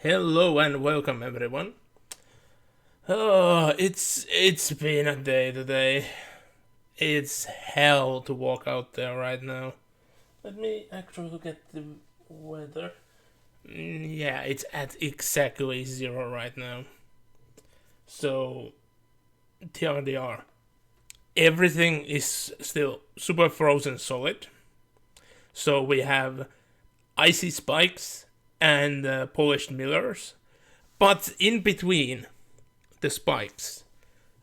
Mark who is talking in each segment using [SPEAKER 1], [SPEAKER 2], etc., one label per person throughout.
[SPEAKER 1] Hello and welcome everyone. Oh, it's been a day today. It's hell to walk out there right now. Let me actually look at the weather. Yeah, it's at exactly 0 right now. So, TLDR. Everything is still super frozen solid. So we have icy spikes and polished mirrors. But in between the spikes,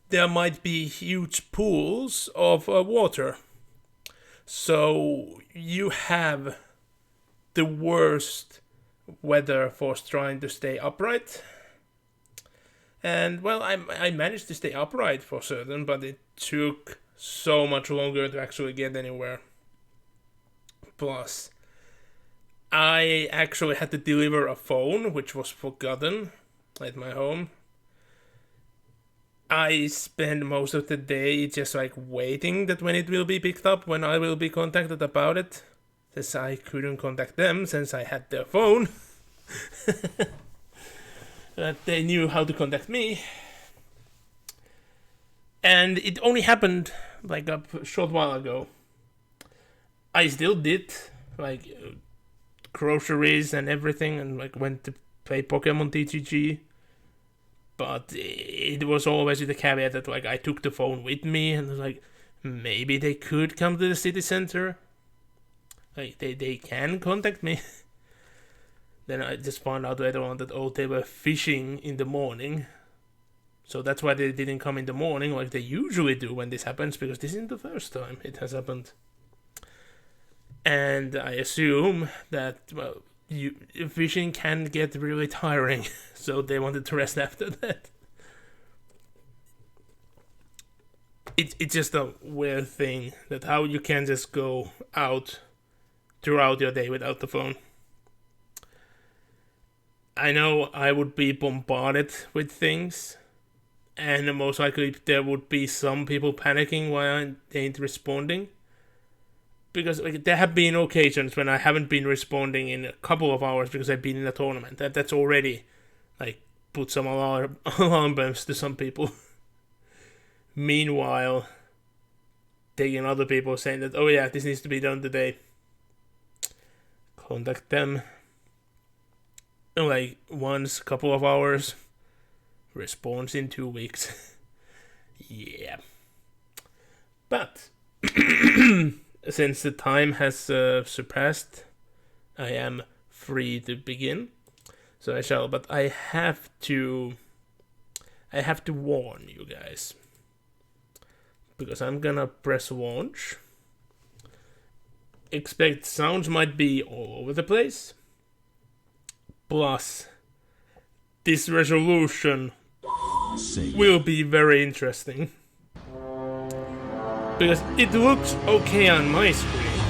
[SPEAKER 1] there might be huge pools of water. So you have the worst weather for trying to stay upright. And well, I managed to stay upright for certain, but it took so much longer to actually get anywhere. Plus, I actually had to deliver a phone which was forgotten at my home. I spend most of the day just like waiting that when it will be picked up, when I will be contacted about it. Since I couldn't contact them since I had their phone. That they knew how to contact me. And it only happened like a short while ago. I still did like groceries and everything and like went to play Pokemon TCG. But it was always with the caveat that like I took the phone with me and was like maybe they could come to the city center. Like they can contact me. Then I just found out later on that they were fishing in the morning. So that's why they didn't come in the morning like they usually do when this happens, because this isn't the first time it has happened. And I assume that, well, fishing can get really tiring, so they wanted to rest after that. It's just a weird thing that how you can just go out throughout your day without the phone. I know I would be bombarded with things, and most likely there would be some people panicking why I ain't responding. Because like, there have been occasions when I haven't been responding in a couple of hours because I've been in a tournament. That's already like put some alarm bells to some people. Meanwhile, taking other people saying that, oh yeah, this needs to be done today. Contact them. Like once, couple of hours. Response in 2 weeks. Yeah. But since the time has surpassed, I am free to begin. So I shall, but I have to warn you guys. Because I'm gonna press launch. Expect sounds might be all over the place. Plus, this resolution will be very interesting. Because it looks okay on my screen.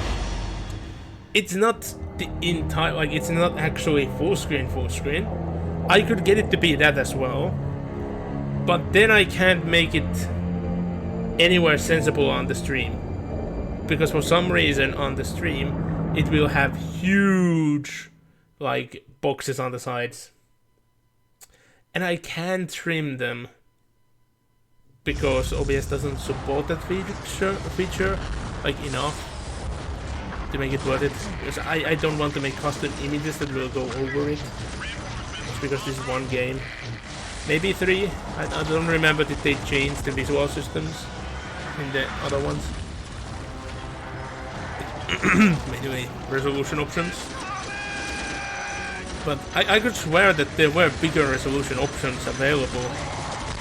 [SPEAKER 1] It's not the entire, like it's not actually full screen. I could get it to be that as well. But then I can't make it anywhere sensible on the stream. Because for some reason on the stream, it will have huge, like, boxes on the sides. And I can't trim them. Because OBS doesn't support that feature like enough to make it worth it. Because I don't want to make custom images that will go over it. Just because this is one game. Maybe 3. I don't remember if they changed the visual systems in the other ones. Anyway, resolution options. But I could swear that there were bigger resolution options available.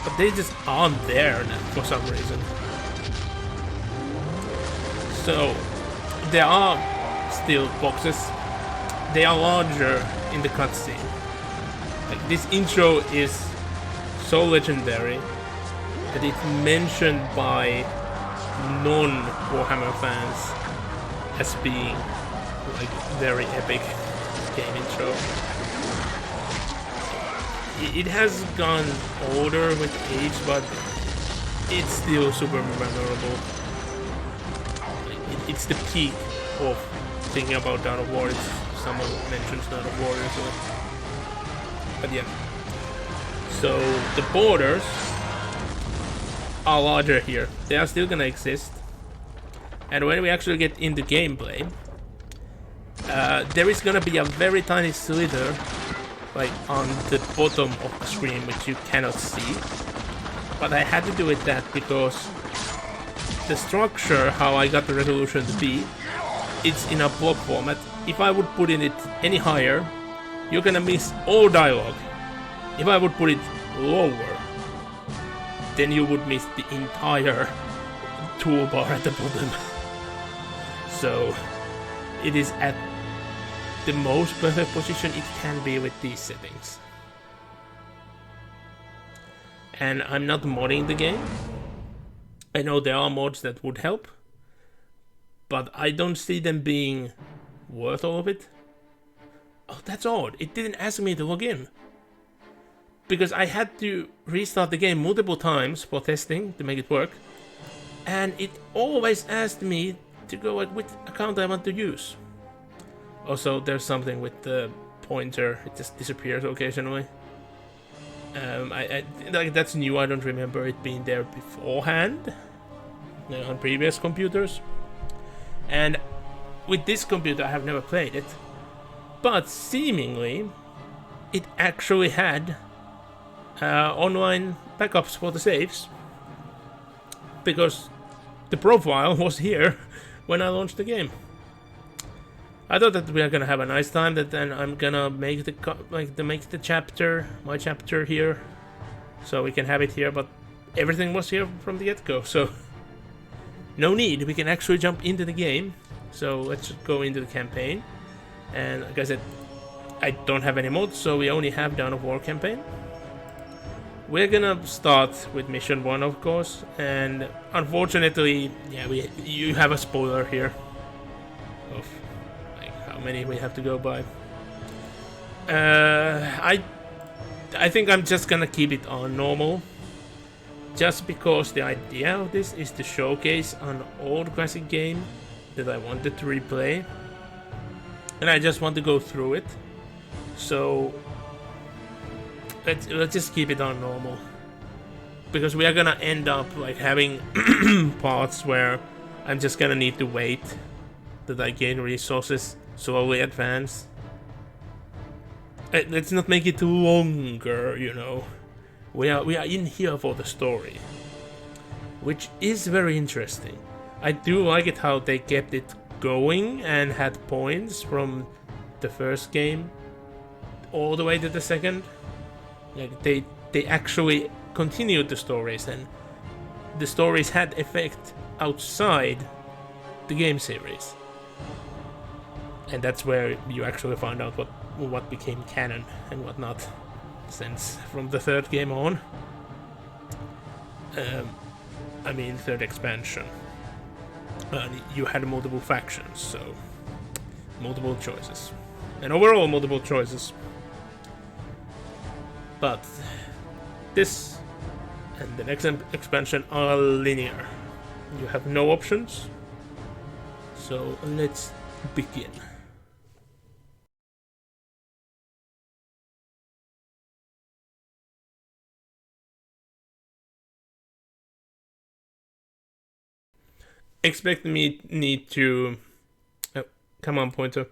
[SPEAKER 1] But they just aren't there now for some reason. So, there are still boxes. They are larger in the cutscene. Like, this intro is so legendary that it's mentioned by non-Warhammer fans as being like very epic game intro. It has gone older with age, but it's still super memorable. It's the peak of thinking about Dawn of War. Someone mentions Dawn of War. So But yeah. So the borders are larger here. They are still gonna exist. And when we actually get into gameplay, there is gonna be a very tiny slither, like on the bottom of the screen, which you cannot see. But I had to do it that because the structure, how I got the resolution to be, it's in a block format. If I would put it any higher, you're gonna miss all dialogue. If I would put it lower, then you would miss the entire toolbar at the bottom. So it is at the most perfect position it can be with these settings. And I'm not modding the game. I know there are mods that would help, but I don't see them being worth all of it. Oh, that's odd. It didn't ask me to log in. Because I had to restart the game multiple times for testing to make it work. And it always asked me to go like which account I want to use. Also, there's something with the pointer. It just disappears occasionally. Like that's new. I don't remember it being there beforehand on previous computers. And with this computer, I have never played it. But seemingly, it actually had online backups for the saves. Because the profile was here when I launched the game. I thought that we are gonna have a nice time. That then I'm gonna make the chapter, my chapter here, so we can have it here. But everything was here from the get-go, so no need. We can actually jump into the game. So let's go into the campaign. And like I said, I don't have any mods, so we only have Dawn of War campaign. We're gonna start with mission 1, of course, and unfortunately, yeah, you have a spoiler here of like how many we have to go by. I think I'm just gonna keep it on normal, just because the idea of this is to showcase an old classic game that I wanted to replay, and I just want to go through it. So let's just keep it on normal, because we are gonna end up like having parts where I'm just gonna need to wait that I gain resources, slowly advance. Let's not make it longer, you know. We are in here for the story, which is very interesting. I do like it how they kept it going and had points from the first game all the way to the second. Like they actually continued the stories, and the stories had effect outside the game series. And that's where you actually find out what became canon and what not, since from the third game on. I mean third expansion. You had multiple factions, so multiple choices. And overall multiple choices. But this and the next expansion are linear. You have no options. So let's begin. Expect me need to come on, pointer,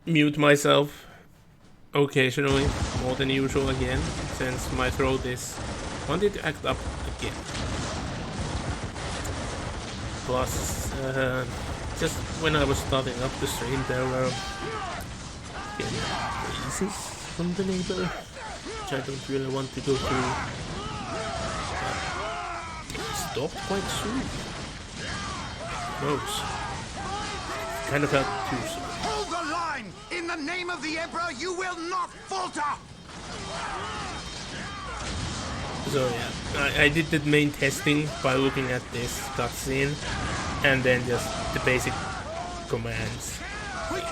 [SPEAKER 1] mute myself occasionally, more than usual again, since my throat is wanting to act up again. Plus, just when I was starting up the stream, there were getting praises from the neighbor, which I don't really want to go through. Stopped quite soon. Gross. Kind of felt too soon.
[SPEAKER 2] Hold the line! In the name of the Emperor, you will not falter!
[SPEAKER 1] So yeah, I did the main testing by looking at this cutscene, and then just the basic commands right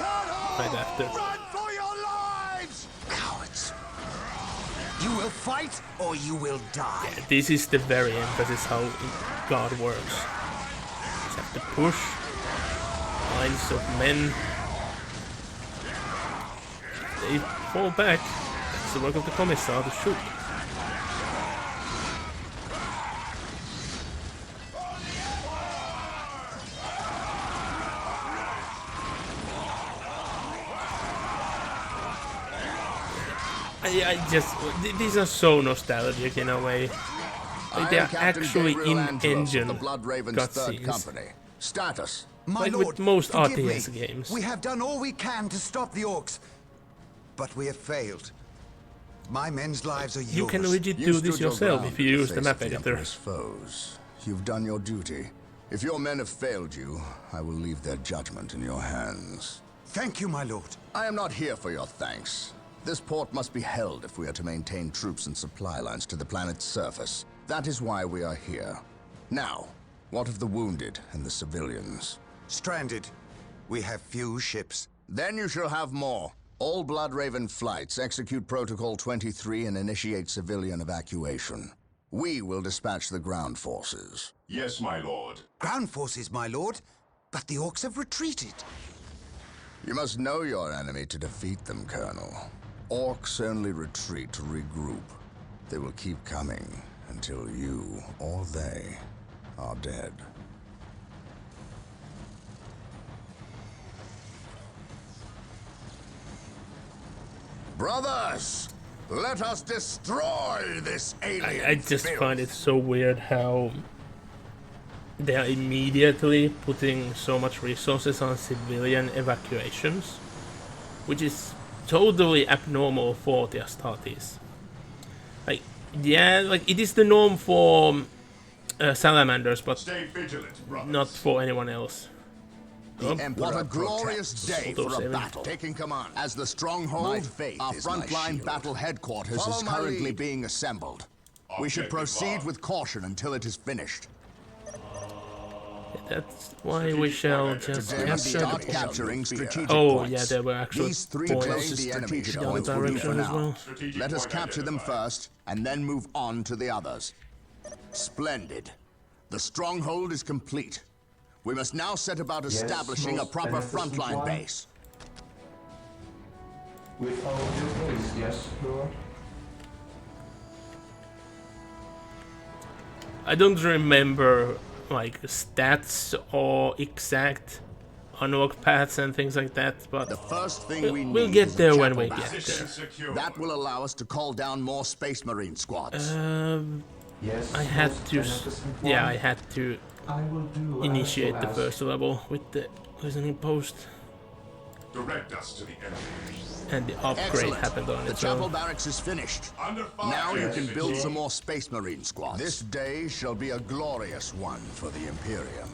[SPEAKER 1] after.
[SPEAKER 2] Run for your lives! Cowards! You will fight, or you will die.
[SPEAKER 1] Yeah, this is the very emphasis how God works. You have to push lines of men. They fall back. That's It's the work of the commissar to shoot. I just... These are so nostalgic in a way. Like they are actually in-engine cutscenes.
[SPEAKER 2] Status.
[SPEAKER 1] Like with most RTS games.
[SPEAKER 2] We have done all we can to stop the orcs, but we have failed. My men's lives are yours.
[SPEAKER 1] You can legit do this yourself if you use the map editor.
[SPEAKER 3] Foes. You've done your duty. If your men have failed you, I will leave their judgment in your hands.
[SPEAKER 2] Thank you, my lord.
[SPEAKER 3] I am not here for your thanks. This port must be held if we are to maintain troops and supply lines to the planet's surface. That is why we are here. Now, what of the wounded and the civilians?
[SPEAKER 2] Stranded. We have few ships.
[SPEAKER 3] Then you shall have more. All Blood Raven flights execute Protocol 23 and initiate civilian evacuation. We will dispatch the ground forces.
[SPEAKER 4] Yes, my lord.
[SPEAKER 2] Ground forces, my lord. But the orcs have retreated.
[SPEAKER 3] You must know your enemy to defeat them, Colonel. Orcs only retreat to regroup. They will keep coming until you or they are dead. Brothers, let us destroy this alien
[SPEAKER 1] I just
[SPEAKER 3] filth.
[SPEAKER 1] find it so weird how they are immediately putting so much resources on civilian evacuations, which is totally abnormal for the Astartes. Like, yeah, like it is the norm for salamanders, but
[SPEAKER 4] Stay vigilant, brothers.
[SPEAKER 1] not for anyone else.
[SPEAKER 3] What a glorious day for a
[SPEAKER 1] 7.
[SPEAKER 3] battle. Taking command. As the stronghold, our frontline battle headquarters is currently being assembled. We should proceed with caution until it is finished.
[SPEAKER 1] That's why we shall just
[SPEAKER 3] Today we
[SPEAKER 1] capture
[SPEAKER 3] start
[SPEAKER 1] the...
[SPEAKER 3] capturing strategic
[SPEAKER 1] Oh
[SPEAKER 3] points.
[SPEAKER 1] yeah, there were actually
[SPEAKER 3] These three
[SPEAKER 1] points
[SPEAKER 3] closest strategic
[SPEAKER 1] the other
[SPEAKER 3] points will do for
[SPEAKER 1] direction as
[SPEAKER 3] now.
[SPEAKER 1] well.
[SPEAKER 3] Let us capture them first, and then move on to the others. Splendid. The stronghold is complete. We must now set about establishing a proper frontline base.
[SPEAKER 5] With all due haste, yes, Lord.
[SPEAKER 1] I don't remember like stats or exact unlock paths and things like that, but
[SPEAKER 3] The first thing we need
[SPEAKER 1] we'll get
[SPEAKER 3] is a
[SPEAKER 1] there when
[SPEAKER 3] chapel
[SPEAKER 1] we
[SPEAKER 3] battery.
[SPEAKER 1] get there.
[SPEAKER 4] Secure.
[SPEAKER 3] That will allow us to call down more Space Marine squads.
[SPEAKER 5] Yes,
[SPEAKER 1] I had
[SPEAKER 5] most
[SPEAKER 1] to,
[SPEAKER 5] beneficent
[SPEAKER 1] yeah,
[SPEAKER 5] one.
[SPEAKER 1] I had to
[SPEAKER 5] I will do
[SPEAKER 1] initiate
[SPEAKER 5] as
[SPEAKER 1] the
[SPEAKER 5] you
[SPEAKER 1] first
[SPEAKER 5] ask.
[SPEAKER 1] level with the listening post,
[SPEAKER 4] Direct us to the enemy.
[SPEAKER 1] and the upgrade
[SPEAKER 3] Excellent.
[SPEAKER 1] happened on
[SPEAKER 3] The
[SPEAKER 1] its
[SPEAKER 3] chapel
[SPEAKER 1] own.
[SPEAKER 3] barracks is finished.
[SPEAKER 4] Under fire.
[SPEAKER 3] Now you
[SPEAKER 4] Yes,
[SPEAKER 3] can build
[SPEAKER 4] Lord.
[SPEAKER 3] some more Space Marine squads. This day shall be a glorious one for the Imperium.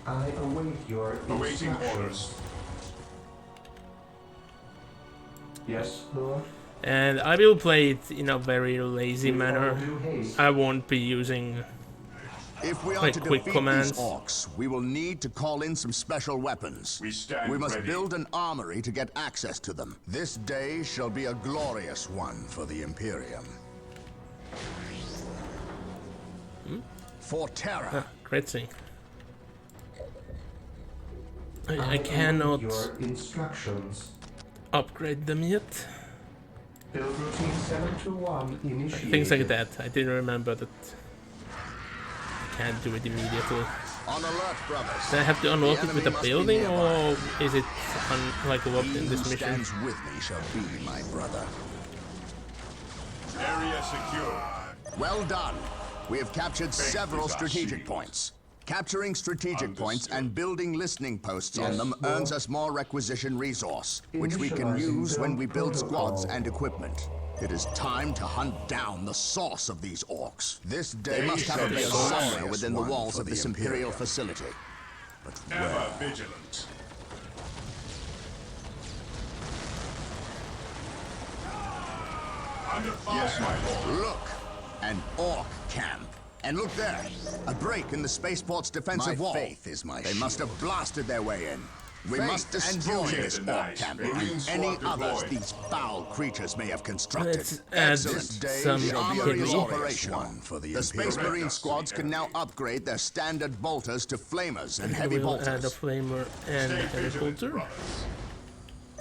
[SPEAKER 5] I await your
[SPEAKER 4] Awaiting
[SPEAKER 5] instructions.
[SPEAKER 4] orders.
[SPEAKER 5] Yes, Lord.
[SPEAKER 1] And I will play it in a very lazy
[SPEAKER 5] With all
[SPEAKER 1] manner.
[SPEAKER 5] due haste.
[SPEAKER 1] I won't be using
[SPEAKER 3] If we are
[SPEAKER 1] Like
[SPEAKER 3] to
[SPEAKER 1] quick
[SPEAKER 3] defeat
[SPEAKER 1] commands.
[SPEAKER 3] these orcs, we will need to call in some special weapons.
[SPEAKER 4] We stand
[SPEAKER 3] We must
[SPEAKER 4] ready.
[SPEAKER 3] build an armory to get access to them. This day shall be a glorious one for the Imperium. For terror.
[SPEAKER 1] great thing. I
[SPEAKER 5] await
[SPEAKER 1] cannot
[SPEAKER 5] your instructions.
[SPEAKER 1] upgrade them yet.
[SPEAKER 5] Build routine 721 initiated.
[SPEAKER 1] Things like that. I didn't remember that I can't do it immediately.
[SPEAKER 3] On alert, brothers.
[SPEAKER 1] Do I have to unlock
[SPEAKER 3] The
[SPEAKER 1] it with a
[SPEAKER 3] enemy must be
[SPEAKER 1] building,
[SPEAKER 3] nearby.
[SPEAKER 1] or is it like locked
[SPEAKER 3] He
[SPEAKER 1] in this
[SPEAKER 3] who
[SPEAKER 1] mission?
[SPEAKER 3] stands with me shall be my brother.
[SPEAKER 4] Area secure.
[SPEAKER 3] Well done. We have captured several
[SPEAKER 4] is our
[SPEAKER 3] strategic
[SPEAKER 4] shield.
[SPEAKER 3] points. Capturing strategic points
[SPEAKER 4] Understood.
[SPEAKER 3] and building listening posts on
[SPEAKER 5] Yes,
[SPEAKER 3] them
[SPEAKER 5] Lord.
[SPEAKER 3] earns us more requisition resource, which we can
[SPEAKER 5] Initializing
[SPEAKER 3] use when we build
[SPEAKER 5] build
[SPEAKER 3] squads
[SPEAKER 5] protocol.
[SPEAKER 3] and equipment. It is time to hunt down the source of these orcs. This day
[SPEAKER 4] They
[SPEAKER 3] must have
[SPEAKER 4] shall
[SPEAKER 3] a
[SPEAKER 4] be
[SPEAKER 3] base
[SPEAKER 4] glorious
[SPEAKER 3] somewhere within the
[SPEAKER 2] one
[SPEAKER 3] walls
[SPEAKER 2] for
[SPEAKER 3] of
[SPEAKER 2] the
[SPEAKER 3] this Imperial
[SPEAKER 2] Imperium.
[SPEAKER 3] facility. But
[SPEAKER 4] Ever
[SPEAKER 3] where?
[SPEAKER 4] vigilant. Under fire. Yes, my lord.
[SPEAKER 3] Look, an orc camp. And look there, a break in the spaceport's defensive wall.
[SPEAKER 2] faith is my
[SPEAKER 3] They must have blasted their way in. We
[SPEAKER 2] Faith
[SPEAKER 3] must
[SPEAKER 2] and
[SPEAKER 3] destroy
[SPEAKER 2] duty.
[SPEAKER 3] this orc
[SPEAKER 4] Denied.
[SPEAKER 3] camp
[SPEAKER 4] Marine
[SPEAKER 3] and
[SPEAKER 4] squad
[SPEAKER 3] any
[SPEAKER 4] deployed.
[SPEAKER 3] others these foul creatures may have constructed.
[SPEAKER 1] Let's add
[SPEAKER 3] This day
[SPEAKER 1] some
[SPEAKER 3] the armory is
[SPEAKER 1] hidden-
[SPEAKER 3] operational.
[SPEAKER 2] one for the
[SPEAKER 3] The Space
[SPEAKER 4] Imperium.
[SPEAKER 3] Marine squads can now upgrade their standard bolters to flamers and heavy
[SPEAKER 1] We'll add a
[SPEAKER 3] bolters.
[SPEAKER 1] flamer and
[SPEAKER 4] Stay
[SPEAKER 1] a
[SPEAKER 4] vigilant,
[SPEAKER 1] helicopter.
[SPEAKER 4] brothers.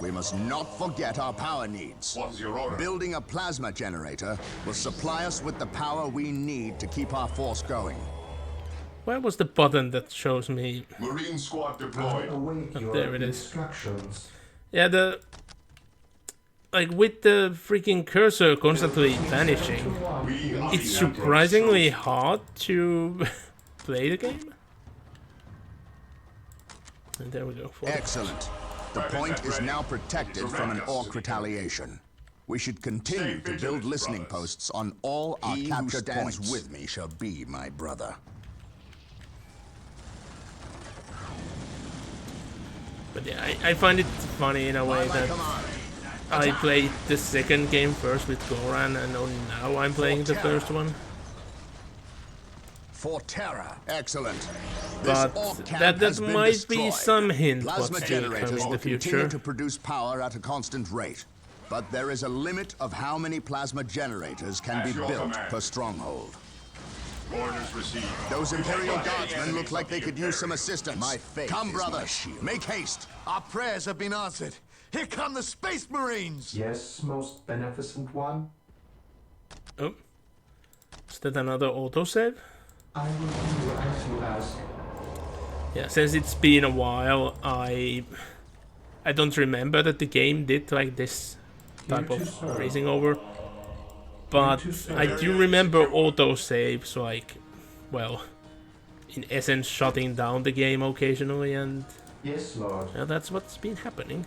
[SPEAKER 3] We must not forget our power needs.
[SPEAKER 4] What's your order?
[SPEAKER 3] Building a plasma generator will supply us with the power we need to keep our force going.
[SPEAKER 1] Where was the button that shows me?
[SPEAKER 4] Marine squad
[SPEAKER 5] I
[SPEAKER 4] deployed.
[SPEAKER 5] await your
[SPEAKER 1] there it is.
[SPEAKER 5] instructions.
[SPEAKER 1] Yeah, the... Like, with the freaking cursor constantly vanishing,
[SPEAKER 4] We are
[SPEAKER 1] it's
[SPEAKER 4] the Emperor's
[SPEAKER 1] surprisingly
[SPEAKER 4] chosen.
[SPEAKER 1] hard to play the game. And there we go.
[SPEAKER 3] Excellent. The point is now protected from an orc retaliation. We should continue to build listening posts on all our captured points. He who stands with me shall be my brother.
[SPEAKER 1] But yeah, I find it funny in a way that I played the second game first with Goran, and only now I'm playing the first one.
[SPEAKER 3] For terror. Excellent.
[SPEAKER 1] But that might be some hint
[SPEAKER 3] Plasma
[SPEAKER 1] what's to come
[SPEAKER 3] generators
[SPEAKER 1] in
[SPEAKER 3] will
[SPEAKER 1] the
[SPEAKER 3] continue
[SPEAKER 1] future.
[SPEAKER 3] to produce power at a constant rate. But there is a limit of how many plasma generators can be
[SPEAKER 4] At your
[SPEAKER 3] built
[SPEAKER 4] command.
[SPEAKER 3] per stronghold.
[SPEAKER 4] Orders received.
[SPEAKER 3] Those Imperial
[SPEAKER 4] Protect the
[SPEAKER 3] Guardsmen
[SPEAKER 4] enemy
[SPEAKER 3] look like
[SPEAKER 4] from
[SPEAKER 3] they
[SPEAKER 4] the
[SPEAKER 3] could use some
[SPEAKER 4] Imperials.
[SPEAKER 3] assistance. My faith Come,
[SPEAKER 2] is
[SPEAKER 3] brother.
[SPEAKER 2] my shield.
[SPEAKER 3] Make haste.
[SPEAKER 2] Our prayers have been answered. Here come the Space Marines!
[SPEAKER 5] Yes, most beneficent one.
[SPEAKER 1] Oh. Is that another autosave?
[SPEAKER 5] I will do as you ask.
[SPEAKER 1] Yeah, since it's been a while, I don't remember that the game did like this type
[SPEAKER 5] Here to
[SPEAKER 1] of
[SPEAKER 5] serve.
[SPEAKER 1] racing over. But
[SPEAKER 5] Here to serve.
[SPEAKER 1] I do remember autosaves, like, well, in essence shutting down the game occasionally, and
[SPEAKER 5] Yes, Lord.
[SPEAKER 1] yeah, that's what's been happening.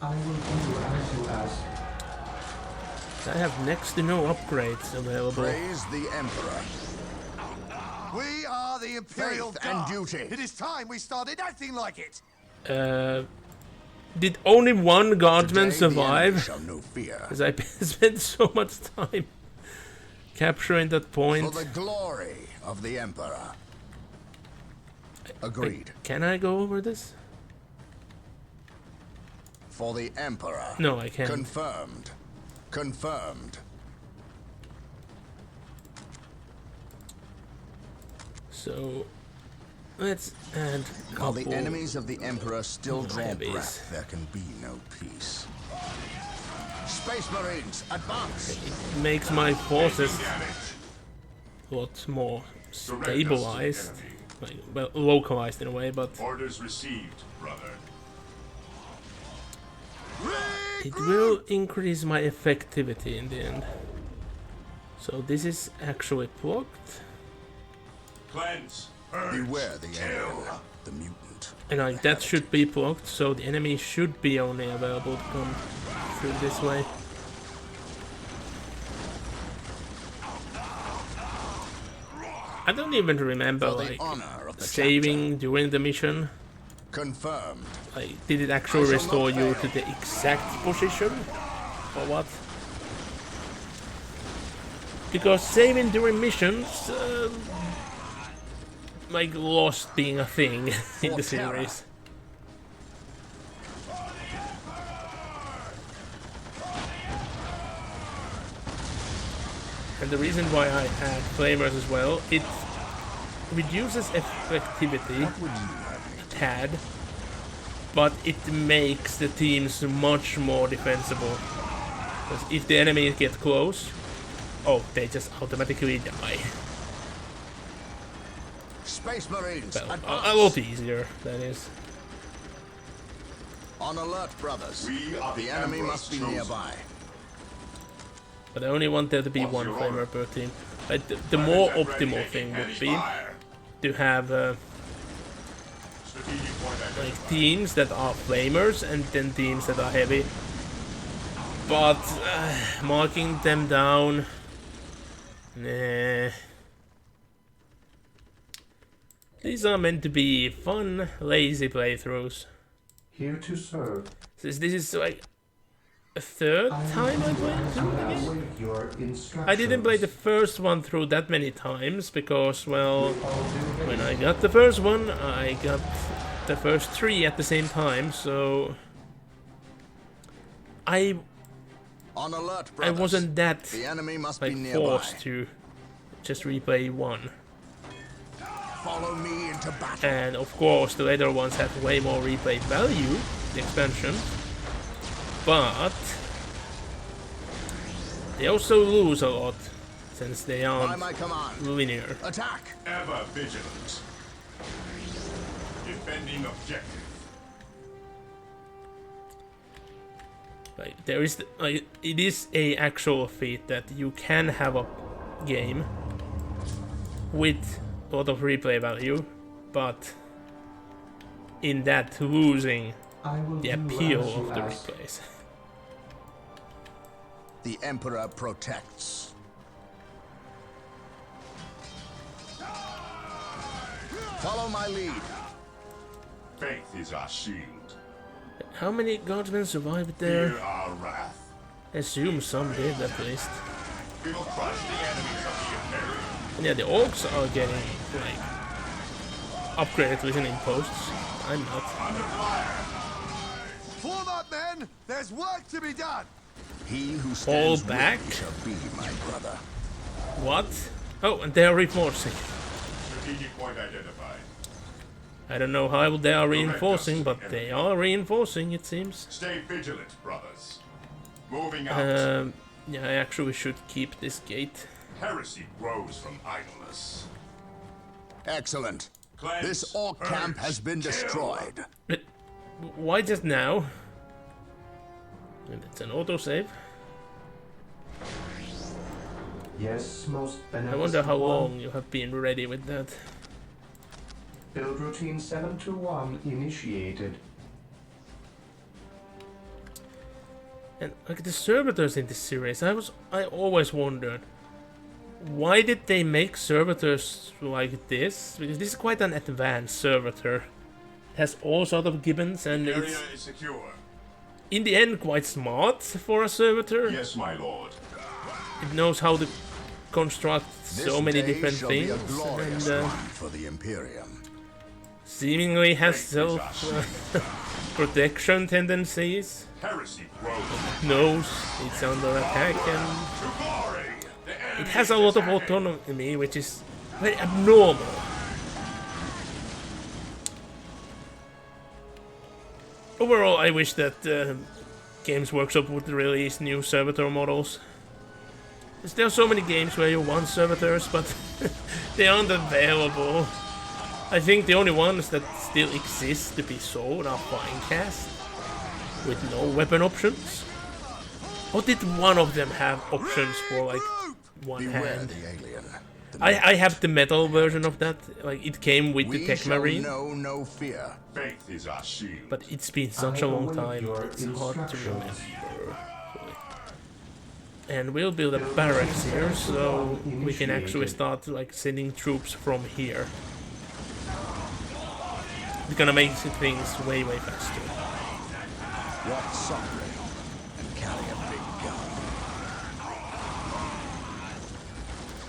[SPEAKER 5] I will do as you ask.
[SPEAKER 1] I have next to no upgrades available.
[SPEAKER 3] Praise the Emperor.
[SPEAKER 2] We are the Imperial
[SPEAKER 3] Faith and
[SPEAKER 2] Guard.
[SPEAKER 3] duty.
[SPEAKER 2] It is time we started acting like it.
[SPEAKER 1] Did only one guardsman
[SPEAKER 3] Today, the enemy
[SPEAKER 1] survive?
[SPEAKER 3] shall know fear.
[SPEAKER 1] Because I spent so much time capturing that
[SPEAKER 3] For
[SPEAKER 1] point.
[SPEAKER 3] the glory of the Emperor. Agreed.
[SPEAKER 1] Can I go over this?
[SPEAKER 3] For the Emperor.
[SPEAKER 1] No, I can't.
[SPEAKER 3] Confirmed. Confirmed.
[SPEAKER 1] So let's add a
[SPEAKER 3] While the
[SPEAKER 1] couple.
[SPEAKER 3] enemies of the Emperor still draw
[SPEAKER 1] heavies.
[SPEAKER 3] breath, there can be no peace. Space Marines, advance!
[SPEAKER 1] It makes my forces
[SPEAKER 4] Damage.
[SPEAKER 1] a lot more
[SPEAKER 4] Direct us to the
[SPEAKER 1] stabilized,
[SPEAKER 4] enemy.
[SPEAKER 1] like, well, localized in a way, but
[SPEAKER 4] Orders received, brother.
[SPEAKER 1] it will increase my effectivity in the end. So this is actually blocked,
[SPEAKER 4] Cleanse. Purge.
[SPEAKER 3] Beware the
[SPEAKER 4] Kill.
[SPEAKER 3] alien, the mutant.
[SPEAKER 1] and like that should be blocked, so the enemy should be only available to come through this way. I don't even remember
[SPEAKER 3] For the
[SPEAKER 1] like
[SPEAKER 3] honor of the
[SPEAKER 1] saving during the mission.
[SPEAKER 3] chapter. Confirmed.
[SPEAKER 1] Like, did it actually
[SPEAKER 3] I shall
[SPEAKER 1] restore
[SPEAKER 3] not
[SPEAKER 1] you
[SPEAKER 3] fail.
[SPEAKER 1] to the exact position? Or what? Because saving during missions, like, lost being a thing in the
[SPEAKER 3] For terror.
[SPEAKER 1] series. And the reason why I add flamers as well, it reduces effectivity a tad, but it makes the teams much more defensible. Because if the enemies get close, oh, they just automatically die.
[SPEAKER 3] Space Marines,
[SPEAKER 1] Well,
[SPEAKER 3] advance!
[SPEAKER 1] a lot easier, that is.
[SPEAKER 3] On alert, brothers.
[SPEAKER 4] We are
[SPEAKER 3] The
[SPEAKER 4] the
[SPEAKER 3] enemy
[SPEAKER 4] Emperor's
[SPEAKER 3] must be
[SPEAKER 4] chosen.
[SPEAKER 3] nearby.
[SPEAKER 1] But I only want there to be
[SPEAKER 4] What's
[SPEAKER 1] one
[SPEAKER 4] your
[SPEAKER 1] flamer
[SPEAKER 4] order?
[SPEAKER 1] per team. Like, the more optimal thing would be
[SPEAKER 4] Fire.
[SPEAKER 1] to have
[SPEAKER 4] Strategic point
[SPEAKER 1] like
[SPEAKER 4] identified.
[SPEAKER 1] teams that are flamers and then teams that are heavy. But marking them down, nah. These are meant to be fun, lazy playthroughs.
[SPEAKER 5] Here to serve.
[SPEAKER 1] This is like a third time I played through the
[SPEAKER 5] I
[SPEAKER 1] game.
[SPEAKER 5] await your instructions.
[SPEAKER 1] I didn't play the first one through that many times because, well,
[SPEAKER 5] I'll do
[SPEAKER 1] when I got the first one, I got the first three at the same time, so I
[SPEAKER 3] On alert, brothers.
[SPEAKER 1] wasn't that
[SPEAKER 3] The enemy must
[SPEAKER 1] like
[SPEAKER 3] be nearby.
[SPEAKER 1] forced to just replay one.
[SPEAKER 3] follow me into battle.
[SPEAKER 1] And of course, the later ones have way more replay value, the expansion, but they also lose a lot since they
[SPEAKER 3] By
[SPEAKER 1] aren't
[SPEAKER 3] my command,
[SPEAKER 1] linear.
[SPEAKER 3] attack!
[SPEAKER 4] Ever vigilant. Defending objective.
[SPEAKER 1] Like there is, it is a actual feat that you can have a game with a lot of replay value, but in that losing
[SPEAKER 5] I will
[SPEAKER 1] the
[SPEAKER 5] do
[SPEAKER 1] appeal
[SPEAKER 5] as you
[SPEAKER 1] of the
[SPEAKER 5] ask.
[SPEAKER 1] replays.
[SPEAKER 3] The Emperor protects. Follow my lead.
[SPEAKER 4] Faith is our shield.
[SPEAKER 1] How many guardsmen survived there?
[SPEAKER 4] Fear our wrath.
[SPEAKER 1] I assume some did at least.
[SPEAKER 4] We will crush the enemies of the Imperium.
[SPEAKER 1] And yeah, the orcs are getting like upgraded listening posts. I'm not.
[SPEAKER 4] Under fire.
[SPEAKER 2] Form up, men! There's work to be done!
[SPEAKER 3] He who
[SPEAKER 1] Fall
[SPEAKER 3] stands
[SPEAKER 1] back?
[SPEAKER 3] with me shall be my brother.
[SPEAKER 1] What? Oh, and they are reinforcing.
[SPEAKER 4] Strategic point identified.
[SPEAKER 1] I don't know how they are reinforcing, but they are reinforcing, it seems.
[SPEAKER 4] Stay vigilant, brothers. Moving out.
[SPEAKER 1] Yeah, I actually should keep this gate.
[SPEAKER 4] Heresy grows from idleness.
[SPEAKER 3] Excellent.
[SPEAKER 4] Cleanse,
[SPEAKER 3] This orc
[SPEAKER 4] purge,
[SPEAKER 3] camp has been
[SPEAKER 4] kill.
[SPEAKER 3] destroyed.
[SPEAKER 1] But why just now? And it's an autosave.
[SPEAKER 5] Yes, most
[SPEAKER 1] I
[SPEAKER 5] beneficent
[SPEAKER 1] wonder how
[SPEAKER 5] one.
[SPEAKER 1] long you have been ready with that.
[SPEAKER 5] Build routine 721 initiated.
[SPEAKER 1] And like the servitors in this series, I always wondered, why did they make servitors like this? Because this is quite an advanced servitor. It has all sort of gibbons, and
[SPEAKER 4] Area
[SPEAKER 1] it's
[SPEAKER 4] is secure.
[SPEAKER 1] in the end quite smart for a servitor.
[SPEAKER 4] Yes, my lord.
[SPEAKER 1] It knows how to construct
[SPEAKER 3] This
[SPEAKER 1] so many
[SPEAKER 3] day
[SPEAKER 1] different
[SPEAKER 3] shall
[SPEAKER 1] things,
[SPEAKER 3] be a glorious
[SPEAKER 1] and
[SPEAKER 3] one for the Imperium.
[SPEAKER 1] seemingly has
[SPEAKER 4] Faith is our
[SPEAKER 1] self
[SPEAKER 4] shield.
[SPEAKER 1] protection tendencies.
[SPEAKER 4] Heresy grows.
[SPEAKER 1] Knows it's under attack, and
[SPEAKER 4] To glory. The enemy
[SPEAKER 1] it has a lot
[SPEAKER 4] is
[SPEAKER 1] of
[SPEAKER 4] attacking.
[SPEAKER 1] autonomy, which is very abnormal. Overall, I wish that Games Workshop would release new servitor models. There are so many games where you want servitors, but they aren't available. I think the only ones that still exist to be sold are Finecast, with no weapon options. Or did one of them have options for like one
[SPEAKER 3] Beware
[SPEAKER 1] hand?
[SPEAKER 3] the alien. The
[SPEAKER 1] I have the metal version of that. Like it came with the
[SPEAKER 3] we
[SPEAKER 1] Tech
[SPEAKER 3] shall
[SPEAKER 1] Marine,
[SPEAKER 3] know no fear.
[SPEAKER 4] Faith is our shield.
[SPEAKER 1] but it's been such
[SPEAKER 5] I
[SPEAKER 1] a long
[SPEAKER 5] await
[SPEAKER 1] time.
[SPEAKER 5] your
[SPEAKER 1] It's hard to
[SPEAKER 5] instructions.
[SPEAKER 1] remember. And we'll build a barracks here, so we can actually start like sending troops from here. It's gonna make things way faster.
[SPEAKER 3] Walk softly and carry a big gun.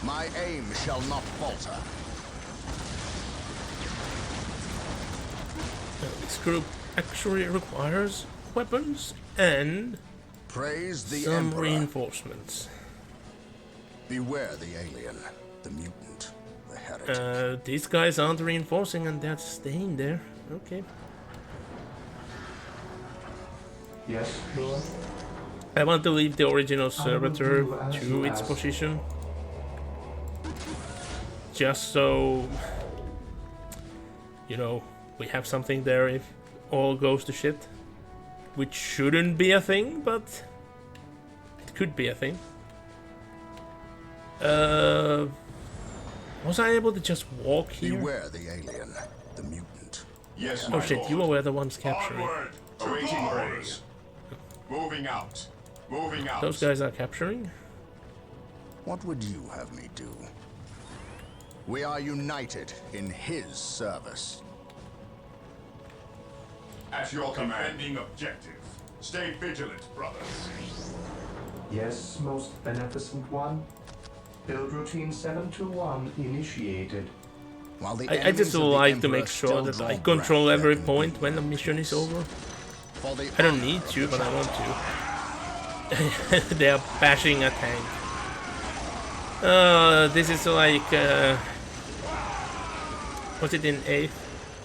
[SPEAKER 3] My aim shall not falter.
[SPEAKER 1] This group actually requires weapons and
[SPEAKER 3] Praise the
[SPEAKER 1] some
[SPEAKER 3] Emperor.
[SPEAKER 1] reinforcements.
[SPEAKER 3] Beware the alien, the mutant, the heretic.
[SPEAKER 1] These guys aren't reinforcing and they're staying there. Okay.
[SPEAKER 5] Yes, Lord.
[SPEAKER 1] I want to leave the original servitor
[SPEAKER 5] do as
[SPEAKER 1] to
[SPEAKER 5] you
[SPEAKER 1] its
[SPEAKER 5] ask.
[SPEAKER 1] position. Just so, you know, we have something there if all goes to shit. Which shouldn't be a thing, but it could be a thing. Was I able to just walk here?
[SPEAKER 3] Beware the alien, the mutant.
[SPEAKER 4] Yes,
[SPEAKER 1] Oh
[SPEAKER 4] my
[SPEAKER 1] shit,
[SPEAKER 4] lord.
[SPEAKER 1] you were the ones capturing.
[SPEAKER 4] Onward. Awaiting orders. Moving out. Moving out.
[SPEAKER 1] Those guys are capturing?
[SPEAKER 3] What would you have me do? We are united in his service.
[SPEAKER 4] At your commanding objective. Stay vigilant, brothers.
[SPEAKER 5] Yes, most beneficent one. Build routine 721 initiated.
[SPEAKER 3] While the
[SPEAKER 1] I
[SPEAKER 3] enemies
[SPEAKER 1] just
[SPEAKER 3] of the
[SPEAKER 1] like to
[SPEAKER 3] Emperor
[SPEAKER 1] make sure
[SPEAKER 3] still
[SPEAKER 1] that
[SPEAKER 3] draw
[SPEAKER 1] I control
[SPEAKER 3] breath,
[SPEAKER 1] every
[SPEAKER 3] there can
[SPEAKER 1] point
[SPEAKER 3] be
[SPEAKER 1] when the
[SPEAKER 3] no
[SPEAKER 1] mission is
[SPEAKER 3] peace.
[SPEAKER 1] over.
[SPEAKER 3] For the
[SPEAKER 1] I don't
[SPEAKER 3] honor
[SPEAKER 1] need
[SPEAKER 3] of
[SPEAKER 1] to,
[SPEAKER 3] the
[SPEAKER 1] but I want
[SPEAKER 3] chapter.
[SPEAKER 1] to. They are bashing a tank. This is like Was it in 8th?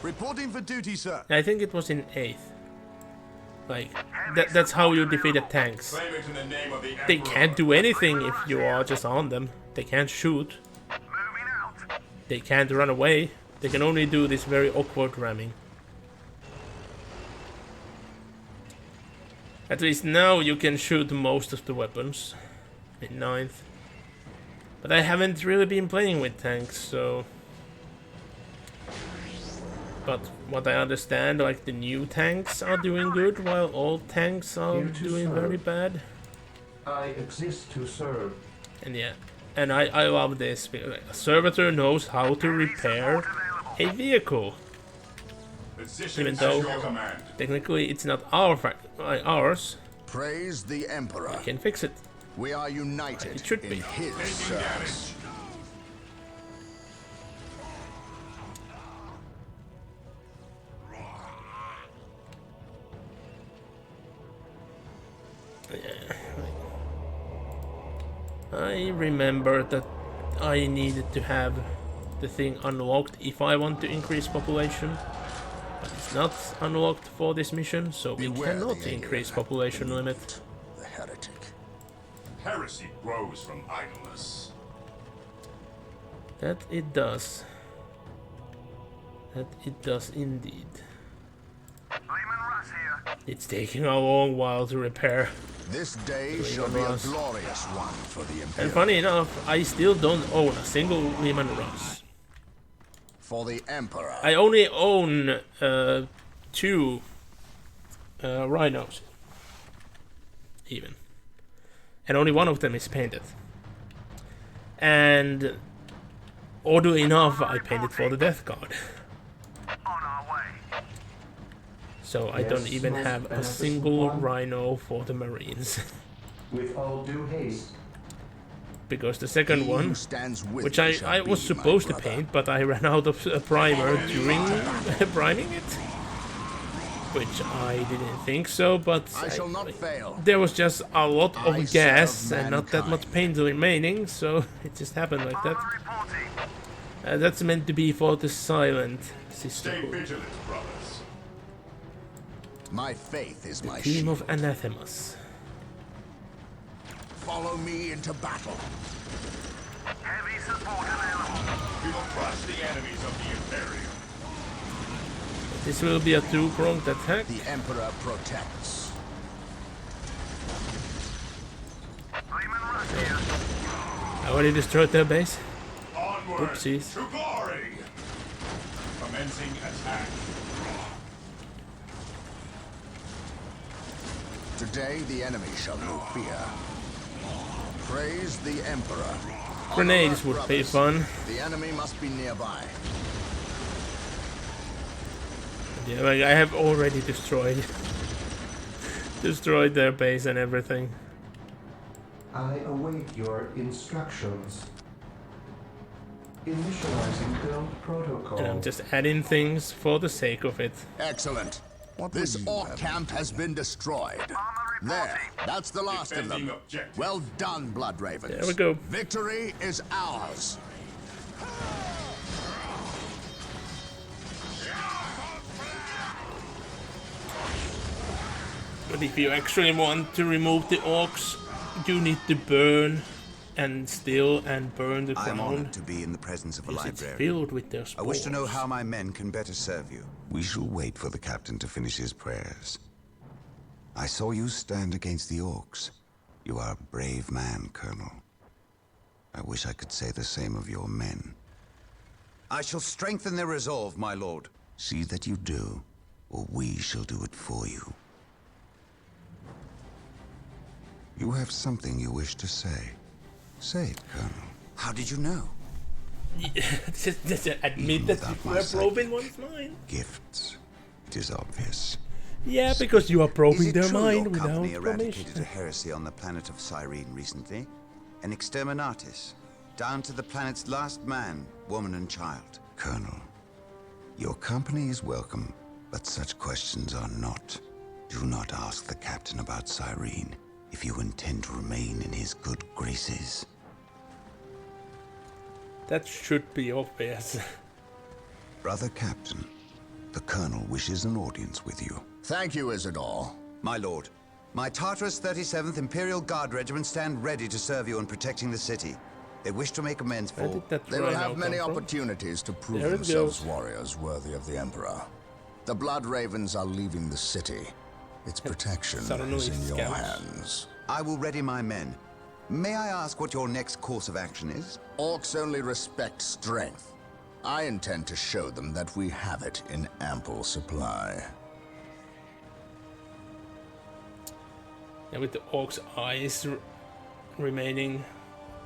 [SPEAKER 2] Reporting for duty, sir.
[SPEAKER 1] I think it was in 8th. Like, that's how you defeated tanks.
[SPEAKER 4] Claim it in the name of the
[SPEAKER 1] They
[SPEAKER 4] Emperor.
[SPEAKER 1] can't do anything if you are just on them. They can't shoot. They can't run away. They can only do this very awkward ramming. At least now you can shoot most of the weapons in 9th. But I haven't really been playing with tanks, so... But what I understand, like the new tanks are doing good, while old tanks are
[SPEAKER 5] Here to
[SPEAKER 1] doing
[SPEAKER 5] serve.
[SPEAKER 1] very bad.
[SPEAKER 5] I exist to serve.
[SPEAKER 1] And yeah, and I love this, because a servitor knows how to repair a vehicle.
[SPEAKER 4] Position
[SPEAKER 1] Even
[SPEAKER 4] at
[SPEAKER 1] though-
[SPEAKER 4] your command.
[SPEAKER 1] Technically, it's not ours.
[SPEAKER 3] Praise the Emperor.
[SPEAKER 1] We can fix it.
[SPEAKER 3] We are united
[SPEAKER 1] It should
[SPEAKER 3] in
[SPEAKER 1] be.
[SPEAKER 3] his
[SPEAKER 4] Taking
[SPEAKER 3] service.
[SPEAKER 4] damage.
[SPEAKER 1] I remember that I needed to have the thing unlocked if I want to increase population. But it's not unlocked for this mission, so we
[SPEAKER 3] Beware
[SPEAKER 1] cannot
[SPEAKER 3] the
[SPEAKER 1] increase
[SPEAKER 3] alien.
[SPEAKER 1] population limit.
[SPEAKER 3] The heretic.
[SPEAKER 4] Heresy grows from idleness.
[SPEAKER 1] That it does. That it does indeed. It's taking a long while to repair.
[SPEAKER 3] This day shall be a
[SPEAKER 1] Russ.
[SPEAKER 3] glorious one for the
[SPEAKER 1] And
[SPEAKER 3] Imperial.
[SPEAKER 1] funny enough, I still don't own a single Lehman Russ.
[SPEAKER 3] For the Emperor.
[SPEAKER 1] I only own 2 rhinos. Even. And only one of them is painted. And oddly enough, I painted for the Death Guard. So I don't
[SPEAKER 5] Yes,
[SPEAKER 1] even
[SPEAKER 5] most
[SPEAKER 1] have a
[SPEAKER 5] beneficent
[SPEAKER 1] single
[SPEAKER 5] one.
[SPEAKER 1] rhino for the Marines.
[SPEAKER 5] With all due haste.
[SPEAKER 1] Because the second
[SPEAKER 3] He
[SPEAKER 1] one,
[SPEAKER 3] who stands with
[SPEAKER 1] which
[SPEAKER 3] me shall
[SPEAKER 1] I
[SPEAKER 3] be
[SPEAKER 1] was
[SPEAKER 3] my
[SPEAKER 1] supposed to
[SPEAKER 3] brother.
[SPEAKER 1] paint, but I ran out of primer during priming it. Which I didn't think so, but
[SPEAKER 3] I shall not fail.
[SPEAKER 1] there was just a lot
[SPEAKER 3] I
[SPEAKER 1] of gas
[SPEAKER 3] serve
[SPEAKER 1] and not that much
[SPEAKER 3] mankind.
[SPEAKER 1] paint remaining, so it just happened like that. That's meant to be for the silent
[SPEAKER 4] Stay
[SPEAKER 1] sisterhood.
[SPEAKER 4] vigilant, brothers.
[SPEAKER 3] My faith is my
[SPEAKER 1] Team
[SPEAKER 3] shield.
[SPEAKER 1] of anathemas.
[SPEAKER 3] Follow me into battle.
[SPEAKER 4] We will crush the enemies of the Imperium.
[SPEAKER 1] This will be a two-pronged attack.
[SPEAKER 3] The Emperor protects.
[SPEAKER 1] I already destroyed their base.
[SPEAKER 4] Onward
[SPEAKER 1] Oopsies.
[SPEAKER 4] to glory. Commencing attack.
[SPEAKER 3] Today the enemy shall know fear. Praise the Emperor.
[SPEAKER 1] Grenades
[SPEAKER 3] Honor,
[SPEAKER 1] would be
[SPEAKER 3] brothers.
[SPEAKER 1] fun.
[SPEAKER 3] The enemy must be nearby.
[SPEAKER 1] Yeah, like I have already destroyed their base and everything.
[SPEAKER 5] I await your instructions. Initializing build protocol.
[SPEAKER 1] And I'm just adding things for the sake of it.
[SPEAKER 3] Excellent. This orc camp has been destroyed. There, that's the last of
[SPEAKER 4] Defending
[SPEAKER 3] them.
[SPEAKER 4] objective.
[SPEAKER 3] Well done, Blood Ravens.
[SPEAKER 1] There we go.
[SPEAKER 3] Victory is ours.
[SPEAKER 1] But if you actually want to remove the orcs, you need to burn and steal and burn the
[SPEAKER 6] I am
[SPEAKER 1] ground.
[SPEAKER 6] honored to be in the presence of a
[SPEAKER 1] Because it's
[SPEAKER 6] librarian.
[SPEAKER 1] filled with their
[SPEAKER 6] I
[SPEAKER 1] spores.
[SPEAKER 6] wish to know how my men can better serve you.
[SPEAKER 7] We shall wait for the captain to finish his prayers. I saw you stand against the orcs. You are a brave man, Colonel. I wish I could say the same of your men.
[SPEAKER 6] I shall strengthen their resolve, my lord.
[SPEAKER 7] See that you do, or we shall do it for you. You have something you wish to say. Say it, Colonel.
[SPEAKER 6] How did you know?
[SPEAKER 1] just admit
[SPEAKER 7] Even
[SPEAKER 1] that
[SPEAKER 7] without
[SPEAKER 1] you
[SPEAKER 7] my
[SPEAKER 1] are probing
[SPEAKER 7] psychic
[SPEAKER 1] one's mind.
[SPEAKER 7] Gifts. It is obvious.
[SPEAKER 1] Yeah, because you are
[SPEAKER 6] Is
[SPEAKER 1] probing
[SPEAKER 6] it
[SPEAKER 1] their
[SPEAKER 6] true
[SPEAKER 1] mind
[SPEAKER 6] your company
[SPEAKER 1] without
[SPEAKER 6] eradicated a
[SPEAKER 1] permission.
[SPEAKER 6] heresy on the planet of Cyrene recently? An exterminatus, down to the planet's last man, woman and child.
[SPEAKER 7] Colonel, your company is welcome, but such questions are not. Do not ask the captain about Cyrene if you intend to remain in his good graces.
[SPEAKER 1] That should be obvious.
[SPEAKER 7] Brother Captain, the Colonel wishes an audience with you.
[SPEAKER 3] Thank you, Isidore.
[SPEAKER 6] My lord, my Tartarus 37th Imperial Guard Regiment stand ready to serve you in protecting the city. They wish to make amends
[SPEAKER 1] Where
[SPEAKER 6] for...
[SPEAKER 1] did that
[SPEAKER 3] They will
[SPEAKER 1] rhino
[SPEAKER 3] have many
[SPEAKER 1] come from?
[SPEAKER 3] opportunities to prove
[SPEAKER 1] There it
[SPEAKER 3] themselves
[SPEAKER 1] goes.
[SPEAKER 3] warriors worthy of the Emperor. The Blood Ravens are leaving the city. Its protection
[SPEAKER 1] Suddenly
[SPEAKER 3] is in your
[SPEAKER 1] scouts.
[SPEAKER 3] hands.
[SPEAKER 6] I will ready my men. May I ask what your next course of action is?
[SPEAKER 3] Orcs only respect strength. I intend to show them that we have it in ample supply.
[SPEAKER 1] Yeah, with the orc's eyes remaining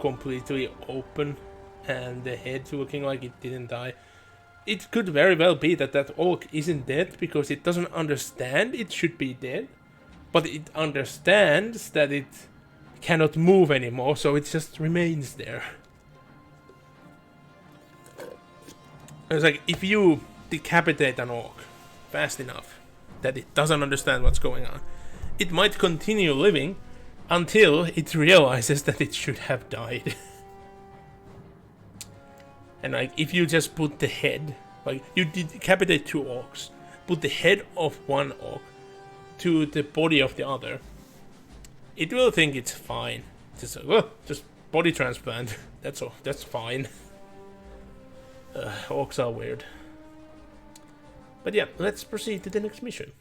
[SPEAKER 1] completely open and the head looking like it didn't die. It could very well be that that orc isn't dead because it doesn't understand it should be dead, but it understands that it cannot move anymore, so it just remains there. It's like if you decapitate an orc fast enough that it doesn't understand what's going on, it might continue living until it realizes that it should have died. And like if you just put the head, like you decapitate two orcs, put the head of one orc to the body of the other, it will think it's fine. Just like, oh, just body transplant. That's all. That's fine. Orcs are weird. But yeah, let's proceed to the next mission.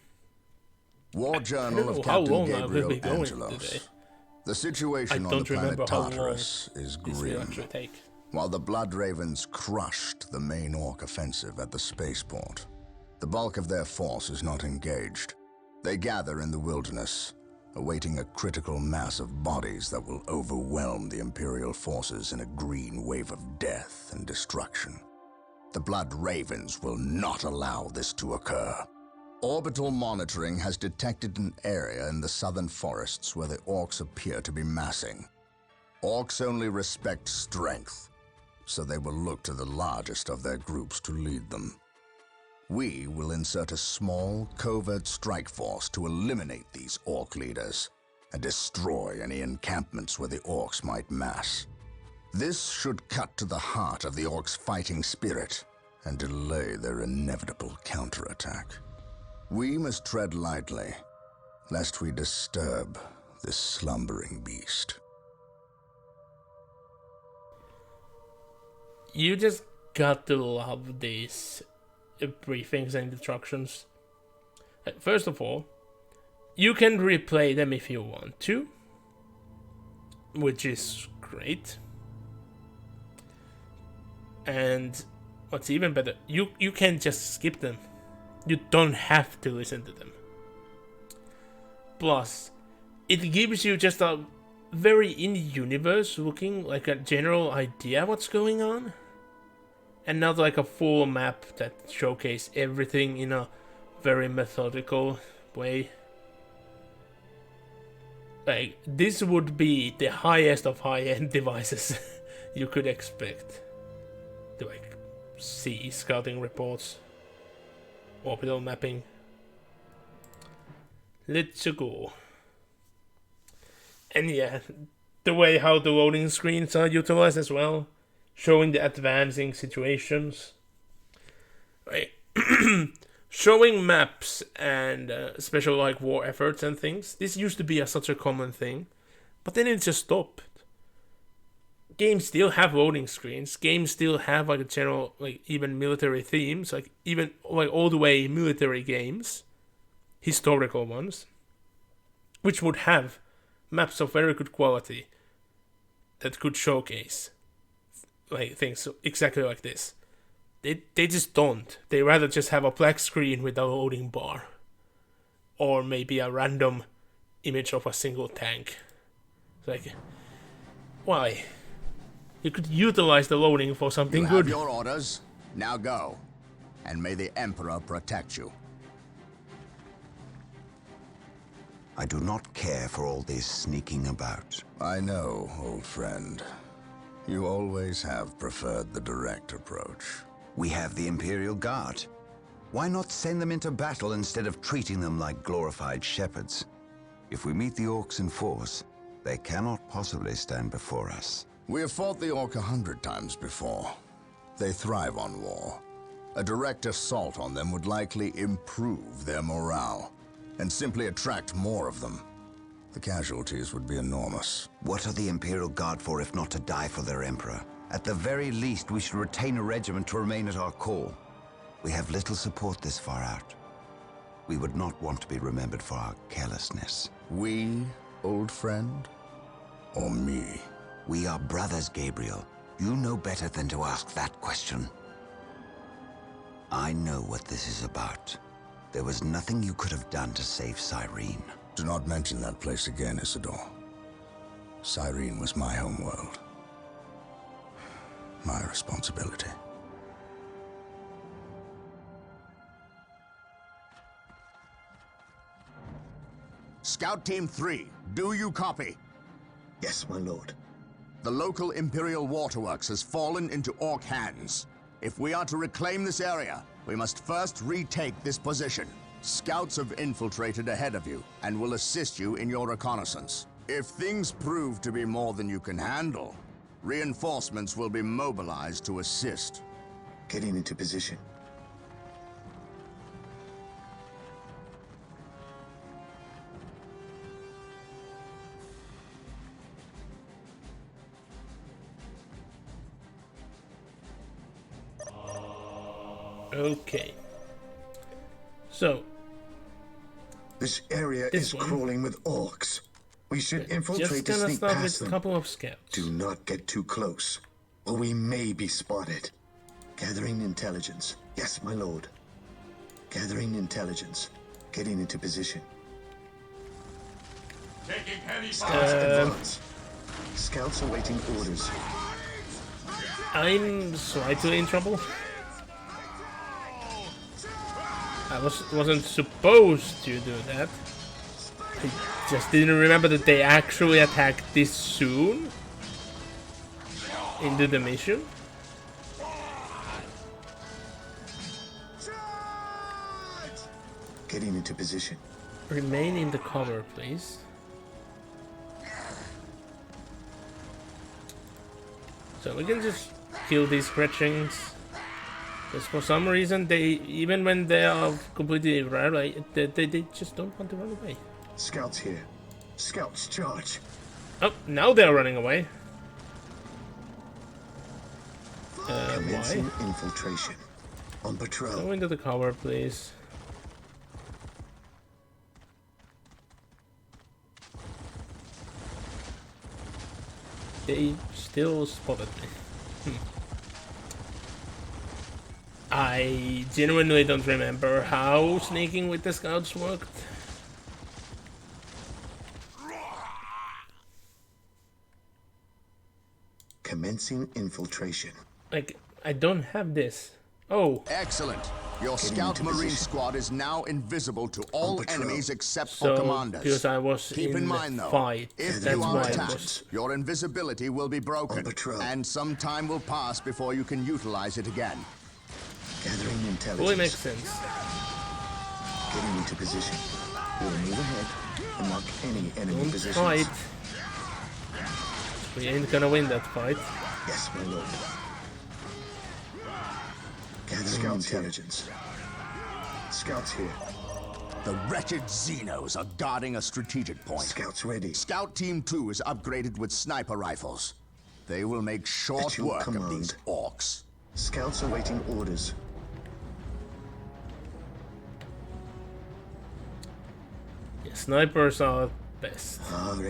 [SPEAKER 3] War Journal of
[SPEAKER 1] how
[SPEAKER 3] Captain
[SPEAKER 1] long I will
[SPEAKER 3] Gabriel
[SPEAKER 1] be going
[SPEAKER 3] Angelos.
[SPEAKER 1] today.
[SPEAKER 3] The
[SPEAKER 1] I
[SPEAKER 3] situation on the
[SPEAKER 1] don't remember
[SPEAKER 3] planet
[SPEAKER 1] how long
[SPEAKER 3] Tartarus is
[SPEAKER 1] this will
[SPEAKER 3] grim.
[SPEAKER 1] actually take.
[SPEAKER 3] While the Blood Ravens crushed the main Orc offensive at the spaceport, the bulk of their force is not engaged. They gather in the wilderness, awaiting a critical mass of bodies that will overwhelm the Imperial forces in a green wave of death and destruction. The Blood Ravens will not allow this to occur. Orbital monitoring has detected an area in the southern forests where the Orcs appear to be massing. Orcs only respect strength, so they will look to the largest of their groups to lead them. We will insert a small, covert strike force to eliminate these Orc leaders and destroy any encampments where the Orcs might mass. This should cut to the heart of the Orcs' fighting spirit and delay their inevitable counterattack. We must tread lightly, lest we disturb this slumbering beast.
[SPEAKER 1] You just got to love these briefings and instructions. First of all, you can replay them if you want to, which is great. And what's even better, you can just skip them. You don't have to listen to them. Plus, it gives you just a very in-universe looking, like a general idea what's going on. And not like a full map that showcases everything in a very methodical way. Like, this would be the highest of high-end devices you could expect. To like see scouting reports, orbital mapping. Let's go. And yeah, the way how the loading screens are utilized as well, showing the advancing situations, right? Showing maps and special like war efforts and things. This used to be such a common thing, but then it just stopped. Games still have loading screens. Games still have like a general, like even military themes, like even like all the way military games, historical ones, which would have maps of very good quality that could showcase like things exactly like this. They just don't. They rather just have a black screen with a loading bar, or maybe a random image of a single tank. It's like, why? You could utilize the loading for something
[SPEAKER 3] You
[SPEAKER 1] good.
[SPEAKER 3] have your orders. Now go. And may the Emperor protect you.
[SPEAKER 7] I do not care for all this sneaking about.
[SPEAKER 3] I know, old friend. You always have preferred the direct approach.
[SPEAKER 6] We have the Imperial Guard. Why not send them into battle instead of treating them like glorified shepherds?
[SPEAKER 7] If we meet the Orcs in force, they cannot possibly stand before us.
[SPEAKER 3] We have fought the Orc 100 times before. They thrive on war. A direct assault on them would likely improve their morale, and simply attract more of them. The casualties would be enormous.
[SPEAKER 6] What are the Imperial Guard for if not to die for their Emperor? At the very least, we should retain a regiment to remain at our core. We have little support this far out. We would not want to be remembered for our carelessness.
[SPEAKER 3] We, old friend? Or me?
[SPEAKER 6] We are brothers, Gabriel. You know better than to ask that question. I know what this is about. There was nothing you could have done to save Cyrene.
[SPEAKER 3] Do not mention that place again, Isidore. Cyrene was my homeworld. My responsibility. Scout Team 3, do you copy?
[SPEAKER 2] Yes, my lord.
[SPEAKER 3] The local Imperial waterworks has fallen into Orc hands. If we are to reclaim this area, we must first retake this position. Scouts have infiltrated ahead of you and will assist you in your reconnaissance. If things prove to be more than you can handle, reinforcements will be mobilized to assist.
[SPEAKER 2] Getting into position.
[SPEAKER 1] Okay. So
[SPEAKER 2] This area
[SPEAKER 1] This
[SPEAKER 2] is
[SPEAKER 1] one.
[SPEAKER 2] crawling with orcs. We should infiltrate
[SPEAKER 1] just
[SPEAKER 2] to
[SPEAKER 1] gonna
[SPEAKER 2] sneak
[SPEAKER 1] start
[SPEAKER 2] past
[SPEAKER 1] with a
[SPEAKER 2] them.
[SPEAKER 1] couple of scouts.
[SPEAKER 2] Do not get too close, or we may be spotted. Gathering intelligence. Yes, my lord. Gathering intelligence. Getting into position.
[SPEAKER 4] Taking heavy
[SPEAKER 2] Scouts
[SPEAKER 4] fire.
[SPEAKER 2] advance. Scouts awaiting orders.
[SPEAKER 1] I'm slightly in trouble. I wasn't supposed to do that. I just didn't remember that they actually attacked this soon into the mission.
[SPEAKER 2] Getting into position.
[SPEAKER 1] Remain in the cover, please. So we can just kill these scratchings. Because for some reason, they, even when they are completely rare, like, they just don't want to run away.
[SPEAKER 2] Scouts here. Scouts charge.
[SPEAKER 1] Oh, now they're running away.
[SPEAKER 2] Commencing
[SPEAKER 1] Why?
[SPEAKER 2] infiltration. On patrol.
[SPEAKER 1] Go into the cover, please. They still spotted me. I genuinely don't remember how sneaking with the scouts worked.
[SPEAKER 2] Commencing infiltration.
[SPEAKER 1] Like, I don't have this. Oh,
[SPEAKER 3] Excellent. Your Scout
[SPEAKER 2] into
[SPEAKER 3] Marine
[SPEAKER 2] position.
[SPEAKER 3] squad is now invisible to all
[SPEAKER 2] patrol.
[SPEAKER 3] enemies except
[SPEAKER 1] so
[SPEAKER 3] for commanders.
[SPEAKER 1] because I was
[SPEAKER 3] Keep in
[SPEAKER 1] the
[SPEAKER 3] mind, though,
[SPEAKER 1] fight,
[SPEAKER 3] if
[SPEAKER 1] that's
[SPEAKER 3] you are
[SPEAKER 1] why it
[SPEAKER 3] attacked,
[SPEAKER 1] was.
[SPEAKER 3] your invisibility will be broken,
[SPEAKER 2] patrol.
[SPEAKER 3] and some time will pass before you can utilize it again.
[SPEAKER 2] Gathering intelligence.
[SPEAKER 1] Fully makes sense.
[SPEAKER 2] Getting into position. We'll move ahead and mark any enemy
[SPEAKER 1] Don't
[SPEAKER 2] positions.
[SPEAKER 1] fight. We ain't gonna win that fight.
[SPEAKER 2] Yes, my lord. Gathering intelligence. Scouts here.
[SPEAKER 3] The wretched Xenos are guarding a strategic point.
[SPEAKER 2] Scouts ready.
[SPEAKER 3] Scout Team 2 is upgraded with sniper rifles. They will make short
[SPEAKER 2] At your
[SPEAKER 3] work of
[SPEAKER 2] command.
[SPEAKER 3] these orcs.
[SPEAKER 2] Scouts awaiting orders.
[SPEAKER 1] Yeah, snipers are best.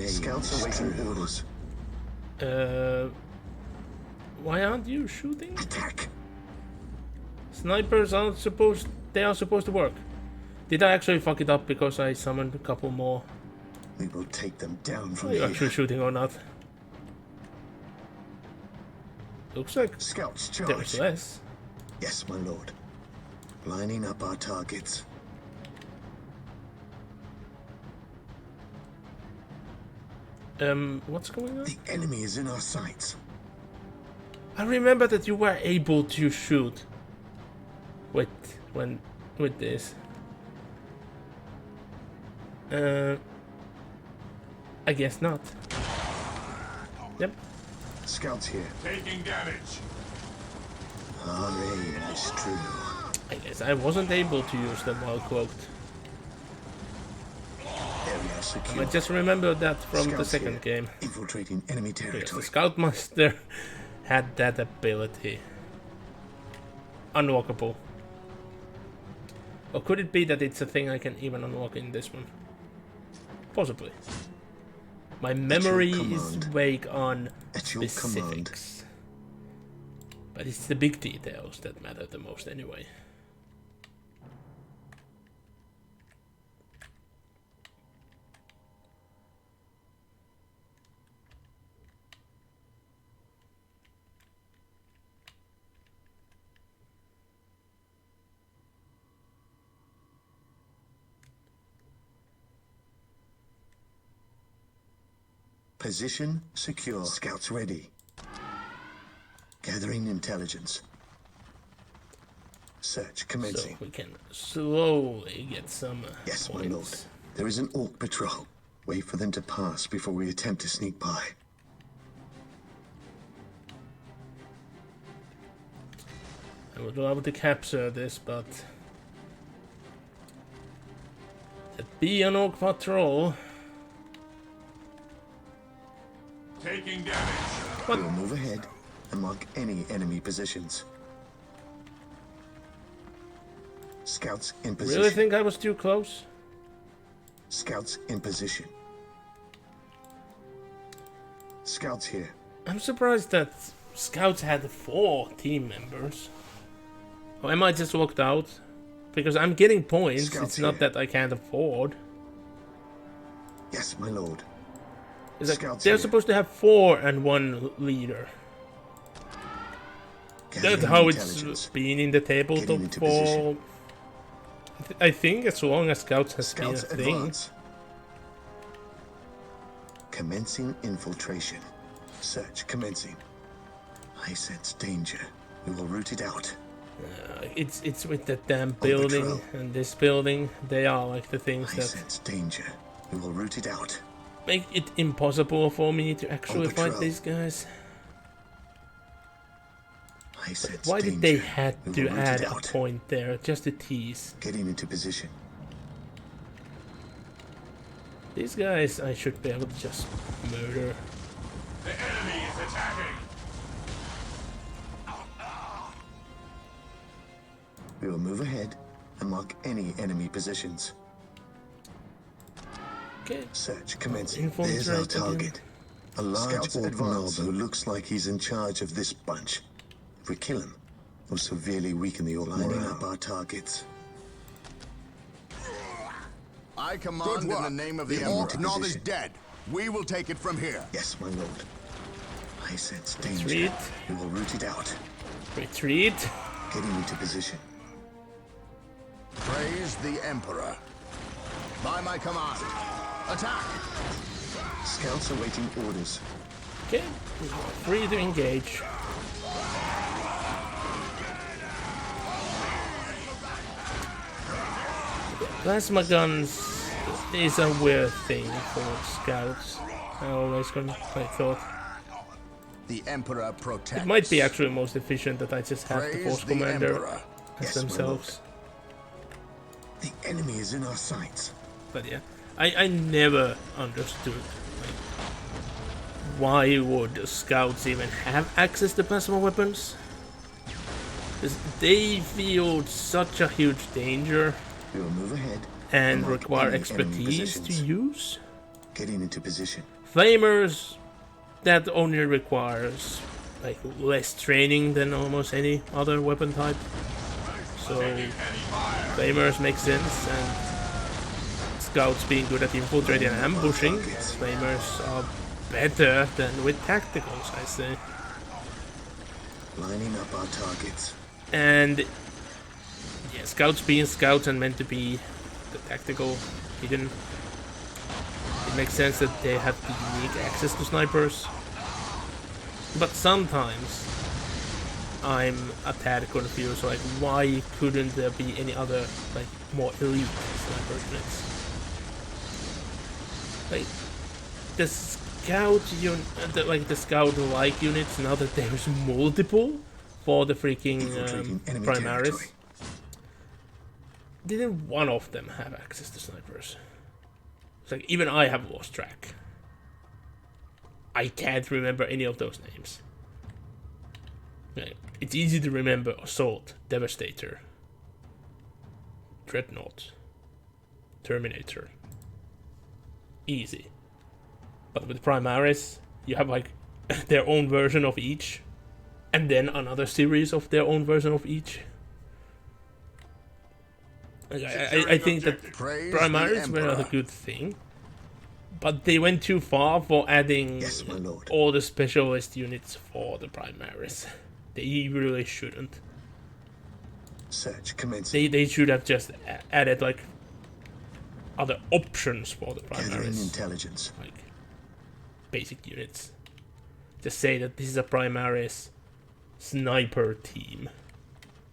[SPEAKER 2] Scouts awaiting orders.
[SPEAKER 1] Why aren't you shooting?
[SPEAKER 2] Attack.
[SPEAKER 1] Snipers aren't supposed. They are supposed to work. Did I actually fuck it up because I summoned a couple more?
[SPEAKER 2] We will take them down
[SPEAKER 1] Are
[SPEAKER 2] from
[SPEAKER 1] you
[SPEAKER 2] here.
[SPEAKER 1] actually shooting or not? Looks like
[SPEAKER 2] Scouts
[SPEAKER 1] there's
[SPEAKER 2] charge.
[SPEAKER 1] less.
[SPEAKER 2] Yes, my lord. Lining up our targets.
[SPEAKER 1] What's going on?
[SPEAKER 2] The enemy is in our sights.
[SPEAKER 1] I remember that you were able to shoot with this. I guess not. Yep.
[SPEAKER 2] Scouts here.
[SPEAKER 4] Taking damage.
[SPEAKER 2] Our aim is true.
[SPEAKER 1] I guess I wasn't able to use them while cloaked.
[SPEAKER 2] Area secure.
[SPEAKER 1] I just remembered that from the
[SPEAKER 2] Scouts
[SPEAKER 1] second
[SPEAKER 2] here.
[SPEAKER 1] game.
[SPEAKER 2] Infiltrating enemy
[SPEAKER 1] Because the
[SPEAKER 2] territory.
[SPEAKER 1] Scoutmaster had that ability. Unlockable. Or could it be that it's a thing I can even unlock in this one? Possibly. My memory is
[SPEAKER 2] command.
[SPEAKER 1] vague on
[SPEAKER 2] At your command.
[SPEAKER 1] specifics. But it's the big details that matter the most anyway.
[SPEAKER 2] Position secure. Scouts ready. Gathering intelligence. Search
[SPEAKER 1] So
[SPEAKER 2] commencing.
[SPEAKER 1] we can slowly get some
[SPEAKER 2] Yes, my lord.
[SPEAKER 1] points.
[SPEAKER 2] There is an orc patrol. Wait for them to pass before we attempt to sneak by.
[SPEAKER 1] I would love to capture this, but that be an orc patrol.
[SPEAKER 4] Taking damage.
[SPEAKER 2] We'll move ahead and mark any enemy positions. Scouts in position.
[SPEAKER 1] Really think I was too close?
[SPEAKER 2] Scouts in position. Scouts here.
[SPEAKER 1] I'm surprised that Scouts had 4 team members. Or am I just locked out? Because I'm getting points,
[SPEAKER 2] Scouts
[SPEAKER 1] it's not
[SPEAKER 2] here.
[SPEAKER 1] that I can't afford.
[SPEAKER 2] Yes, my lord.
[SPEAKER 1] It's like
[SPEAKER 2] Scouts
[SPEAKER 1] they're
[SPEAKER 2] here.
[SPEAKER 1] supposed to have 4 and 1 leader. That's
[SPEAKER 2] Gathering
[SPEAKER 1] how it's
[SPEAKER 2] intelligence.
[SPEAKER 1] been in the tabletop
[SPEAKER 2] Getting into
[SPEAKER 1] for...
[SPEAKER 2] position.
[SPEAKER 1] I think as long as Scouts has
[SPEAKER 2] Scouts
[SPEAKER 1] been a thing.
[SPEAKER 2] advance. Commencing infiltration. Search commencing. I sense danger. We will root it out.
[SPEAKER 1] It's with that damn building
[SPEAKER 2] patrol.
[SPEAKER 1] and this building. They are like the things
[SPEAKER 2] I
[SPEAKER 1] that
[SPEAKER 2] sense danger. We will root it out.
[SPEAKER 1] make it impossible for me to actually fight
[SPEAKER 2] patrol.
[SPEAKER 1] these guys.
[SPEAKER 2] I sense
[SPEAKER 1] Why
[SPEAKER 2] danger.
[SPEAKER 1] did they had
[SPEAKER 2] We
[SPEAKER 1] to
[SPEAKER 2] will root
[SPEAKER 1] add
[SPEAKER 2] it
[SPEAKER 1] a
[SPEAKER 2] out.
[SPEAKER 1] point there just to tease?
[SPEAKER 2] Getting into position.
[SPEAKER 1] These guys I should be able to just murder.
[SPEAKER 4] The enemy is attacking.
[SPEAKER 2] We will move ahead and mark any enemy positions.
[SPEAKER 1] Okay.
[SPEAKER 2] Search commencing.
[SPEAKER 1] Infiltrate
[SPEAKER 2] There's our
[SPEAKER 1] again.
[SPEAKER 2] target. A large orc knob who looks like he's in charge of this bunch. If we kill him, we'll severely weaken the orc lining up our targets.
[SPEAKER 3] I command in the name of the
[SPEAKER 2] Getting
[SPEAKER 3] Orc
[SPEAKER 2] into
[SPEAKER 3] Knob is
[SPEAKER 2] position.
[SPEAKER 3] dead. We will take it from here.
[SPEAKER 2] Yes, my lord. I sense danger.
[SPEAKER 1] Retreat.
[SPEAKER 2] We will root it out.
[SPEAKER 1] Retreat.
[SPEAKER 2] Getting into position.
[SPEAKER 3] Praise the Emperor. By my command. Attack!
[SPEAKER 2] Scouts awaiting orders.
[SPEAKER 1] Okay. Free to engage. Plasma guns is a weird thing for Scouts. I always I thought.
[SPEAKER 3] The Emperor protects.
[SPEAKER 1] It might be actually most efficient that I just have the
[SPEAKER 3] Praise
[SPEAKER 1] Force
[SPEAKER 3] the
[SPEAKER 1] Commander
[SPEAKER 3] Emperor.
[SPEAKER 1] as
[SPEAKER 2] Yes, my
[SPEAKER 1] themselves.
[SPEAKER 2] The enemy is in our sights.
[SPEAKER 1] But yeah, I never understood like, why would Scouts even have access to plasma weapons? 'Cause they feel such a huge danger
[SPEAKER 2] We will move ahead
[SPEAKER 1] and
[SPEAKER 2] mark
[SPEAKER 1] require
[SPEAKER 2] any enemy
[SPEAKER 1] expertise to
[SPEAKER 2] positions.
[SPEAKER 1] use.
[SPEAKER 2] Getting into position.
[SPEAKER 1] Flamers, that only requires like less training than almost any other weapon type. So Flamers make sense, and Scouts being good at infiltrating and ambushing, Flamers are better than with tacticals, I say.
[SPEAKER 2] Lining up our targets.
[SPEAKER 1] And yeah, Scouts being Scouts and meant to be the tactical hidden. It makes sense that they have the unique access to snipers. But sometimes I'm a tad confused, like why couldn't there be any other like more elite sniper units? Like the scout the scout-like units, now that there's multiple for the freaking
[SPEAKER 2] Infiltrating enemy
[SPEAKER 1] Primaris.
[SPEAKER 2] territory.
[SPEAKER 1] didn't one of them have access to snipers? It's like even I have lost track. I can't remember any of those names. Like, it's easy to remember Assault, Devastator, Dreadnought, Terminator. Easy. But with Primaris, you have like their own version of each, and then another series of their own version of each. Like, I think that Primaris were not a good thing, but they went too far for adding all the specialist units for the Primaris. They really shouldn't.
[SPEAKER 2] Search commencing.
[SPEAKER 1] They should have just added like other options for the
[SPEAKER 2] Gathering
[SPEAKER 1] Primaris.
[SPEAKER 2] intelligence.
[SPEAKER 1] Like basic units. Just say that this is a Primaris sniper team.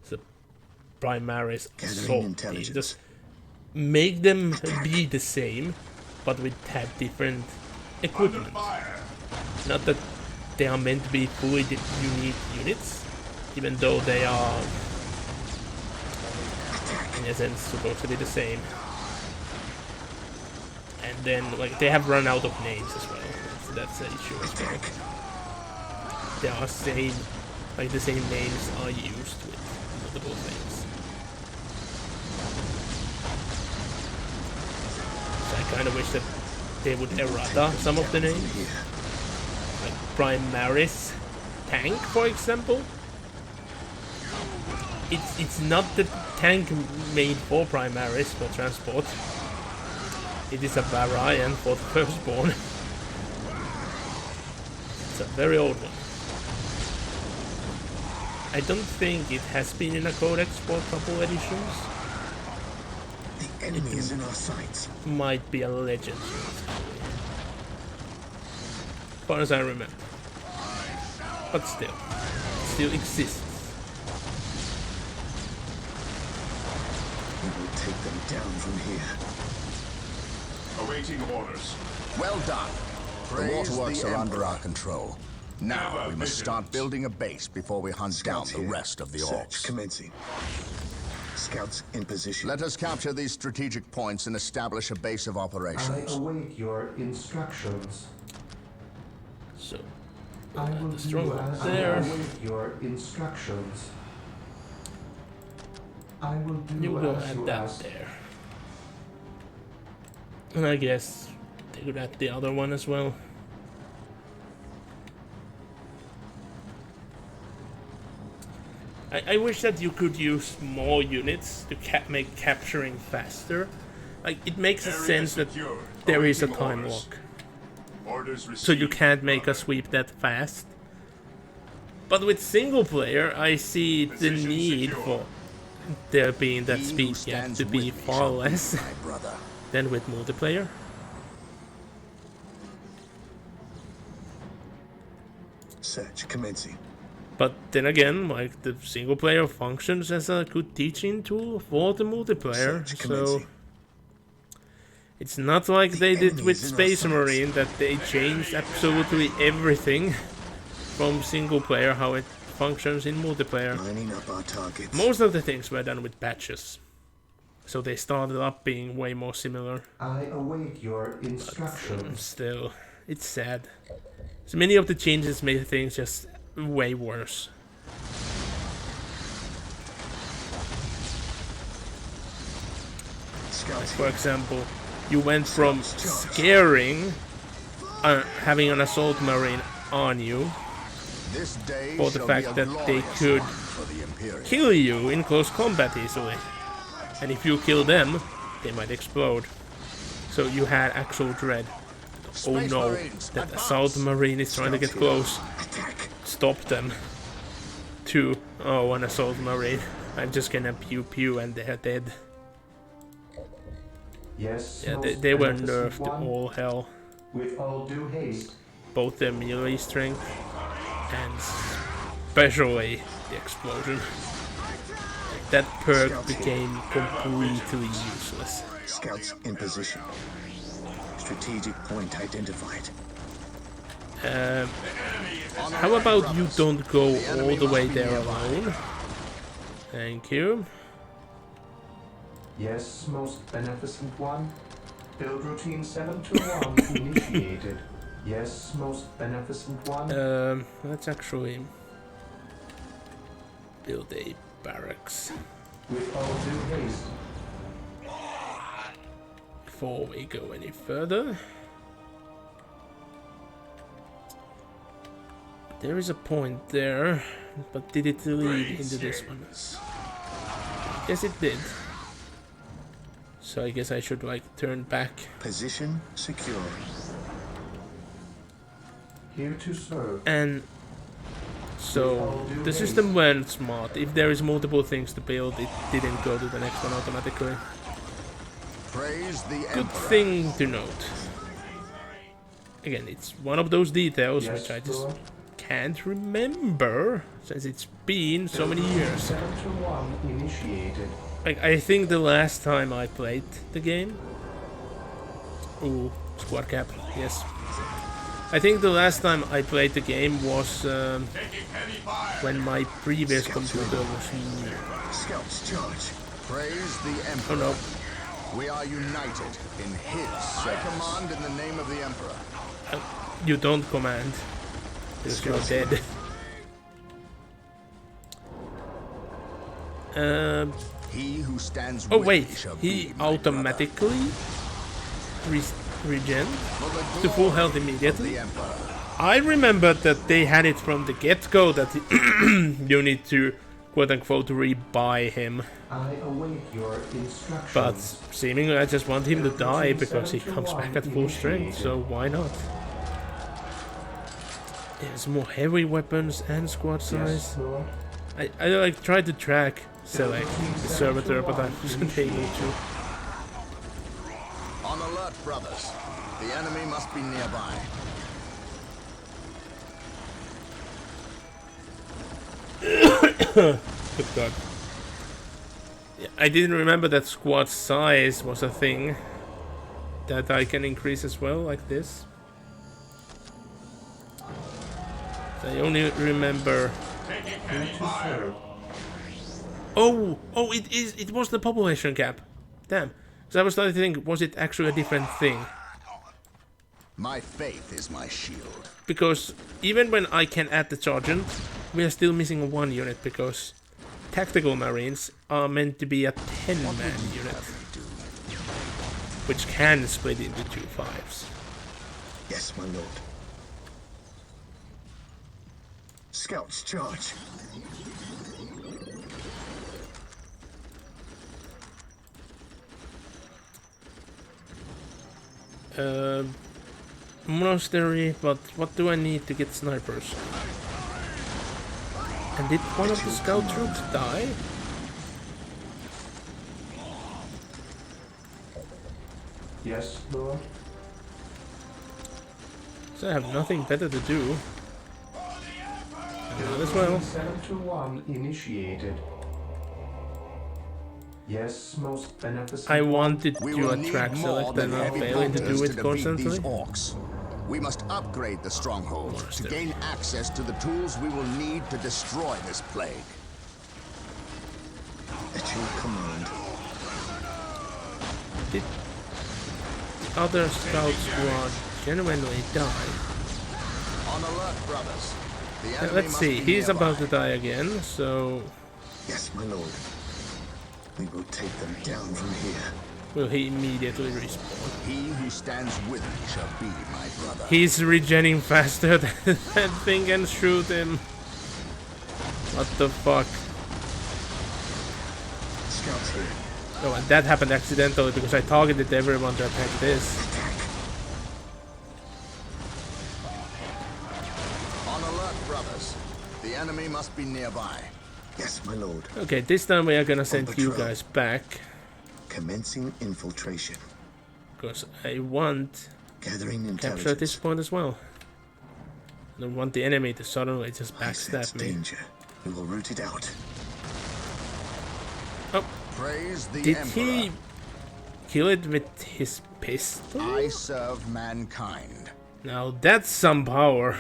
[SPEAKER 1] It's a Primaris assault team. Just make them be the same, but with have different equipment. Not that they are meant to be fully unique units, even though they are in a sense supposed to be the same. And then like they have run out of names as well. That's an issue as well. They are same, like the same names are used with multiple things. So I kind of wish that they would errata some of the names. Like Primaris tank, for example. It's not the tank made for Primaris for transport. It is a variant for the Firstborn. It's a very old one. I don't think it has been in a codex for a couple editions.
[SPEAKER 2] The enemy is in our sights.
[SPEAKER 1] Might be a legend. As far as I remember. But still. It still exists.
[SPEAKER 2] We will take them down from here.
[SPEAKER 4] Awaiting orders.
[SPEAKER 3] Well done. The
[SPEAKER 4] Praise
[SPEAKER 3] waterworks
[SPEAKER 4] the
[SPEAKER 3] are under
[SPEAKER 4] Emperor.
[SPEAKER 3] our control. Now
[SPEAKER 4] Never
[SPEAKER 3] we must start
[SPEAKER 4] visions.
[SPEAKER 3] building a base before we hunt down
[SPEAKER 2] Scouts
[SPEAKER 3] the
[SPEAKER 2] here.
[SPEAKER 3] rest of the
[SPEAKER 2] Search
[SPEAKER 3] orcs.
[SPEAKER 2] commencing. Scouts in position.
[SPEAKER 3] Let us capture these strategic points and establish a base of
[SPEAKER 5] I
[SPEAKER 3] operations.
[SPEAKER 5] await your instructions.
[SPEAKER 1] So,
[SPEAKER 5] I will
[SPEAKER 1] the
[SPEAKER 5] do
[SPEAKER 1] stronghold
[SPEAKER 5] as I
[SPEAKER 1] there.
[SPEAKER 5] await your instructions. I will do
[SPEAKER 1] You go
[SPEAKER 5] as
[SPEAKER 1] add
[SPEAKER 5] you
[SPEAKER 1] that
[SPEAKER 5] ask.
[SPEAKER 1] there. And I guess they could add the other one as well. I wish that you could use more units to make capturing faster. Like, it makes a
[SPEAKER 4] Area
[SPEAKER 1] sense that
[SPEAKER 4] secured.
[SPEAKER 1] there is a
[SPEAKER 4] Awaiting
[SPEAKER 1] time
[SPEAKER 4] orders.
[SPEAKER 1] lock.
[SPEAKER 4] Orders received.
[SPEAKER 1] So you can't make a sweep that fast. But with single player, I see the
[SPEAKER 4] Position
[SPEAKER 1] need
[SPEAKER 4] secure.
[SPEAKER 1] for there being that
[SPEAKER 3] He who
[SPEAKER 1] speed gap
[SPEAKER 3] stands
[SPEAKER 1] to be
[SPEAKER 3] with me
[SPEAKER 1] far
[SPEAKER 3] shall be
[SPEAKER 1] less
[SPEAKER 3] my brother.
[SPEAKER 1] than with multiplayer.
[SPEAKER 2] Search commencing.
[SPEAKER 1] But then again, like, the single player functions as a good teaching tool for the multiplayer,
[SPEAKER 2] Search
[SPEAKER 1] so
[SPEAKER 2] commencing.
[SPEAKER 1] it's not like
[SPEAKER 2] The
[SPEAKER 1] they did
[SPEAKER 2] enemy
[SPEAKER 1] with
[SPEAKER 2] is in our
[SPEAKER 1] Space
[SPEAKER 2] sights.
[SPEAKER 1] Marine that they changed absolutely everything from single player how it functions in multiplayer.
[SPEAKER 2] Lining up our targets.
[SPEAKER 1] Most of the things were done with patches, so they started up being way more similar.
[SPEAKER 5] I await your instructions.
[SPEAKER 1] Still, it's sad. So many of the changes made things just way worse.
[SPEAKER 2] Scouts
[SPEAKER 1] For
[SPEAKER 2] here.
[SPEAKER 1] example, you went from scaring, having an assault marine on you,
[SPEAKER 3] This day
[SPEAKER 1] for the
[SPEAKER 3] shall
[SPEAKER 1] fact
[SPEAKER 3] be a
[SPEAKER 1] that they
[SPEAKER 3] glorious
[SPEAKER 1] could
[SPEAKER 3] one for the Imperium.
[SPEAKER 1] kill you in close combat easily. And if you kill them, they might explode. So you had actual dread. Oh
[SPEAKER 3] Space
[SPEAKER 1] no,
[SPEAKER 3] Marines,
[SPEAKER 1] that
[SPEAKER 3] advance!
[SPEAKER 1] assault marine is trying to get close.
[SPEAKER 2] Attack.
[SPEAKER 1] Stop them. To, oh, an assault marine. I'm just gonna pew pew and they're dead.
[SPEAKER 5] Yes,
[SPEAKER 1] Yeah,
[SPEAKER 5] most
[SPEAKER 1] they were
[SPEAKER 5] beneficent
[SPEAKER 1] nerfed
[SPEAKER 5] one.
[SPEAKER 1] all hell.
[SPEAKER 5] With all due haste,
[SPEAKER 1] Both their melee strength and especially the explosion. That perk became completely useless.
[SPEAKER 2] Scouts in position. Strategic point identified.
[SPEAKER 1] How about you don't go all the way there alone? Thank you.
[SPEAKER 5] Yes, most beneficent one. Build routine 721 initiated. Yes, most beneficent one.
[SPEAKER 1] Let's actually build a barracks
[SPEAKER 5] With all due haste.
[SPEAKER 1] before we go any further. There is a point there, but did it lead into this one? Yes, it did. So I guess I should like turn back.
[SPEAKER 2] Position secure.
[SPEAKER 5] Here to serve.
[SPEAKER 1] And so the system went smart. If there is multiple things to build, it didn't go to the next one automatically.
[SPEAKER 3] Praise the
[SPEAKER 1] Good
[SPEAKER 3] Emperor.
[SPEAKER 1] thing to note. Again, it's one of those details
[SPEAKER 5] Yes,
[SPEAKER 1] which I just
[SPEAKER 5] Lord.
[SPEAKER 1] can't remember since it's been so many years.
[SPEAKER 5] 721 initiated.
[SPEAKER 1] Like, I think the last time I played the game... Ooh, squad cap, yes. I think the last time I played the game was when my previous computer was new.
[SPEAKER 2] Scouts charge.
[SPEAKER 3] Praise the
[SPEAKER 1] Oh
[SPEAKER 3] Emperor.
[SPEAKER 1] no,
[SPEAKER 3] We are united in his service. I command in the name of the Emperor.
[SPEAKER 1] you don't command. Because you're dead.
[SPEAKER 3] He who stands
[SPEAKER 1] Oh
[SPEAKER 3] with
[SPEAKER 1] wait,
[SPEAKER 3] me shall
[SPEAKER 1] he
[SPEAKER 3] be my
[SPEAKER 1] automatically regen
[SPEAKER 3] brother. For the
[SPEAKER 1] to full
[SPEAKER 3] glory
[SPEAKER 1] health
[SPEAKER 3] of
[SPEAKER 1] immediately.
[SPEAKER 3] the Emperor.
[SPEAKER 1] I remembered that they had it from the get-go that you need to quote-unquote rebuy him.
[SPEAKER 5] I await your instructions.
[SPEAKER 1] But seemingly I just want him to die because he comes back at full strength, so why not? There's more heavy weapons and squad size.
[SPEAKER 5] Yes, Lord.
[SPEAKER 1] I like tried to track select the servitor, but I wasn't able to.
[SPEAKER 3] On alert, brothers. The enemy must be nearby.
[SPEAKER 1] Good God. Yeah, I didn't remember that squad size was a thing that I can increase as well, like this. So I only remember.
[SPEAKER 5] Here to serve.
[SPEAKER 1] Oh, it was the population cap. Damn. So I was starting to think, was it actually a different thing?
[SPEAKER 3] My faith is my shield.
[SPEAKER 1] Because even when I can add the sergeant, we are still missing one unit because tactical marines are meant to be a 10-man unit, which can split into 2 5s.
[SPEAKER 2] Yes, my lord. Scouts charge.
[SPEAKER 1] Monastery, but what do I need to get snipers? And did one of the scout troops die?
[SPEAKER 5] Yes, Lord.
[SPEAKER 1] So I have nothing better to do. Might as well.
[SPEAKER 5] 721 initiated. Yes, most beneficent.
[SPEAKER 1] I wanted
[SPEAKER 3] We
[SPEAKER 1] to
[SPEAKER 3] will need
[SPEAKER 1] attract
[SPEAKER 3] more
[SPEAKER 1] select
[SPEAKER 3] than
[SPEAKER 1] and I'm
[SPEAKER 3] heavy
[SPEAKER 1] failing to
[SPEAKER 3] bolters
[SPEAKER 1] do
[SPEAKER 3] to
[SPEAKER 1] it
[SPEAKER 3] defeat
[SPEAKER 1] constantly.
[SPEAKER 3] these orcs. We must upgrade the stronghold to gain access to the tools we will need to destroy this plague.
[SPEAKER 2] At your command.
[SPEAKER 1] Did the other scout squad genuinely die?
[SPEAKER 3] On alert, brothers. The enemy
[SPEAKER 1] Let's
[SPEAKER 3] must
[SPEAKER 1] see,
[SPEAKER 3] be
[SPEAKER 1] he's
[SPEAKER 3] nearby.
[SPEAKER 1] about to die again, so
[SPEAKER 2] Yes, my lord. We will take them down from here.
[SPEAKER 1] will he immediately respawn?
[SPEAKER 3] He who stands with me shall be my brother.
[SPEAKER 1] He's regenerating faster than that thing can shoot him. What the fuck?
[SPEAKER 2] Scouts here.
[SPEAKER 1] Oh, and that happened accidentally because I targeted everyone to attack this.
[SPEAKER 3] On alert, brothers. The enemy must be nearby.
[SPEAKER 2] Yes, my lord.
[SPEAKER 1] Okay, this time we are gonna send you
[SPEAKER 2] patrol.
[SPEAKER 1] guys back.
[SPEAKER 2] Commencing infiltration.
[SPEAKER 1] Because I want
[SPEAKER 2] Gathering
[SPEAKER 1] to
[SPEAKER 2] intelligence.
[SPEAKER 1] capture this point as well. I don't want the enemy to suddenly just
[SPEAKER 2] I sense
[SPEAKER 1] backstab me.
[SPEAKER 2] danger. We will root it out.
[SPEAKER 1] Oh,
[SPEAKER 3] Praise the
[SPEAKER 1] did
[SPEAKER 3] Emperor.
[SPEAKER 1] he kill it with his pistol?
[SPEAKER 3] I serve mankind.
[SPEAKER 1] Now that's some power.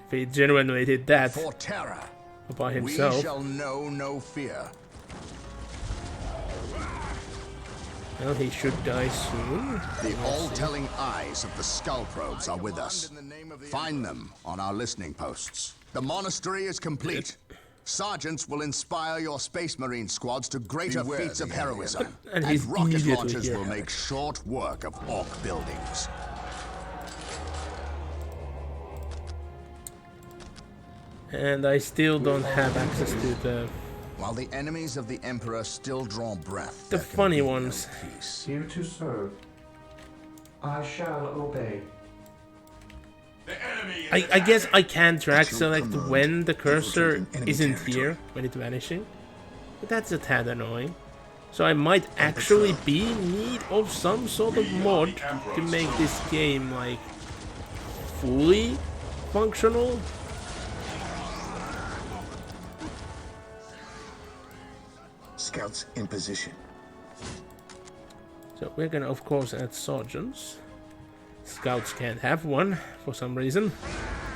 [SPEAKER 1] If he genuinely did that
[SPEAKER 3] For terror,
[SPEAKER 1] by
[SPEAKER 3] we
[SPEAKER 1] himself.
[SPEAKER 3] shall know no fear.
[SPEAKER 1] Well, he should die soon.
[SPEAKER 3] The all-telling eyes of the skull probes are with us. Find them on our listening posts. The monastery is complete. Sergeants will inspire your Space Marine squads to greater feats of heroism.
[SPEAKER 1] And
[SPEAKER 3] And
[SPEAKER 1] he's
[SPEAKER 3] rocket
[SPEAKER 1] immediately
[SPEAKER 3] launchers
[SPEAKER 1] here.
[SPEAKER 3] will make short work of Orc buildings.
[SPEAKER 1] And I still don't have access to the
[SPEAKER 3] While the enemies of the Emperor still draw breath,
[SPEAKER 1] The
[SPEAKER 3] there can
[SPEAKER 1] funny
[SPEAKER 3] be no
[SPEAKER 1] ones.
[SPEAKER 3] peace.
[SPEAKER 5] Here to serve. I shall obey.
[SPEAKER 4] The enemy is
[SPEAKER 1] I guess
[SPEAKER 4] attacking.
[SPEAKER 1] I can track
[SPEAKER 2] At your
[SPEAKER 1] select
[SPEAKER 2] command,
[SPEAKER 1] when the cursor
[SPEAKER 2] infiltrating enemy
[SPEAKER 1] isn't
[SPEAKER 2] territory.
[SPEAKER 1] here, when it's vanishing. But that's a tad annoying. So I might actually be in need of some sort of mod to make this game like fully functional.
[SPEAKER 2] Scouts in position.
[SPEAKER 1] So we're gonna of course add sergeants. Scouts can't have one for some reason.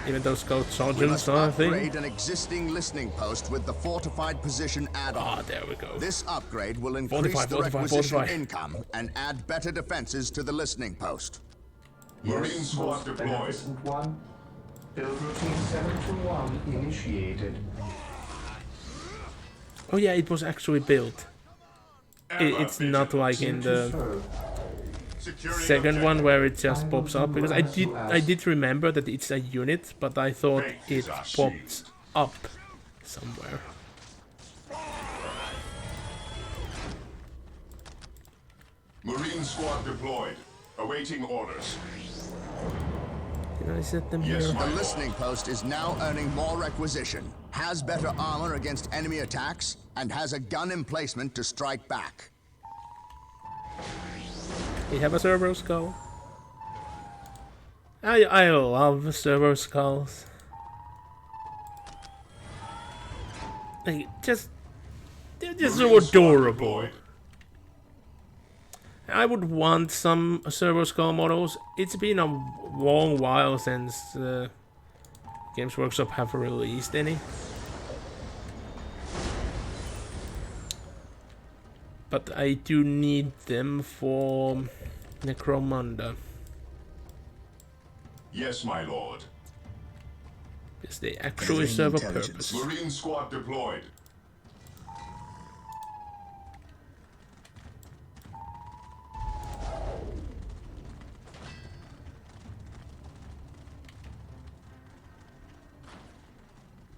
[SPEAKER 1] Even though scout
[SPEAKER 3] We
[SPEAKER 1] sergeants
[SPEAKER 3] must
[SPEAKER 1] are a thing.
[SPEAKER 3] upgrade an existing listening post with the fortified position add-on.
[SPEAKER 1] Ah, there we go.
[SPEAKER 3] This upgrade will increase
[SPEAKER 1] Fortify,
[SPEAKER 3] the
[SPEAKER 1] fortify,
[SPEAKER 3] requisition
[SPEAKER 1] fortify.
[SPEAKER 3] income and add better defenses to the listening post.
[SPEAKER 4] Marine
[SPEAKER 5] Yes,
[SPEAKER 4] squad
[SPEAKER 5] most
[SPEAKER 4] deployed.
[SPEAKER 5] beneficent one. Build routine 721 initiated.
[SPEAKER 1] Oh yeah, it was actually built. It's not like
[SPEAKER 5] Here
[SPEAKER 1] in
[SPEAKER 5] to
[SPEAKER 1] the
[SPEAKER 5] serve.
[SPEAKER 4] Securing
[SPEAKER 1] second
[SPEAKER 4] objective.
[SPEAKER 1] one where it just
[SPEAKER 5] I will
[SPEAKER 1] pops up,
[SPEAKER 5] do
[SPEAKER 1] because
[SPEAKER 5] as you
[SPEAKER 1] I
[SPEAKER 5] ask.
[SPEAKER 1] did remember that it's a unit, but I thought
[SPEAKER 4] Fate
[SPEAKER 1] it
[SPEAKER 4] is our
[SPEAKER 1] popped
[SPEAKER 4] shield.
[SPEAKER 1] up somewhere.
[SPEAKER 4] Marine squad deployed. Awaiting orders.
[SPEAKER 1] Did I set them
[SPEAKER 4] Yes,
[SPEAKER 1] here?
[SPEAKER 4] my
[SPEAKER 3] The listening post is now earning more requisition, has better armor against enemy attacks, and has a gun emplacement to strike back.
[SPEAKER 1] We have a servo skull. I love servo skulls. Like, they're just so
[SPEAKER 4] Marine squad
[SPEAKER 1] adorable.
[SPEAKER 4] deployed.
[SPEAKER 1] I would want some servo skull models. It's been a long while since Games Workshop have released any. But I do need them for Necromunda,
[SPEAKER 4] Yes, my lord.
[SPEAKER 1] because they actually
[SPEAKER 2] Gathering
[SPEAKER 1] serve a
[SPEAKER 2] intelligence.
[SPEAKER 1] purpose.
[SPEAKER 4] Marine squad deployed.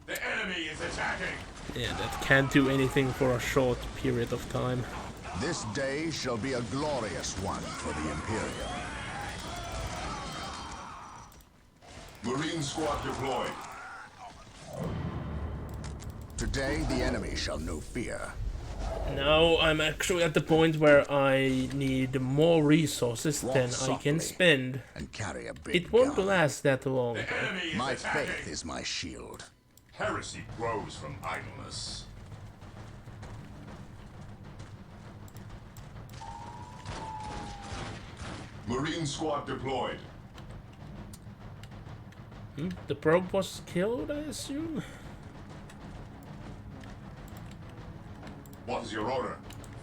[SPEAKER 4] The enemy is attacking.
[SPEAKER 1] Yeah, that can't do anything for a short period of time.
[SPEAKER 3] This day shall be a glorious one for the Imperium.
[SPEAKER 4] Marine squad deployed.
[SPEAKER 3] Today the enemy shall know fear.
[SPEAKER 1] Now I'm actually at the point where I need more resources
[SPEAKER 3] Walk
[SPEAKER 1] than I
[SPEAKER 3] softly
[SPEAKER 1] can spend.
[SPEAKER 3] and carry a big
[SPEAKER 1] It won't
[SPEAKER 3] gun.
[SPEAKER 1] last that long.
[SPEAKER 4] The enemy is
[SPEAKER 3] My
[SPEAKER 4] attacking.
[SPEAKER 3] faith is my shield.
[SPEAKER 4] Heresy grows from idleness. Marine squad deployed.
[SPEAKER 1] The probe was killed, I assume?
[SPEAKER 4] What is your order?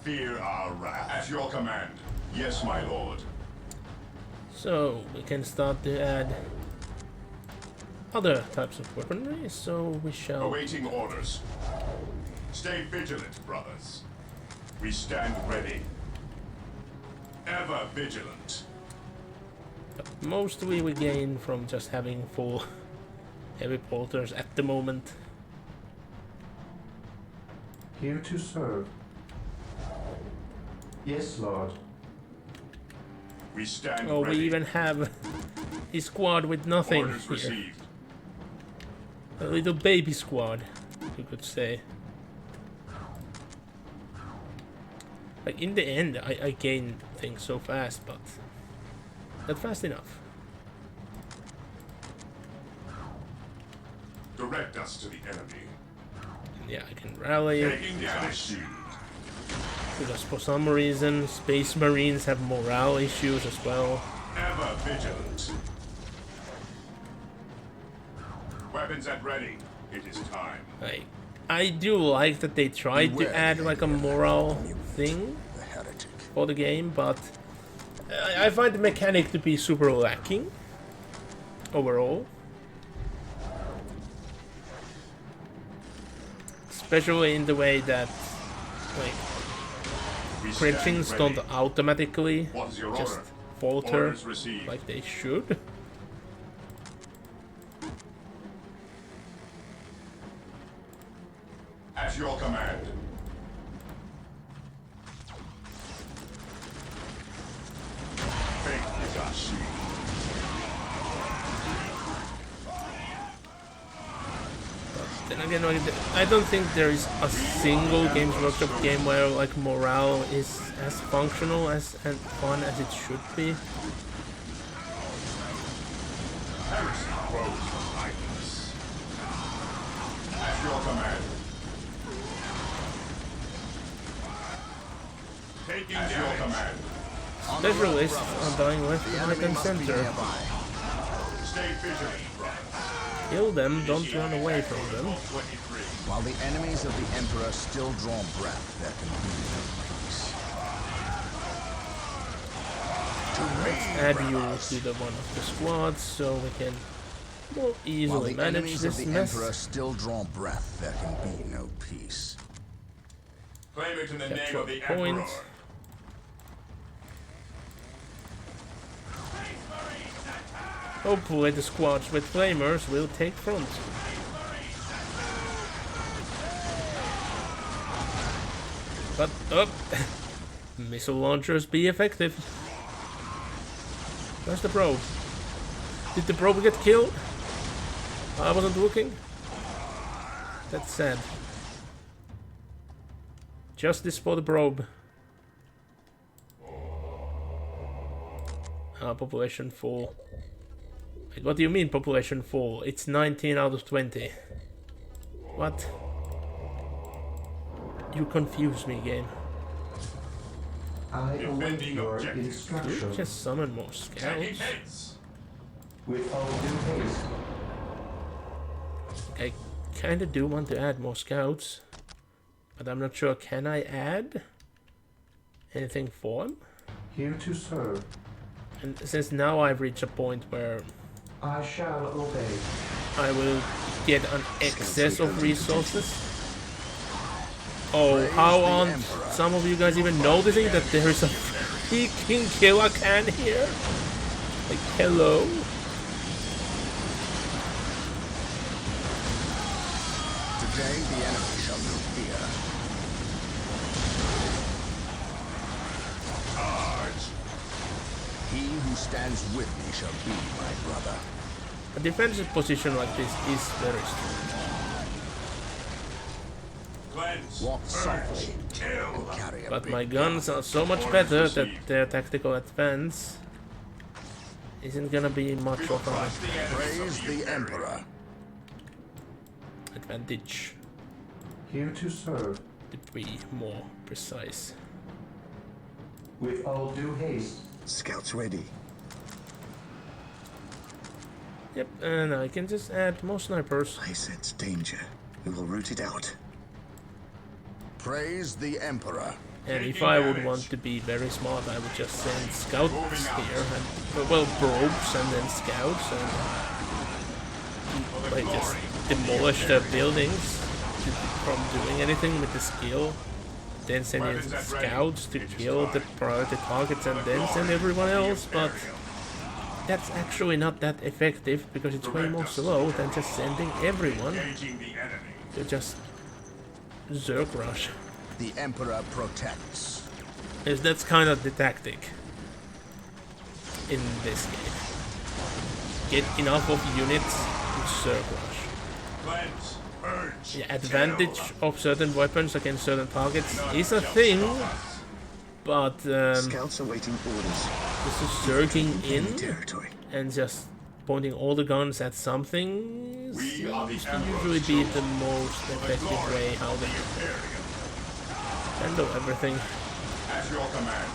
[SPEAKER 4] Fear our wrath. At your command. Yes, my lord.
[SPEAKER 1] So we can start to add other types of weaponry, so we shall...
[SPEAKER 4] Awaiting orders. Stay vigilant, brothers. We stand ready. Ever vigilant.
[SPEAKER 1] Mostly we gain from just having full heavy bolters at the moment.
[SPEAKER 5] Here to serve. Yes, Lord.
[SPEAKER 4] We stand
[SPEAKER 1] Oh,
[SPEAKER 4] ready.
[SPEAKER 1] we even have a squad with nothing
[SPEAKER 4] Orders
[SPEAKER 1] here.
[SPEAKER 4] received.
[SPEAKER 1] A little baby squad, you could say. Like, in the end, I gain things so fast, but not fast enough.
[SPEAKER 4] Direct us to the enemy.
[SPEAKER 1] Yeah, I can rally it,
[SPEAKER 4] Taking down a shield.
[SPEAKER 1] because for some reason, Space Marines have morale issues as well.
[SPEAKER 4] Ever vigilant. Weapons at ready. It is time.
[SPEAKER 1] I do like that they tried to
[SPEAKER 3] Beware
[SPEAKER 1] add
[SPEAKER 3] the
[SPEAKER 1] like a
[SPEAKER 3] idea
[SPEAKER 1] morale thing
[SPEAKER 3] The heretic.
[SPEAKER 1] for the game, but I find the mechanic to be super lacking overall. Especially in the way that, like, critchings don't automatically just falter like they should.
[SPEAKER 4] At your command.
[SPEAKER 1] Then again, like, I don't think there is a single Games Workshop game where like morale is as functional as and fun as it should be.
[SPEAKER 4] At your command. Taking at your command.
[SPEAKER 1] Specialists are dying left, right, and center.
[SPEAKER 4] Stay vigilant.
[SPEAKER 1] Kill them, don't run away from them.
[SPEAKER 3] While the enemies of the Emperor still draw breath, there can be no peace.
[SPEAKER 1] Let's add you to the one of the squads so we can more easily manage this
[SPEAKER 3] While the
[SPEAKER 1] mess.
[SPEAKER 3] Emperor still draw breath, there can be no peace.
[SPEAKER 4] Claim it in the name
[SPEAKER 1] Capture
[SPEAKER 4] of the
[SPEAKER 1] point.
[SPEAKER 4] Emperor.
[SPEAKER 1] Hopefully the squads with flamers will take front. But, missile launchers be effective. Where's the probe? Did the probe get killed? I wasn't looking. That's sad. Justice for the probe. Population full. Wait, what do you mean population full? It's 19 out of 20. What? You confuse me, game.
[SPEAKER 5] I await your
[SPEAKER 1] You
[SPEAKER 5] instructions.
[SPEAKER 1] just summon more scouts.
[SPEAKER 5] With all due haste.
[SPEAKER 1] I kinda do want to add more scouts, but I'm not sure. Can I add anything for them?
[SPEAKER 5] Here to serve.
[SPEAKER 1] And since now I've reached a point where
[SPEAKER 5] I shall obey.
[SPEAKER 1] I will get an excess of resources. Oh, how aren't some of you guys even noticing that there is a freaking killer can here? Like, hello?
[SPEAKER 3] Today the enemy shall know fear. He who stands with me shall be my brother.
[SPEAKER 1] A defensive position like this is very strong.
[SPEAKER 3] Walk softly and carry a
[SPEAKER 1] But
[SPEAKER 3] big
[SPEAKER 1] my guns are so much better that their tactical advance isn't gonna be much of an
[SPEAKER 3] praise the Emperor.
[SPEAKER 1] advantage,
[SPEAKER 5] Here to serve.
[SPEAKER 1] to be more precise.
[SPEAKER 5] With all due haste.
[SPEAKER 2] Scouts ready.
[SPEAKER 1] Yep, and I can just add more snipers.
[SPEAKER 2] I sense danger. We will root it out.
[SPEAKER 3] Praise the Emperor.
[SPEAKER 1] And if I would want to be very smart, I would just send scouts here, and well, probes and then scouts, and like just demolish the buildings from doing anything with the skill. Then send in scouts to kill the priority targets, and then send everyone else. But that's actually not that effective because it's way more slow than just sending everyone to just Zerg rush.
[SPEAKER 3] The Emperor protects.
[SPEAKER 1] Is that's kind of the tactic in this game. Get enough of units to Zerg rush. The advantage of certain weapons against certain targets is a thing, but
[SPEAKER 2] Scouts awaiting orders.
[SPEAKER 1] this is surging in
[SPEAKER 2] Territory.
[SPEAKER 1] and just pointing all the guns at something seems to usually be the most effective way how they handle everything.
[SPEAKER 4] At your command.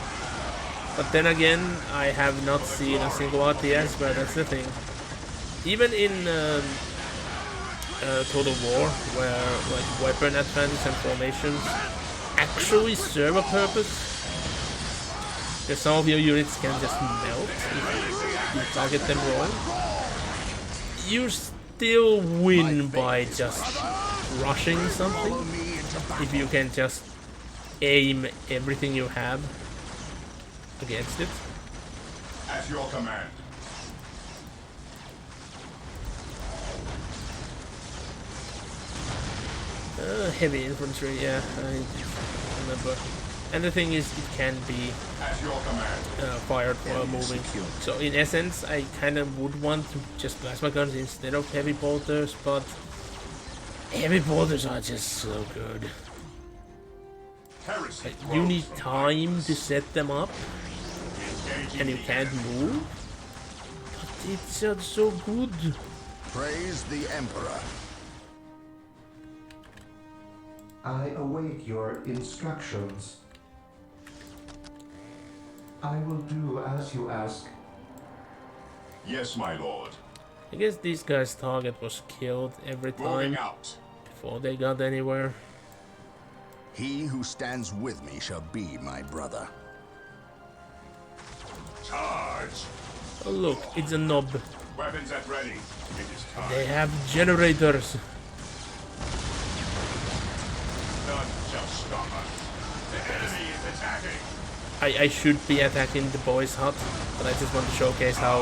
[SPEAKER 1] But then again, I have not seen a single RTS, but that's the thing. Even in Total War, where like weapon advantage and formations actually serve a purpose, Because some of your units can just melt if you target them wrong. You still win by just rushing something. If you can just aim everything you have against it.
[SPEAKER 4] At your command.
[SPEAKER 1] Heavy infantry, yeah, I remember. And the thing is, it can be
[SPEAKER 4] At your command.
[SPEAKER 1] fired while moving. So in essence, I kind of would want to just plasma guns instead of heavy bolters, but heavy bolters are just so good.
[SPEAKER 4] Heresy
[SPEAKER 1] Like, you
[SPEAKER 4] grows
[SPEAKER 1] need
[SPEAKER 4] from
[SPEAKER 1] time
[SPEAKER 4] darkness.
[SPEAKER 1] to set them up,
[SPEAKER 4] Engaging
[SPEAKER 1] and you
[SPEAKER 4] the
[SPEAKER 1] can't
[SPEAKER 4] enemy.
[SPEAKER 1] move. But it's just so good.
[SPEAKER 3] Praise the Emperor.
[SPEAKER 5] I await your instructions. I will do as you ask.
[SPEAKER 4] Yes, my lord.
[SPEAKER 1] I guess these guys' target was killed every
[SPEAKER 4] Moving
[SPEAKER 1] time
[SPEAKER 4] out.
[SPEAKER 1] before they got anywhere.
[SPEAKER 3] He who stands with me shall be my brother.
[SPEAKER 4] Charge.
[SPEAKER 1] Oh look, it's a knob.
[SPEAKER 4] Weapons at ready. It is time.
[SPEAKER 1] They have generators.
[SPEAKER 4] None shall stop us. The enemy is attacking.
[SPEAKER 1] I should be attacking the boys' hut, but I just want to showcase how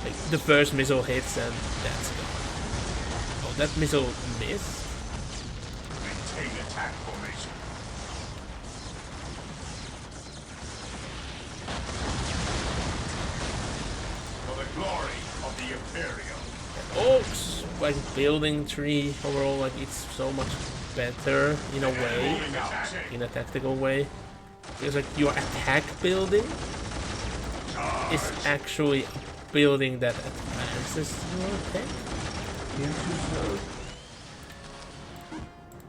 [SPEAKER 1] like, the first missile hits and that's gone. Oh, that missile missed?
[SPEAKER 4] Maintain attack formation. For the glory of the Imperium.
[SPEAKER 1] Oh, like building tree overall, like it's so much better in a way,
[SPEAKER 4] Moving out.
[SPEAKER 1] in a tactical way. Because like your attack building is actually a building that advances your attack.
[SPEAKER 5] Into zone.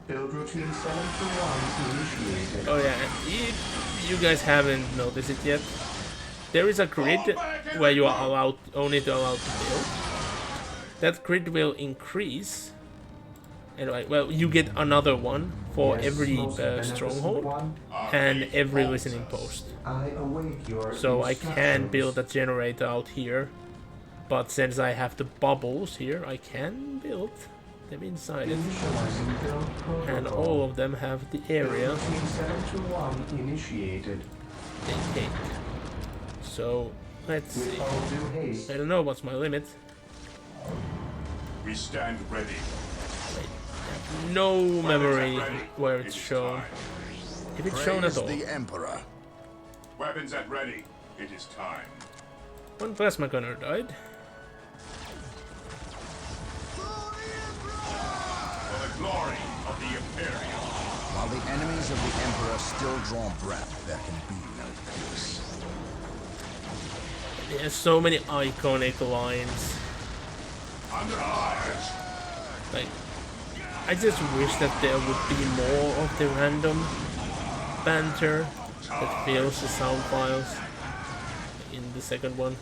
[SPEAKER 5] Build routine 721 initiated.
[SPEAKER 1] Oh yeah, if you guys haven't noticed it yet, there is a grid where you are allowed only allowed to build. That grid will increase. Anyway, well, you get another one for
[SPEAKER 5] Yes,
[SPEAKER 1] every
[SPEAKER 5] most beneficent
[SPEAKER 1] stronghold
[SPEAKER 5] one.
[SPEAKER 1] and every listening post.
[SPEAKER 5] I await your
[SPEAKER 1] So I can build a
[SPEAKER 5] instructions.
[SPEAKER 1] generator out here, but since I have the bubbles here, I can build them inside it.
[SPEAKER 5] Initializing build protocol.
[SPEAKER 1] And all of them have the area
[SPEAKER 5] Routine 721 initiated.
[SPEAKER 1] they take. So let's see.
[SPEAKER 5] With all due haste.
[SPEAKER 1] I don't know what's my limit.
[SPEAKER 4] We stand ready.
[SPEAKER 1] No memory
[SPEAKER 4] Weapons at ready.
[SPEAKER 1] where
[SPEAKER 4] It
[SPEAKER 1] it's
[SPEAKER 4] is
[SPEAKER 1] shown.
[SPEAKER 4] time.
[SPEAKER 1] If it's shown at
[SPEAKER 3] Praise
[SPEAKER 1] all.
[SPEAKER 3] the Emperor.
[SPEAKER 4] Weapons at ready. It is time.
[SPEAKER 1] One plasma gunner died.
[SPEAKER 4] For the glory of the Imperium.
[SPEAKER 3] While the enemies of the Emperor still draw breath, there can be no peace.
[SPEAKER 1] There's so many iconic lines.
[SPEAKER 4] Under charge.
[SPEAKER 1] Like, I just wish that there would be more of the random banter that fills the sound files in the second one.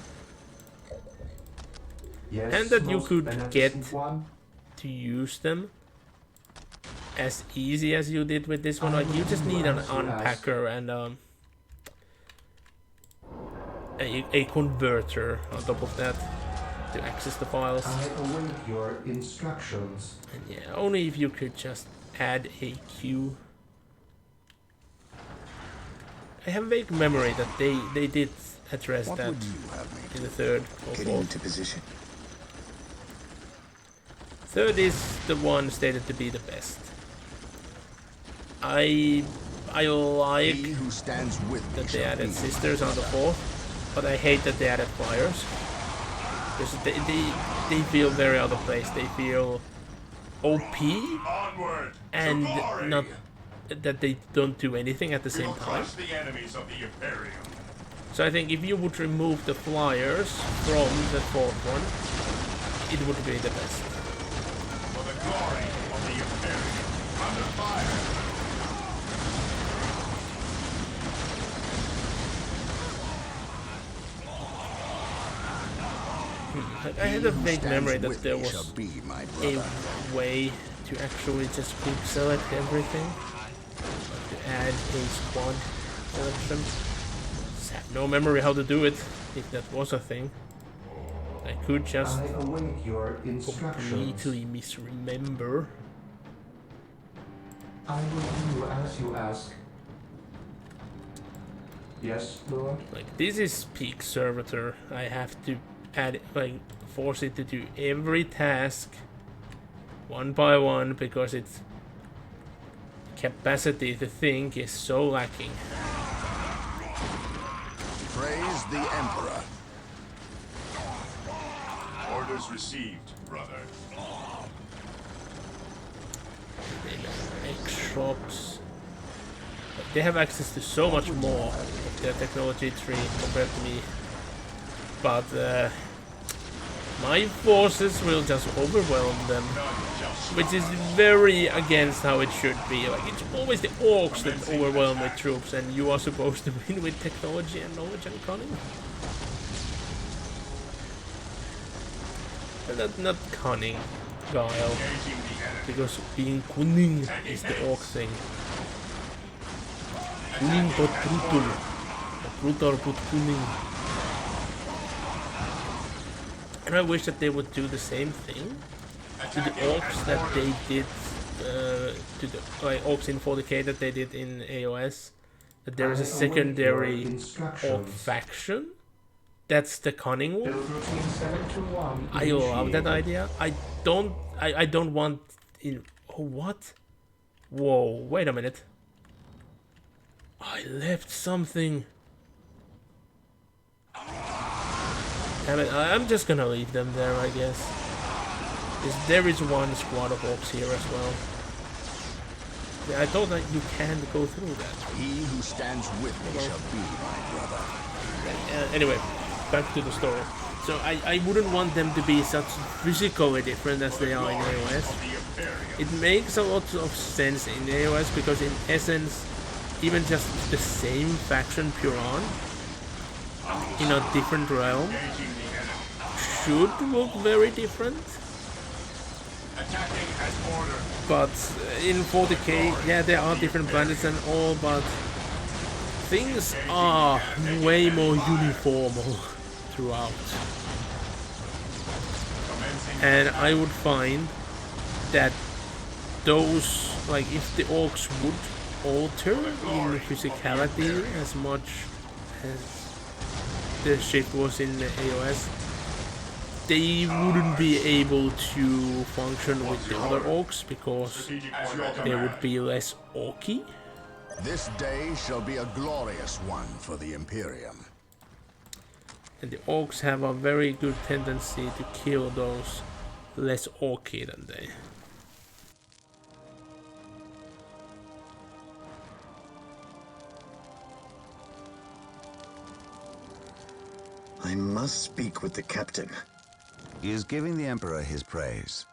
[SPEAKER 5] Yes,
[SPEAKER 1] And that you
[SPEAKER 5] most
[SPEAKER 1] could
[SPEAKER 5] beneficent
[SPEAKER 1] get-
[SPEAKER 5] one.
[SPEAKER 1] To use them as easy as you did with this one. Like, you just need an unpacker and a converter on top of that to access the files.
[SPEAKER 5] I await your instructions.
[SPEAKER 1] And yeah, only if you could just add a queue. I have a vague memory that they did address
[SPEAKER 3] What
[SPEAKER 1] that
[SPEAKER 3] would you have me
[SPEAKER 1] in the third or
[SPEAKER 2] Getting
[SPEAKER 1] fourth.
[SPEAKER 2] into position.
[SPEAKER 1] Third is the one stated to be the best. I like
[SPEAKER 3] He who stands with me
[SPEAKER 1] that they
[SPEAKER 3] shall
[SPEAKER 1] added
[SPEAKER 3] be
[SPEAKER 1] sisters on the fourth, but I hate that they added flyers. Because they feel very out of place. They feel OP
[SPEAKER 4] Onward.
[SPEAKER 1] and
[SPEAKER 4] to glory.
[SPEAKER 1] not that they don't do anything at the
[SPEAKER 4] We
[SPEAKER 1] same
[SPEAKER 4] will
[SPEAKER 1] time.
[SPEAKER 4] crush the enemies of the Imperium.
[SPEAKER 1] So I think if you would remove the flyers from the fourth one, it would be the best.
[SPEAKER 4] For the glory of the Imperium. Under fire.
[SPEAKER 1] I had a
[SPEAKER 3] He who
[SPEAKER 1] vague
[SPEAKER 3] stands
[SPEAKER 1] memory that
[SPEAKER 3] with
[SPEAKER 1] there
[SPEAKER 3] me shall
[SPEAKER 1] was
[SPEAKER 3] be my
[SPEAKER 1] a
[SPEAKER 3] brother.
[SPEAKER 1] way to actually just quick select everything. Like to add a squad selection. just have no memory how to do it, if that was a thing. I could just
[SPEAKER 5] I await your instructions.
[SPEAKER 1] completely misremember.
[SPEAKER 5] I will do as you ask. Yes, Lord?
[SPEAKER 1] Like, this is peak servitor. I have to add, like, force it to do every task one by one because its capacity to think is so lacking.
[SPEAKER 3] Praise the Emperor.
[SPEAKER 4] Orders received, brother.
[SPEAKER 1] X shops. They have access to so much more of their technology tree compared to me. But my forces will just overwhelm them. Which is very against how it should be. Like, it's always the orcs that overwhelm with troops, and you are supposed to win with technology and knowledge and cunning. And not cunning, guile. Because being cunning is the orc thing. Cunning but brutal. Brutal but cunning. And I wish that they would do the same thing to the orcs that they did to the orcs in 40k that they did in AOS. That there is a secondary orc faction. That's the cunning one. I love that idea. I don't want in. Oh, what? Whoa! Wait a minute. I left something. Damn it! I'm just gonna leave them there, I guess. There is one squad of orcs here as well. Yeah, I thought that you can't go through that.
[SPEAKER 3] He who stands with me shall be my brother.
[SPEAKER 1] Anyway, back to the story. So I wouldn't want them to be such physically different as they are in AOS. It makes a lot of sense in AOS because in essence, even just the same faction Puron in a different realm should look very different. But in 40k, yeah, there are different planets and all, but things are way more uniform throughout. And I would find that those, like, if the orcs would alter in physicality as much as the shit was in the AOS, they wouldn't be able to function with the other orcs because they would be less orky.
[SPEAKER 3] This day shall be a glorious one for the Imperium.
[SPEAKER 1] And the orcs have a very good tendency to kill those less orky than they.
[SPEAKER 2] I must speak with the captain.
[SPEAKER 7] He is giving the Emperor his praise.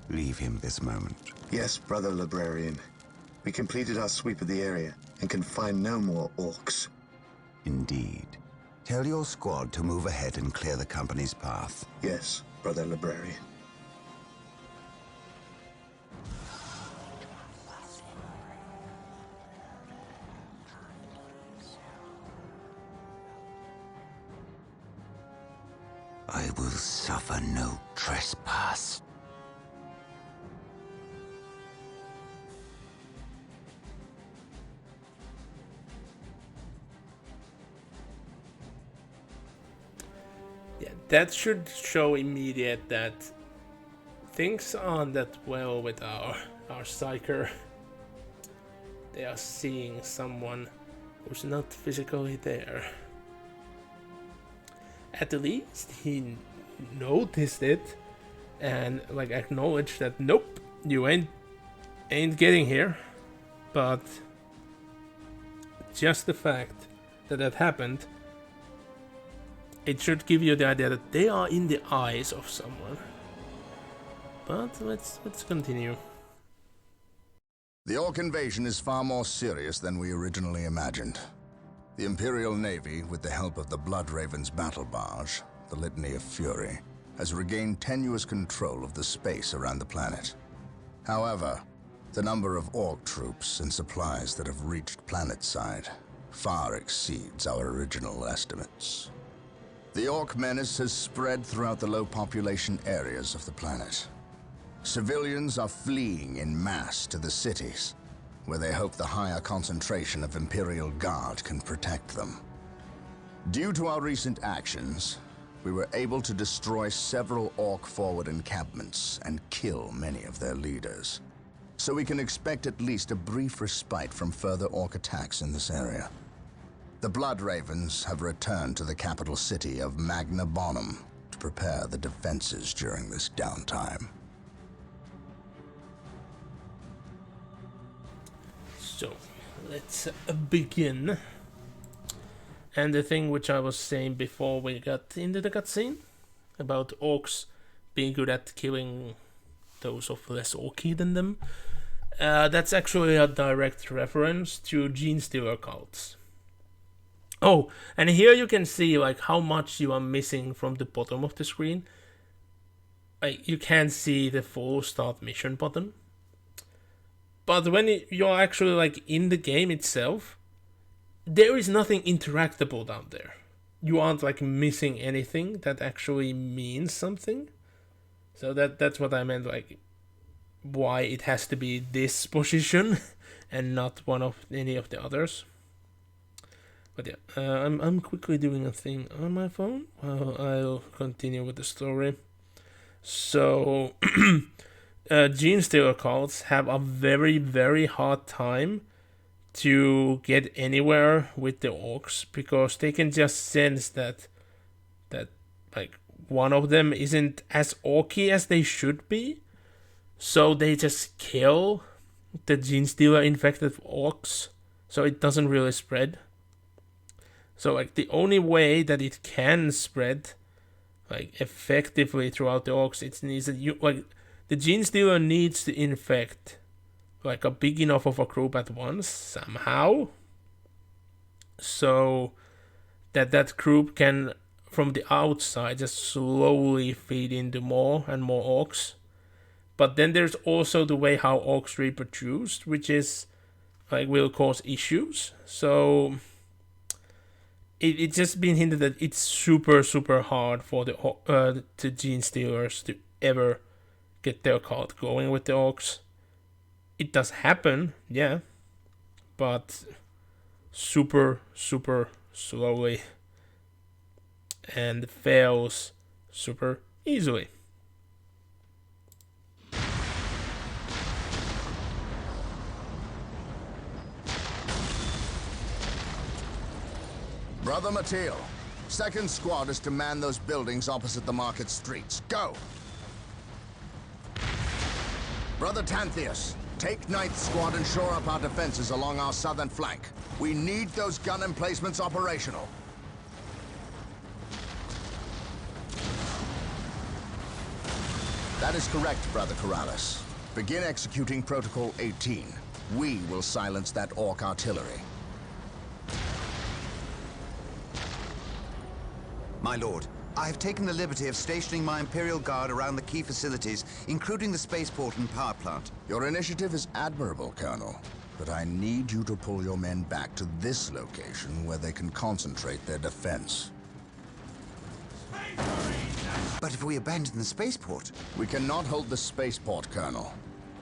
[SPEAKER 7] Leave him this moment.
[SPEAKER 2] Yes, brother librarian. We completed our sweep of the area and can find no more orcs.
[SPEAKER 7] Indeed. Tell your squad to move ahead and clear the company's path.
[SPEAKER 2] Yes, brother librarian.
[SPEAKER 7] I will suffer no trespass.
[SPEAKER 1] Yeah, that should show immediate that things aren't that well with our psyker. They are seeing someone who's not physically there. At the least he noticed it and like acknowledged that nope, you ain't getting here. But just the fact that that happened, it should give you the idea that they are in the eyes of someone. But let's continue.
[SPEAKER 3] The Orc invasion is far more serious than we originally imagined. The Imperial Navy, with the help of the Blood Raven's battle barge, the Litany of Fury, has regained tenuous control of the space around the planet. However, the number of Orc troops and supplies that have reached planetside far exceeds our original estimates. The Orc menace has spread throughout the low population areas of the planet. Civilians are fleeing en masse to the cities, where they hope the higher concentration of Imperial Guard can protect them. Due to our recent actions, we were able to destroy several Orc forward encampments and kill many of their leaders. So we can expect at least a brief respite from further Orc attacks in this area. The Blood Ravens have returned to the capital city of Magna Bonum to prepare the defenses during this downtime.
[SPEAKER 1] So, let's begin. And the thing which I was saying before we got into the cutscene about orcs being good at killing those of less orky than them, that's actually a direct reference to Gene Stealer cults. Oh, and here you can see like how much you are missing from the bottom of the screen. Like, you can't see the full start mission button. But when you're actually like in the game itself, there is nothing interactable down there. You aren't like missing anything that actually means something. So that's what I meant, like why it has to be this position and not one of any of the others. But yeah, I'm quickly doing a thing on my phone while I'll continue with the story. So, Gene Stealer cults have a very, very hard time to get anywhere with the orcs because they can just sense that like one of them isn't as orky as they should be, so they just kill the Gene Stealer infected orcs, so it doesn't really spread. So like the only way that it can spread like effectively throughout the orcs, it needs that you like the Gene Stealer needs to infect like a big enough of a group at once somehow, so that group can from the outside just slowly feed into more and more orcs. But then there's also the way how orcs reproduce, which is like will cause issues. So it's just been hinted that it's super hard for the Gene Stealers to ever get their cult going with the orcs. It does happen, yeah, but super slowly and fails super easily.
[SPEAKER 3] Brother Mateel, second squad is to man those buildings opposite the market streets. Go! Brother Tantheus, take 9th squad and shore up our defenses along our southern flank. We need those gun emplacements operational. That is correct, Brother Corrales. Begin executing Protocol 18. We will silence that Orc artillery.
[SPEAKER 6] My lord, I have taken the liberty of stationing my Imperial Guard around the key facilities, including the spaceport and power plant.
[SPEAKER 3] Your initiative is admirable, Colonel, but I need you to pull your men back to this location where they can concentrate their defense.
[SPEAKER 6] But if we abandon the spaceport...
[SPEAKER 3] We cannot hold the spaceport, Colonel.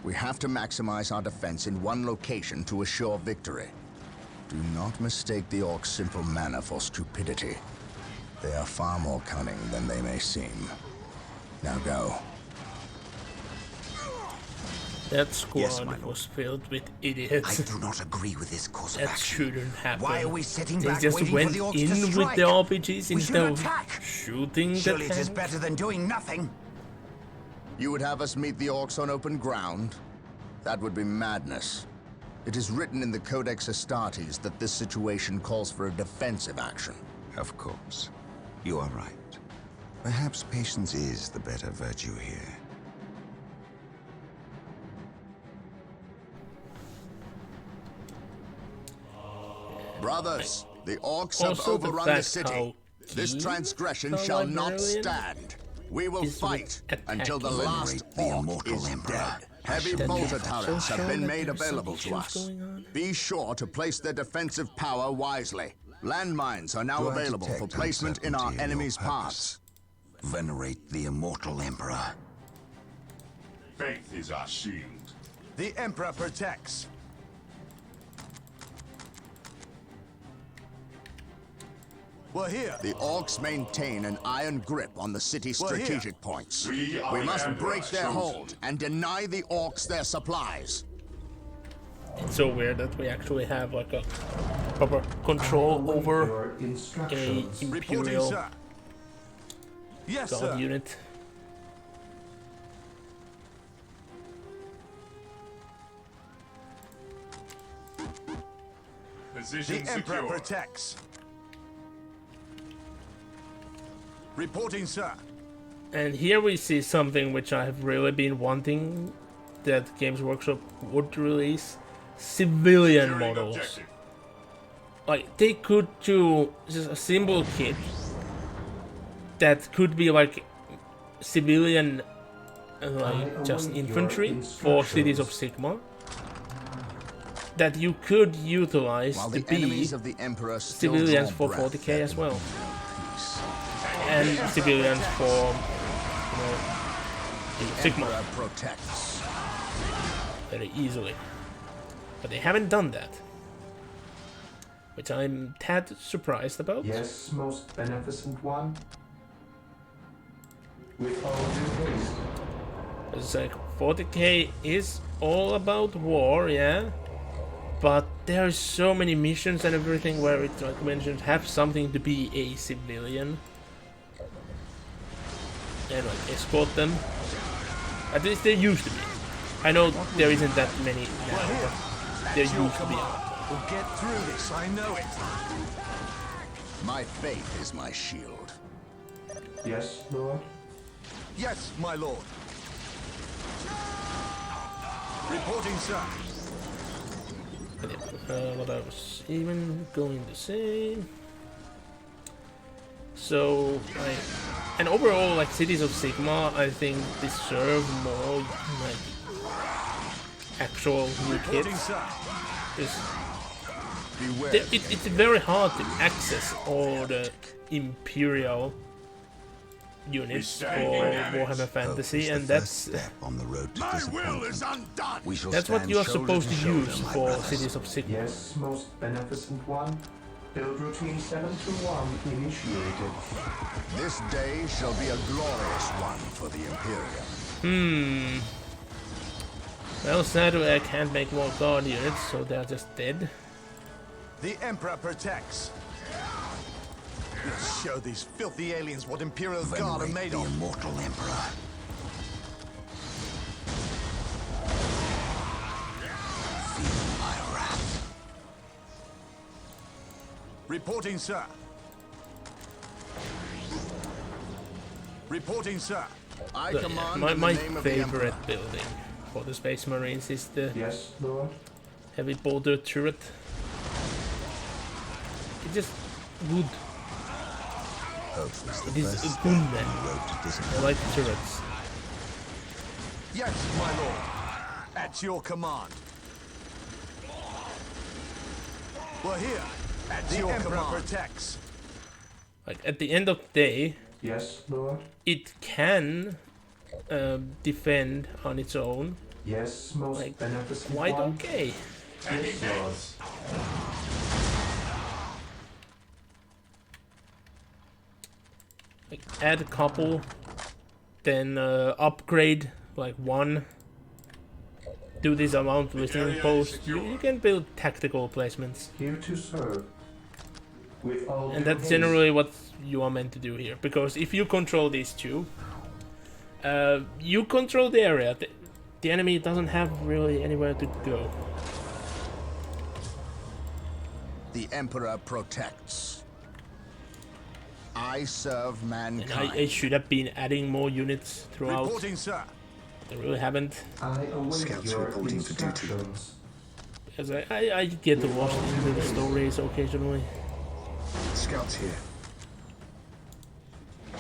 [SPEAKER 3] We have to maximize our defense in one location to assure victory. Do not mistake the Orcs' simple manner for stupidity. They are far more cunning than they may seem. Now go.
[SPEAKER 1] That squad
[SPEAKER 6] Yes, my lord.
[SPEAKER 1] was filled with idiots.
[SPEAKER 6] I do not agree with this course of
[SPEAKER 1] That
[SPEAKER 6] action.
[SPEAKER 1] shouldn't happen.
[SPEAKER 6] Why are we sitting
[SPEAKER 1] They
[SPEAKER 6] back
[SPEAKER 1] just
[SPEAKER 6] waiting
[SPEAKER 1] went
[SPEAKER 6] for the Orcs
[SPEAKER 1] in
[SPEAKER 6] to
[SPEAKER 1] with
[SPEAKER 6] strike?
[SPEAKER 1] the RPGs
[SPEAKER 6] We should
[SPEAKER 1] instead of
[SPEAKER 6] attack.
[SPEAKER 1] shooting
[SPEAKER 6] Surely
[SPEAKER 1] the
[SPEAKER 6] it is
[SPEAKER 1] tank.
[SPEAKER 6] better than doing nothing.
[SPEAKER 3] You would have us meet the Orcs on open ground? That would be madness. It is written in the Codex Astartes that this situation calls for a defensive action.
[SPEAKER 7] Of course. You are right. Perhaps patience is the better virtue here.
[SPEAKER 3] Brothers, the Orcs
[SPEAKER 1] Also,
[SPEAKER 3] have
[SPEAKER 1] the
[SPEAKER 3] overrun the
[SPEAKER 1] fact
[SPEAKER 3] city.
[SPEAKER 1] how
[SPEAKER 3] This
[SPEAKER 1] keen
[SPEAKER 3] transgression
[SPEAKER 1] the
[SPEAKER 3] shall not
[SPEAKER 1] librarian
[SPEAKER 3] stand. We will
[SPEAKER 1] is with
[SPEAKER 3] fight until the
[SPEAKER 1] attacking.
[SPEAKER 3] last
[SPEAKER 6] The
[SPEAKER 3] Orc
[SPEAKER 6] immortal
[SPEAKER 3] is
[SPEAKER 6] Emperor
[SPEAKER 3] dead. Heavy
[SPEAKER 1] That
[SPEAKER 3] bolter
[SPEAKER 1] is
[SPEAKER 3] turrets
[SPEAKER 1] so
[SPEAKER 3] have been
[SPEAKER 1] that
[SPEAKER 3] made
[SPEAKER 1] there's some
[SPEAKER 3] available to
[SPEAKER 1] issues
[SPEAKER 3] us.
[SPEAKER 1] going on.
[SPEAKER 3] Be sure to place their defensive power wisely. Landmines are now
[SPEAKER 7] Do I
[SPEAKER 3] available for
[SPEAKER 7] detect
[SPEAKER 3] placement in our
[SPEAKER 7] uncertainty in your
[SPEAKER 3] enemy's
[SPEAKER 7] purpose?
[SPEAKER 3] paths.
[SPEAKER 7] Venerate the immortal Emperor.
[SPEAKER 4] Faith is our shield.
[SPEAKER 3] The Emperor protects. We're here. The Orcs maintain an iron grip on the city's strategic points.
[SPEAKER 4] We are
[SPEAKER 3] We
[SPEAKER 4] the
[SPEAKER 3] must
[SPEAKER 4] Emperor
[SPEAKER 3] break their
[SPEAKER 4] chosen.
[SPEAKER 3] hold and deny the Orcs their supplies.
[SPEAKER 1] It's so weird that we actually have like a proper control over
[SPEAKER 5] Your
[SPEAKER 1] a
[SPEAKER 5] instructions.
[SPEAKER 3] Reporting,
[SPEAKER 1] imperial
[SPEAKER 3] sir. Yes,
[SPEAKER 1] god
[SPEAKER 3] sir.
[SPEAKER 1] unit.
[SPEAKER 4] Position
[SPEAKER 3] The Emperor
[SPEAKER 4] secure.
[SPEAKER 3] protects. Reporting, sir.
[SPEAKER 1] And here we see something which I have really been wanting that Games Workshop would release: civilian
[SPEAKER 4] Securing
[SPEAKER 1] models.
[SPEAKER 4] objective.
[SPEAKER 1] Like they could do just a simple kit that could be like civilian, like just infantry for Cities of Sigmar. That you could utilize
[SPEAKER 3] While
[SPEAKER 1] to
[SPEAKER 3] the
[SPEAKER 1] be
[SPEAKER 3] enemies of the Emperor still
[SPEAKER 1] civilians
[SPEAKER 3] draw
[SPEAKER 1] for
[SPEAKER 3] breath,
[SPEAKER 1] 40k as well,
[SPEAKER 3] peace.
[SPEAKER 1] and civilians for Sigmar
[SPEAKER 3] Emperor protects.
[SPEAKER 1] very easily. But they haven't done that, which I'm tad surprised about.
[SPEAKER 5] Yes, most beneficent one. With all due haste.
[SPEAKER 1] It's like 40k is all about war, yeah, but there are so many missions and everything where it like mentions have something to be a civilian and like escort them. At least there used to be. I know there isn't that many now, but there used to be.
[SPEAKER 3] We'll get through this, I know it. My faith is my shield.
[SPEAKER 5] Yes, Lord.
[SPEAKER 3] Yes, my lord. Reporting, sir.
[SPEAKER 1] What I was even going to say. So, like, and overall, like Cities of Sigmar, I think deserve more like actual new
[SPEAKER 3] Reporting,
[SPEAKER 1] kits.
[SPEAKER 3] sir. Beware.
[SPEAKER 1] It's very hard to access all the Imperial units for Warhammer Fantasy,
[SPEAKER 7] Hope is
[SPEAKER 1] and
[SPEAKER 7] the
[SPEAKER 1] that's
[SPEAKER 7] first step on the road to
[SPEAKER 3] My will is
[SPEAKER 7] disappointment.
[SPEAKER 3] undone.
[SPEAKER 7] We shall
[SPEAKER 1] that's what
[SPEAKER 7] stand
[SPEAKER 1] you are
[SPEAKER 7] shoulder
[SPEAKER 1] supposed to
[SPEAKER 7] shoulder,
[SPEAKER 1] use
[SPEAKER 7] my
[SPEAKER 1] for
[SPEAKER 7] brothers.
[SPEAKER 1] Cities of Sigmar.
[SPEAKER 5] Yes, most beneficent one. Build routine 721 initiated.
[SPEAKER 3] This day shall be a glorious one for the Imperium.
[SPEAKER 1] Well, sadly I can't make more guard units, so they're just dead.
[SPEAKER 3] The Emperor protects. Let's show these filthy aliens what Imperial Guard are
[SPEAKER 7] Venerate
[SPEAKER 3] made
[SPEAKER 7] the
[SPEAKER 3] of.
[SPEAKER 7] immortal Emperor. Feel my wrath.
[SPEAKER 3] Reporting, sir. Reporting, sir. I
[SPEAKER 1] So,
[SPEAKER 3] command
[SPEAKER 1] yeah,
[SPEAKER 3] in
[SPEAKER 1] my
[SPEAKER 3] the name of the Emperor.
[SPEAKER 1] favorite building for the Space Marines is the
[SPEAKER 5] Yes, Lord.
[SPEAKER 1] heavy bolter turret. It's just good.
[SPEAKER 7] Hope is the
[SPEAKER 1] It is
[SPEAKER 7] first
[SPEAKER 1] a
[SPEAKER 7] step
[SPEAKER 1] good
[SPEAKER 7] on
[SPEAKER 1] man.
[SPEAKER 7] the road to
[SPEAKER 1] I
[SPEAKER 7] disappointment.
[SPEAKER 1] like turrets.
[SPEAKER 3] Yes, my lord. At your command. We're here. At your Emperor command. Protects.
[SPEAKER 1] Like at the end of the day,
[SPEAKER 5] Yes, Lord.
[SPEAKER 1] it can defend on its own.
[SPEAKER 5] Yes, most
[SPEAKER 1] Like,
[SPEAKER 5] beneficent
[SPEAKER 1] quite
[SPEAKER 5] one.
[SPEAKER 1] okay.
[SPEAKER 5] Yes, Lord.
[SPEAKER 1] Like add a couple, then upgrade like one. Do this amount listening
[SPEAKER 4] area is
[SPEAKER 1] post.
[SPEAKER 4] secure.
[SPEAKER 1] You can build tactical placements,
[SPEAKER 5] Here to serve. With all
[SPEAKER 1] and
[SPEAKER 5] due
[SPEAKER 1] that's
[SPEAKER 5] haste.
[SPEAKER 1] generally what you are meant to do here. Because if you control these two, you control the area. The enemy doesn't have really anywhere to go.
[SPEAKER 3] The Emperor protects. I serve
[SPEAKER 1] And
[SPEAKER 3] mankind.
[SPEAKER 1] I should have been adding more units throughout.
[SPEAKER 3] Reporting, sir.
[SPEAKER 1] I really haven't.
[SPEAKER 5] I await
[SPEAKER 2] Scouts
[SPEAKER 5] your
[SPEAKER 2] reporting for duty.
[SPEAKER 5] instructions.
[SPEAKER 1] Because I get to watch into the stories occasionally.
[SPEAKER 2] Scouts here.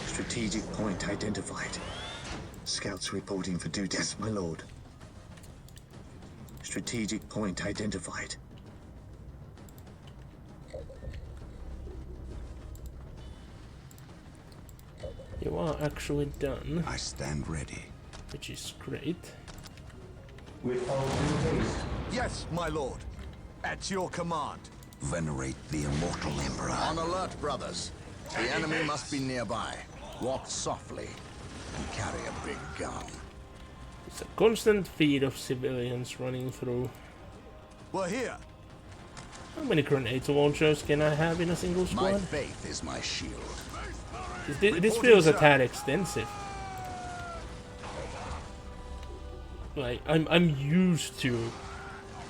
[SPEAKER 2] Strategic point identified. Scouts reporting for duty. Yes, my lord. strategic point identified.
[SPEAKER 1] You are actually done,
[SPEAKER 7] I stand ready.
[SPEAKER 1] which is great.
[SPEAKER 5] With all due haste,
[SPEAKER 3] Yes, my lord. At your command.
[SPEAKER 7] Venerate the immortal Emperor.
[SPEAKER 3] On alert, brothers. The enemy must be nearby. Walk softly and carry a big gun.
[SPEAKER 1] It's a constant feed of civilians running through.
[SPEAKER 3] We're here.
[SPEAKER 1] How many grenade launchers can I have in a single
[SPEAKER 3] My
[SPEAKER 1] squad?
[SPEAKER 3] faith is my shield.
[SPEAKER 1] This feels a tad extensive. Like I'm used to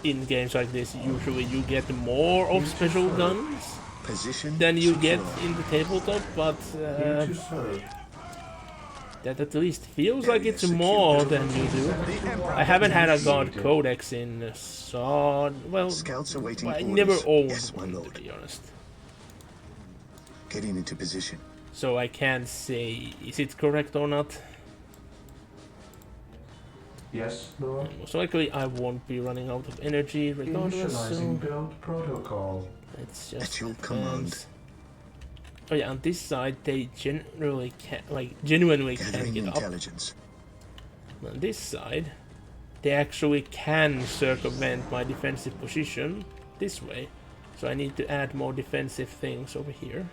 [SPEAKER 1] in games like this. Usually you get more of special guns
[SPEAKER 2] Position
[SPEAKER 1] than you get
[SPEAKER 2] secure.
[SPEAKER 1] in the tabletop, but
[SPEAKER 5] here to serve.
[SPEAKER 1] that at least feels like it's more than you do. I haven't had a guard codex in well,
[SPEAKER 2] Scouts awaiting
[SPEAKER 1] I
[SPEAKER 2] orders.
[SPEAKER 1] never owned
[SPEAKER 2] Yes, my
[SPEAKER 1] one,
[SPEAKER 2] lord.
[SPEAKER 1] to be honest.
[SPEAKER 2] Getting into position.
[SPEAKER 1] So I can't say is it correct or not.
[SPEAKER 5] Yes, Lord.
[SPEAKER 1] Most likely I won't be running out of energy regardless, so
[SPEAKER 5] Initializing build protocol.
[SPEAKER 1] it's just
[SPEAKER 2] At your
[SPEAKER 1] depends.
[SPEAKER 2] command.
[SPEAKER 1] Oh yeah, on this side they generally can't, like genuinely can't
[SPEAKER 2] Gathering
[SPEAKER 1] get up.
[SPEAKER 2] intelligence.
[SPEAKER 1] On this side, they actually can circumvent my defensive position this way. So I need to add more defensive things over here.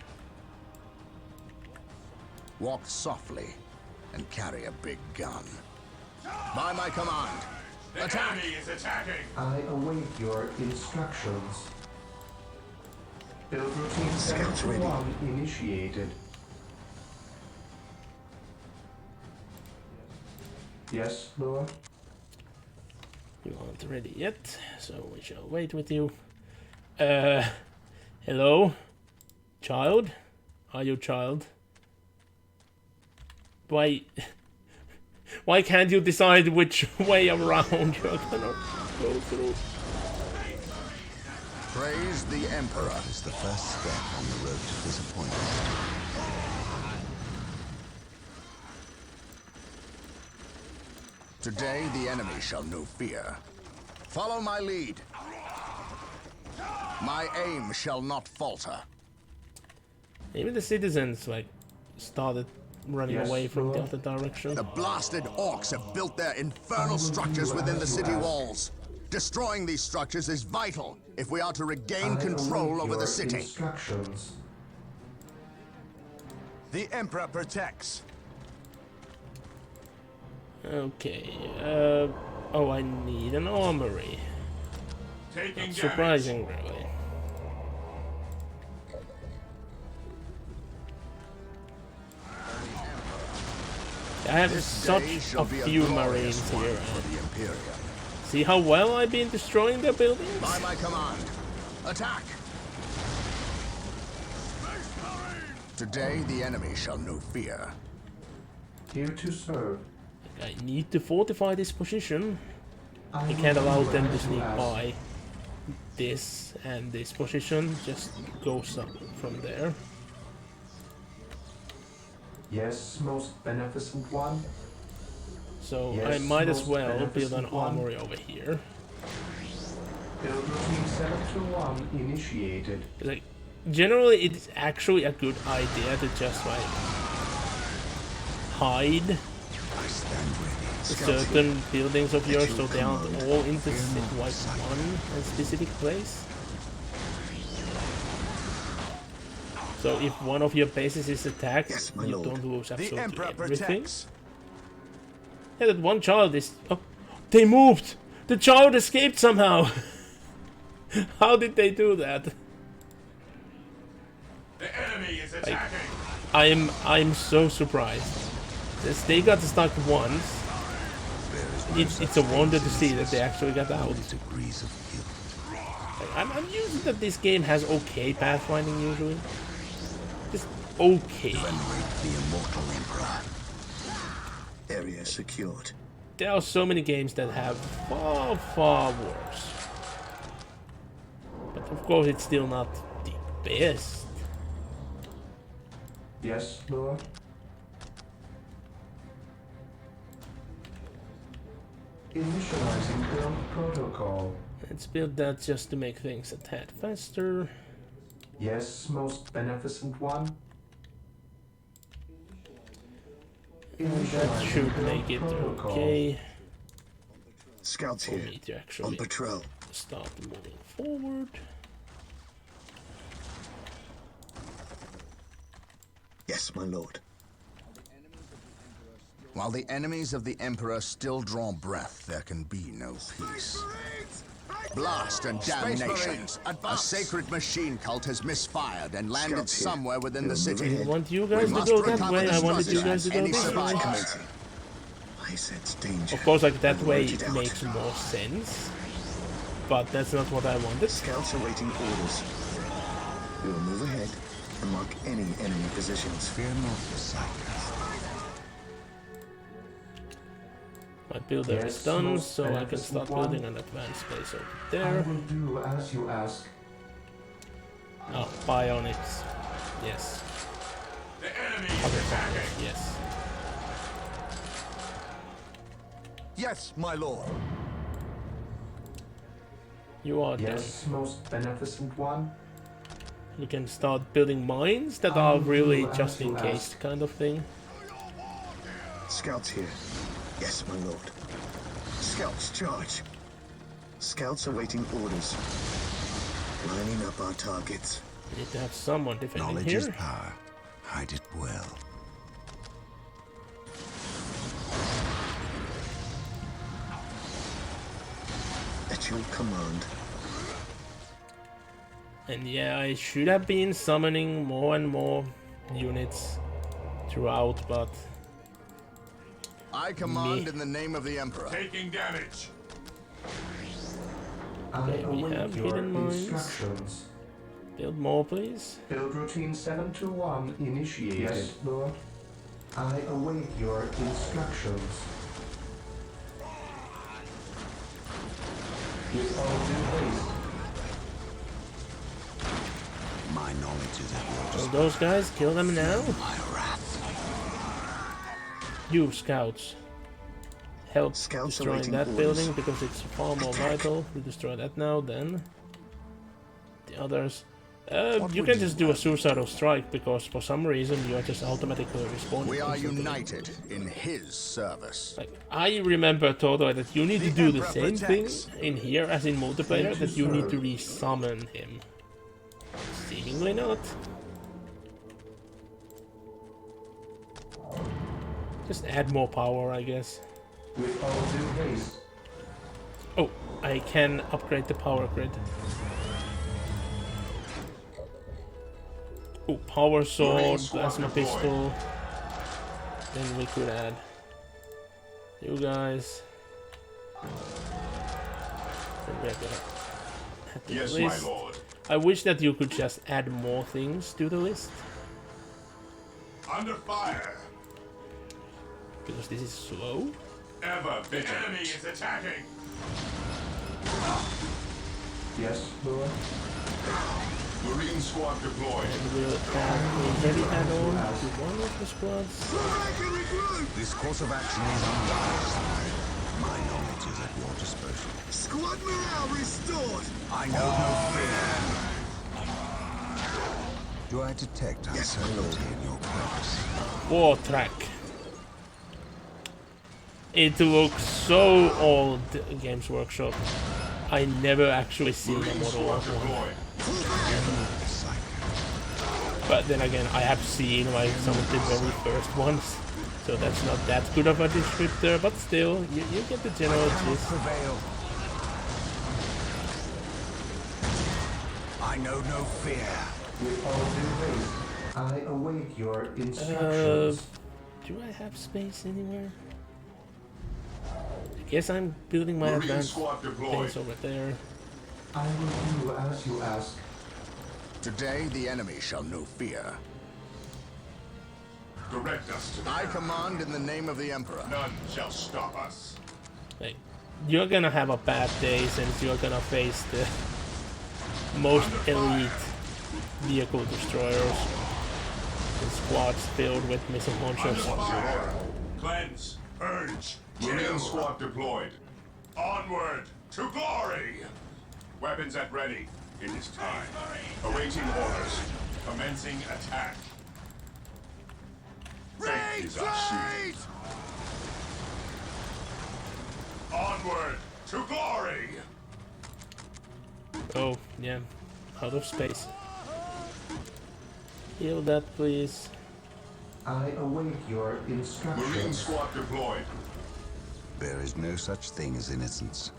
[SPEAKER 3] Walk softly and carry a big gun. By my command.
[SPEAKER 4] The enemy is attacking.
[SPEAKER 5] I await your instructions. Build routine
[SPEAKER 2] Scouts ready.
[SPEAKER 5] 721 initiated. Yes, Lord.
[SPEAKER 1] You aren't ready yet, so we shall wait with you. Hello? Child? Are you child? Why... Why can't you decide which way around you're gonna go through?
[SPEAKER 3] Praise the Emperor.
[SPEAKER 7] That is the first step on the road to disappointment.
[SPEAKER 3] Today the enemy shall know fear. Follow my lead. My aim shall not falter.
[SPEAKER 1] Even the citizens, like, started running
[SPEAKER 5] Yes,
[SPEAKER 1] away from the
[SPEAKER 5] Lord.
[SPEAKER 1] other direction.
[SPEAKER 3] The blasted orcs have built their infernal structures within the city walls. Destroying these structures is vital if we are to regain
[SPEAKER 5] I
[SPEAKER 3] control
[SPEAKER 5] await
[SPEAKER 3] over the
[SPEAKER 5] your
[SPEAKER 3] city.
[SPEAKER 5] Instructions.
[SPEAKER 3] The Emperor protects.
[SPEAKER 1] Okay, oh, I need an armory.
[SPEAKER 4] Taking damage.
[SPEAKER 1] Surprising, really. I have
[SPEAKER 3] Day
[SPEAKER 1] such
[SPEAKER 3] shall
[SPEAKER 1] a
[SPEAKER 3] be
[SPEAKER 1] few
[SPEAKER 3] glorious
[SPEAKER 1] marines
[SPEAKER 3] one
[SPEAKER 1] here.
[SPEAKER 3] for the Imperium.
[SPEAKER 1] See how well I've been destroying their buildings?
[SPEAKER 3] By my command, attack! Today the enemy shall know fear.
[SPEAKER 5] Here to serve.
[SPEAKER 1] I need to fortify this position. I
[SPEAKER 5] will
[SPEAKER 1] can't allow
[SPEAKER 5] do
[SPEAKER 1] them to
[SPEAKER 5] as you
[SPEAKER 1] sneak
[SPEAKER 5] ask.
[SPEAKER 1] by this and this position. Just goes up from there.
[SPEAKER 5] Yes, most beneficent one.
[SPEAKER 1] So
[SPEAKER 5] Yes,
[SPEAKER 1] I might as
[SPEAKER 5] most
[SPEAKER 1] well build an
[SPEAKER 5] beneficent one.
[SPEAKER 1] armory over here.
[SPEAKER 5] Build routine 721 initiated.
[SPEAKER 1] Like, generally it's actually a good idea to just like hide
[SPEAKER 7] I stand ready.
[SPEAKER 1] certain buildings of yours so they aren't all in this like one specific place. So if one of your bases is attacked,
[SPEAKER 2] Yes, my
[SPEAKER 1] you
[SPEAKER 2] lord.
[SPEAKER 1] don't lose
[SPEAKER 3] The
[SPEAKER 1] absolutely
[SPEAKER 3] Emperor
[SPEAKER 1] everything.
[SPEAKER 3] protects.
[SPEAKER 1] Yeah, that one child is... Oh, they moved! The child escaped somehow! How did they do that?
[SPEAKER 4] The enemy is attacking.
[SPEAKER 1] I'm so surprised. Since they got stuck once, it's a wonder to see that they actually got out.
[SPEAKER 7] Degrees of guilt.
[SPEAKER 1] I'm used that this game has okay pathfinding usually. Just okay.
[SPEAKER 7] Venerate the immortal Emperor.
[SPEAKER 2] Area secured.
[SPEAKER 1] There are so many games that have far, far worse. But of course it's still not the best.
[SPEAKER 5] Yes, Lord. Initializing build protocol.
[SPEAKER 1] Let's build that just to make things a tad faster.
[SPEAKER 5] Yes, most beneficent one.
[SPEAKER 1] And that should make it okay
[SPEAKER 2] Scouts
[SPEAKER 1] for
[SPEAKER 2] here.
[SPEAKER 1] me to
[SPEAKER 2] On
[SPEAKER 1] actually
[SPEAKER 2] patrol.
[SPEAKER 1] start moving forward.
[SPEAKER 2] Yes, my lord.
[SPEAKER 3] While the enemies of the Emperor still draw breath, there can be no peace. Blast and damnation! A sacred machine cult has misfired and landed
[SPEAKER 2] Scouts here.
[SPEAKER 3] somewhere within the
[SPEAKER 2] Move
[SPEAKER 3] city.
[SPEAKER 1] I
[SPEAKER 2] ahead.
[SPEAKER 1] want you guys to
[SPEAKER 3] must
[SPEAKER 1] go that
[SPEAKER 3] recover
[SPEAKER 1] way.
[SPEAKER 3] the
[SPEAKER 1] I wanted you
[SPEAKER 3] structure
[SPEAKER 1] guys to go
[SPEAKER 3] and any
[SPEAKER 1] this way.
[SPEAKER 3] survivors.
[SPEAKER 2] Commencing. I sense danger.
[SPEAKER 1] Of course, like that
[SPEAKER 2] I
[SPEAKER 1] way
[SPEAKER 2] wrote it out.
[SPEAKER 1] makes more sense. But that's not what I wanted.
[SPEAKER 2] Scouts awaiting orders. We will move ahead and mark any enemy positions.
[SPEAKER 7] Fear not the Psyker.
[SPEAKER 1] My builder is
[SPEAKER 5] Yes,
[SPEAKER 1] done,
[SPEAKER 5] most
[SPEAKER 1] so I can start
[SPEAKER 5] beneficent one.
[SPEAKER 1] building an advanced space over
[SPEAKER 5] I
[SPEAKER 1] there.
[SPEAKER 5] will do as you ask.
[SPEAKER 1] Oh, bionics. Yes.
[SPEAKER 4] The enemy
[SPEAKER 1] Other
[SPEAKER 4] is attacking.
[SPEAKER 1] fires, yes.
[SPEAKER 3] Yes, my lord.
[SPEAKER 1] You are done.
[SPEAKER 5] Yes, most beneficent one.
[SPEAKER 1] We can start building mines that are really just in case kind of thing.
[SPEAKER 2] Scouts here. Yes, my lord. Scouts charge. Scouts awaiting orders. Lining up our targets.
[SPEAKER 1] We need to have someone defending
[SPEAKER 7] Knowledge is
[SPEAKER 1] here.
[SPEAKER 7] power. Hide it well.
[SPEAKER 2] At your command.
[SPEAKER 1] And yeah, I should have been summoning more and more units throughout, but
[SPEAKER 3] I command in the name of the Emperor.
[SPEAKER 4] Taking damage.
[SPEAKER 5] I
[SPEAKER 1] Okay, we
[SPEAKER 5] await
[SPEAKER 1] have
[SPEAKER 5] your
[SPEAKER 1] hidden mines.
[SPEAKER 5] instructions.
[SPEAKER 1] build more, please.
[SPEAKER 5] Build routine 721 initiated. Yes, Lord. I await your instructions. With all due haste.
[SPEAKER 7] My knowledge is at your
[SPEAKER 1] Kill those guys, kill them now.
[SPEAKER 7] my wrath.
[SPEAKER 1] You scouts, help
[SPEAKER 2] Scouts
[SPEAKER 1] destroying
[SPEAKER 2] awaiting
[SPEAKER 1] that
[SPEAKER 2] orders.
[SPEAKER 1] building because it's far more vital to destroy that now than the others. You can just do a suicidal strike because for some reason you are just automatically respawning.
[SPEAKER 3] We are
[SPEAKER 1] instantly.
[SPEAKER 3] united in his service.
[SPEAKER 1] Like, I remember totally that you need to
[SPEAKER 3] The
[SPEAKER 1] do the
[SPEAKER 3] Emperor
[SPEAKER 1] same thing
[SPEAKER 3] protects.
[SPEAKER 1] in here as in multiplayer, that you need to resummon him. Seemingly not. Just add more power, I guess.
[SPEAKER 5] With all due haste.
[SPEAKER 1] Oh, I can upgrade the power grid. Oh, power sword, plasma pistol. Then we could add you guys. Then we're gonna add to the
[SPEAKER 4] Yes, my
[SPEAKER 1] list.
[SPEAKER 4] lord.
[SPEAKER 1] I wish that you could just add more things to the list,
[SPEAKER 4] Under fire.
[SPEAKER 1] because this is slow.
[SPEAKER 4] Ever the enemy is attacking.
[SPEAKER 5] Yes, Lord.
[SPEAKER 4] Marine squad deployed.
[SPEAKER 1] And we'll add a heavy add-on to one of the squads.
[SPEAKER 7] This course of action is unwise. My knowledge is at your disposal.
[SPEAKER 2] Squad morale restored!
[SPEAKER 7] I know no fear. Do I detect
[SPEAKER 2] Yes, my lord.
[SPEAKER 7] uncertainty in your purpose?
[SPEAKER 1] War track. It looks so old, Games Workshop. I never actually seen a
[SPEAKER 4] Marine
[SPEAKER 1] Model
[SPEAKER 4] squad
[SPEAKER 1] of one.
[SPEAKER 4] deployed.
[SPEAKER 1] But then again, I have seen like some of the very first ones, so that's not that good of a descriptor, but still, you get the general gist.
[SPEAKER 7] Prevail. I know no fear.
[SPEAKER 5] With all due haste. I await your instructions.
[SPEAKER 1] Do I have space anywhere? I guess I'm building my
[SPEAKER 4] Marine
[SPEAKER 1] advanced
[SPEAKER 4] squad deployed.
[SPEAKER 1] base over there.
[SPEAKER 5] I will do as you ask.
[SPEAKER 3] Today, the enemy shall know fear.
[SPEAKER 4] Direct us to the
[SPEAKER 3] I command in the name of the Emperor.
[SPEAKER 4] None shall stop us.
[SPEAKER 1] Like, you're gonna have a bad day since you're gonna face the most elite vehicle destroyers. The squads filled with missile launchers.
[SPEAKER 4] Fire. Cleanse. Purge. Marine squad deployed. Onward to glory! Weapons at ready. It is time. Awaiting orders. Commencing attack. Fate is our shield. Onward to glory!
[SPEAKER 1] Oh, yeah. Out of space. Heal that, please.
[SPEAKER 5] I await your
[SPEAKER 4] Marine
[SPEAKER 5] instructions.
[SPEAKER 4] squad deployed.
[SPEAKER 7] There is no such thing as innocence,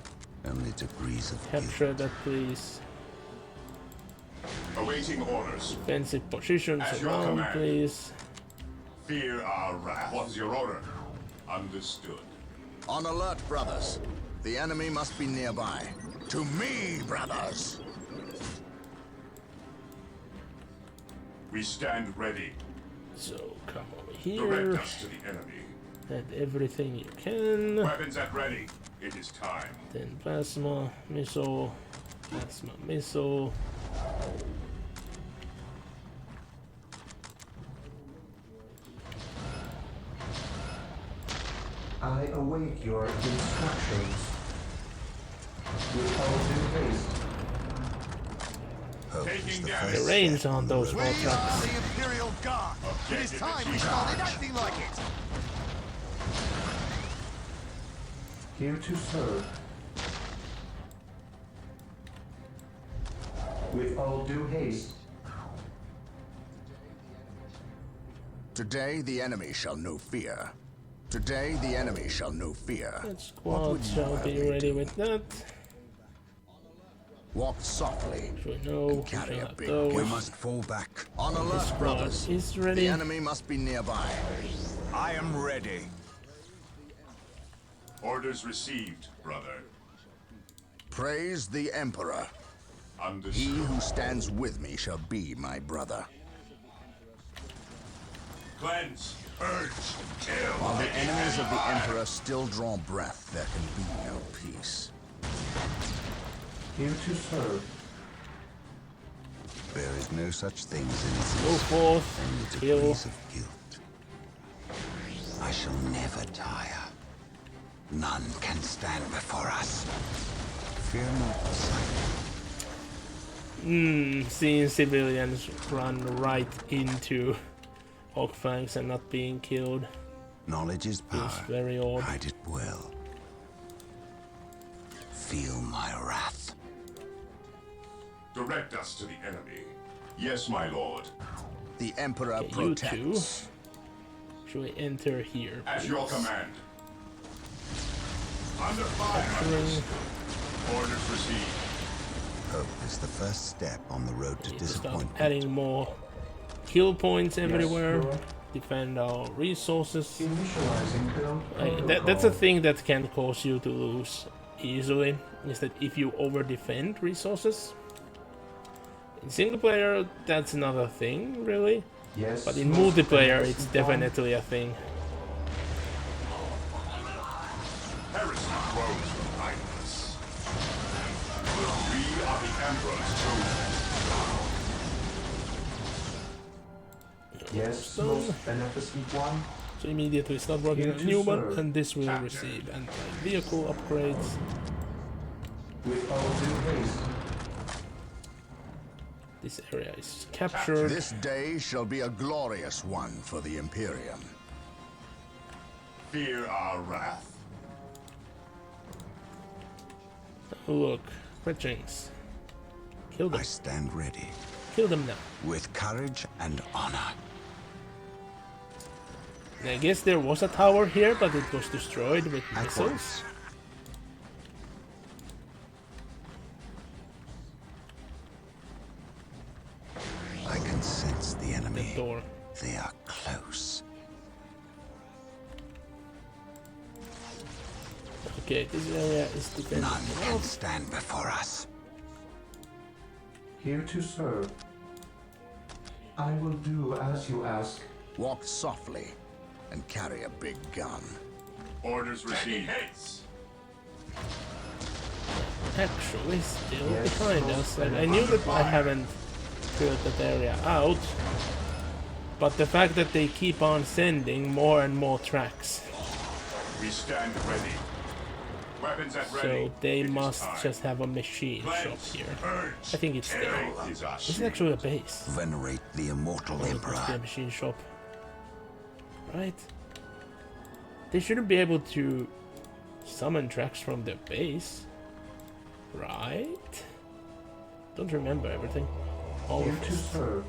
[SPEAKER 7] only degrees of
[SPEAKER 1] Capture
[SPEAKER 7] guilt.
[SPEAKER 1] that, please.
[SPEAKER 4] Awaiting orders.
[SPEAKER 1] Defensive positions
[SPEAKER 4] At your
[SPEAKER 1] around,
[SPEAKER 4] command.
[SPEAKER 1] please.
[SPEAKER 4] Fear our wrath. What is your order? Understood.
[SPEAKER 3] On alert, brothers. The enemy must be nearby. To me, brothers!
[SPEAKER 4] We stand ready.
[SPEAKER 1] So come over
[SPEAKER 4] Direct
[SPEAKER 1] here.
[SPEAKER 4] us to the enemy.
[SPEAKER 1] Add everything you can.
[SPEAKER 4] Weapons at ready. It is time.
[SPEAKER 1] Then plasma missile. Plasma missile.
[SPEAKER 5] I await your instructions. With all due haste.
[SPEAKER 7] Hope is
[SPEAKER 4] Taking
[SPEAKER 7] the
[SPEAKER 4] damage.
[SPEAKER 7] first
[SPEAKER 1] The range
[SPEAKER 7] step
[SPEAKER 1] on
[SPEAKER 7] the
[SPEAKER 1] those
[SPEAKER 7] road.
[SPEAKER 1] Voltrax.
[SPEAKER 3] the Imperial Guard!
[SPEAKER 4] It is time we
[SPEAKER 3] started acting like it!
[SPEAKER 5] Here to serve. With all due haste.
[SPEAKER 3] Today the enemy shall know fear. Today the enemy shall know fear.
[SPEAKER 1] That squad shall be ready with that.
[SPEAKER 3] Walk softly.
[SPEAKER 1] So we know we
[SPEAKER 3] Carry
[SPEAKER 1] shall
[SPEAKER 3] a
[SPEAKER 1] have
[SPEAKER 3] big
[SPEAKER 1] those.
[SPEAKER 7] We must fall back.
[SPEAKER 3] On alert,
[SPEAKER 1] Squad
[SPEAKER 3] brothers.
[SPEAKER 1] is
[SPEAKER 3] The
[SPEAKER 1] ready.
[SPEAKER 3] enemy must be nearby. I am ready.
[SPEAKER 4] Orders received, brother.
[SPEAKER 3] Praise the Emperor. He
[SPEAKER 4] Understood.
[SPEAKER 3] who stands with me shall be my brother.
[SPEAKER 4] Cleanse. Purge. Kill.
[SPEAKER 3] While the enemies of the Emperor still draw breath, there can be no peace.
[SPEAKER 5] Here to serve.
[SPEAKER 7] There is no such thing as
[SPEAKER 1] Go
[SPEAKER 7] innocence,
[SPEAKER 1] forth.
[SPEAKER 7] only
[SPEAKER 1] Kill.
[SPEAKER 7] degrees of guilt. I shall never tire. None can stand before us. Fear not the sight.
[SPEAKER 1] Seeing civilians run right into Hawk Fangs and not being killed
[SPEAKER 7] Knowledge is power.
[SPEAKER 1] is very odd.
[SPEAKER 7] Hide it well. Feel my wrath.
[SPEAKER 4] Direct us to the enemy. Yes, my lord.
[SPEAKER 3] The Emperor
[SPEAKER 1] Okay, you two.
[SPEAKER 3] protects.
[SPEAKER 1] Should we enter here?
[SPEAKER 4] At
[SPEAKER 1] please?
[SPEAKER 4] your command. Under fire.
[SPEAKER 1] Capturing.
[SPEAKER 4] Orders received.
[SPEAKER 7] Hope is the first step on the road to
[SPEAKER 1] Need to start
[SPEAKER 7] disappointment.
[SPEAKER 1] adding more kill points everywhere.
[SPEAKER 5] Lord.
[SPEAKER 1] Defend our resources.
[SPEAKER 5] Initializing build
[SPEAKER 1] That's a
[SPEAKER 5] protocol.
[SPEAKER 1] thing that can cause you to lose easily, is that if you over defend resources. In single player, that's not a thing, really.
[SPEAKER 5] Yes,
[SPEAKER 1] But in
[SPEAKER 5] most
[SPEAKER 1] multiplayer, it's
[SPEAKER 5] beneficent one.
[SPEAKER 1] definitely a thing.
[SPEAKER 4] Heresy grows behind us. We are the Emperor's chosen.
[SPEAKER 5] Yes,
[SPEAKER 1] Stone.
[SPEAKER 5] most beneficent one.
[SPEAKER 1] So immediately start working
[SPEAKER 5] Here
[SPEAKER 1] on a
[SPEAKER 5] to
[SPEAKER 1] new one,
[SPEAKER 5] serve.
[SPEAKER 1] and this will
[SPEAKER 4] Captain.
[SPEAKER 1] receive anti-vehicle upgrades.
[SPEAKER 5] With all due haste.
[SPEAKER 1] This area is captured.
[SPEAKER 3] This day shall be a glorious one for the Imperium.
[SPEAKER 4] Fear our wrath.
[SPEAKER 1] Oh, look, Fetchings. Kill them.
[SPEAKER 7] I stand ready,
[SPEAKER 1] Kill them now.
[SPEAKER 7] with courage and honor.
[SPEAKER 1] And I guess there was a tower here, but it was destroyed with
[SPEAKER 7] At
[SPEAKER 1] missiles.
[SPEAKER 7] once. I can sense the
[SPEAKER 1] The
[SPEAKER 7] enemy.
[SPEAKER 1] door.
[SPEAKER 7] They are close.
[SPEAKER 1] Okay, this area is defended.
[SPEAKER 7] None can stand before us.
[SPEAKER 5] Here to serve. I will do as you ask.
[SPEAKER 3] Walk softly and carry a big gun.
[SPEAKER 4] Orders received. Hates.
[SPEAKER 1] Actually, still
[SPEAKER 5] Yes,
[SPEAKER 1] behind
[SPEAKER 5] most
[SPEAKER 1] us. And I knew that I haven't filled that area out. But the fact that they keep on sending more and more tracks.
[SPEAKER 4] We stand ready. Weapons at
[SPEAKER 1] So
[SPEAKER 4] ready.
[SPEAKER 1] they
[SPEAKER 4] It is
[SPEAKER 1] must
[SPEAKER 4] time.
[SPEAKER 1] just have a machine shop
[SPEAKER 4] Cleanse,
[SPEAKER 1] here.
[SPEAKER 4] purge,
[SPEAKER 1] I think it's there.
[SPEAKER 4] kill is our
[SPEAKER 1] This is
[SPEAKER 4] shield.
[SPEAKER 1] actually a base.
[SPEAKER 6] Venerate the immortal
[SPEAKER 1] Oh, it must be a
[SPEAKER 6] Emperor.
[SPEAKER 1] machine shop. Right. They shouldn't be able to summon tracks from their base. Right? Don't remember everything. All
[SPEAKER 5] Here
[SPEAKER 1] of
[SPEAKER 5] to
[SPEAKER 1] this.
[SPEAKER 5] serve.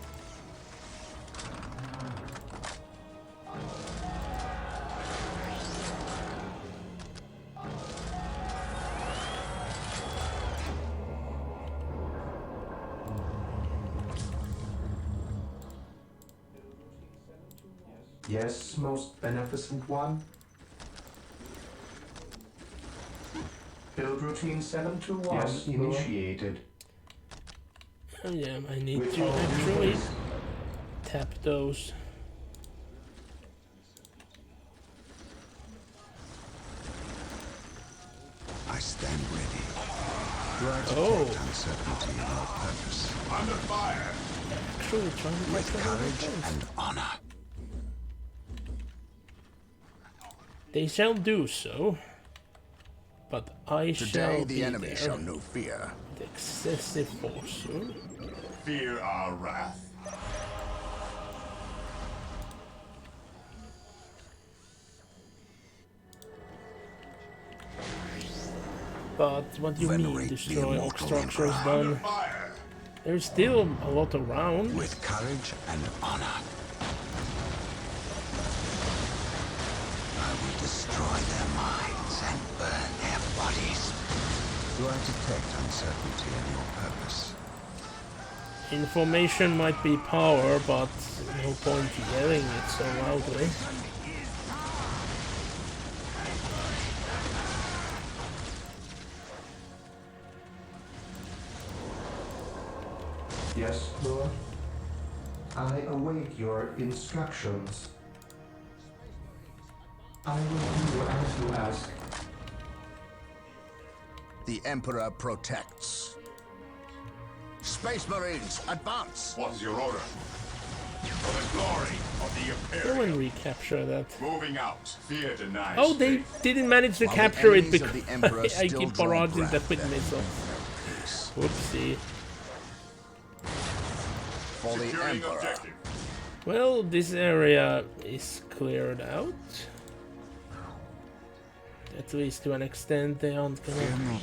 [SPEAKER 5] Yes, most beneficent one. Build routine 721 Yes, initiated.
[SPEAKER 1] Oh yeah, I need
[SPEAKER 5] With
[SPEAKER 1] to
[SPEAKER 5] all due
[SPEAKER 1] actually
[SPEAKER 5] haste.
[SPEAKER 1] tap those.
[SPEAKER 6] I stand ready. Do I detect
[SPEAKER 1] Oh.
[SPEAKER 6] uncertainty in your purpose?
[SPEAKER 4] Under fire.
[SPEAKER 1] Actually trying to
[SPEAKER 6] With
[SPEAKER 1] get some of
[SPEAKER 6] courage
[SPEAKER 1] those.
[SPEAKER 6] and honor.
[SPEAKER 1] They shall do so. But I
[SPEAKER 3] Today
[SPEAKER 1] shall
[SPEAKER 3] the
[SPEAKER 1] be
[SPEAKER 3] enemy
[SPEAKER 1] there
[SPEAKER 3] shall know fear.
[SPEAKER 1] with excessive force soon.
[SPEAKER 4] Fear our wrath.
[SPEAKER 1] But what do you mean
[SPEAKER 6] Venerate the
[SPEAKER 1] destroy all
[SPEAKER 6] immortal
[SPEAKER 1] structures
[SPEAKER 6] Emperor.
[SPEAKER 4] Under
[SPEAKER 1] done?
[SPEAKER 4] fire.
[SPEAKER 1] There's still a lot around.
[SPEAKER 6] With courage and honor. I will destroy their minds and burn their bodies. Do I detect uncertainty in your purpose?
[SPEAKER 1] Information might be power, but no point yelling it so loudly.
[SPEAKER 5] Yes, Lord. I await your instructions. I will do as you ask.
[SPEAKER 3] The Emperor protects. Space Marines, advance!
[SPEAKER 4] What is your order? For the glory of the
[SPEAKER 1] Go and
[SPEAKER 4] Imperium.
[SPEAKER 1] recapture that.
[SPEAKER 4] Moving out. Fear denies.
[SPEAKER 1] Oh, they
[SPEAKER 4] faith.
[SPEAKER 1] didn't manage to
[SPEAKER 3] While the
[SPEAKER 1] capture it
[SPEAKER 3] enemies of
[SPEAKER 1] because
[SPEAKER 3] the Emperor
[SPEAKER 1] I
[SPEAKER 3] still
[SPEAKER 1] keep
[SPEAKER 3] draw
[SPEAKER 1] barraging
[SPEAKER 3] breath,
[SPEAKER 1] that with
[SPEAKER 3] then
[SPEAKER 1] missiles. Whoopsie.
[SPEAKER 3] For the
[SPEAKER 4] Securing
[SPEAKER 3] Emperor.
[SPEAKER 4] objective.
[SPEAKER 1] Well, this area is cleared out. At least to an extent, they aren't gonna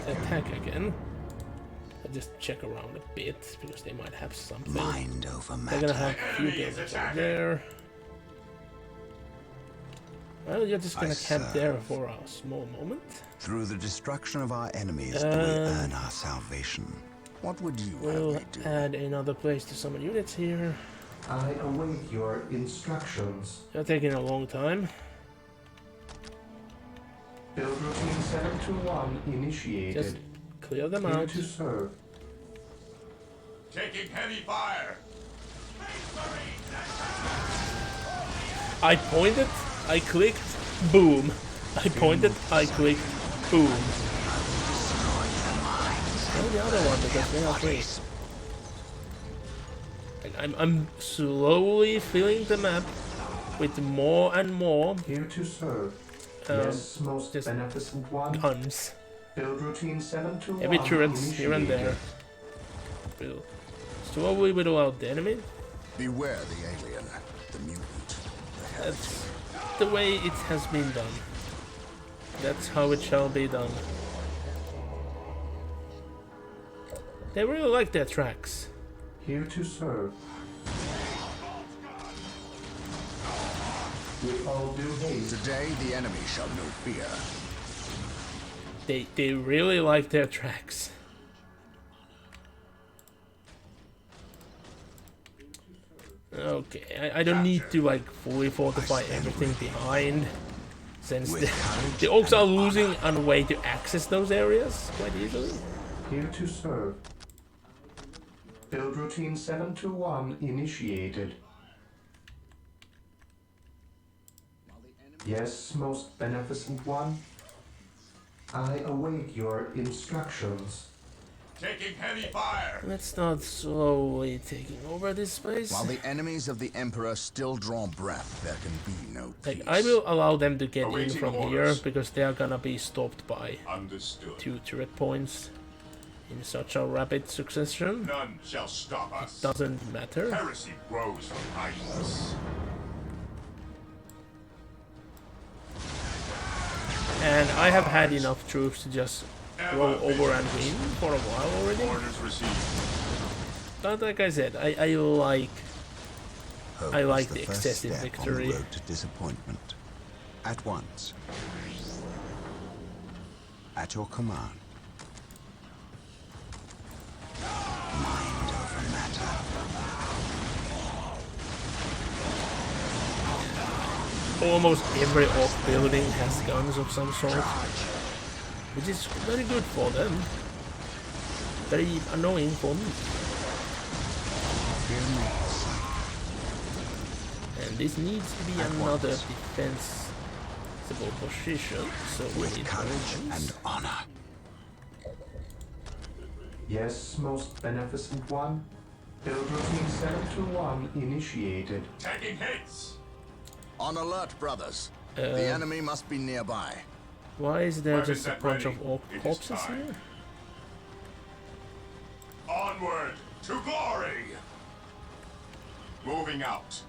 [SPEAKER 1] attack again. I'll just check around a bit because they might have something.
[SPEAKER 6] Mind over
[SPEAKER 1] They're gonna
[SPEAKER 6] matter.
[SPEAKER 1] have a few
[SPEAKER 4] Enemy is
[SPEAKER 1] buildings over
[SPEAKER 4] attacking.
[SPEAKER 1] there. Well, you're just gonna
[SPEAKER 6] I
[SPEAKER 1] camp
[SPEAKER 6] serve.
[SPEAKER 1] there for a small moment.
[SPEAKER 6] Through the destruction of our enemies, do we earn our salvation?
[SPEAKER 3] What would you
[SPEAKER 1] We'll
[SPEAKER 3] have me do?
[SPEAKER 1] add another place to summon units here.
[SPEAKER 5] I await your instructions.
[SPEAKER 1] You're taking a long time.
[SPEAKER 5] Build routine 721 initiated.
[SPEAKER 1] Just clear them
[SPEAKER 5] Here
[SPEAKER 1] out.
[SPEAKER 5] to serve.
[SPEAKER 4] Taking heavy fire.
[SPEAKER 1] I pointed, I clicked, boom. I pointed, I clicked, boom. Kill the other one because they are free. And I'm slowly filling the map with more and more
[SPEAKER 5] Here to serve. Yes, most
[SPEAKER 1] just
[SPEAKER 5] beneficent one.
[SPEAKER 1] guns.
[SPEAKER 5] Build routine 721
[SPEAKER 1] Heavy turrets here and there. We'll slowly whittle out the enemy.
[SPEAKER 3] Beware the alien, the mutant.
[SPEAKER 1] That's the way it has been done. That's how it shall be done. They really like their tracks.
[SPEAKER 5] Here to serve. With all due haste.
[SPEAKER 3] Today the enemy shall know fear.
[SPEAKER 1] They really like their tracks. Okay, I don't need to like fully fortify everything behind, since the orcs are losing on a way to access those areas quite easily.
[SPEAKER 5] Here to serve. Build routine 721 initiated. Yes, most beneficent one. I await your instructions.
[SPEAKER 4] Taking heavy fire.
[SPEAKER 1] Let's start slowly taking over this space.
[SPEAKER 3] While the enemies of the Emperor still draw breath, there can be no peace.
[SPEAKER 1] Like, I will allow them to get in
[SPEAKER 4] Awaiting
[SPEAKER 1] from here
[SPEAKER 4] orders.
[SPEAKER 1] because they are gonna be stopped by
[SPEAKER 4] Understood.
[SPEAKER 1] 2 turret points in such a rapid succession.
[SPEAKER 4] None shall stop us.
[SPEAKER 1] Doesn't matter.
[SPEAKER 4] Heresy grows from kindness.
[SPEAKER 1] And I have had enough troops to just roll over and win for a while already.
[SPEAKER 4] Orders received.
[SPEAKER 1] But like I said, I like
[SPEAKER 7] Hope
[SPEAKER 1] I
[SPEAKER 7] is
[SPEAKER 1] like
[SPEAKER 7] the
[SPEAKER 1] the
[SPEAKER 7] first
[SPEAKER 1] excessive
[SPEAKER 7] step
[SPEAKER 1] victory.
[SPEAKER 7] on the road to disappointment. At once. At your command. Mind over matter.
[SPEAKER 1] Almost every orc building has guns of some sort, which is very good for them. Very annoying for me.
[SPEAKER 7] Fear not the sight.
[SPEAKER 1] And this needs to be
[SPEAKER 7] At
[SPEAKER 1] another
[SPEAKER 7] once.
[SPEAKER 1] defensible position, so we
[SPEAKER 7] With
[SPEAKER 1] need
[SPEAKER 7] courage
[SPEAKER 1] guns.
[SPEAKER 7] and honor.
[SPEAKER 5] Yes, most beneficent one. Build routine 721 initiated.
[SPEAKER 4] Taking hits.
[SPEAKER 3] On alert, brothers. The enemy must be nearby.
[SPEAKER 1] Why is there
[SPEAKER 4] Weapons
[SPEAKER 1] just a
[SPEAKER 4] at
[SPEAKER 1] bunch
[SPEAKER 4] ready.
[SPEAKER 1] of orc
[SPEAKER 4] It is
[SPEAKER 1] corpses
[SPEAKER 4] time.
[SPEAKER 1] here?
[SPEAKER 4] Onward to glory. Moving out.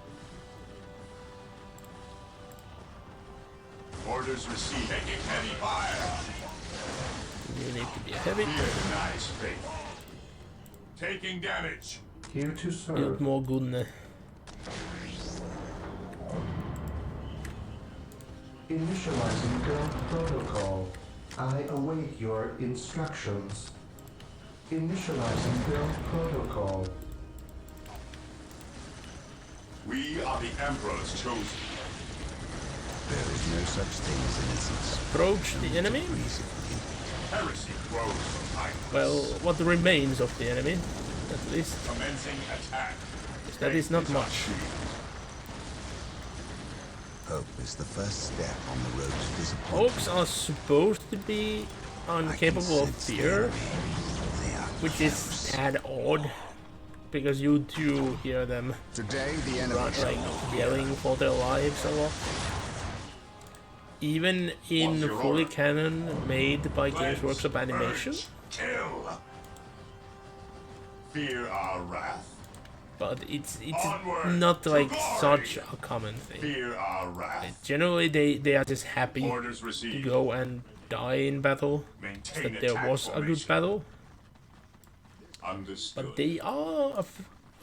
[SPEAKER 4] Orders received. Taking heavy fire.
[SPEAKER 1] You need to be heavy.
[SPEAKER 4] Fear denies faith. Taking damage.
[SPEAKER 5] Here to
[SPEAKER 1] Build
[SPEAKER 5] serve.
[SPEAKER 1] more gunne.
[SPEAKER 5] Initializing build protocol. I await your instructions. Initializing build protocol.
[SPEAKER 4] We are the Emperor's chosen.
[SPEAKER 7] There is no such thing as innocence.
[SPEAKER 1] Approach the enemy.
[SPEAKER 7] Reason.
[SPEAKER 4] Heresy grows from kindness.
[SPEAKER 1] Well, what remains of the enemy, at least.
[SPEAKER 4] Commencing attack.
[SPEAKER 1] That is not
[SPEAKER 4] our
[SPEAKER 1] much.
[SPEAKER 4] shield.
[SPEAKER 7] Hope is the first step on the road to disappointment.
[SPEAKER 1] Orcs are supposed to be
[SPEAKER 7] I can
[SPEAKER 1] incapable of
[SPEAKER 7] sense the
[SPEAKER 1] fear,
[SPEAKER 7] enemy. They are
[SPEAKER 1] which
[SPEAKER 7] close.
[SPEAKER 1] is tad odd, because you do hear them
[SPEAKER 3] Today, the enemy
[SPEAKER 1] run,
[SPEAKER 3] shall
[SPEAKER 1] like
[SPEAKER 3] know
[SPEAKER 1] yelling for their lives a lot. Even in
[SPEAKER 4] What's your
[SPEAKER 1] fully
[SPEAKER 4] order?
[SPEAKER 1] canon made by Games
[SPEAKER 4] Cleanse,
[SPEAKER 1] Workshop Animation,
[SPEAKER 4] purge, kill. Fear our wrath.
[SPEAKER 1] but it's
[SPEAKER 4] Onward
[SPEAKER 1] not
[SPEAKER 4] to
[SPEAKER 1] like
[SPEAKER 4] glory.
[SPEAKER 1] such a common thing.
[SPEAKER 4] Fear our wrath.
[SPEAKER 1] Generally, they are just happy
[SPEAKER 4] Orders
[SPEAKER 1] to
[SPEAKER 4] received.
[SPEAKER 1] go and die in battle,
[SPEAKER 4] Maintain
[SPEAKER 1] that there
[SPEAKER 4] attack
[SPEAKER 1] was a good
[SPEAKER 4] formation.
[SPEAKER 1] battle,
[SPEAKER 4] Understood.
[SPEAKER 1] but they are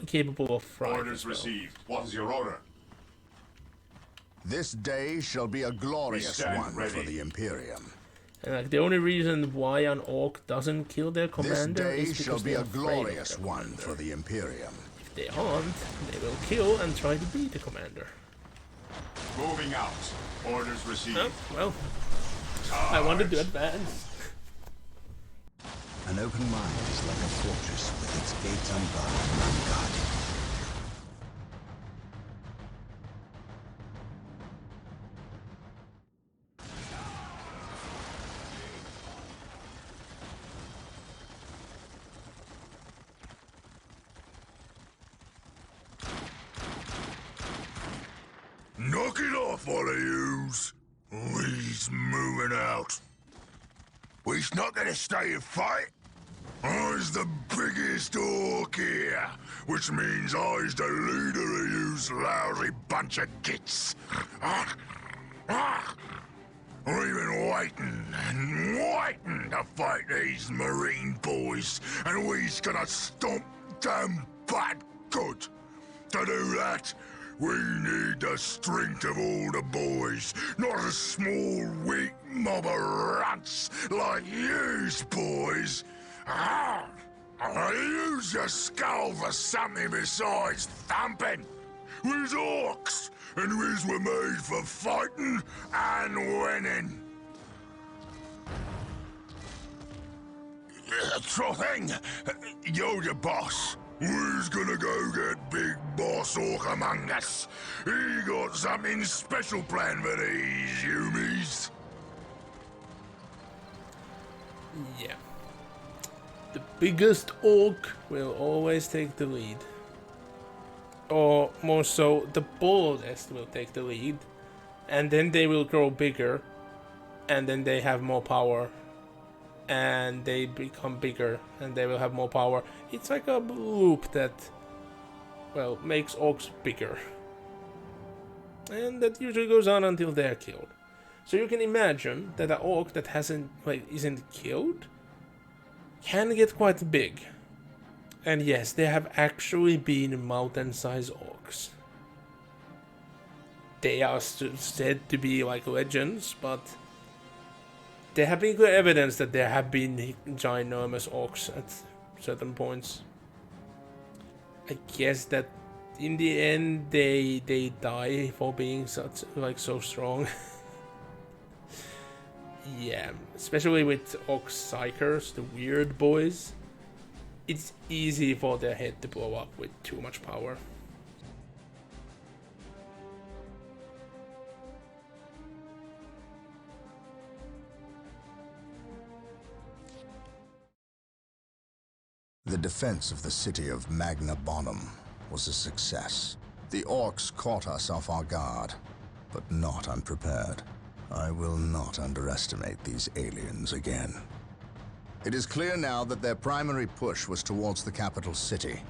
[SPEAKER 1] capable of frying
[SPEAKER 4] Orders
[SPEAKER 1] as well.
[SPEAKER 4] received. What is your order?
[SPEAKER 3] This day shall be a glorious
[SPEAKER 4] stand
[SPEAKER 3] one
[SPEAKER 4] ready.
[SPEAKER 3] for the Imperium.
[SPEAKER 1] And like the only reason why an orc doesn't kill their
[SPEAKER 3] This
[SPEAKER 1] commander
[SPEAKER 3] day
[SPEAKER 1] is
[SPEAKER 3] shall
[SPEAKER 1] because
[SPEAKER 3] be
[SPEAKER 1] they're
[SPEAKER 3] a
[SPEAKER 1] afraid of
[SPEAKER 3] glorious
[SPEAKER 1] their
[SPEAKER 3] one
[SPEAKER 1] commander.
[SPEAKER 3] for the Imperium.
[SPEAKER 1] If they aren't, they will kill and try to beat the commander.
[SPEAKER 4] Moving out. Orders received.
[SPEAKER 1] Oh, well, I wanted to advance.
[SPEAKER 7] An open mind is like a fortress with its gates unbarred and unguarded.
[SPEAKER 8] Knock it off, all of yous. We's moving out. We's not gonna stay and fight. I's the biggest orc here, which means I's the leader of yous lousy bunch of gits. We've been waiting and waiting to fight these Marine boys, and we's gonna stomp them bad good. To do that, we need the strength of all the boys, not a small, weak mob of runts like yous boys. Use your skull for something besides thumping. We's orcs, and we's were made for fighting and winning. Sure thing. You're the boss. We's gonna go get Big Boss Orc among us. He got something special planned for these humies.
[SPEAKER 1] Yeah. The biggest orc will always take the lead. Or more so, the boldest will take the lead. And then they will grow bigger. And then they have more power. And they become bigger. And they will have more power. It's like a loop that, well, makes orcs bigger. And that usually goes on until they're killed. So you can imagine that an orc that isn't killed can get quite big. And yes, there have actually been mountain-sized orcs. They are said to be like legends, but there have been clear evidence that there have been ginormous orcs at certain points. I guess that in the end they die for being such so strong. Yeah, especially with orc psychers, the weird boys. It's easy for their head to blow up with too much power.
[SPEAKER 3] The defense of the city of Magna Bonum was a success. The orcs caught us off our guard, but not unprepared. I will not underestimate these aliens again. It is clear now that their primary push was towards the capital city,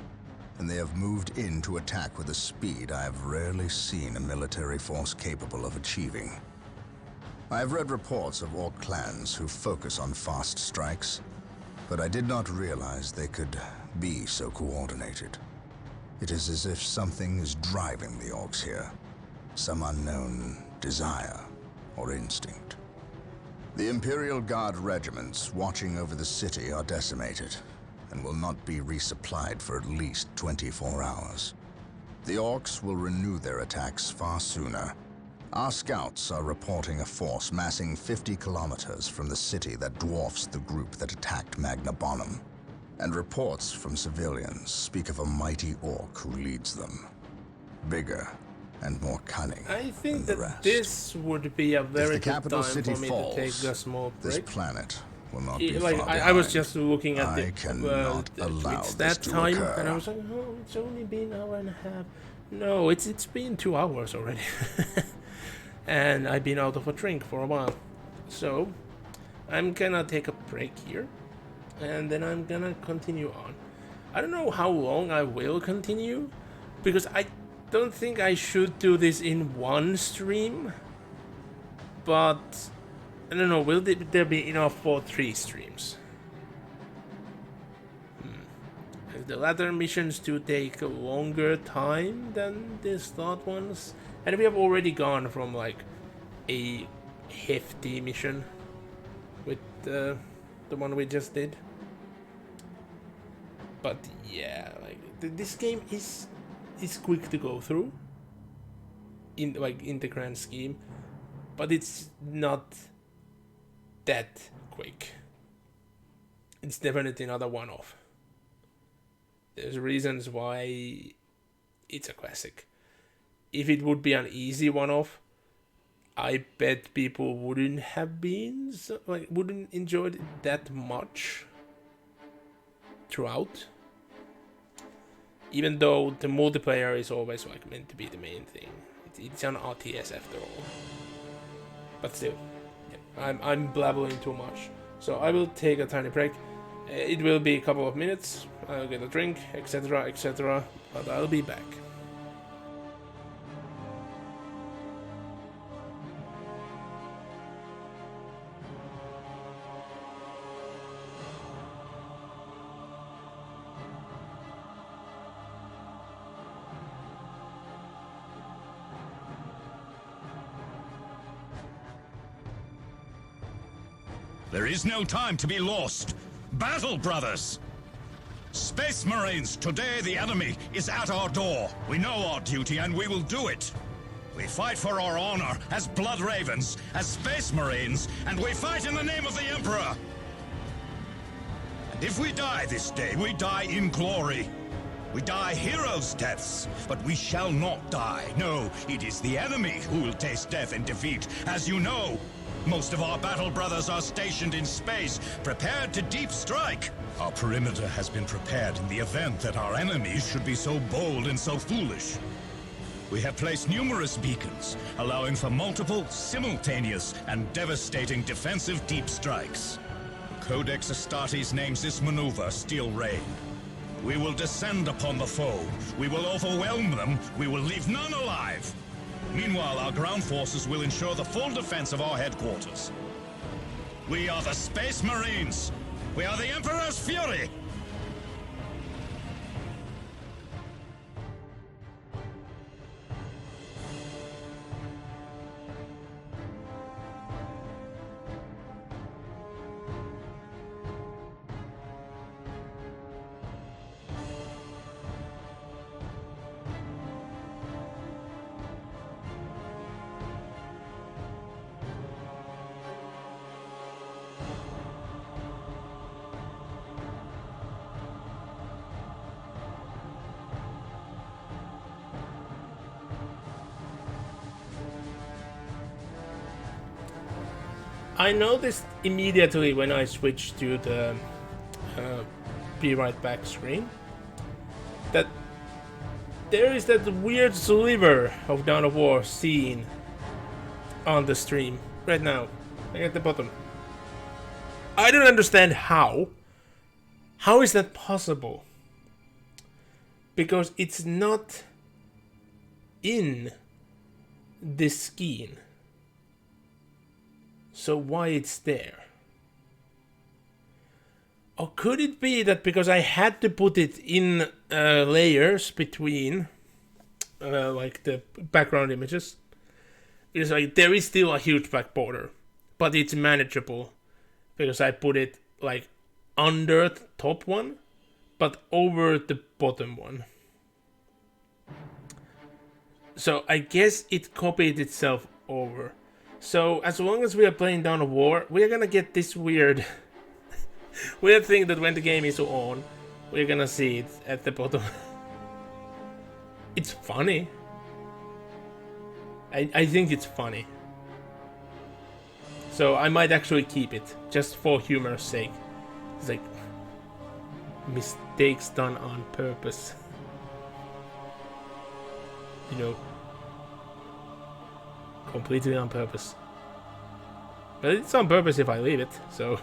[SPEAKER 3] and they have moved in to attack with a speed I have rarely seen a military force capable of achieving. I have read reports of orc clans who focus on fast strikes, but I did not realize they could be so coordinated. It is as if something is driving the orcs here, some unknown desire or instinct. The Imperial Guard regiments watching over the city are decimated and will not be resupplied for at least 24 hours. The orcs will renew their attacks far sooner. Our scouts are reporting a force massing 50 kilometers from the city that dwarfs the group that attacked Magna Bonum. And reports from civilians speak of a mighty orc who leads them. Bigger and more cunning.
[SPEAKER 1] I think
[SPEAKER 3] than the
[SPEAKER 1] that
[SPEAKER 3] rest.
[SPEAKER 1] this would be a very
[SPEAKER 3] If the
[SPEAKER 1] good
[SPEAKER 3] capital
[SPEAKER 1] time
[SPEAKER 3] city
[SPEAKER 1] for me
[SPEAKER 3] falls,
[SPEAKER 1] to take a small
[SPEAKER 3] this
[SPEAKER 1] break.
[SPEAKER 3] planet will not be
[SPEAKER 1] Like
[SPEAKER 3] far
[SPEAKER 1] I was
[SPEAKER 3] behind.
[SPEAKER 1] just looking at
[SPEAKER 3] I cannot allow
[SPEAKER 1] it's
[SPEAKER 3] this
[SPEAKER 1] that
[SPEAKER 3] to
[SPEAKER 1] time,
[SPEAKER 3] occur.
[SPEAKER 1] and I was like, oh, it's only been an hour and a half. No, it's been 2 hours already, and I've been out of a drink for a while, so I'm gonna take a break here, and then I'm gonna continue on. I don't know how long I will continue, because I don't think I should do this in one stream, but I don't know, will there be enough for 3 streams? The latter missions do take a longer time than these thought ones, and we have already gone from like a hefty mission with the one we just did. But yeah, like this game is quick to go through in the grand scheme, but it's not that quick. It's definitely not a one-off. There's reasons why it's a classic. If it would be an easy one-off, I bet people wouldn't enjoy it that much throughout. Even though the multiplayer is always meant to be the main thing. It's an RTS after all. But still, yeah, I'm blabbering too much. So I will take a tiny break. It will be a couple of minutes. I'll get a drink, etc., etc. But I'll be back.
[SPEAKER 9] There is no time to be lost. Battle, brothers! Space Marines, today the enemy is at our door. We know our duty and we will do it. We fight for our honor as Blood Ravens, as Space Marines, and we fight in the name of the Emperor. And if we die this day, we die in glory. We die heroes' deaths, but we shall not die. No, it is the enemy who will taste death and defeat, as you know. Most of our battle brothers are stationed in space, prepared to deep strike. Our perimeter has been prepared in the event that our enemies should be so bold and so foolish. We have placed numerous beacons, allowing for multiple, simultaneous, and devastating defensive deep strikes. Codex Astartes names this maneuver Steel Rain. We will descend upon the foe. We will overwhelm them. We will leave none alive. Meanwhile, our ground forces will ensure the full defense of our headquarters. We are the Space Marines. We are the Emperor's Fury.
[SPEAKER 1] I noticed immediately when I switched to the Be Right Back screen that there is that weird sliver of Dawn of War scene on the stream right now, like at the bottom. I don't understand how. How is that possible? Because it's not in this skin. So why it's there? Or could it be that because I had to put it in layers between like the background images, it's like there is still a huge back border, but it's manageable because I put it like under the top one, but over the bottom one. So I guess it copied itself over. So as long as we are playing Dawn of War, we are gonna get this weird weird thing that when the game is on, we're gonna see it at the bottom. It's funny. I think it's funny. So I might actually keep it, just for humor's sake. It's like mistakes done on purpose. You know, completely on purpose. But it's on purpose if I leave it, so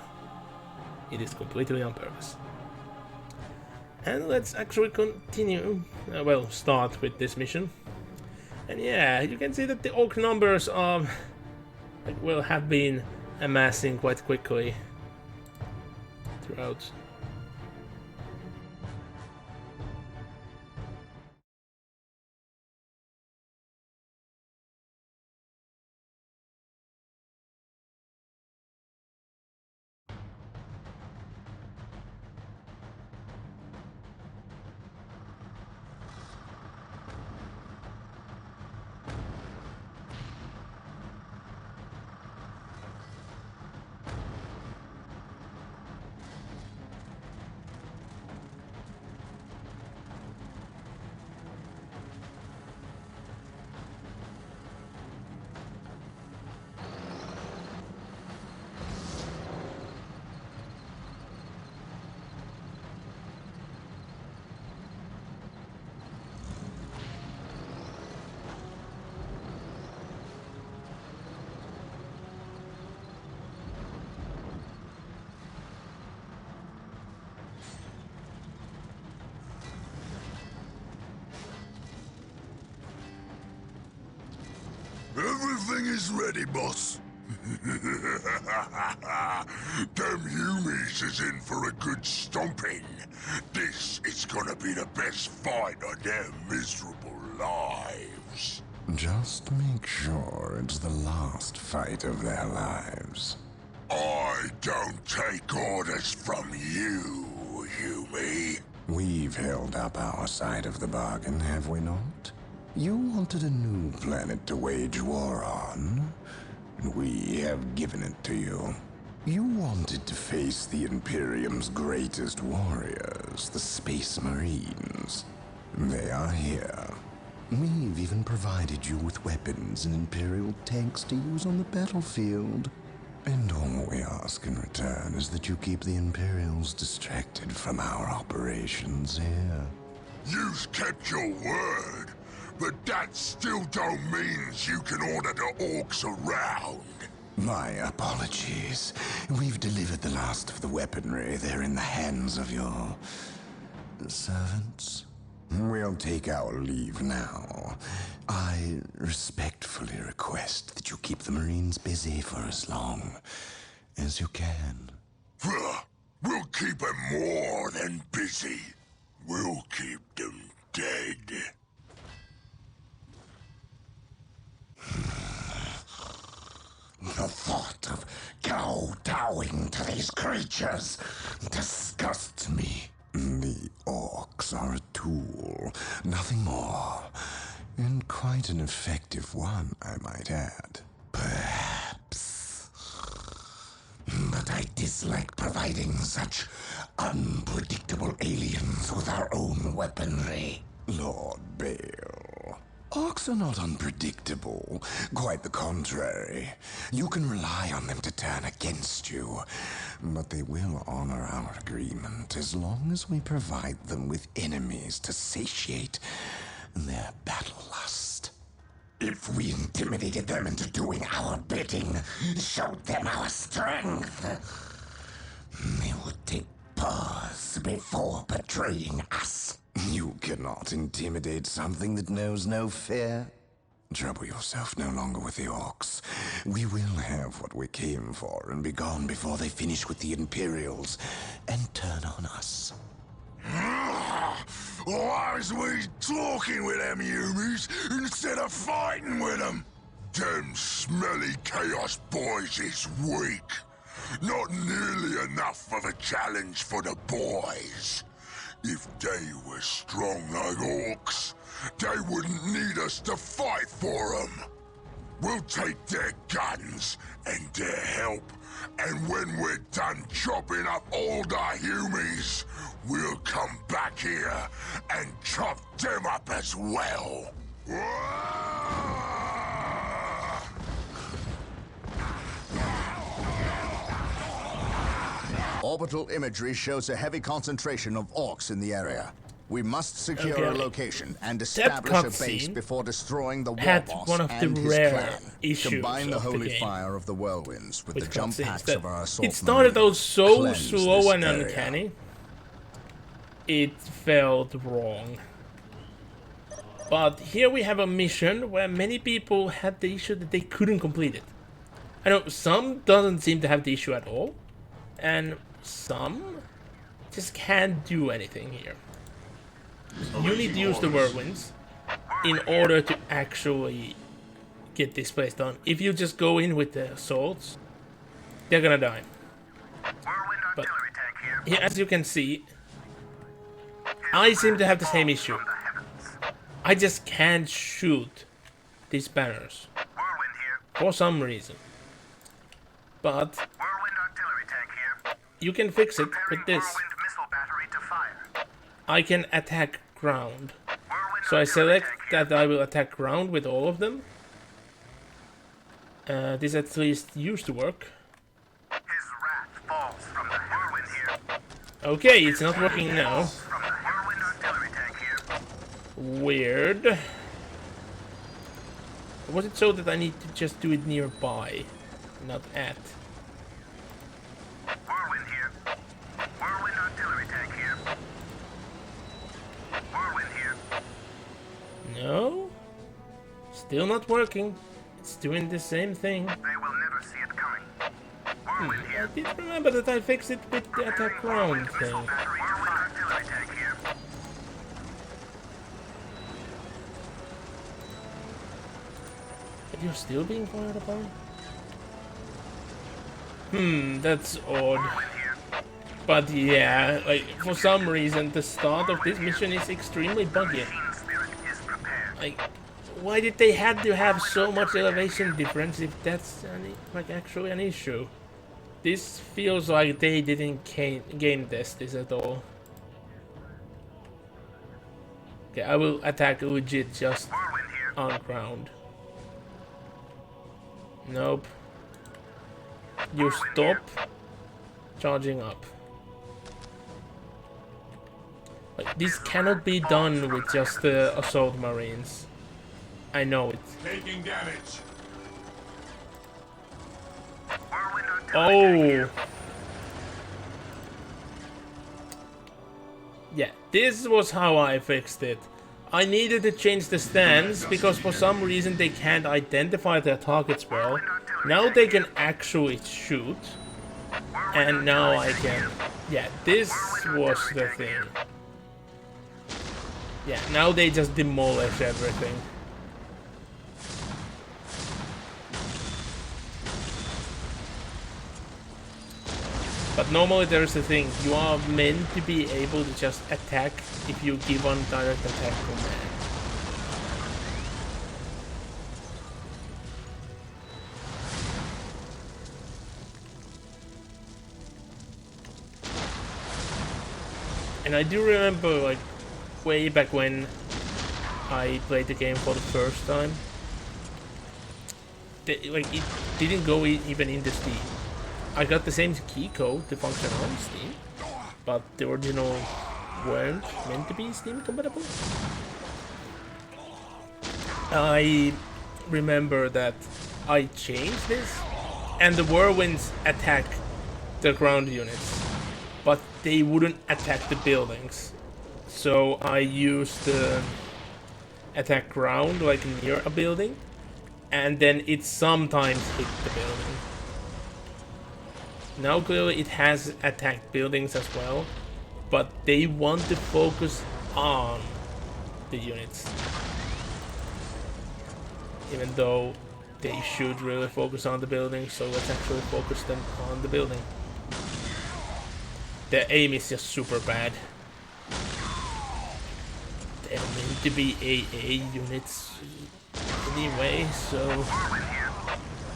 [SPEAKER 1] it is completely on purpose. And let's actually continue, well, start with this mission. And yeah, you can see that the orc numbers are, like, will have been amassing quite quickly throughout.
[SPEAKER 8] Everything is ready, boss. Them Humies is in for a good stomping. This is gonna be the best fight of their miserable lives.
[SPEAKER 3] Just make sure it's the last fight of their lives.
[SPEAKER 8] I don't take orders from you, Humie.
[SPEAKER 3] We've held up our side of the bargain, have we not? You wanted a new planet to wage war on, and we have given it to you. You wanted to face the Imperium's greatest warriors, the Space Marines. They are here. We've even provided you with weapons and Imperial tanks to use on the battlefield.
[SPEAKER 7] All we ask in return is that you keep the Imperials distracted from our operations here.
[SPEAKER 8] You've kept your word, but that still don't mean you can order the orcs around.
[SPEAKER 7] My apologies. We've delivered the last of the weaponry. They're in the hands of your servants. We'll take our leave now. I respectfully request that you keep the Marines busy for as long as you can.
[SPEAKER 8] We'll keep them more than busy. We'll keep them dead.
[SPEAKER 7] The thought of kowtowing to these creatures disgusts me. The orcs are a tool, nothing more. And quite an effective one, I might add. Perhaps. But I dislike providing such unpredictable aliens with our own weaponry. Lord Bale, orcs are not unpredictable. Quite the contrary. You can rely on them to turn against you. But they will honor our agreement as long as we provide them with enemies to satiate their battle lust. If we intimidated them into doing our bidding, showed them our strength, they would take pause before betraying us. You cannot intimidate something that knows no fear. Trouble yourself no longer with the orcs. We will have what we came for and be gone before they finish with the Imperials and turn on us.
[SPEAKER 8] Why was we talking with them humies instead of fighting with them? Them smelly Chaos boys is weak. Not nearly enough of a challenge for the boys. If they were strong like orcs, they wouldn't need us to fight for them. We'll take their guns and their help, and when we're done chopping up all the humies, we'll come back here and chop them up as well.
[SPEAKER 3] Orbital imagery shows a heavy concentration of orcs in the area. We must secure a location and establish a base before destroying the war boss
[SPEAKER 1] one of
[SPEAKER 3] and
[SPEAKER 1] the
[SPEAKER 3] his
[SPEAKER 1] rare
[SPEAKER 3] clan.
[SPEAKER 1] issues
[SPEAKER 3] Combine the
[SPEAKER 1] of the
[SPEAKER 3] holy
[SPEAKER 1] game
[SPEAKER 3] fire of the whirlwinds with the jump
[SPEAKER 1] cutscenes
[SPEAKER 3] packs
[SPEAKER 1] that
[SPEAKER 3] of our assault
[SPEAKER 1] it started out
[SPEAKER 3] marines.
[SPEAKER 1] so
[SPEAKER 3] Cleanse
[SPEAKER 1] slow
[SPEAKER 3] this
[SPEAKER 1] and
[SPEAKER 3] area.
[SPEAKER 1] uncanny. It felt wrong. But here we have a mission where many people had the issue that they couldn't complete it. I know some doesn't seem to have the issue at all, and some just can't do anything here. You need to use the whirlwinds in order to actually get this place done. If you just go in with the assaults, they're gonna die. But here, as you can see, I seem to have the same issue. I just can't shoot these banners for some reason. But you can fix it with this. I can attack ground. So I select that I will attack ground with all of them. This at least used to work. Okay, it's not working now. Weird. Was it so that I need to just do it nearby, not at? No? Still not working. It's doing the same thing. I did remember that I fixed it with the attack ground thing. But you're still being fired upon? That's odd. But yeah, like, for some reason, the start of this mission is extremely buggy. Like, why did they have to have so much elevation difference if that's actually an issue? This feels like they didn't game test this at all. Okay, I will attack legit just on ground. Nope. you stop charging up. Like, this cannot be done with just the assault marines. I know it.
[SPEAKER 4] Taking damage.
[SPEAKER 1] Oh! Yeah, this was how I fixed it. I needed to change the stance because for some reason they can't identify their targets well. Now they can actually shoot. And now I can... Yeah, this was the thing. Yeah, now they just demolish everything. But normally there's the thing, you are meant to be able to just attack if you give on direct attack command. And I do remember, like, way back when I played the game for the first time, like, it didn't go even into Steam. I got the same key code to function on Steam, but the original weren't meant to be Steam compatible. I remember that I changed this, and the whirlwinds attack the ground units, but they wouldn't attack the buildings. So I used the attack ground, like near a building, and then it sometimes hit the building. Now clearly it has attacked buildings as well, but they want to focus on the units. Even though they should really focus on the building, so let's actually focus them on the building. Their aim is just super bad. They're meant to be AA units anyway, so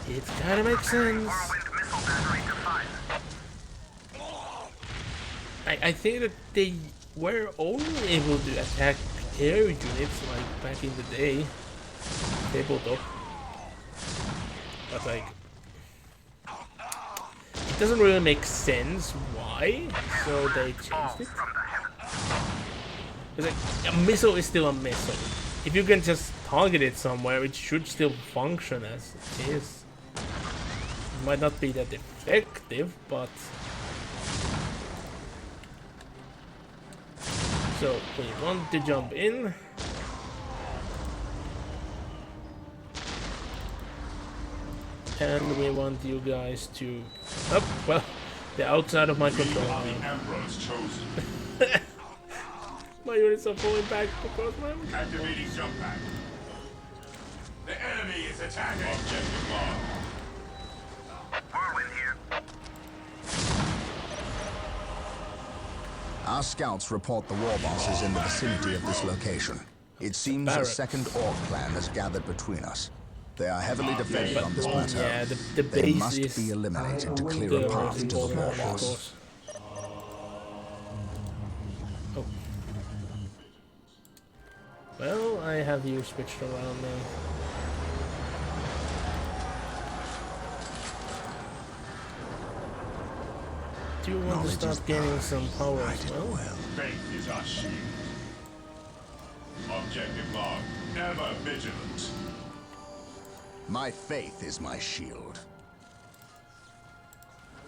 [SPEAKER 1] it kinda makes sense. I think that they were only able to attack air units like back in the day. Tabletop. But like, it doesn't really make sense why, so they changed it. It's like, a missile is still a missile. If you can just target it somewhere, it should still function as it is. It might not be that effective, but... So, we want to jump in. And we want you guys to... Oh, well, they're outside of my control.
[SPEAKER 4] The Emperor's chosen.
[SPEAKER 1] My units are falling back because my...
[SPEAKER 4] Activating jump pack. The enemy is attacking. Objective locked.
[SPEAKER 3] Our scouts report the war boss is in the vicinity of this location. It seems a second Orc clan has gathered between us. They are heavily defended on this plateau.
[SPEAKER 1] Yeah, the
[SPEAKER 3] They
[SPEAKER 1] base
[SPEAKER 3] must
[SPEAKER 1] is
[SPEAKER 3] be eliminated to clear a path to the war boss.
[SPEAKER 1] Oh. Well, I have you switched around now. Do you want to start gaining some power as well?
[SPEAKER 4] Faith is our shield. Objective locked. Ever vigilant.
[SPEAKER 3] My faith is my shield.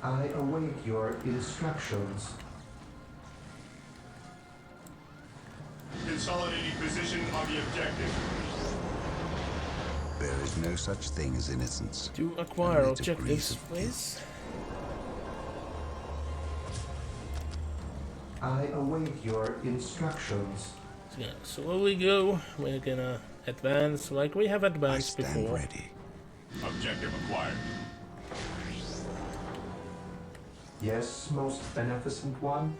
[SPEAKER 5] I await your instructions.
[SPEAKER 4] Consolidating position on the objective.
[SPEAKER 7] There is no such thing as innocence.
[SPEAKER 1] To acquire
[SPEAKER 7] Only degrees
[SPEAKER 1] objectives,
[SPEAKER 7] of
[SPEAKER 1] please.
[SPEAKER 5] I await your instructions.
[SPEAKER 1] Yeah, so where we go, we're gonna advance like we have
[SPEAKER 7] I
[SPEAKER 1] advanced
[SPEAKER 7] stand
[SPEAKER 1] before.
[SPEAKER 7] ready.
[SPEAKER 4] Objective acquired.
[SPEAKER 5] Yes, most beneficent one.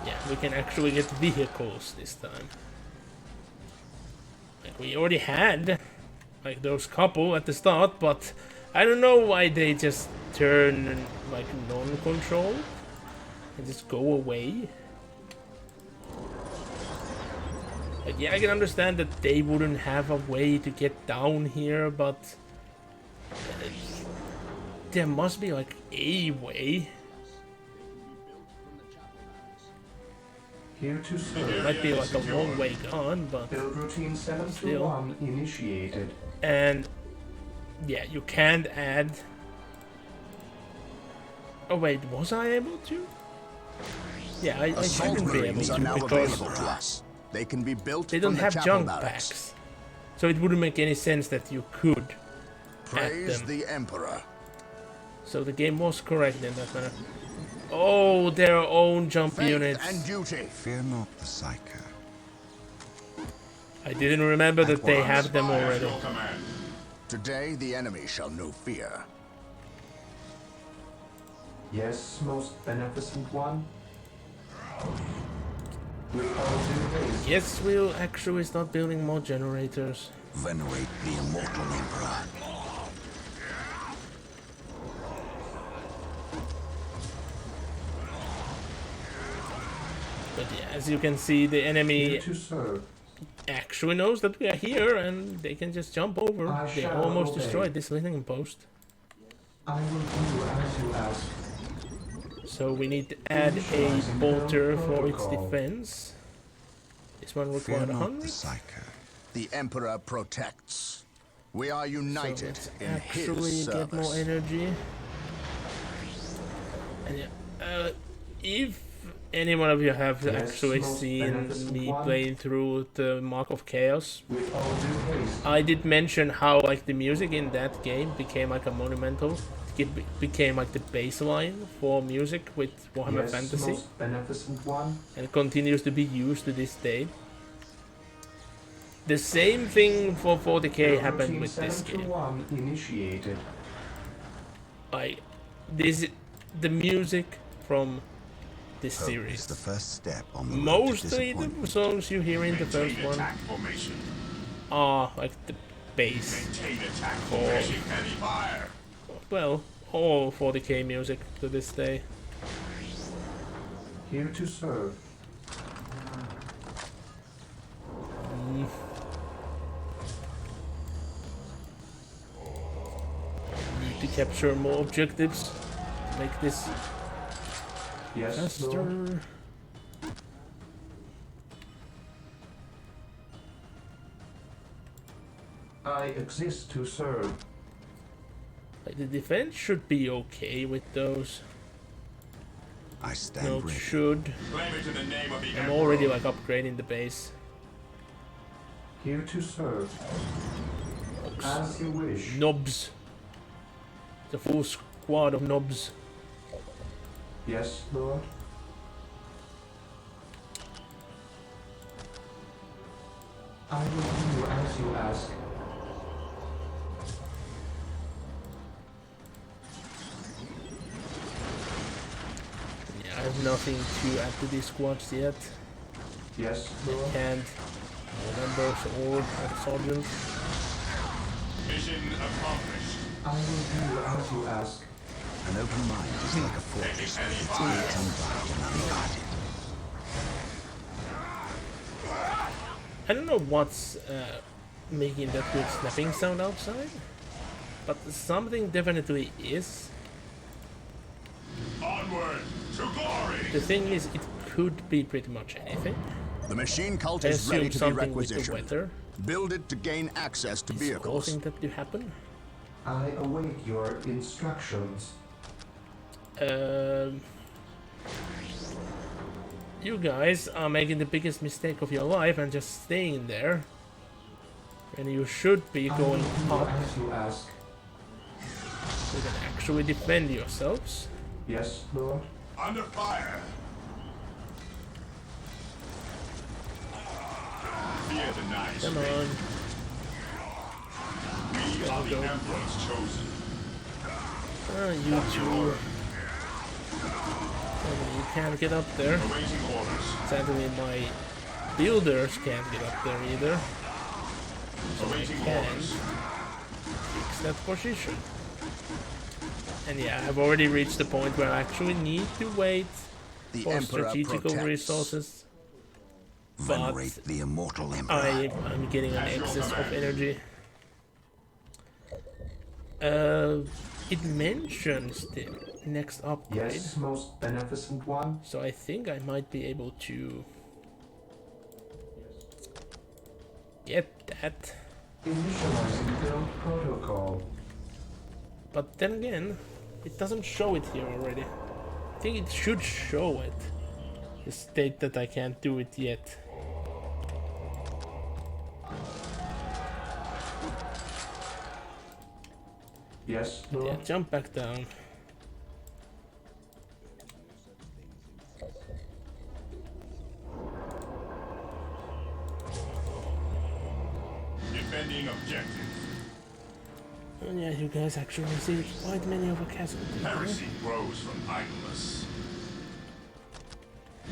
[SPEAKER 1] Yeah, we can actually get vehicles this time. Like we already had, like those couple at the start, but I don't know why they just turn like non-control and just go away. Like, yeah, I can understand that they wouldn't have a way to get down here, but there must be like a way.
[SPEAKER 5] Here to serve.
[SPEAKER 1] It might be like a long way gone, but
[SPEAKER 5] Build routine
[SPEAKER 1] still.
[SPEAKER 5] 721 initiated.
[SPEAKER 1] And yeah, you can't add. Oh wait, was I able to? Yeah, I
[SPEAKER 3] Assault
[SPEAKER 1] shouldn't be able
[SPEAKER 3] Marines are
[SPEAKER 1] to
[SPEAKER 3] now
[SPEAKER 1] because
[SPEAKER 3] available to us. They can be built
[SPEAKER 1] they
[SPEAKER 3] from
[SPEAKER 1] don't
[SPEAKER 3] the
[SPEAKER 1] have
[SPEAKER 3] chapel
[SPEAKER 1] junk
[SPEAKER 3] barracks.
[SPEAKER 1] packs. So it wouldn't make any sense that you could
[SPEAKER 3] Praise
[SPEAKER 1] them.
[SPEAKER 3] the Emperor.
[SPEAKER 1] So the game was correct in that manner. Oh, their own jump
[SPEAKER 3] Faith
[SPEAKER 1] units.
[SPEAKER 3] and duty.
[SPEAKER 7] Fear not the Psyker.
[SPEAKER 1] I didn't remember that they have them
[SPEAKER 4] Fire
[SPEAKER 1] already.
[SPEAKER 4] your command.
[SPEAKER 3] Today the enemy shall know fear.
[SPEAKER 5] Yes, most beneficent one. With all due haste.
[SPEAKER 1] Yes, we'll actually start building more generators.
[SPEAKER 7] Venerate the immortal Emperor.
[SPEAKER 1] But yeah, as you can see, the enemy
[SPEAKER 5] Here to serve.
[SPEAKER 1] actually knows that we are here and they can just jump over.
[SPEAKER 5] I
[SPEAKER 1] They
[SPEAKER 5] shall
[SPEAKER 1] almost
[SPEAKER 5] obey.
[SPEAKER 1] destroyed this living post.
[SPEAKER 5] I will do as you ask.
[SPEAKER 1] So we need to add a bolter for its defense. This one
[SPEAKER 7] Fear
[SPEAKER 1] required
[SPEAKER 7] not
[SPEAKER 1] 100.
[SPEAKER 7] the Psyker.
[SPEAKER 3] The Emperor protects. We are
[SPEAKER 1] So
[SPEAKER 3] united
[SPEAKER 1] let's
[SPEAKER 3] in
[SPEAKER 1] actually
[SPEAKER 3] his
[SPEAKER 1] get more
[SPEAKER 3] service.
[SPEAKER 1] energy. And yeah, if any one of you have
[SPEAKER 5] Yes,
[SPEAKER 1] actually
[SPEAKER 5] most
[SPEAKER 1] seen
[SPEAKER 5] beneficent
[SPEAKER 1] me
[SPEAKER 5] one.
[SPEAKER 1] playing through the Mark of Chaos,
[SPEAKER 5] With all due haste.
[SPEAKER 1] I did mention how like the music in that game became like a monumental. It became like the baseline for music with Warhammer
[SPEAKER 5] Yes,
[SPEAKER 1] Fantasy,
[SPEAKER 5] most beneficent one.
[SPEAKER 1] and continues to be used to this day. The same thing for 40k happened
[SPEAKER 5] Routine
[SPEAKER 1] with this game.
[SPEAKER 5] 721 initiated.
[SPEAKER 1] The music from this
[SPEAKER 7] Hope is
[SPEAKER 1] series.
[SPEAKER 7] the first step on the road to
[SPEAKER 1] Mostly the
[SPEAKER 7] disappointment.
[SPEAKER 1] songs you hear in the first
[SPEAKER 4] Maintain
[SPEAKER 1] one
[SPEAKER 4] attack formation.
[SPEAKER 1] are like the base.
[SPEAKER 4] Maintain attack formation. Heavy fire.
[SPEAKER 1] Well, all 40k music to this day.
[SPEAKER 5] Here to serve.
[SPEAKER 1] Need to capture more objectives. Make this
[SPEAKER 5] Yes, Lord.
[SPEAKER 1] faster.
[SPEAKER 5] I exist to serve.
[SPEAKER 1] Like the defense should be okay with those.
[SPEAKER 7] I stand
[SPEAKER 1] No,
[SPEAKER 7] ready.
[SPEAKER 1] should.
[SPEAKER 4] Claim it in the name of the
[SPEAKER 1] I'm
[SPEAKER 4] Emperor.
[SPEAKER 1] already like upgrading the base.
[SPEAKER 5] Here to serve. As you wish.
[SPEAKER 1] Knobs. The full squad of knobs.
[SPEAKER 5] Yes, Lord. I will do as you ask.
[SPEAKER 1] Yeah, I have nothing to add to these squads yet.
[SPEAKER 5] Yes, Lord.
[SPEAKER 1] Can't members or sergeants.
[SPEAKER 4] Mission accomplished.
[SPEAKER 5] I will do as you ask.
[SPEAKER 7] An open mind is like a fortress with its gates unbarred and unguarded.
[SPEAKER 1] I don't know what's making that good snapping sound outside, but something definitely is.
[SPEAKER 4] Onward to glory.
[SPEAKER 1] The thing is, it could be pretty much anything.
[SPEAKER 3] The machine cult
[SPEAKER 1] I
[SPEAKER 3] is ready
[SPEAKER 1] assume
[SPEAKER 3] to be
[SPEAKER 1] something with the
[SPEAKER 3] requisitioned.
[SPEAKER 1] weather
[SPEAKER 3] Build it to gain access to
[SPEAKER 1] is
[SPEAKER 3] vehicles.
[SPEAKER 1] causing that to happen.
[SPEAKER 5] I await your instructions.
[SPEAKER 1] You guys are making the biggest mistake of your life and just staying there. And you should be
[SPEAKER 5] I
[SPEAKER 1] going
[SPEAKER 5] will do
[SPEAKER 1] up
[SPEAKER 5] as you ask.
[SPEAKER 1] so you can actually defend yourselves.
[SPEAKER 5] Yes, Lord.
[SPEAKER 4] Under fire. Fear the night.
[SPEAKER 1] Come on.
[SPEAKER 4] We are the
[SPEAKER 1] go.
[SPEAKER 4] Emperor's chosen.
[SPEAKER 1] You two. Sadly, you can't get up there.
[SPEAKER 4] Awaiting orders.
[SPEAKER 1] Sadly, my builders can't get up there either. So I
[SPEAKER 4] Awaiting
[SPEAKER 1] can
[SPEAKER 4] orders.
[SPEAKER 1] fix that position. And yeah, I've already reached the point where I actually need to wait
[SPEAKER 3] The
[SPEAKER 1] for
[SPEAKER 3] Emperor
[SPEAKER 1] strategical
[SPEAKER 3] protects.
[SPEAKER 1] resources. But
[SPEAKER 7] Venerate the immortal Emperor.
[SPEAKER 1] I'm getting an excess of energy. it mentions the next upgrade.
[SPEAKER 5] Yes, most beneficent one.
[SPEAKER 1] So I think I might be able to get that.
[SPEAKER 5] Initializing build protocol.
[SPEAKER 1] But then again, it doesn't show it here already. I think it should show it. The state that I can't do it yet.
[SPEAKER 5] Yes, Lord.
[SPEAKER 1] Yeah, jump back down.
[SPEAKER 4] Defending objective.
[SPEAKER 1] And yeah, you guys actually received quite many of a casualties.
[SPEAKER 4] Heresy grows from idleness.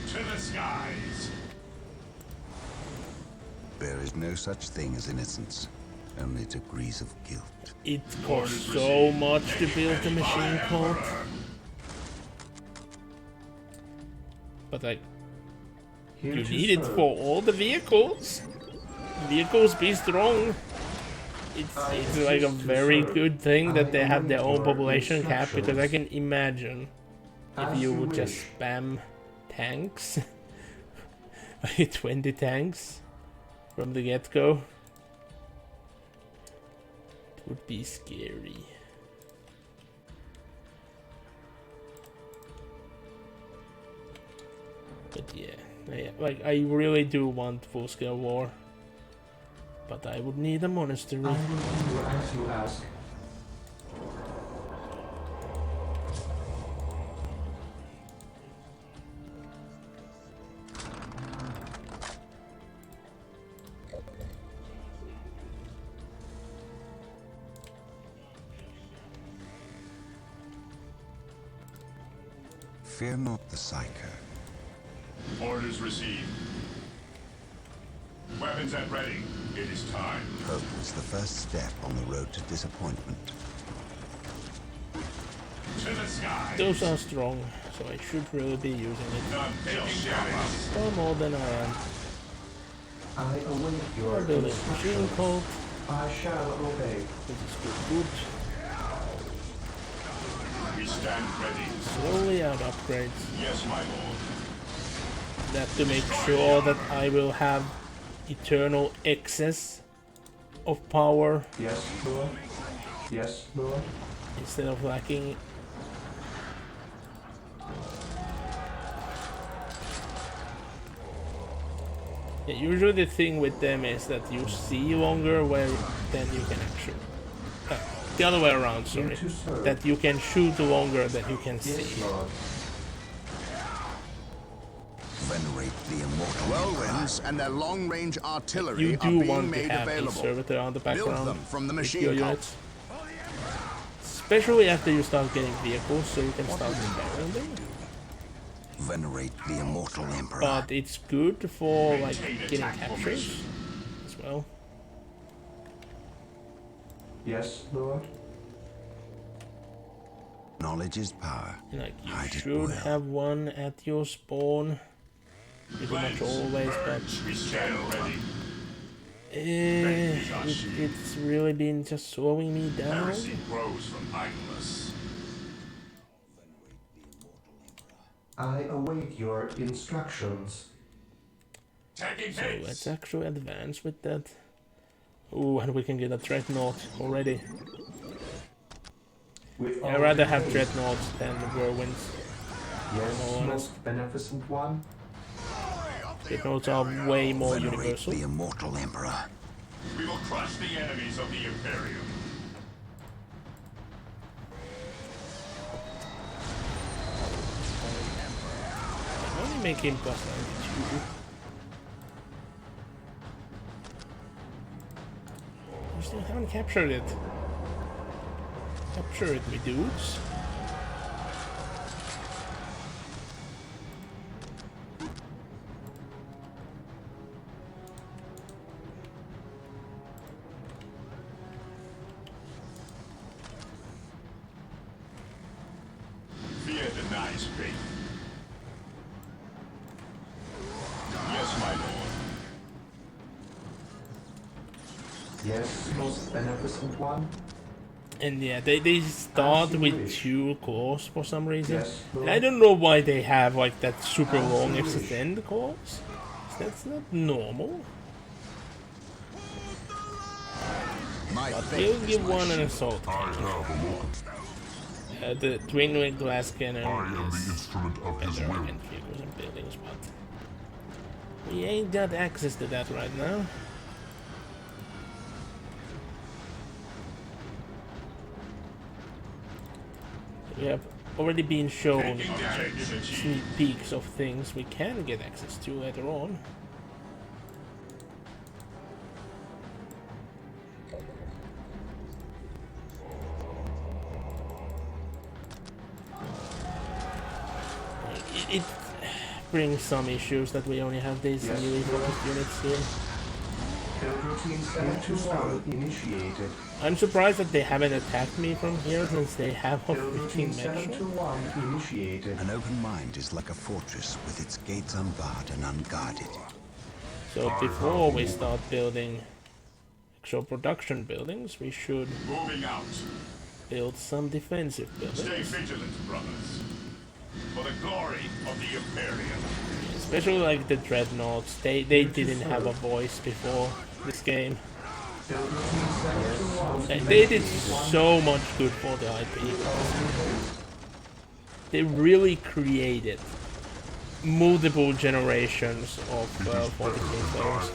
[SPEAKER 4] To the skies.
[SPEAKER 7] There is no such thing as innocence, only degrees of guilt.
[SPEAKER 1] It costs so much to build the machine cult. But like,
[SPEAKER 5] Here
[SPEAKER 1] you
[SPEAKER 5] to
[SPEAKER 1] need it
[SPEAKER 5] serve.
[SPEAKER 1] for all the vehicles. Vehicles be strong. It's like a very good thing that they have their own population cap, because I can imagine if you would just spam tanks, like 20 tanks from the get-go, it would be scary. But yeah, like I really do want full-scale war. But I would need a monastery.
[SPEAKER 5] I will do as you ask.
[SPEAKER 7] Fear not the Psyker.
[SPEAKER 4] Orders received. Weapons at ready. It is time.
[SPEAKER 7] Hope is the first step on the road to disappointment.
[SPEAKER 4] To the skies.
[SPEAKER 1] Those are strong, so I should really be using it.
[SPEAKER 4] None taking damage.
[SPEAKER 1] Far more than I am.
[SPEAKER 5] I await your
[SPEAKER 1] We're building machine
[SPEAKER 5] instructions.
[SPEAKER 1] cult.
[SPEAKER 5] I shall obey.
[SPEAKER 1] This is good.
[SPEAKER 4] We stand ready.
[SPEAKER 1] Slowly add upgrades.
[SPEAKER 4] Yes, my lord.
[SPEAKER 1] That to make sure that I will have eternal excess of power
[SPEAKER 5] Yes, Lord. Yes, Lord.
[SPEAKER 1] instead of lacking. Yeah, usually the thing with them is that you see longer where then you can actually... the other way around, sorry.
[SPEAKER 5] To serve.
[SPEAKER 1] That you can shoot longer than you can see.
[SPEAKER 5] Yes, Lord.
[SPEAKER 7] Venerate the immortal
[SPEAKER 3] Whirlwinds and their long-range artillery
[SPEAKER 1] You
[SPEAKER 3] are
[SPEAKER 1] do
[SPEAKER 3] being
[SPEAKER 1] want to
[SPEAKER 3] made
[SPEAKER 1] have a
[SPEAKER 3] available.
[SPEAKER 1] servitor on the
[SPEAKER 3] Build
[SPEAKER 1] background
[SPEAKER 3] them from the
[SPEAKER 1] with your
[SPEAKER 3] machine cult.
[SPEAKER 1] units. Especially after you start getting vehicles, so you can start repairing them.
[SPEAKER 7] Venerate the immortal emperor.
[SPEAKER 1] But it's good for like getting captures as well.
[SPEAKER 5] Yes, Lord.
[SPEAKER 7] Knowledge is power.
[SPEAKER 1] Like you
[SPEAKER 7] Hide it
[SPEAKER 1] should
[SPEAKER 7] well.
[SPEAKER 1] have one at your spawn. Pretty much always, but
[SPEAKER 4] We stand ready.
[SPEAKER 1] it's really been just slowing me down.
[SPEAKER 4] Heresy grows from idleness.
[SPEAKER 5] I await your instructions.
[SPEAKER 4] Taking
[SPEAKER 1] So
[SPEAKER 4] hits.
[SPEAKER 1] let's actually advance with that. Ooh, and we can get a dreadnought already.
[SPEAKER 5] With
[SPEAKER 1] I'd
[SPEAKER 5] all
[SPEAKER 1] rather have
[SPEAKER 5] haste.
[SPEAKER 1] dreadnoughts than whirlwinds.
[SPEAKER 5] Yes,
[SPEAKER 1] all honest.
[SPEAKER 5] most beneficent one.
[SPEAKER 1] Dreadnoughts are way more
[SPEAKER 7] Venerate
[SPEAKER 1] universal.
[SPEAKER 7] the immortal emperor.
[SPEAKER 4] We will crush the enemies of the Imperium.
[SPEAKER 1] I'm only making plus 92. You still haven't captured it. Capture it, me dudes.
[SPEAKER 4] Fear denies faith. Yes, my lord.
[SPEAKER 5] Yes, most beneficent one.
[SPEAKER 1] And yeah, they start with 2 cores for some reason. And I don't know why they have like that super long extend cores. That's not normal. But we'll give one an assault cannon. The twin glass cannon is better against vehicles and buildings, but we ain't got access to that right now. We have already been shown sneak peeks of things we can get access to later on. It brings some issues that we only have these newly focused units here.
[SPEAKER 5] Initiated.
[SPEAKER 1] I'm surprised that they haven't attacked me from here since they have a freaking metro.
[SPEAKER 7] An open mind is like a fortress with its gates unbarred and unguarded.
[SPEAKER 1] So before we start building actual production buildings, we should build some defensive buildings.
[SPEAKER 4] Stay vigilant, brothers. For the glory of the Imperium.
[SPEAKER 1] Especially like the Dreadnoughts, they didn't have a voice before this game. They did so much good for the IP. They really created multiple generations of 40k players.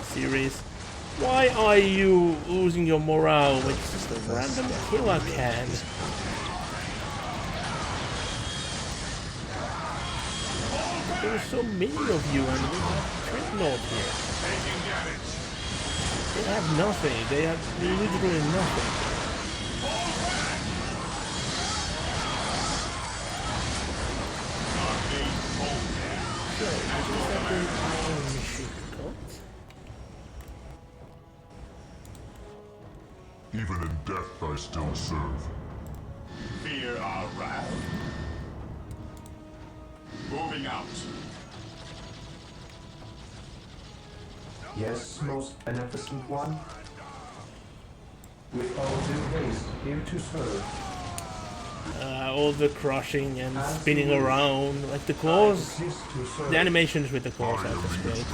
[SPEAKER 1] Series. Why are you losing your morale with just a random killer can? There are so many of you and we have Dreadnought here. They have nothing. They have literally nothing. So, this is like the iron machine cult.
[SPEAKER 8] Even in death I still serve.
[SPEAKER 4] Fear our wrath. Moving out.
[SPEAKER 5] Yes, most beneficent one. With all due haste, here to serve.
[SPEAKER 1] All the crushing and spinning around, like the claws. The animations with the claws are just great.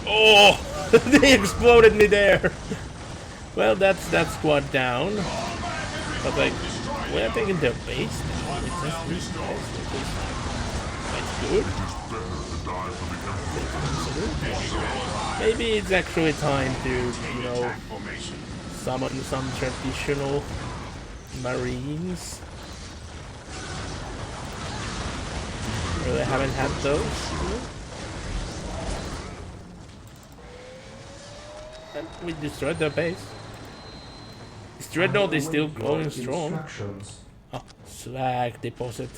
[SPEAKER 1] Oh, they exploded me there. Well, that's squad down. But like, we're taking their base now. It's just these guys. That's good. Maybe it's actually time to, you know, summon some traditional Marines. Really haven't had those. We destroyed their base. This Dreadnought is still going strong. Oh, slag deposit.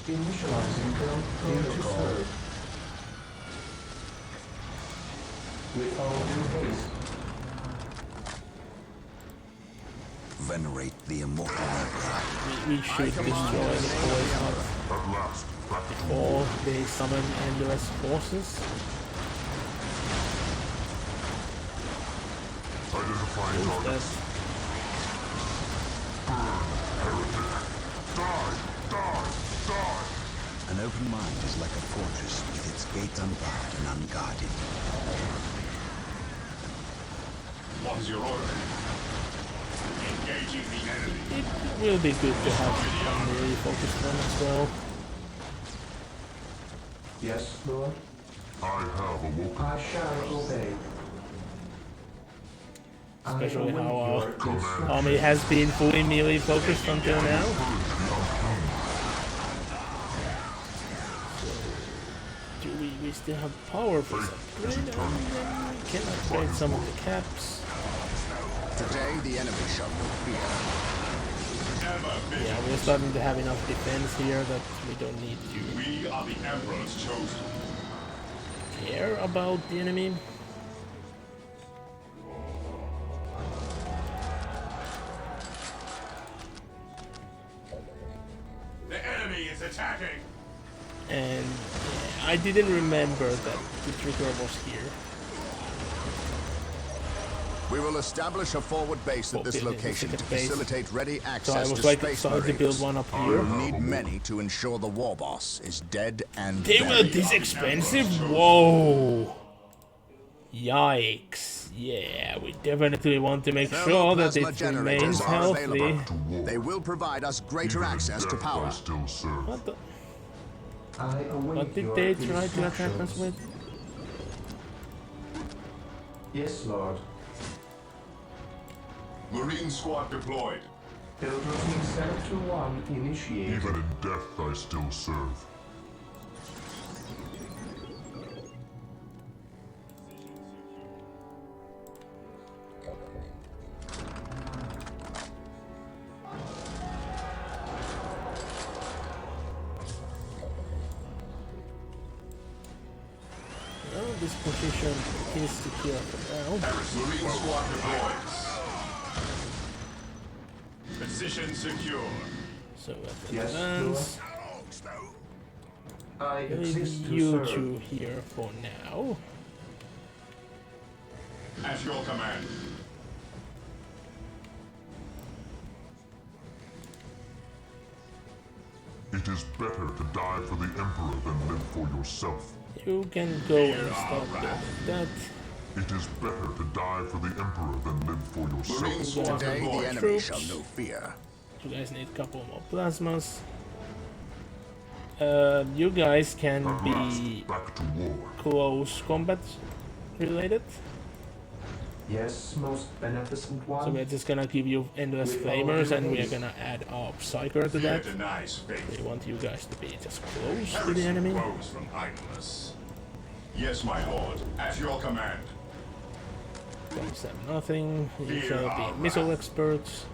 [SPEAKER 5] Initializing build protocol. With all due haste.
[SPEAKER 7] Venerate the immortal emperor.
[SPEAKER 1] We should destroy the boys hut before they summon endless forces.
[SPEAKER 8] Identifying target.
[SPEAKER 7] An open mind is like a fortress with its gates unbarred and unguarded.
[SPEAKER 4] What is your order? Engaging the enemy.
[SPEAKER 1] It will be good to have some really focused one as well.
[SPEAKER 5] Yes, Lord.
[SPEAKER 8] I have awoken.
[SPEAKER 5] I shall obey.
[SPEAKER 1] Especially how our army has been fully melee focused until now. So, do we still have power for this upgrade? And then we can upgrade some of the caps.
[SPEAKER 3] Today the enemy shall know fear.
[SPEAKER 1] Yeah, we're starting to have enough defense here that we don't need to
[SPEAKER 4] We are the Emperor's chosen.
[SPEAKER 1] care about the enemy.
[SPEAKER 4] The enemy is attacking.
[SPEAKER 1] And yeah, I didn't remember that the trigger was here.
[SPEAKER 3] We will establish a forward base at this
[SPEAKER 1] Okay,
[SPEAKER 3] location to
[SPEAKER 1] base.
[SPEAKER 3] facilitate ready
[SPEAKER 1] So I
[SPEAKER 3] access
[SPEAKER 1] was
[SPEAKER 3] to
[SPEAKER 1] like
[SPEAKER 3] Space
[SPEAKER 1] starting to build
[SPEAKER 3] Marines.
[SPEAKER 1] one up
[SPEAKER 3] We
[SPEAKER 1] here.
[SPEAKER 3] will need many to ensure the war boss is dead and
[SPEAKER 1] They were
[SPEAKER 3] buried.
[SPEAKER 1] this expensive? Whoa! Yikes. Yeah, we definitely want to make sure that
[SPEAKER 3] Thermoplasma
[SPEAKER 1] it
[SPEAKER 3] generators
[SPEAKER 1] remains
[SPEAKER 3] are
[SPEAKER 1] healthy.
[SPEAKER 3] available. They will provide us greater access to power.
[SPEAKER 1] What the?
[SPEAKER 5] I await
[SPEAKER 1] What did
[SPEAKER 5] your
[SPEAKER 1] they try to attack us
[SPEAKER 5] instructions.
[SPEAKER 1] with?
[SPEAKER 5] Yes, Lord.
[SPEAKER 4] Marine squad deployed.
[SPEAKER 5] Build routine 721 initiated.
[SPEAKER 8] Even in death, I still serve.
[SPEAKER 1] Well, this position is secure for now.
[SPEAKER 4] Marine squad deployed. Position secure.
[SPEAKER 1] So let's
[SPEAKER 5] Yes,
[SPEAKER 1] advance.
[SPEAKER 5] I
[SPEAKER 1] Leave
[SPEAKER 5] exist to
[SPEAKER 1] you
[SPEAKER 5] serve.
[SPEAKER 1] two here for now.
[SPEAKER 4] At your command.
[SPEAKER 8] It is better to die for the Emperor than live for yourself.
[SPEAKER 1] You can go and start building that.
[SPEAKER 8] It is better to die for the Emperor than live for
[SPEAKER 4] Marine
[SPEAKER 8] yourself.
[SPEAKER 4] squad
[SPEAKER 3] Today, the
[SPEAKER 4] deployed.
[SPEAKER 3] enemy
[SPEAKER 1] Troops.
[SPEAKER 3] shall know fear.
[SPEAKER 1] You guys need a couple more plasmas. You guys can
[SPEAKER 8] At
[SPEAKER 1] be
[SPEAKER 8] last, back to war.
[SPEAKER 1] close combat related.
[SPEAKER 5] Yes, most beneficent one.
[SPEAKER 1] So we're just gonna give you endless
[SPEAKER 5] With all
[SPEAKER 1] flamers and we're
[SPEAKER 5] release.
[SPEAKER 1] gonna add our psyker to
[SPEAKER 4] Fear
[SPEAKER 1] that.
[SPEAKER 4] denies faith.
[SPEAKER 1] We want you guys to be just close to the
[SPEAKER 4] Heresy
[SPEAKER 1] enemy.
[SPEAKER 4] grows from idleness. Yes, my lord. At your command.
[SPEAKER 1] Bombs have nothing. You
[SPEAKER 4] Fear
[SPEAKER 1] shall
[SPEAKER 4] our
[SPEAKER 1] be missile
[SPEAKER 4] wrath.
[SPEAKER 1] experts.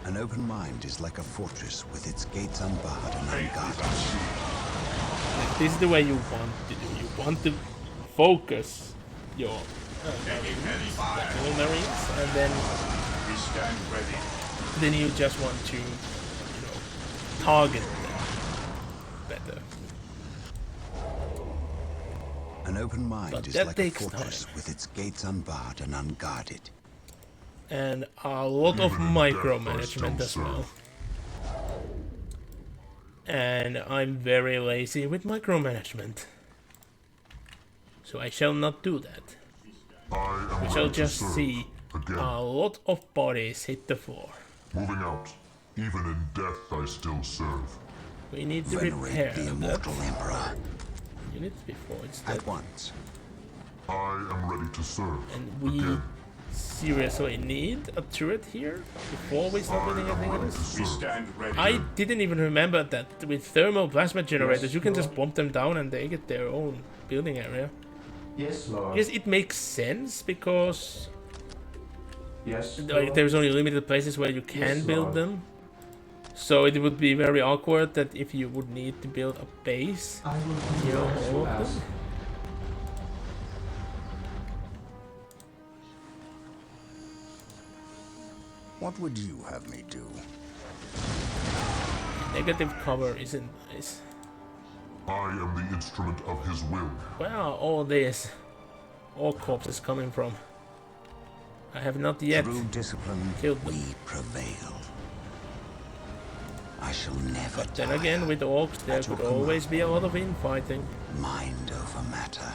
[SPEAKER 7] An open mind is like a fortress with its gates unbarred and
[SPEAKER 4] Faith is
[SPEAKER 7] unguarded.
[SPEAKER 4] our shield.
[SPEAKER 1] Like, this is the way you want to do. You want to focus your
[SPEAKER 4] Taking heavy fire.
[SPEAKER 1] Marines, and
[SPEAKER 4] We stand ready.
[SPEAKER 1] then you just want to, you know, target them better.
[SPEAKER 7] An open mind
[SPEAKER 1] But
[SPEAKER 7] is
[SPEAKER 1] that
[SPEAKER 7] like a
[SPEAKER 1] takes
[SPEAKER 7] fortress
[SPEAKER 1] time.
[SPEAKER 7] with its gates unbarred and unguarded.
[SPEAKER 1] And a lot of
[SPEAKER 8] Even in death, I
[SPEAKER 1] micromanagement
[SPEAKER 8] still
[SPEAKER 1] as well.
[SPEAKER 8] serve.
[SPEAKER 1] And I'm very lazy with micromanagement. So I shall not do that.
[SPEAKER 8] I am
[SPEAKER 1] We
[SPEAKER 8] ready
[SPEAKER 1] shall
[SPEAKER 8] to
[SPEAKER 1] just
[SPEAKER 8] serve.
[SPEAKER 1] see
[SPEAKER 8] Again,
[SPEAKER 1] a lot of bodies hit the floor.
[SPEAKER 8] moving out. Even in death, I still serve.
[SPEAKER 1] We need to repair
[SPEAKER 7] Venerate the
[SPEAKER 1] that
[SPEAKER 7] immortal Emperor
[SPEAKER 1] unit before it's dead.
[SPEAKER 7] at once.
[SPEAKER 8] I am ready to serve.
[SPEAKER 1] And we
[SPEAKER 8] Again,
[SPEAKER 1] seriously need a turret here before we start building anything else.
[SPEAKER 4] We stand ready.
[SPEAKER 1] I didn't even remember that with thermal plasma generators you can just bomb them down and they get their own building area.
[SPEAKER 5] Yes, Lord.
[SPEAKER 1] Yes, it makes sense because
[SPEAKER 5] Yes,
[SPEAKER 1] like
[SPEAKER 5] Lord.
[SPEAKER 1] there's only limited places where you can
[SPEAKER 5] Yes,
[SPEAKER 1] build
[SPEAKER 5] Lord.
[SPEAKER 1] them. So it would be very awkward that if you would need to build a base,
[SPEAKER 5] I will do
[SPEAKER 1] you know,
[SPEAKER 5] as
[SPEAKER 1] all
[SPEAKER 5] you
[SPEAKER 1] of
[SPEAKER 5] ask.
[SPEAKER 1] them.
[SPEAKER 3] What would you have me do?
[SPEAKER 1] Negative cover isn't nice.
[SPEAKER 8] I am the instrument of his will.
[SPEAKER 1] Where are all these all corpses coming from? I have not yet.
[SPEAKER 7] Through discipline,
[SPEAKER 1] killed them.
[SPEAKER 7] we prevail. I shall never
[SPEAKER 1] But then
[SPEAKER 7] tire.
[SPEAKER 1] again, with orcs, there
[SPEAKER 7] At your
[SPEAKER 1] could always be a lot of infighting.
[SPEAKER 7] Mind over matter.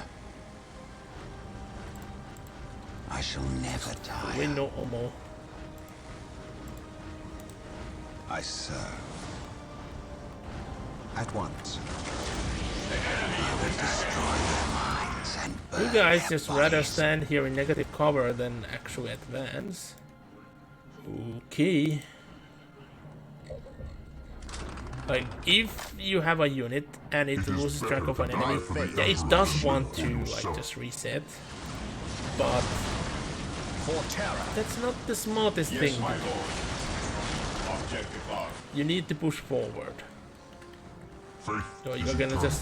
[SPEAKER 7] I shall never tire.
[SPEAKER 1] Win normal.
[SPEAKER 7] I serve. At once. I will destroy their minds and burn
[SPEAKER 1] You guys
[SPEAKER 7] their
[SPEAKER 1] just rather
[SPEAKER 7] bodies.
[SPEAKER 1] stand here in negative cover than actually advance. Okay. Like, if you have a unit and it
[SPEAKER 8] It is
[SPEAKER 1] loses track of an
[SPEAKER 8] better to
[SPEAKER 1] enemy,
[SPEAKER 8] die for the
[SPEAKER 1] yeah, it
[SPEAKER 8] Emperor
[SPEAKER 1] does
[SPEAKER 8] than
[SPEAKER 1] want
[SPEAKER 8] for
[SPEAKER 1] to, like,
[SPEAKER 8] yourself.
[SPEAKER 1] just reset. But
[SPEAKER 3] For terror.
[SPEAKER 1] that's not the smartest
[SPEAKER 4] Yes,
[SPEAKER 1] thing
[SPEAKER 4] my
[SPEAKER 1] to do.
[SPEAKER 4] lord. Objective lost.
[SPEAKER 1] You need to push forward.
[SPEAKER 8] Faith
[SPEAKER 1] So
[SPEAKER 8] is
[SPEAKER 1] you're gonna
[SPEAKER 8] eternal.
[SPEAKER 1] just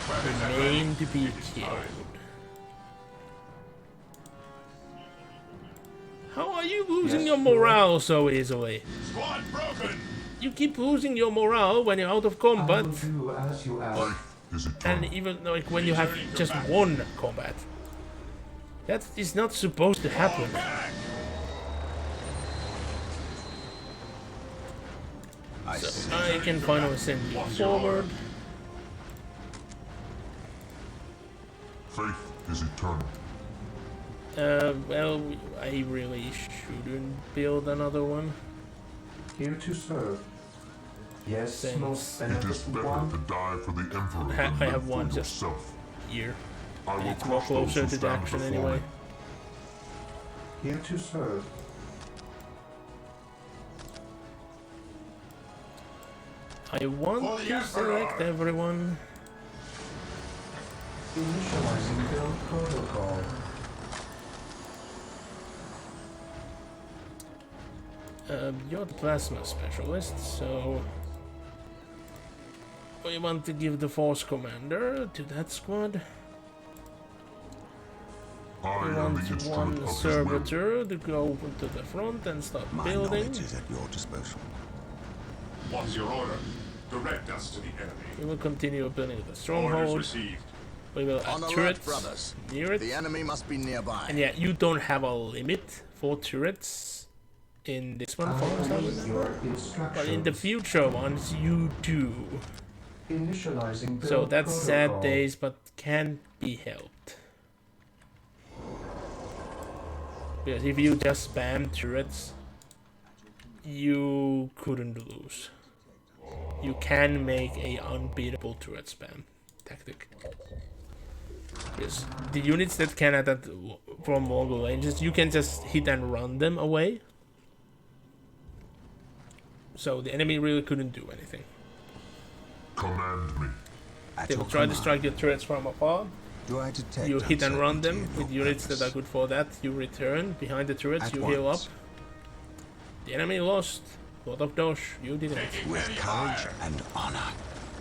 [SPEAKER 4] Weapons at ready.
[SPEAKER 1] remain to be
[SPEAKER 4] It is
[SPEAKER 1] killed.
[SPEAKER 4] time.
[SPEAKER 1] How are you losing
[SPEAKER 5] Yes,
[SPEAKER 1] your morale so easily?
[SPEAKER 4] Squad broken.
[SPEAKER 1] You keep losing your morale when you're out of
[SPEAKER 5] I
[SPEAKER 1] combat,
[SPEAKER 5] will do as you ask.
[SPEAKER 8] Is eternal.
[SPEAKER 1] and even like when you have just one combat. That is not supposed to happen. So I can finally send you forward.
[SPEAKER 8] Faith is eternal.
[SPEAKER 1] Well, I really shouldn't build another one.
[SPEAKER 5] Here to serve. Yes,
[SPEAKER 1] Thanks.
[SPEAKER 5] most
[SPEAKER 8] It is
[SPEAKER 5] beneficent
[SPEAKER 8] better
[SPEAKER 5] one.
[SPEAKER 8] to die for the Emperor
[SPEAKER 1] I
[SPEAKER 8] than live
[SPEAKER 1] have
[SPEAKER 8] for
[SPEAKER 1] one just
[SPEAKER 8] yourself.
[SPEAKER 1] here.
[SPEAKER 8] I will
[SPEAKER 1] It's more
[SPEAKER 8] crush those
[SPEAKER 1] closer
[SPEAKER 8] who
[SPEAKER 1] to the
[SPEAKER 8] stand
[SPEAKER 1] action
[SPEAKER 8] before
[SPEAKER 1] anyway.
[SPEAKER 8] me.
[SPEAKER 5] Here to serve.
[SPEAKER 1] I want
[SPEAKER 4] For the
[SPEAKER 1] to select
[SPEAKER 4] Emperor.
[SPEAKER 1] everyone.
[SPEAKER 5] Initializing build protocol.
[SPEAKER 1] You're the plasma specialist, so we want to give the force commander to that squad.
[SPEAKER 8] I
[SPEAKER 1] We
[SPEAKER 8] am
[SPEAKER 1] want
[SPEAKER 8] the instrument
[SPEAKER 1] one
[SPEAKER 8] of his will.
[SPEAKER 1] servitor to go to the front and start
[SPEAKER 7] My
[SPEAKER 1] building.
[SPEAKER 7] knowledge is at your disposal.
[SPEAKER 4] What's your order? Direct us to the enemy.
[SPEAKER 1] We will continue building the
[SPEAKER 4] Orders
[SPEAKER 1] stronghold.
[SPEAKER 4] received.
[SPEAKER 1] We will
[SPEAKER 3] On
[SPEAKER 1] add
[SPEAKER 3] alert,
[SPEAKER 1] turrets
[SPEAKER 3] brothers.
[SPEAKER 1] near it.
[SPEAKER 3] The enemy must be nearby.
[SPEAKER 1] And yeah, you don't have a limit for turrets in this one,
[SPEAKER 5] I
[SPEAKER 1] for example.
[SPEAKER 5] await your instructions.
[SPEAKER 1] But in the future ones, you do.
[SPEAKER 5] Initializing build
[SPEAKER 1] So that's sad
[SPEAKER 5] protocol.
[SPEAKER 1] days, but can't be helped. Because if you just spam turrets, you couldn't lose. You can make a unbeatable turret spam tactic. Because the units that can attack from longer ranges, you can just hit and run them away. So the enemy really couldn't do anything.
[SPEAKER 8] Command me.
[SPEAKER 7] At
[SPEAKER 1] They
[SPEAKER 7] your
[SPEAKER 1] will try to
[SPEAKER 7] command.
[SPEAKER 1] strike your turrets from afar.
[SPEAKER 7] Do I detect
[SPEAKER 1] You hit and run them
[SPEAKER 7] uncertainty in
[SPEAKER 1] with
[SPEAKER 7] your
[SPEAKER 1] units that
[SPEAKER 7] purpose?
[SPEAKER 1] are good for that. You return behind the turrets,
[SPEAKER 7] At
[SPEAKER 1] you heal up.
[SPEAKER 7] once.
[SPEAKER 1] The enemy lost. Lot of dosh. You didn't.
[SPEAKER 7] With courage and honor.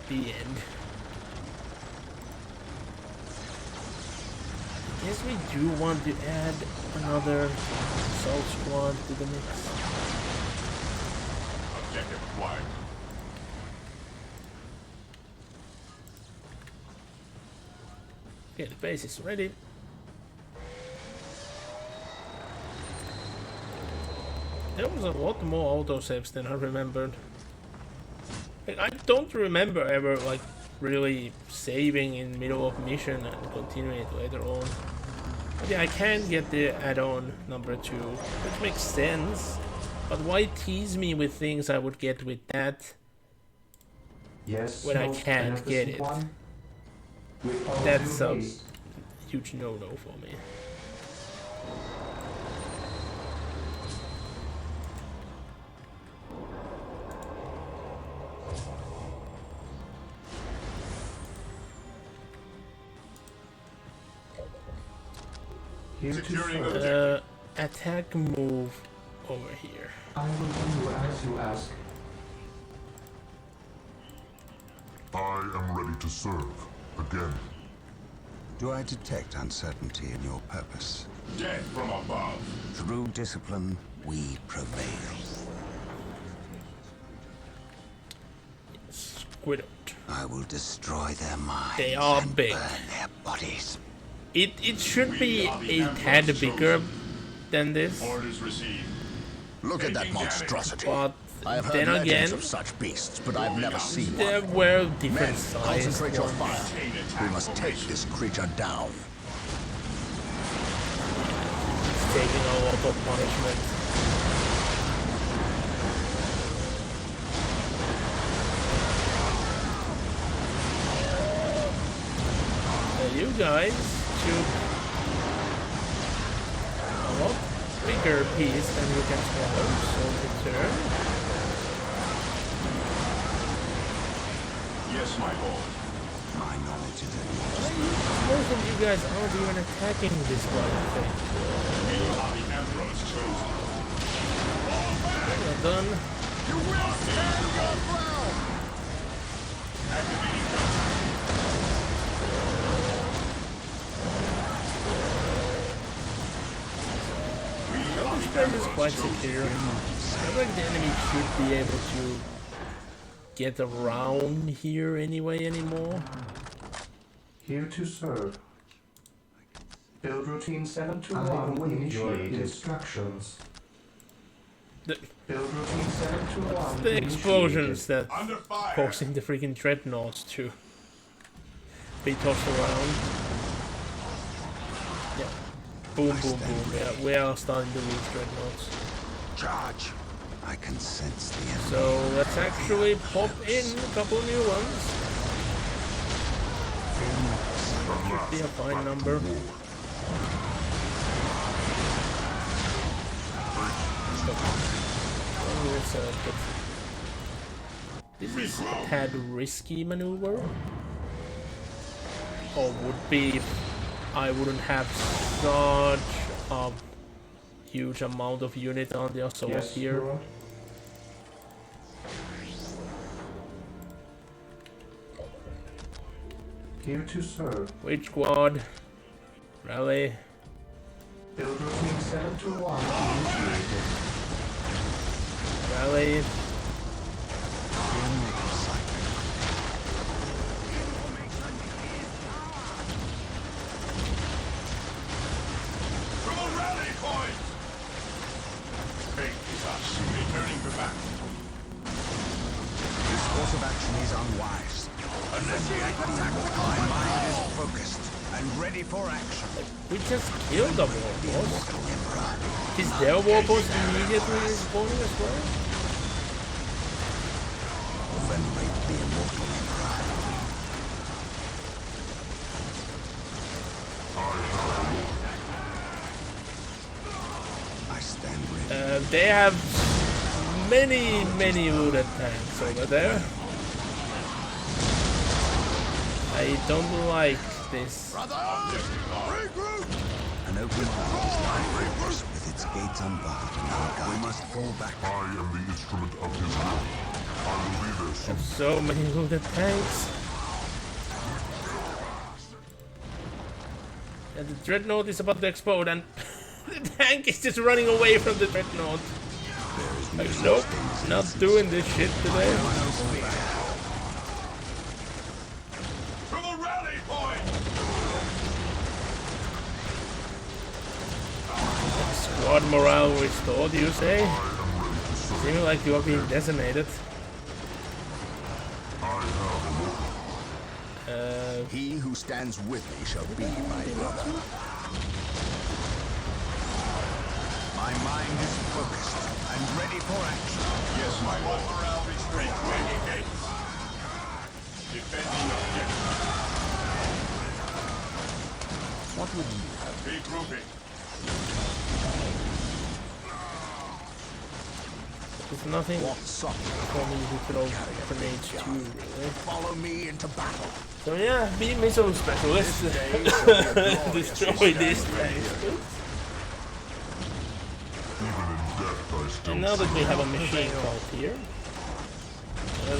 [SPEAKER 1] The end. I guess we do want to add another assault squad to the mix.
[SPEAKER 4] Objective acquired.
[SPEAKER 1] Okay, the base is ready. There was a lot more autosaves than I remembered. Like, I don't remember ever like really saving in middle of mission and continuing it later on. But yeah, I can get the add-on number 2, which makes sense. But why tease me with things I would get with that?
[SPEAKER 5] Yes,
[SPEAKER 1] when I
[SPEAKER 5] most
[SPEAKER 1] can't get
[SPEAKER 5] beneficent
[SPEAKER 1] it?
[SPEAKER 5] one. With all
[SPEAKER 1] That's
[SPEAKER 5] due
[SPEAKER 1] a
[SPEAKER 5] haste.
[SPEAKER 1] huge no-no for me.
[SPEAKER 5] Here to
[SPEAKER 4] Securing
[SPEAKER 5] serve.
[SPEAKER 1] Attack move over here.
[SPEAKER 5] I will do as you ask.
[SPEAKER 8] I am ready to serve. Again.
[SPEAKER 7] Do I detect uncertainty in your purpose?
[SPEAKER 4] Death from above.
[SPEAKER 7] Through discipline, we prevail.
[SPEAKER 1] Squid.
[SPEAKER 7] I will destroy their minds
[SPEAKER 1] They are
[SPEAKER 7] and
[SPEAKER 1] big.
[SPEAKER 7] burn their bodies.
[SPEAKER 1] It should be a tad bigger than this,
[SPEAKER 4] Orders received.
[SPEAKER 3] Look at that monstrosity.
[SPEAKER 1] but
[SPEAKER 3] I have heard
[SPEAKER 1] then
[SPEAKER 3] legends
[SPEAKER 1] again,
[SPEAKER 3] of such beasts, but I've never seen
[SPEAKER 1] there
[SPEAKER 3] one.
[SPEAKER 1] were
[SPEAKER 3] Men,
[SPEAKER 1] different sized
[SPEAKER 3] concentrate your
[SPEAKER 1] ones.
[SPEAKER 3] fire. We must take this creature down.
[SPEAKER 1] Taking a lot of punishment. You guys took a lot bigger piece than you can swallow, so return.
[SPEAKER 4] Yes, my lord.
[SPEAKER 7] My knowledge is at your disposal.
[SPEAKER 1] Most of you guys aren't even attacking this bloody thing.
[SPEAKER 4] We are the Emperor's chosen.
[SPEAKER 1] Well done.
[SPEAKER 8] You will stand your ground!
[SPEAKER 1] This place is quite secure. I feel like the enemy should be able to get around here anyway anymore.
[SPEAKER 5] Here to serve. Build routine 721 initiate instructions.
[SPEAKER 1] The,
[SPEAKER 5] Build routine 721
[SPEAKER 1] the explosions that
[SPEAKER 4] Under fire.
[SPEAKER 1] causing the freaking dreadnoughts to be tossed around. Yeah. Boom, boom, boom. Yeah, we are starting to lose dreadnoughts.
[SPEAKER 6] Charge. I can sense the enemy.
[SPEAKER 1] So let's actually pop in a couple of new ones. Should be a fine number. This is a tad risky maneuver. Or would be if I wouldn't have such a huge amount of unit on the assault
[SPEAKER 5] Yes,
[SPEAKER 1] here.
[SPEAKER 5] Lord. Here to serve.
[SPEAKER 1] Which squad? Rally.
[SPEAKER 5] Build routine 721 initiated.
[SPEAKER 1] Rally.
[SPEAKER 4] To the rally point! Fate is us, returning to battle.
[SPEAKER 6] This course of action is unwise. Initiate attack. My mind is focused and ready for action.
[SPEAKER 1] We just killed the warboss. Is their warboss immediately respawning as well?
[SPEAKER 6] Venerate the immortal emperor. I stand ready.
[SPEAKER 1] They have many wounded tanks over there. I don't like this.
[SPEAKER 8] Brother! Regroup!
[SPEAKER 6] An open arms lie before us with its gates unbarred and unguarded. We must fall back.
[SPEAKER 8] I am the instrument of his will. I will be there soon.
[SPEAKER 1] So many wounded tanks. And the dreadnought is about to explode, and the tank is just running away from the dreadnought. Like, nope, not doing this shit today.
[SPEAKER 4] To the rally point!
[SPEAKER 1] Squad morale restored, you say? Seems like you are being decimated.
[SPEAKER 3] He who stands with me shall be my brother.
[SPEAKER 6] My mind is focused and ready for action.
[SPEAKER 4] Yes, my lord. Morale restraint. Ready gates. Defending objective.
[SPEAKER 3] What would you have?
[SPEAKER 4] Regrouping.
[SPEAKER 1] There's nothing
[SPEAKER 3] Walk softly.
[SPEAKER 1] for me to throw grenades to, really.
[SPEAKER 3] Follow me into battle.
[SPEAKER 1] So yeah, be missile specialist. Destroy this tank. And now that we have a machine cult here,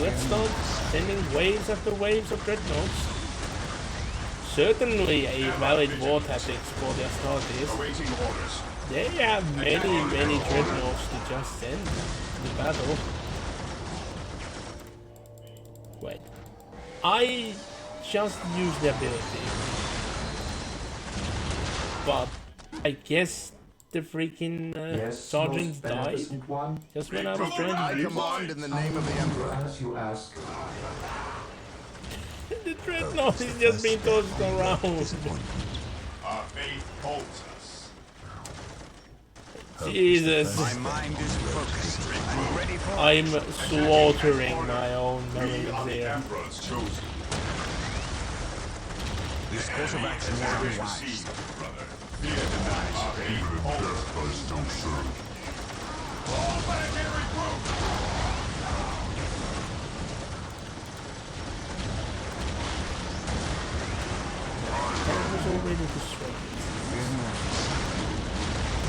[SPEAKER 1] let's start sending waves after waves of dreadnoughts. Certainly a valid war tactics for the Astartes.
[SPEAKER 4] Awaiting orders.
[SPEAKER 1] They have many dreadnoughts to just send to the battle. Wait. I just used the ability. But I guess the freaking
[SPEAKER 5] Yes,
[SPEAKER 1] sergeants
[SPEAKER 5] most
[SPEAKER 1] died
[SPEAKER 5] beneficent one.
[SPEAKER 1] just when I was trying
[SPEAKER 3] I
[SPEAKER 1] to use
[SPEAKER 3] command in the
[SPEAKER 5] I
[SPEAKER 3] name of the
[SPEAKER 5] remember
[SPEAKER 3] Emperor.
[SPEAKER 5] as you ask.
[SPEAKER 1] the dreadnought is just being tossed around.
[SPEAKER 6] Disappointment.
[SPEAKER 4] Our faith holds us.
[SPEAKER 1] Jesus.
[SPEAKER 6] My mind is focused and ready for
[SPEAKER 1] I'm slaughtering my own
[SPEAKER 4] We
[SPEAKER 1] marines
[SPEAKER 4] are the
[SPEAKER 1] here.
[SPEAKER 4] Emperor's chosen.
[SPEAKER 6] this course of action is
[SPEAKER 4] Orders
[SPEAKER 6] unwise.
[SPEAKER 4] received, brother. Fear denies. Our faith holds us.
[SPEAKER 8] I still serve.
[SPEAKER 4] Fall back and regroup!
[SPEAKER 1] That was already destroyed.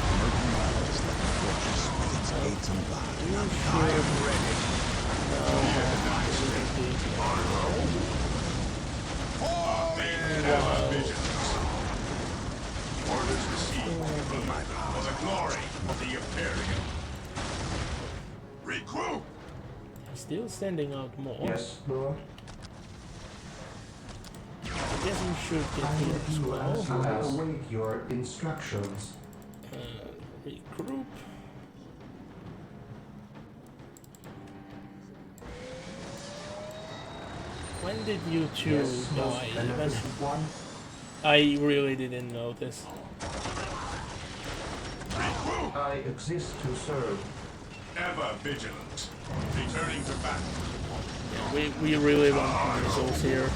[SPEAKER 6] An open arms like a fortress with its gates
[SPEAKER 7] shed some blood.
[SPEAKER 4] Orders received for the glory of the Imperium. Regroup!
[SPEAKER 1] Still sending out more.
[SPEAKER 5] Yes, Lord.
[SPEAKER 1] I guess we should get
[SPEAKER 5] I
[SPEAKER 1] here as
[SPEAKER 5] will do as
[SPEAKER 1] well.
[SPEAKER 5] I await your instructions.
[SPEAKER 1] Regroup. When did you two
[SPEAKER 5] Yes, most
[SPEAKER 1] die?
[SPEAKER 5] beneficent one.
[SPEAKER 1] I really didn't notice.
[SPEAKER 5] I exist to serve.
[SPEAKER 4] Ever vigilant. Returning to battle.
[SPEAKER 1] Yeah, we really want missiles here.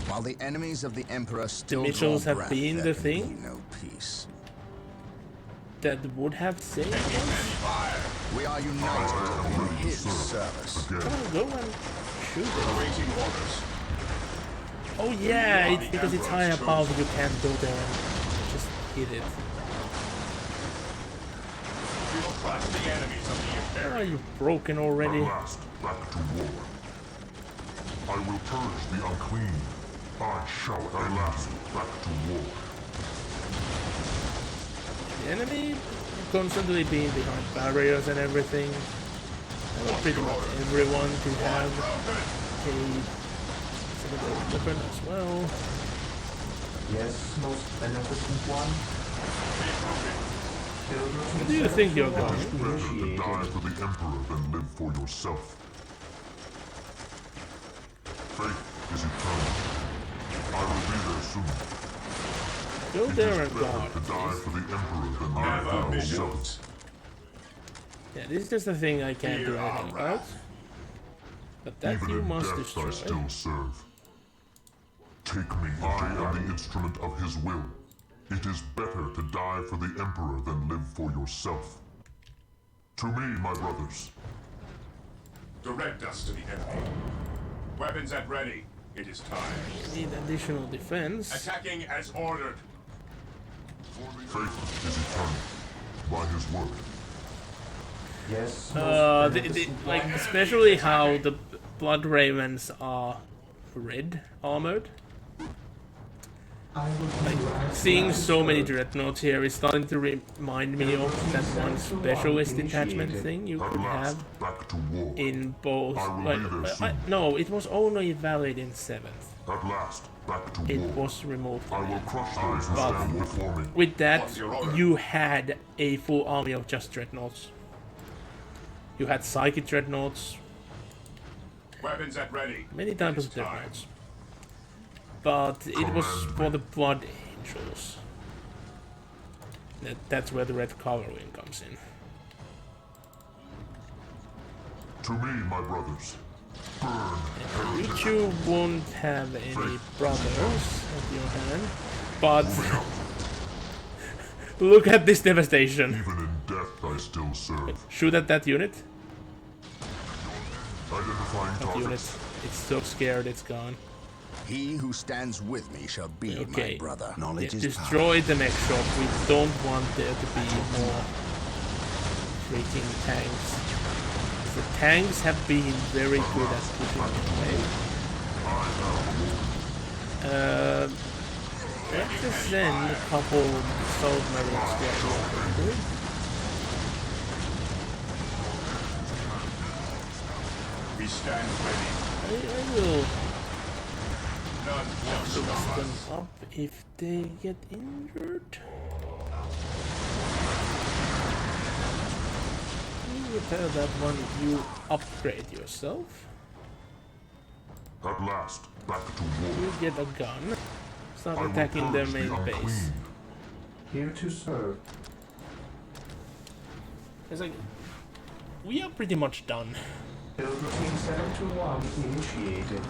[SPEAKER 3] While the enemies of the Emperor still
[SPEAKER 1] missiles
[SPEAKER 3] draw
[SPEAKER 1] have
[SPEAKER 3] breath,
[SPEAKER 1] been
[SPEAKER 3] there
[SPEAKER 1] the
[SPEAKER 3] can
[SPEAKER 1] thing?
[SPEAKER 3] be no peace.
[SPEAKER 1] That would have saved us.
[SPEAKER 3] We are united in his service.
[SPEAKER 1] Come on, go and shoot it.
[SPEAKER 4] Awaiting orders.
[SPEAKER 1] Oh yeah, it's because it's high above, you can't go there and just hit it.
[SPEAKER 4] We will crush the enemies of the Imperium.
[SPEAKER 1] Are you broken already?
[SPEAKER 8] At last, back to war. I will purge the unclean. I shall at last back to war.
[SPEAKER 1] The enemy constantly being behind barriers and everything. I want pretty much everyone to have a weapon as well.
[SPEAKER 5] Yes, most beneficent one.
[SPEAKER 1] Where do you think you're going?
[SPEAKER 8] Better to die for the Emperor than live for yourself. Faith is eternal. I will be there soon.
[SPEAKER 1] Go there and
[SPEAKER 8] Better
[SPEAKER 1] guard.
[SPEAKER 8] to die for the Emperor than live
[SPEAKER 4] Ever
[SPEAKER 8] for
[SPEAKER 4] vigilant.
[SPEAKER 8] yourself.
[SPEAKER 1] Yeah, this is just a thing I can't do anything about. But that
[SPEAKER 8] Even
[SPEAKER 1] you
[SPEAKER 8] in
[SPEAKER 1] must
[SPEAKER 8] death
[SPEAKER 1] destroy.
[SPEAKER 8] I still serve. Take me. I am the instrument of his will. It is better to die for the Emperor than live for yourself. To me, my brothers.
[SPEAKER 4] Direct us to the enemy. Weapons at ready. It is time.
[SPEAKER 1] Need additional defense.
[SPEAKER 4] Attacking as ordered.
[SPEAKER 8] Faith is eternal. By his word.
[SPEAKER 5] Yes, most beneficent
[SPEAKER 1] Like
[SPEAKER 5] one.
[SPEAKER 1] especially how the Blood Ravens are red armored.
[SPEAKER 5] I will do as
[SPEAKER 1] Seeing
[SPEAKER 5] I
[SPEAKER 1] so many
[SPEAKER 5] serve.
[SPEAKER 1] dreadnoughts here is starting to remind me of that one specialist detachment thing you
[SPEAKER 8] At
[SPEAKER 1] could
[SPEAKER 8] last,
[SPEAKER 1] have
[SPEAKER 8] back to war.
[SPEAKER 1] in both.
[SPEAKER 8] I will
[SPEAKER 1] Like,
[SPEAKER 8] be there soon.
[SPEAKER 1] no, it was only valid in 7th.
[SPEAKER 8] At last, back to
[SPEAKER 1] It
[SPEAKER 8] war.
[SPEAKER 1] was removed.
[SPEAKER 8] I will crush those who stand before me.
[SPEAKER 1] With that,
[SPEAKER 4] What's your order?
[SPEAKER 1] you had a full army of just dreadnoughts. You had psychic dreadnoughts,
[SPEAKER 4] Weapons at ready.
[SPEAKER 1] many types of
[SPEAKER 4] It is time.
[SPEAKER 1] dreadnoughts. But it was for the Blood Angels. That's where the red coloring comes in.
[SPEAKER 8] To me, my brothers. Burn.
[SPEAKER 1] You two won't have any brothers at your hand, but look at this devastation.
[SPEAKER 8] Even in death, I still serve.
[SPEAKER 1] Shoot at that unit.
[SPEAKER 8] Identifying
[SPEAKER 1] That unit.
[SPEAKER 8] targets.
[SPEAKER 1] It's so scared it's gone.
[SPEAKER 3] He who stands with me shall be
[SPEAKER 1] Okay.
[SPEAKER 3] my brother.
[SPEAKER 1] Yeah,
[SPEAKER 7] Knowledge is power.
[SPEAKER 1] destroy the mech shop. We don't want there to be more freaking tanks. The tanks have been very good at pushing them away. Let's just send a couple submarines to actually.
[SPEAKER 4] We stand ready.
[SPEAKER 1] I will
[SPEAKER 4] None will
[SPEAKER 1] fix
[SPEAKER 4] stop
[SPEAKER 1] them
[SPEAKER 4] us.
[SPEAKER 1] up if they get injured. You tell that one you upgrade yourself.
[SPEAKER 8] At last, back to war.
[SPEAKER 1] You get a gun. Start
[SPEAKER 8] I will
[SPEAKER 1] attacking their
[SPEAKER 8] purge the
[SPEAKER 1] main base.
[SPEAKER 8] unclean.
[SPEAKER 5] Here to serve.
[SPEAKER 1] It's like we are pretty much done.
[SPEAKER 5] Build routine 721 initiated.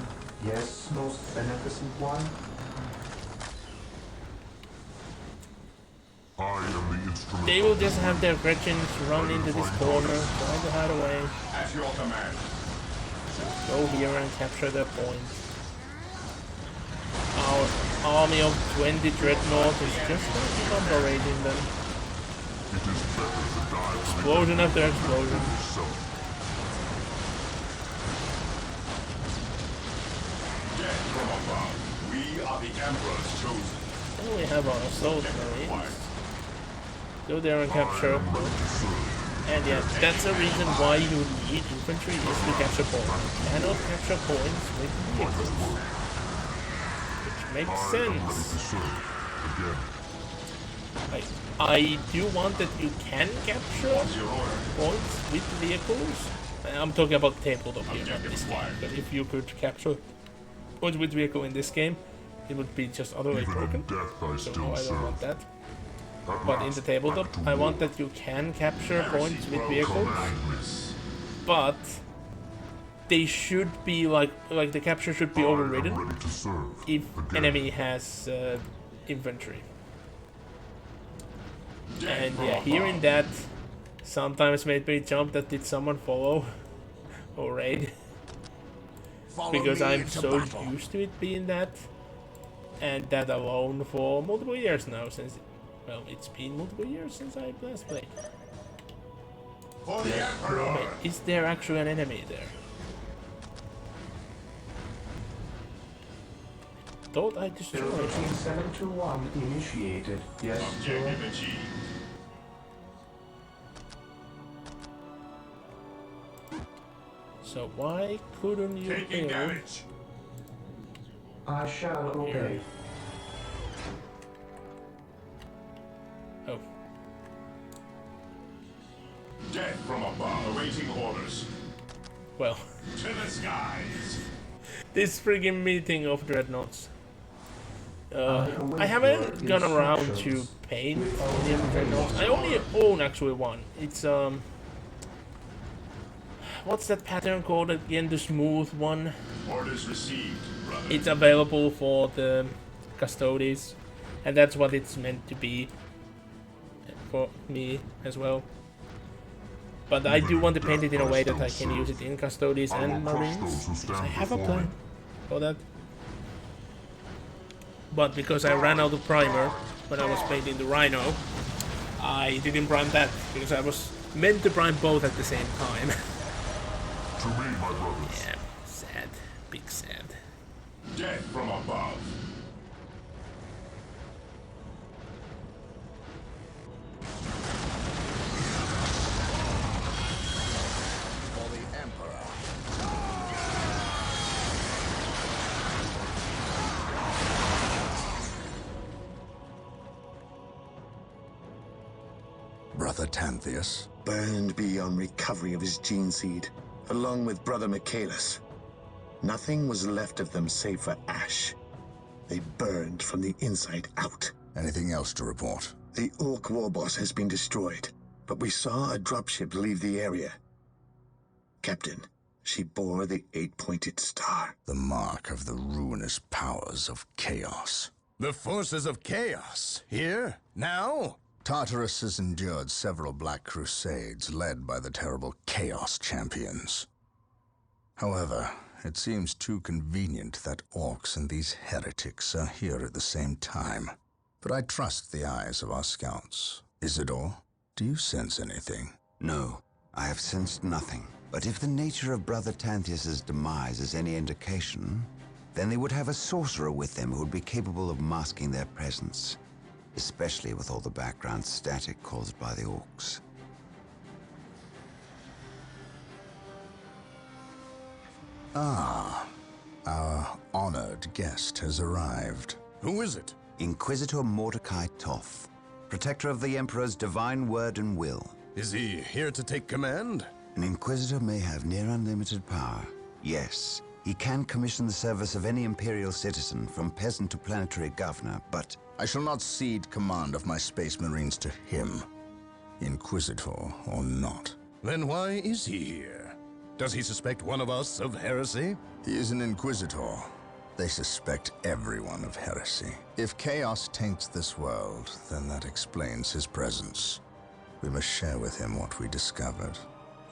[SPEAKER 5] Yes, most beneficent one.
[SPEAKER 8] I am the instrument.
[SPEAKER 1] They will just have their Gretchens run into this corner, try to hide away,
[SPEAKER 4] At your command.
[SPEAKER 1] go here and capture their point. Our army of 20 dreadnoughts is just going to keep on berating them. Explosion after explosion.
[SPEAKER 4] Dead from above. We are the Emperor's chosen.
[SPEAKER 1] And we have our assault marines. Go there and capture. And yeah, that's the reason why you need infantry is to capture points. You cannot capture points with vehicles. Which makes sense. I do want that you can capture points with vehicles. I'm talking about tabletop here, not this game. But if you could capture points with vehicle in this game, it would be just otherwise broken. So I don't want that. But in the tabletop, I want that you can capture points with vehicles, but they should be like the capture should be overridden if enemy has infantry. And yeah, hearing that sometimes made me jump that did someone follow or raid, because I'm so used to it being that, and that alone for multiple years now since. Well, it's been multiple years since I last played. Wait, is there actually an enemy there? Thought I destroyed it.
[SPEAKER 5] Builder Team 721 initiated. Yes, sir.
[SPEAKER 4] Objective achieved.
[SPEAKER 1] So why couldn't you
[SPEAKER 4] Taking
[SPEAKER 1] build?
[SPEAKER 4] damage.
[SPEAKER 5] I shall obey.
[SPEAKER 1] Oh,
[SPEAKER 4] Dead from above. Awaiting orders.
[SPEAKER 1] well,
[SPEAKER 4] To the skies.
[SPEAKER 1] this friggin' meeting of dreadnoughts. I haven't gone around to paint any of the dreadnoughts. I only own actually one. It's what's that pattern called again? The smooth one.
[SPEAKER 4] Orders received, brother.
[SPEAKER 1] It's available for the Custodes, and that's what it's meant to be for me as well. But I do want to paint it in a way that I can use it in Custodes and Marines, because I have a plan for that. But because I ran out of primer when I was painting the Rhino, I didn't prime that, because I was meant to prime both at the same time.
[SPEAKER 8] To me, my brothers.
[SPEAKER 1] Yeah, sad. Big sad.
[SPEAKER 4] Dead from above.
[SPEAKER 3] For the Emperor. Brother Tantheus.
[SPEAKER 2] Burned beyond recovery of his gene seed, along with Brother Michaelis. Nothing was left of them save for ash. They burned from the inside out.
[SPEAKER 3] Anything else to report?
[SPEAKER 2] The Orc warboss has been destroyed, but we saw a dropship leave the area. Captain, she bore the 8-pointed star.
[SPEAKER 3] The mark of the ruinous powers of chaos.
[SPEAKER 10] The forces of chaos? Here? Now?
[SPEAKER 3] Tartarus has endured several Black Crusades led by the terrible Chaos Champions. However, it seems too convenient that orcs and these heretics are here at the same time. But I trust the eyes of our scouts. Isidore, do you sense anything?
[SPEAKER 6] No, I have sensed nothing. But if the nature of Brother Tantheus's demise is any indication, then they would have a sorcerer with them who would be capable of masking their presence, especially with all the background static caused by the orcs.
[SPEAKER 3] Ah, our honored guest has arrived.
[SPEAKER 10] Who is it?
[SPEAKER 6] Inquisitor Mordecai Toth, protector of the Emperor's divine word and will.
[SPEAKER 10] Is he here to take command?
[SPEAKER 6] An Inquisitor may have near unlimited power. Yes, he can commission the service of any Imperial citizen, from peasant to planetary governor, but
[SPEAKER 3] I shall not cede command of my Space Marines to him, Inquisitor or not.
[SPEAKER 10] Then why is he here? Does he suspect one of us of heresy?
[SPEAKER 3] He is an Inquisitor. They suspect everyone of heresy. If chaos taints this world, then that explains his presence. We must share with him what we discovered.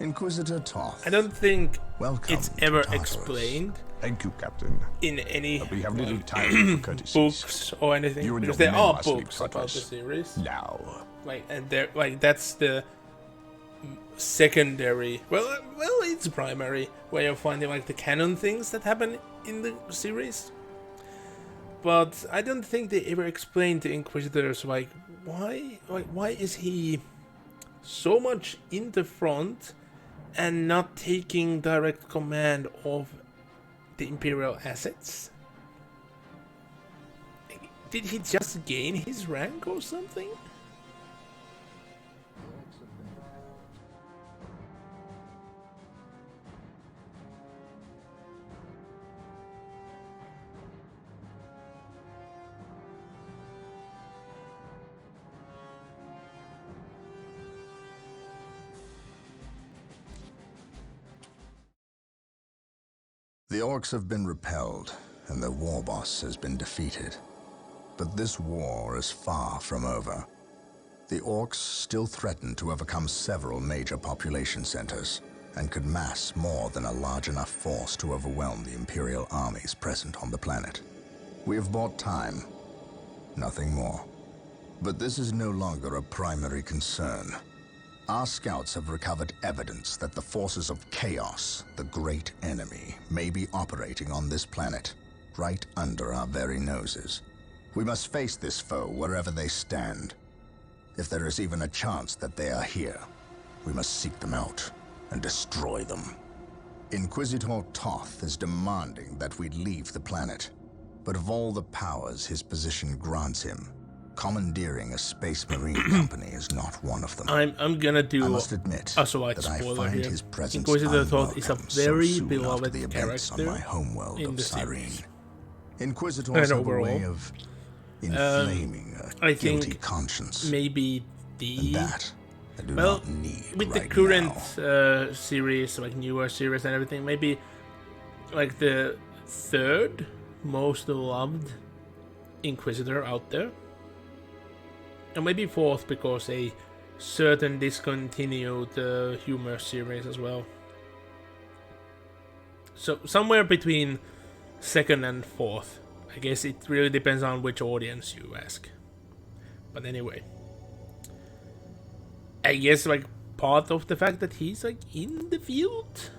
[SPEAKER 3] Inquisitor Toth.
[SPEAKER 1] I don't think
[SPEAKER 3] Welcome
[SPEAKER 1] it's
[SPEAKER 3] to
[SPEAKER 1] ever
[SPEAKER 3] Tartarus.
[SPEAKER 1] explained
[SPEAKER 8] Thank you, Captain.
[SPEAKER 1] in any
[SPEAKER 8] But we have little time for courtesies.
[SPEAKER 1] books or anything,
[SPEAKER 8] You and
[SPEAKER 1] because
[SPEAKER 8] your
[SPEAKER 1] there
[SPEAKER 8] men
[SPEAKER 1] are
[SPEAKER 8] must leave
[SPEAKER 1] books about the
[SPEAKER 8] Tartarus.
[SPEAKER 1] series.
[SPEAKER 8] Now.
[SPEAKER 1] Like, and they're like, that's the secondary, well, it's primary way of finding like the canon things that happen in the series. But I don't think they ever explained to Inquisitors like why is he so much in the front and not taking direct command of the Imperial assets? Did he just gain his rank or something?
[SPEAKER 3] The orcs have been repelled, and their war boss has been defeated. But this war is far from over. The orcs still threaten to overcome several major population centers, and could mass more than a large enough force to overwhelm the Imperial armies present on the planet. We have bought time, nothing more. But this is no longer a primary concern. Our scouts have recovered evidence that the forces of Chaos, the great enemy, may be operating on this planet, right under our very noses. We must face this foe wherever they stand. If there is even a chance that they are here, we must seek them out and destroy them. Inquisitor Toth is demanding that we leave the planet, but of all the powers his position grants him, commandeering a space marine company is not one of them.
[SPEAKER 1] I'm gonna do
[SPEAKER 3] I must admit
[SPEAKER 1] a slight
[SPEAKER 3] that I
[SPEAKER 1] spoiler
[SPEAKER 3] find
[SPEAKER 1] here.
[SPEAKER 3] his presence
[SPEAKER 1] Inquisitor Toth is a
[SPEAKER 3] unwelcome so
[SPEAKER 1] very
[SPEAKER 3] soon after
[SPEAKER 1] beloved
[SPEAKER 3] the events on
[SPEAKER 1] character
[SPEAKER 3] my homeworld
[SPEAKER 1] in
[SPEAKER 3] of
[SPEAKER 1] the
[SPEAKER 3] Cyrene.
[SPEAKER 1] series.
[SPEAKER 3] Inquisitors
[SPEAKER 1] And
[SPEAKER 3] have
[SPEAKER 1] overall,
[SPEAKER 3] a way of inflaming
[SPEAKER 1] I
[SPEAKER 3] a guilty
[SPEAKER 1] think
[SPEAKER 3] conscience.
[SPEAKER 1] maybe
[SPEAKER 3] And that I do
[SPEAKER 1] well,
[SPEAKER 3] not need
[SPEAKER 1] with
[SPEAKER 3] right
[SPEAKER 1] the current
[SPEAKER 3] now.
[SPEAKER 1] series, like newer series and everything, maybe like the third most loved Inquisitor out there. And maybe fourth because a certain discontinued humor series as well. So somewhere between second and fourth. I guess it really depends on which audience you ask. But anyway, I guess like part of the fact that he's like in the field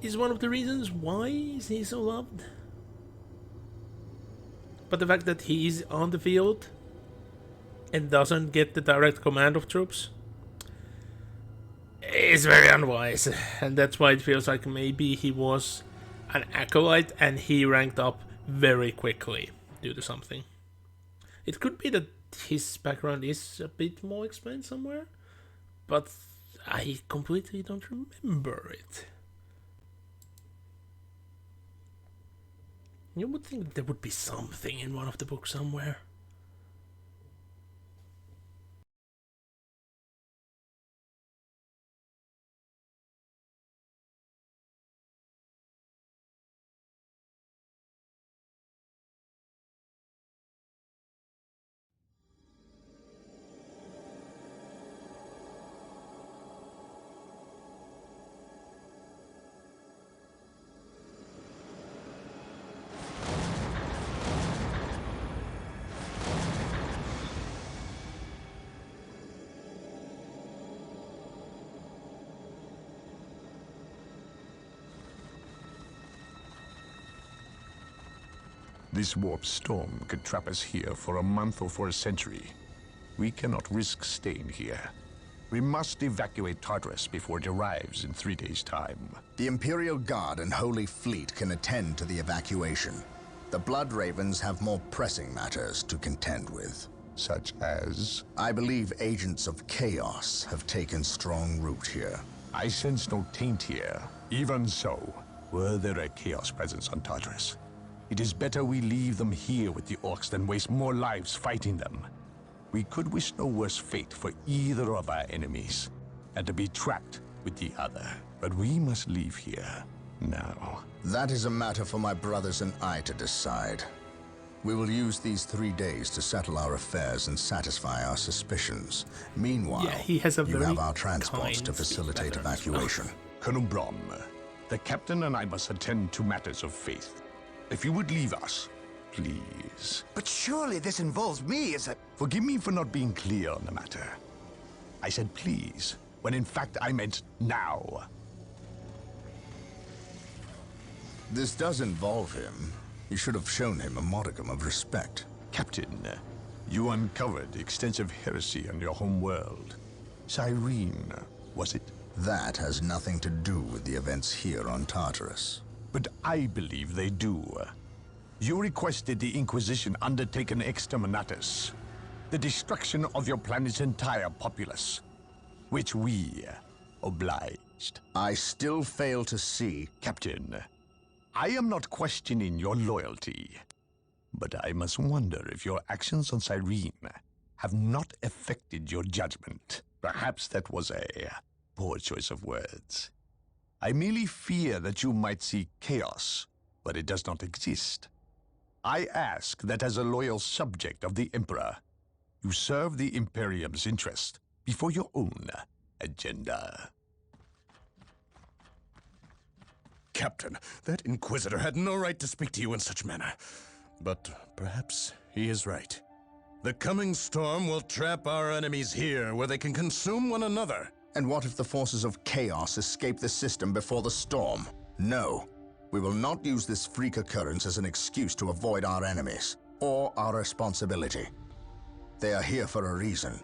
[SPEAKER 1] is one of the reasons why is he so loved. But the fact that he's on the field and doesn't get the direct command of troops is very unwise, and that's why it feels like maybe he was an acolyte and he ranked up very quickly due to something. It could be that his background is a bit more explained somewhere, but I completely don't remember it. You would think there would be something in one of the books somewhere.
[SPEAKER 8] This warp storm could trap us here for a month or for a century. We cannot risk staying here. We must evacuate Tartarus before it arrives in 3 days' time.
[SPEAKER 3] The Imperial Guard and Holy Fleet can attend to the evacuation. The Blood Ravens have more pressing matters to contend with.
[SPEAKER 8] Such as?
[SPEAKER 3] I believe agents of Chaos have taken strong root here.
[SPEAKER 8] I sense no taint here. Even so, were there a Chaos presence on Tartarus, it is better we leave them here with the orcs than waste more lives fighting them. We could wish no worse fate for either of our enemies, and to be trapped with the other. But we must leave here now.
[SPEAKER 3] That is a matter for my brothers and I to decide. We will use these 3 days to settle our affairs and satisfy our suspicions. Meanwhile,
[SPEAKER 1] yeah, he has a
[SPEAKER 3] you
[SPEAKER 1] very
[SPEAKER 3] have our transports to
[SPEAKER 1] kind
[SPEAKER 3] facilitate
[SPEAKER 1] speech pattern as well.
[SPEAKER 3] evacuation.
[SPEAKER 8] Colonel Brom,
[SPEAKER 10] The captain and I must attend to matters of faith. If you would leave us, please.
[SPEAKER 6] But surely this involves me as a...
[SPEAKER 10] Forgive me for not being clear on the matter. I said please, when in fact I meant now.
[SPEAKER 3] This does involve him. You should have shown him a modicum of respect.
[SPEAKER 10] Captain, you uncovered extensive heresy on your home world. Cyrene, was it?
[SPEAKER 3] That has nothing to do with the events here on Tartarus.
[SPEAKER 10] But I believe they do. You requested the Inquisition undertake an exterminatus, the destruction of your planet's entire populace, which we obliged.
[SPEAKER 3] I still fail to see...
[SPEAKER 10] Captain, I am not questioning your loyalty, but I must wonder if your actions on Cyrene have not affected your judgment. Perhaps that was a poor choice of words. I merely fear that you might see chaos, but it does not exist. I ask that as a loyal subject of the Emperor, you serve the Imperium's interest before your own agenda.
[SPEAKER 11] Captain, that Inquisitor had no right to speak to you in such manner. But perhaps he is right. The coming storm will trap our enemies here, where they can consume one another.
[SPEAKER 3] And what if the forces of chaos escape the system before the storm? No. We will not use this freak occurrence as an excuse to avoid our enemies, or our responsibility. They are here for a reason,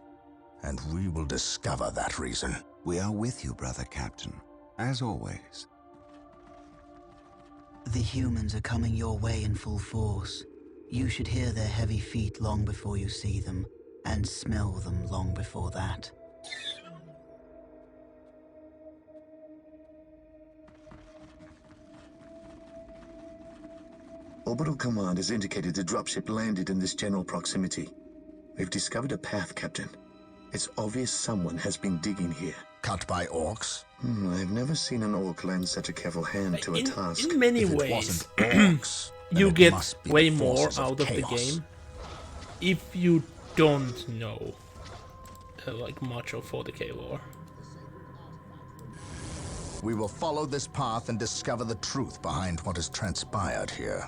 [SPEAKER 3] and we will discover that reason.
[SPEAKER 7] We are with you, brother Captain, as always.
[SPEAKER 12] The humans are coming your way in full force. You should hear their heavy feet long before you see them, and smell them long before that.
[SPEAKER 2] Orbital Command has indicated the dropship landed in this general proximity. We've discovered a path, Captain. It's obvious someone has been digging here.
[SPEAKER 3] Cut by orcs?
[SPEAKER 2] I've never seen an orc lend such a careful hand to a task.
[SPEAKER 1] In many
[SPEAKER 3] If it
[SPEAKER 1] ways,
[SPEAKER 3] wasn't orcs, then
[SPEAKER 1] you
[SPEAKER 3] it
[SPEAKER 1] get
[SPEAKER 3] must be
[SPEAKER 1] way
[SPEAKER 3] the
[SPEAKER 1] more
[SPEAKER 3] forces
[SPEAKER 1] out of the
[SPEAKER 3] chaos.
[SPEAKER 1] game if you don't know like much of 40k lore.
[SPEAKER 3] We will follow this path and discover the truth behind what has transpired here.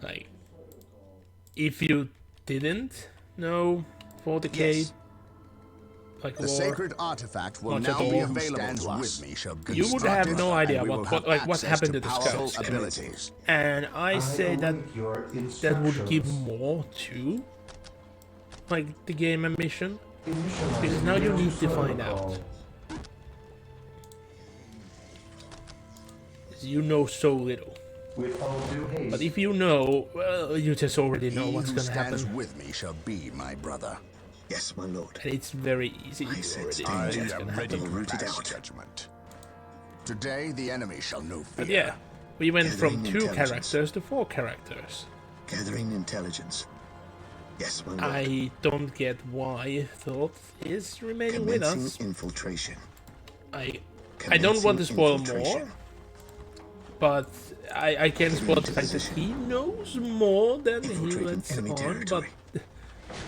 [SPEAKER 1] Like, if you didn't know 40k,
[SPEAKER 3] Yes.
[SPEAKER 1] like
[SPEAKER 3] The
[SPEAKER 1] lore,
[SPEAKER 3] sacred artifact will
[SPEAKER 1] much
[SPEAKER 3] now
[SPEAKER 1] at
[SPEAKER 3] be
[SPEAKER 1] all,
[SPEAKER 3] available to us.
[SPEAKER 1] you would have no idea what happened to the
[SPEAKER 3] powerful
[SPEAKER 1] scouts.
[SPEAKER 3] abilities.
[SPEAKER 1] And I say that
[SPEAKER 5] await your
[SPEAKER 1] that would give
[SPEAKER 5] instructions.
[SPEAKER 1] more to like the game and mission,
[SPEAKER 5] Initialize
[SPEAKER 1] because now you
[SPEAKER 5] build
[SPEAKER 1] need to find
[SPEAKER 5] protocol.
[SPEAKER 1] out. You know so little.
[SPEAKER 5] With all due haste.
[SPEAKER 1] But if you know, well, you just already know what's
[SPEAKER 3] He who
[SPEAKER 1] gonna
[SPEAKER 3] stands
[SPEAKER 1] happen.
[SPEAKER 3] with me shall be my brother.
[SPEAKER 2] Yes, my lord.
[SPEAKER 1] And it's very easy.
[SPEAKER 2] I
[SPEAKER 1] You
[SPEAKER 2] sense
[SPEAKER 1] already know
[SPEAKER 2] danger.
[SPEAKER 1] what's
[SPEAKER 10] I am
[SPEAKER 1] gonna
[SPEAKER 10] ready
[SPEAKER 1] happen.
[SPEAKER 10] to
[SPEAKER 2] Root it
[SPEAKER 10] pass
[SPEAKER 2] out.
[SPEAKER 10] judgment.
[SPEAKER 3] Today, the enemy shall know fear.
[SPEAKER 1] But yeah, we went from
[SPEAKER 2] Gathering
[SPEAKER 1] 2
[SPEAKER 2] intelligence.
[SPEAKER 1] characters to 4 characters.
[SPEAKER 2] Gathering intelligence. Yes, my lord.
[SPEAKER 1] I don't get why Thoth is remaining with
[SPEAKER 2] Commencing
[SPEAKER 1] us.
[SPEAKER 2] infiltration.
[SPEAKER 1] I don't want to spoil
[SPEAKER 2] Infiltration.
[SPEAKER 1] more, but I can spoil the fact that he knows more than he
[SPEAKER 2] Infiltrating
[SPEAKER 1] lets
[SPEAKER 2] enemy
[SPEAKER 1] on. But
[SPEAKER 2] territory.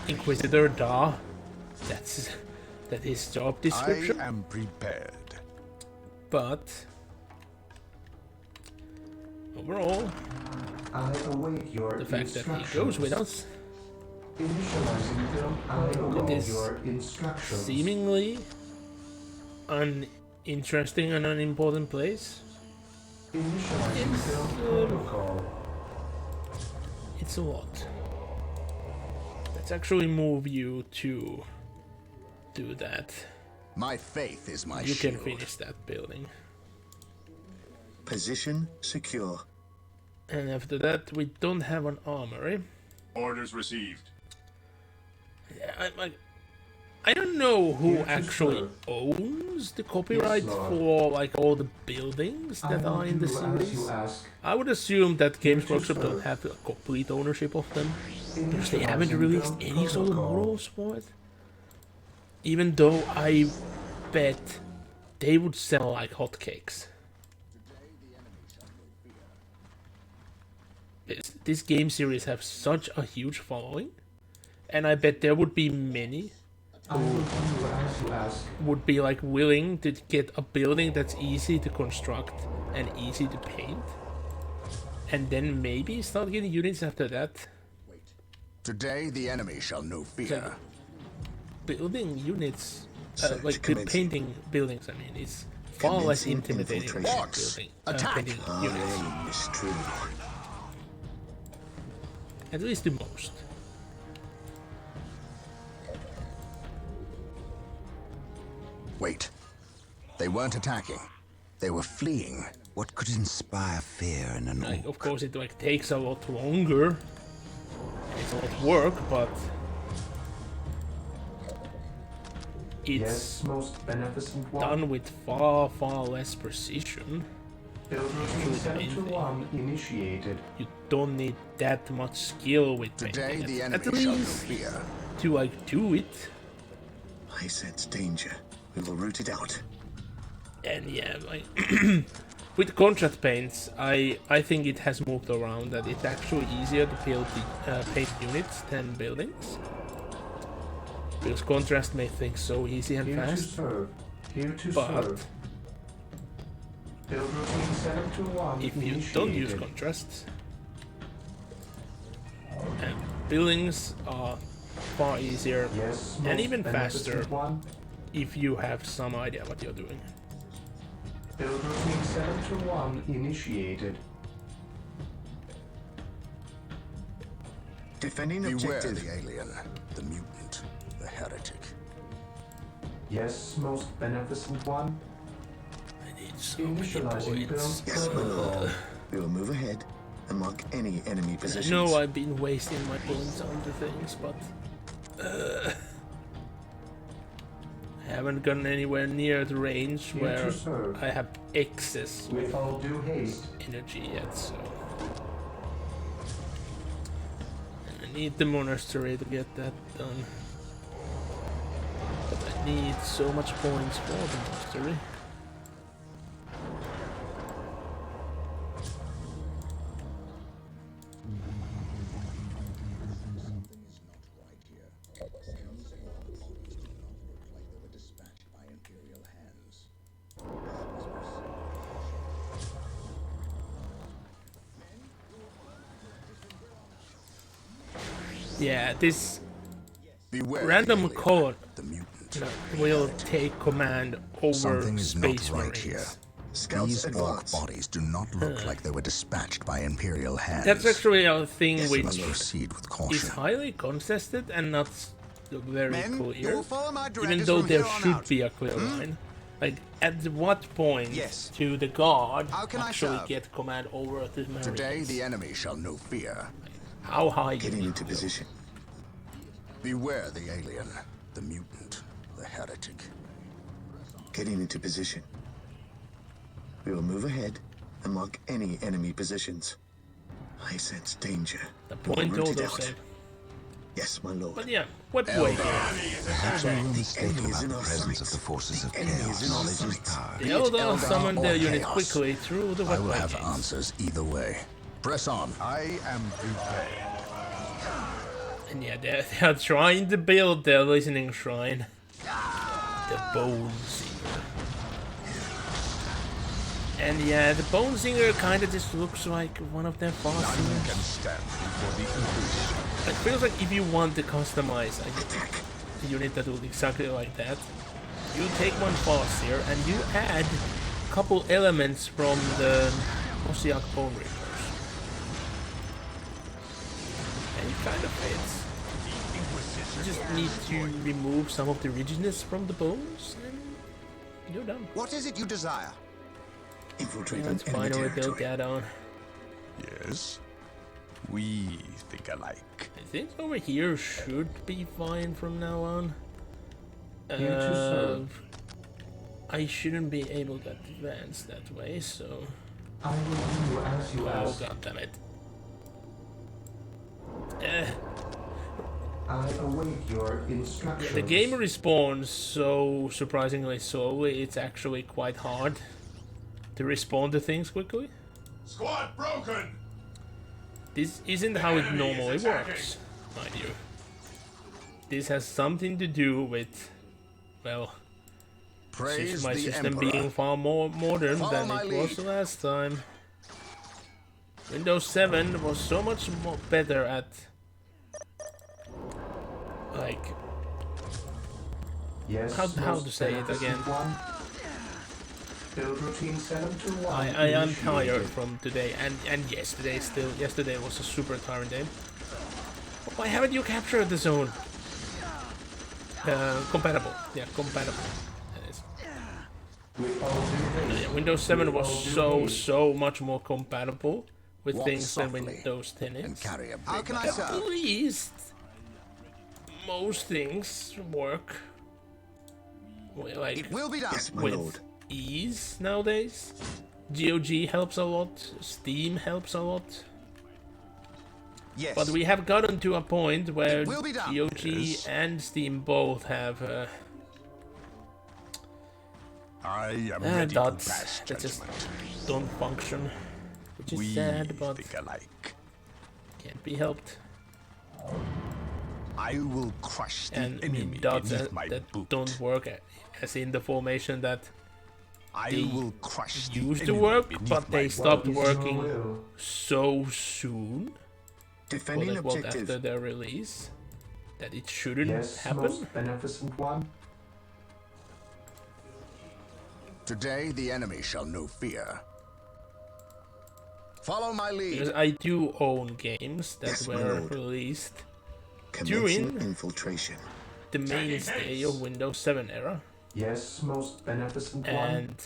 [SPEAKER 1] Inquisitor Da, that is job
[SPEAKER 10] I
[SPEAKER 1] description.
[SPEAKER 10] am prepared.
[SPEAKER 1] But overall,
[SPEAKER 5] I await your
[SPEAKER 1] the fact that he
[SPEAKER 5] instructions.
[SPEAKER 1] goes with us,
[SPEAKER 5] Initializing build. I await
[SPEAKER 1] is
[SPEAKER 5] your instructions.
[SPEAKER 1] seemingly an interesting and unimportant place.
[SPEAKER 5] Initializing
[SPEAKER 1] It's,
[SPEAKER 5] build protocol.
[SPEAKER 1] It's a lot. Let's actually move you to do that.
[SPEAKER 3] My faith is my
[SPEAKER 1] You
[SPEAKER 3] shield.
[SPEAKER 1] can finish that building.
[SPEAKER 2] Position secure.
[SPEAKER 1] And after that, we don't have an armory.
[SPEAKER 4] Orders received.
[SPEAKER 1] I don't know who
[SPEAKER 5] Here to
[SPEAKER 1] actually
[SPEAKER 5] serve.
[SPEAKER 1] owns the copyright
[SPEAKER 5] Yes, Lord.
[SPEAKER 1] for like all the buildings that
[SPEAKER 5] I will
[SPEAKER 1] are in the
[SPEAKER 5] do as
[SPEAKER 1] series.
[SPEAKER 5] you ask.
[SPEAKER 1] I would assume that Games
[SPEAKER 5] Here to
[SPEAKER 1] Workshop don't
[SPEAKER 5] serve.
[SPEAKER 1] have a complete ownership of them, because they haven't released any sort of models for it. Even though I bet they would sell like hotcakes. This game series have such a huge following, And I bet there would be many
[SPEAKER 5] I will do as you ask.
[SPEAKER 1] would be like willing to get a building that's easy to construct and easy to paint, and then maybe start getting units after that.
[SPEAKER 3] Today the enemy shall know fear.
[SPEAKER 1] Building units,
[SPEAKER 2] Search
[SPEAKER 1] like
[SPEAKER 2] commencing.
[SPEAKER 1] painting buildings, I mean, is far less
[SPEAKER 2] Commencing
[SPEAKER 1] intimidating than
[SPEAKER 2] infiltration.
[SPEAKER 1] painting
[SPEAKER 2] Our
[SPEAKER 1] units.
[SPEAKER 2] aim is true.
[SPEAKER 1] At least the most.
[SPEAKER 3] Wait. They weren't attacking. They were fleeing.
[SPEAKER 6] What could inspire fear in an
[SPEAKER 1] Like,
[SPEAKER 6] orc?
[SPEAKER 1] of course, it like takes a lot longer. And it's a lot of work, but it's
[SPEAKER 5] Yes, most beneficent one.
[SPEAKER 1] done with far, far less precision.
[SPEAKER 5] Build routine 721 initiated.
[SPEAKER 1] You don't need that much skill with
[SPEAKER 3] Today
[SPEAKER 1] painting.
[SPEAKER 3] the
[SPEAKER 1] At
[SPEAKER 3] enemy shall know
[SPEAKER 1] least
[SPEAKER 3] fear.
[SPEAKER 1] to like do it.
[SPEAKER 2] I sense danger. We will root it out.
[SPEAKER 1] And yeah, like with contrast paints, I think it has moved around that it's actually easier to build the paint units than buildings. Because contrast makes things so easy and
[SPEAKER 5] Here to
[SPEAKER 1] fast.
[SPEAKER 5] serve. Here to
[SPEAKER 1] But
[SPEAKER 5] serve. Build routine 721
[SPEAKER 1] if you
[SPEAKER 5] initiated.
[SPEAKER 1] don't use contrast, buildings are far easier
[SPEAKER 5] Yes,
[SPEAKER 1] and
[SPEAKER 5] most
[SPEAKER 1] even faster
[SPEAKER 5] beneficent one.
[SPEAKER 1] if you have some idea what you're doing.
[SPEAKER 5] Build routine 721 initiated.
[SPEAKER 2] Defending
[SPEAKER 3] Beware
[SPEAKER 2] objective.
[SPEAKER 3] the alien, the mutant, the heretic.
[SPEAKER 5] Yes, most beneficent one.
[SPEAKER 1] I need so many
[SPEAKER 5] Initializing
[SPEAKER 1] points.
[SPEAKER 5] build
[SPEAKER 2] Yes, my lord.
[SPEAKER 5] protocol.
[SPEAKER 2] We will move ahead and mark any enemy
[SPEAKER 1] I
[SPEAKER 2] positions.
[SPEAKER 1] know I've been wasting my points on the things, but I haven't gotten anywhere near the range
[SPEAKER 5] Here
[SPEAKER 1] where
[SPEAKER 5] to serve.
[SPEAKER 1] I have excess
[SPEAKER 5] With all due haste.
[SPEAKER 1] energy yet, so and I need the monastery to get that done. But I need so much points for the monastery. Yeah, this
[SPEAKER 3] Beware
[SPEAKER 1] random
[SPEAKER 3] the alien,
[SPEAKER 1] code
[SPEAKER 3] the mutant.
[SPEAKER 1] will take command over
[SPEAKER 3] Something is
[SPEAKER 1] Space
[SPEAKER 3] not right
[SPEAKER 1] Marines.
[SPEAKER 3] here.
[SPEAKER 2] Scouts
[SPEAKER 3] These orc
[SPEAKER 2] advance.
[SPEAKER 3] bodies do not look like they were dispatched by Imperial hands.
[SPEAKER 1] That's actually a thing
[SPEAKER 3] We
[SPEAKER 1] which
[SPEAKER 3] must proceed with
[SPEAKER 1] is
[SPEAKER 3] caution.
[SPEAKER 1] highly contested and not very
[SPEAKER 6] Men, you
[SPEAKER 1] clear.
[SPEAKER 6] will follow my
[SPEAKER 1] Even
[SPEAKER 6] directives
[SPEAKER 1] though
[SPEAKER 6] from
[SPEAKER 1] there
[SPEAKER 6] here on
[SPEAKER 1] should
[SPEAKER 6] out.
[SPEAKER 1] be a clear line. Like, at what point
[SPEAKER 6] Yes.
[SPEAKER 1] do the guard
[SPEAKER 6] How can I
[SPEAKER 1] actually
[SPEAKER 6] serve?
[SPEAKER 1] get command over the Marines?
[SPEAKER 3] Today the enemy shall know fear.
[SPEAKER 1] How high you
[SPEAKER 2] Getting
[SPEAKER 1] need
[SPEAKER 2] into
[SPEAKER 1] to go.
[SPEAKER 2] position.
[SPEAKER 3] Beware the alien, the mutant, the heretic.
[SPEAKER 2] Getting into position. We will move ahead and mark any enemy positions. I sense danger.
[SPEAKER 1] The
[SPEAKER 2] We will
[SPEAKER 1] point
[SPEAKER 2] root it
[SPEAKER 1] auto
[SPEAKER 2] out.
[SPEAKER 1] save.
[SPEAKER 2] Yes, my lord.
[SPEAKER 1] But yeah, what way here?
[SPEAKER 6] Perhaps we were mistaken
[SPEAKER 2] enemy is
[SPEAKER 6] about
[SPEAKER 2] in
[SPEAKER 6] the
[SPEAKER 2] our
[SPEAKER 6] presence
[SPEAKER 2] sights.
[SPEAKER 6] of the forces of
[SPEAKER 2] The enemy
[SPEAKER 6] chaos.
[SPEAKER 2] is in our
[SPEAKER 6] Knowledge is
[SPEAKER 2] sights.
[SPEAKER 6] power.
[SPEAKER 1] The Eldar
[SPEAKER 3] Eldar
[SPEAKER 1] summoned
[SPEAKER 3] or
[SPEAKER 1] their unit
[SPEAKER 3] chaos.
[SPEAKER 1] quickly through the
[SPEAKER 3] I
[SPEAKER 1] wet
[SPEAKER 3] will
[SPEAKER 1] way
[SPEAKER 3] have
[SPEAKER 1] chains.
[SPEAKER 3] answers either way. Press on.
[SPEAKER 10] I am prepared.
[SPEAKER 1] And yeah, they're trying to build their listening shrine. The Bone Singer. And yeah, the Bone Singer kind of just looks like one of their fast
[SPEAKER 10] None can
[SPEAKER 1] singers.
[SPEAKER 10] stand before the Inquisition.
[SPEAKER 1] It feels like if you want to customize a unit that looks exactly like that, you take one fast here and you add a couple elements from the Mosaic Bone Reapers. And it kind of fits. You just need to remove some of the rigidness from the bones and you're done.
[SPEAKER 6] What is it you desire?
[SPEAKER 2] Infiltrate
[SPEAKER 1] Let's
[SPEAKER 2] an enemy
[SPEAKER 1] finally build
[SPEAKER 2] territory.
[SPEAKER 1] that on.
[SPEAKER 10] Yes, we think alike.
[SPEAKER 1] I think over here should be fine from now on.
[SPEAKER 5] Here to serve.
[SPEAKER 1] I shouldn't be able to advance that way, so...
[SPEAKER 5] I will do as you
[SPEAKER 1] Oh,
[SPEAKER 5] ask.
[SPEAKER 1] god damn it. Eh,
[SPEAKER 5] I await your instructions.
[SPEAKER 1] the game respawns so surprisingly slowly, it's actually quite hard to respond to things quickly.
[SPEAKER 4] Squad broken!
[SPEAKER 1] This isn't how it
[SPEAKER 4] enemy is
[SPEAKER 1] normally
[SPEAKER 4] attacking.
[SPEAKER 1] works, mind you. this has something to do with, well,
[SPEAKER 3] Praise
[SPEAKER 1] my
[SPEAKER 3] the
[SPEAKER 1] system
[SPEAKER 3] Emperor.
[SPEAKER 1] being far more modern
[SPEAKER 3] Follow
[SPEAKER 1] than
[SPEAKER 3] my
[SPEAKER 1] it was
[SPEAKER 3] lead.
[SPEAKER 1] last time. Windows 7 was so much more better at, like,
[SPEAKER 5] Yes,
[SPEAKER 1] how to
[SPEAKER 5] most
[SPEAKER 1] say it again.
[SPEAKER 5] beneficent one. Build routine 721.
[SPEAKER 1] I am
[SPEAKER 5] initiated.
[SPEAKER 1] tired from today and yesterday still. Yesterday was a super tiring day. Why haven't you captured the zone? Compatible. Yeah, compatible. That is.
[SPEAKER 5] With all due haste.
[SPEAKER 1] Yeah, Windows 7 was
[SPEAKER 5] With all due haste.
[SPEAKER 1] so much more compatible with
[SPEAKER 3] Walk
[SPEAKER 1] things than
[SPEAKER 3] softly
[SPEAKER 1] Windows 10
[SPEAKER 3] and
[SPEAKER 1] is.
[SPEAKER 3] carry a big
[SPEAKER 6] How can I
[SPEAKER 3] gun.
[SPEAKER 6] serve?
[SPEAKER 1] At least most things work like
[SPEAKER 6] It will be done.
[SPEAKER 2] Yes, my
[SPEAKER 1] with
[SPEAKER 2] lord.
[SPEAKER 1] ease nowadays. GOG helps a lot. Steam helps a lot.
[SPEAKER 6] Yes.
[SPEAKER 1] But we have gotten to a point where
[SPEAKER 6] It will be done.
[SPEAKER 1] GOG
[SPEAKER 10] Yes.
[SPEAKER 1] and Steam both have
[SPEAKER 10] I am ready to
[SPEAKER 1] dots
[SPEAKER 10] pass
[SPEAKER 1] that just
[SPEAKER 10] judgment.
[SPEAKER 1] don't function, which is
[SPEAKER 10] We
[SPEAKER 1] sad, but
[SPEAKER 10] think alike.
[SPEAKER 1] can't be helped.
[SPEAKER 10] I will crush the
[SPEAKER 1] And
[SPEAKER 10] enemy
[SPEAKER 1] dots
[SPEAKER 10] beneath my
[SPEAKER 1] that
[SPEAKER 10] boot.
[SPEAKER 1] don't work, as in the formation that
[SPEAKER 10] I
[SPEAKER 1] they
[SPEAKER 10] will crush the
[SPEAKER 1] used to
[SPEAKER 10] enemy
[SPEAKER 1] work,
[SPEAKER 10] beneath
[SPEAKER 1] but they
[SPEAKER 10] my
[SPEAKER 1] stopped
[SPEAKER 5] What is your
[SPEAKER 1] working
[SPEAKER 5] will?
[SPEAKER 1] so soon,
[SPEAKER 2] Defending
[SPEAKER 1] quote unquote,
[SPEAKER 2] objective.
[SPEAKER 1] after their release, that it shouldn't
[SPEAKER 5] Yes,
[SPEAKER 1] happen.
[SPEAKER 5] most beneficent one.
[SPEAKER 3] Today the enemy shall know fear. Follow my
[SPEAKER 1] Because
[SPEAKER 3] lead.
[SPEAKER 1] I do own games that
[SPEAKER 2] Yes, my
[SPEAKER 1] were
[SPEAKER 2] lord.
[SPEAKER 1] released
[SPEAKER 2] Commencing
[SPEAKER 1] During-
[SPEAKER 2] infiltration.
[SPEAKER 1] the mainstay of Windows 7 era,
[SPEAKER 5] Yes, most beneficent one.
[SPEAKER 1] and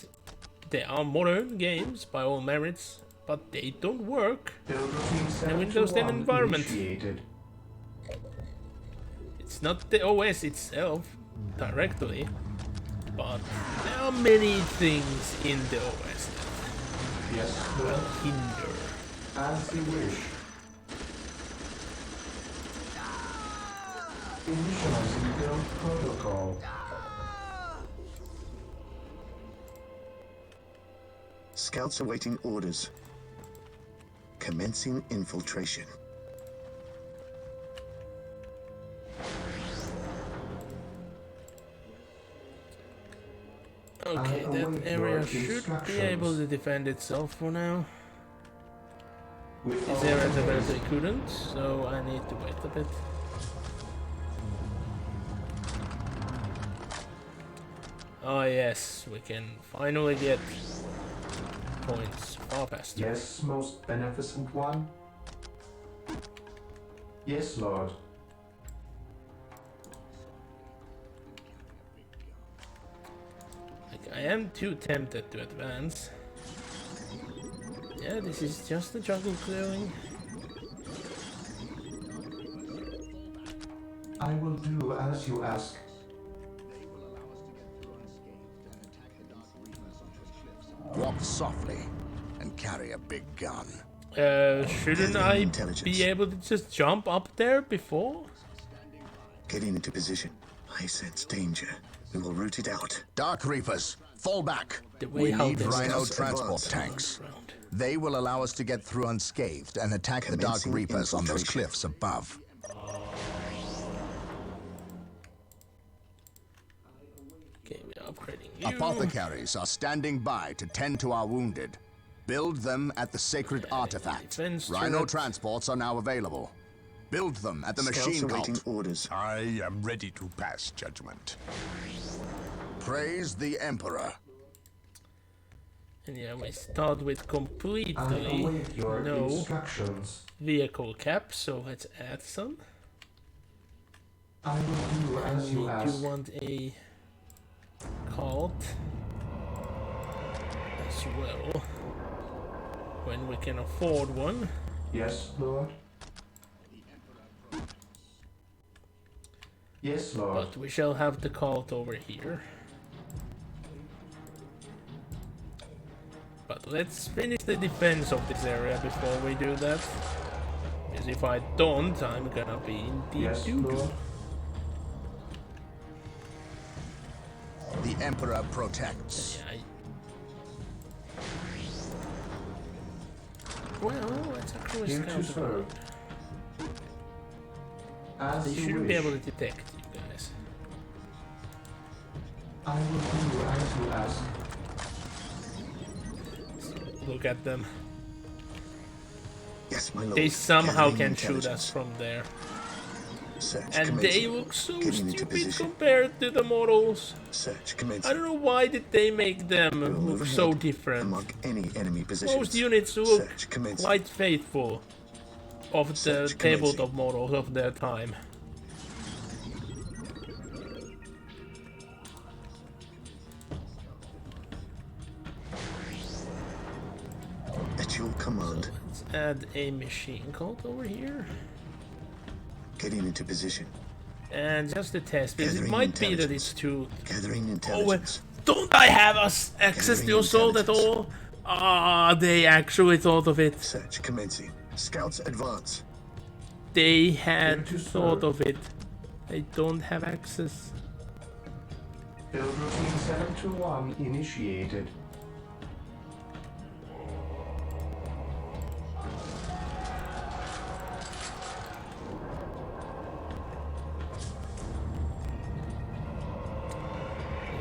[SPEAKER 1] they are modern games by all merits, but they don't work.
[SPEAKER 5] Build routine
[SPEAKER 1] a Windows 10
[SPEAKER 5] 721
[SPEAKER 1] environment.
[SPEAKER 5] initiated.
[SPEAKER 1] It's not the OS itself directly, but there are many things in the OS that
[SPEAKER 5] Yes,
[SPEAKER 1] will
[SPEAKER 5] Lord.
[SPEAKER 1] hinder.
[SPEAKER 5] As you wish. Initializing build protocol.
[SPEAKER 2] Scouts awaiting orders. Commencing infiltration.
[SPEAKER 1] Okay, that
[SPEAKER 5] await
[SPEAKER 1] area
[SPEAKER 5] your
[SPEAKER 1] should be
[SPEAKER 5] instructions.
[SPEAKER 1] able to defend itself for now.
[SPEAKER 5] With
[SPEAKER 1] This
[SPEAKER 5] all
[SPEAKER 1] area
[SPEAKER 5] due
[SPEAKER 1] apparently
[SPEAKER 5] haste.
[SPEAKER 1] couldn't, so I need to wait a bit. Oh yes, we can finally get points far faster.
[SPEAKER 5] Yes, most beneficent one. Yes, Lord.
[SPEAKER 1] Like, I am too tempted to advance. Yeah, this is just a jungle clearing.
[SPEAKER 5] I will do as you ask.
[SPEAKER 3] Walk softly and carry a big gun.
[SPEAKER 1] Shouldn't I
[SPEAKER 2] Intelligence.
[SPEAKER 1] be able to just jump up there before?
[SPEAKER 2] Getting into position. I sense danger. We will root it out.
[SPEAKER 3] Dark Reapers, fall back.
[SPEAKER 1] The way
[SPEAKER 3] We
[SPEAKER 1] how
[SPEAKER 3] need
[SPEAKER 1] they
[SPEAKER 3] Rhino
[SPEAKER 2] scouts
[SPEAKER 3] transport
[SPEAKER 2] advance.
[SPEAKER 3] tanks.
[SPEAKER 1] Round.
[SPEAKER 3] They will allow us to get through unscathed and attack the Dark
[SPEAKER 2] Commencing
[SPEAKER 3] Reapers on those
[SPEAKER 2] infiltration.
[SPEAKER 3] cliffs above.
[SPEAKER 1] Okay, we're upgrading you.
[SPEAKER 3] Apothecaries are standing by to tend to our wounded. Build them at the sacred artifact.
[SPEAKER 1] defense
[SPEAKER 3] Rhino
[SPEAKER 1] turret.
[SPEAKER 3] transports are now available. Build them at the
[SPEAKER 2] Scouts
[SPEAKER 3] machine
[SPEAKER 2] awaiting
[SPEAKER 3] cult.
[SPEAKER 2] orders.
[SPEAKER 10] I am ready to pass judgment.
[SPEAKER 3] Praise the Emperor.
[SPEAKER 1] And yeah, we start with
[SPEAKER 5] I
[SPEAKER 1] completely
[SPEAKER 5] await your
[SPEAKER 1] no
[SPEAKER 5] instructions.
[SPEAKER 1] vehicle cap, so let's add some.
[SPEAKER 5] I will do as you
[SPEAKER 1] We
[SPEAKER 5] ask.
[SPEAKER 1] do want a cult as well, when we can afford one.
[SPEAKER 5] Yes, Lord. Yes, Lord.
[SPEAKER 1] But we shall have the cult over here. But let's finish the defense of this area before we do that. Because if I don't, I'm gonna be in deep
[SPEAKER 5] Yes,
[SPEAKER 1] doo-doo.
[SPEAKER 5] Lord.
[SPEAKER 3] The Emperor protects.
[SPEAKER 1] Yeah, well, let's actually
[SPEAKER 5] Here to
[SPEAKER 1] scout the
[SPEAKER 5] serve. As
[SPEAKER 1] They
[SPEAKER 5] you
[SPEAKER 1] shouldn't
[SPEAKER 5] wish.
[SPEAKER 1] be able to detect you guys.
[SPEAKER 5] I will do as you ask.
[SPEAKER 1] Look at them.
[SPEAKER 2] Yes, my lord.
[SPEAKER 1] They somehow
[SPEAKER 2] Gathering
[SPEAKER 1] can shoot us
[SPEAKER 2] intelligence.
[SPEAKER 1] from there.
[SPEAKER 2] Search
[SPEAKER 1] And
[SPEAKER 2] commencing.
[SPEAKER 1] they look so
[SPEAKER 2] Getting into
[SPEAKER 1] stupid
[SPEAKER 2] position.
[SPEAKER 1] compared to the models.
[SPEAKER 2] Search
[SPEAKER 1] I
[SPEAKER 2] commencing.
[SPEAKER 1] don't know why did they make them
[SPEAKER 2] We'll move
[SPEAKER 1] look so
[SPEAKER 2] ahead
[SPEAKER 1] different.
[SPEAKER 2] and mark any enemy positions.
[SPEAKER 1] Most units look
[SPEAKER 2] Search commencing.
[SPEAKER 1] quite faithful of the
[SPEAKER 2] Search commencing.
[SPEAKER 1] tabletop models of their time.
[SPEAKER 2] At your command.
[SPEAKER 1] Let's add a machine cult over here.
[SPEAKER 2] Getting into position.
[SPEAKER 1] And just to test this, it
[SPEAKER 2] Gathering
[SPEAKER 1] might be that
[SPEAKER 2] intelligence.
[SPEAKER 1] it's too...
[SPEAKER 2] Gathering
[SPEAKER 1] Oh,
[SPEAKER 2] intelligence.
[SPEAKER 1] don't I have access to assault at all? Ah, they actually thought of it.
[SPEAKER 2] Search commencing. Scouts advance.
[SPEAKER 1] They had thought of it. I don't have access.
[SPEAKER 5] Build routine 721 initiated.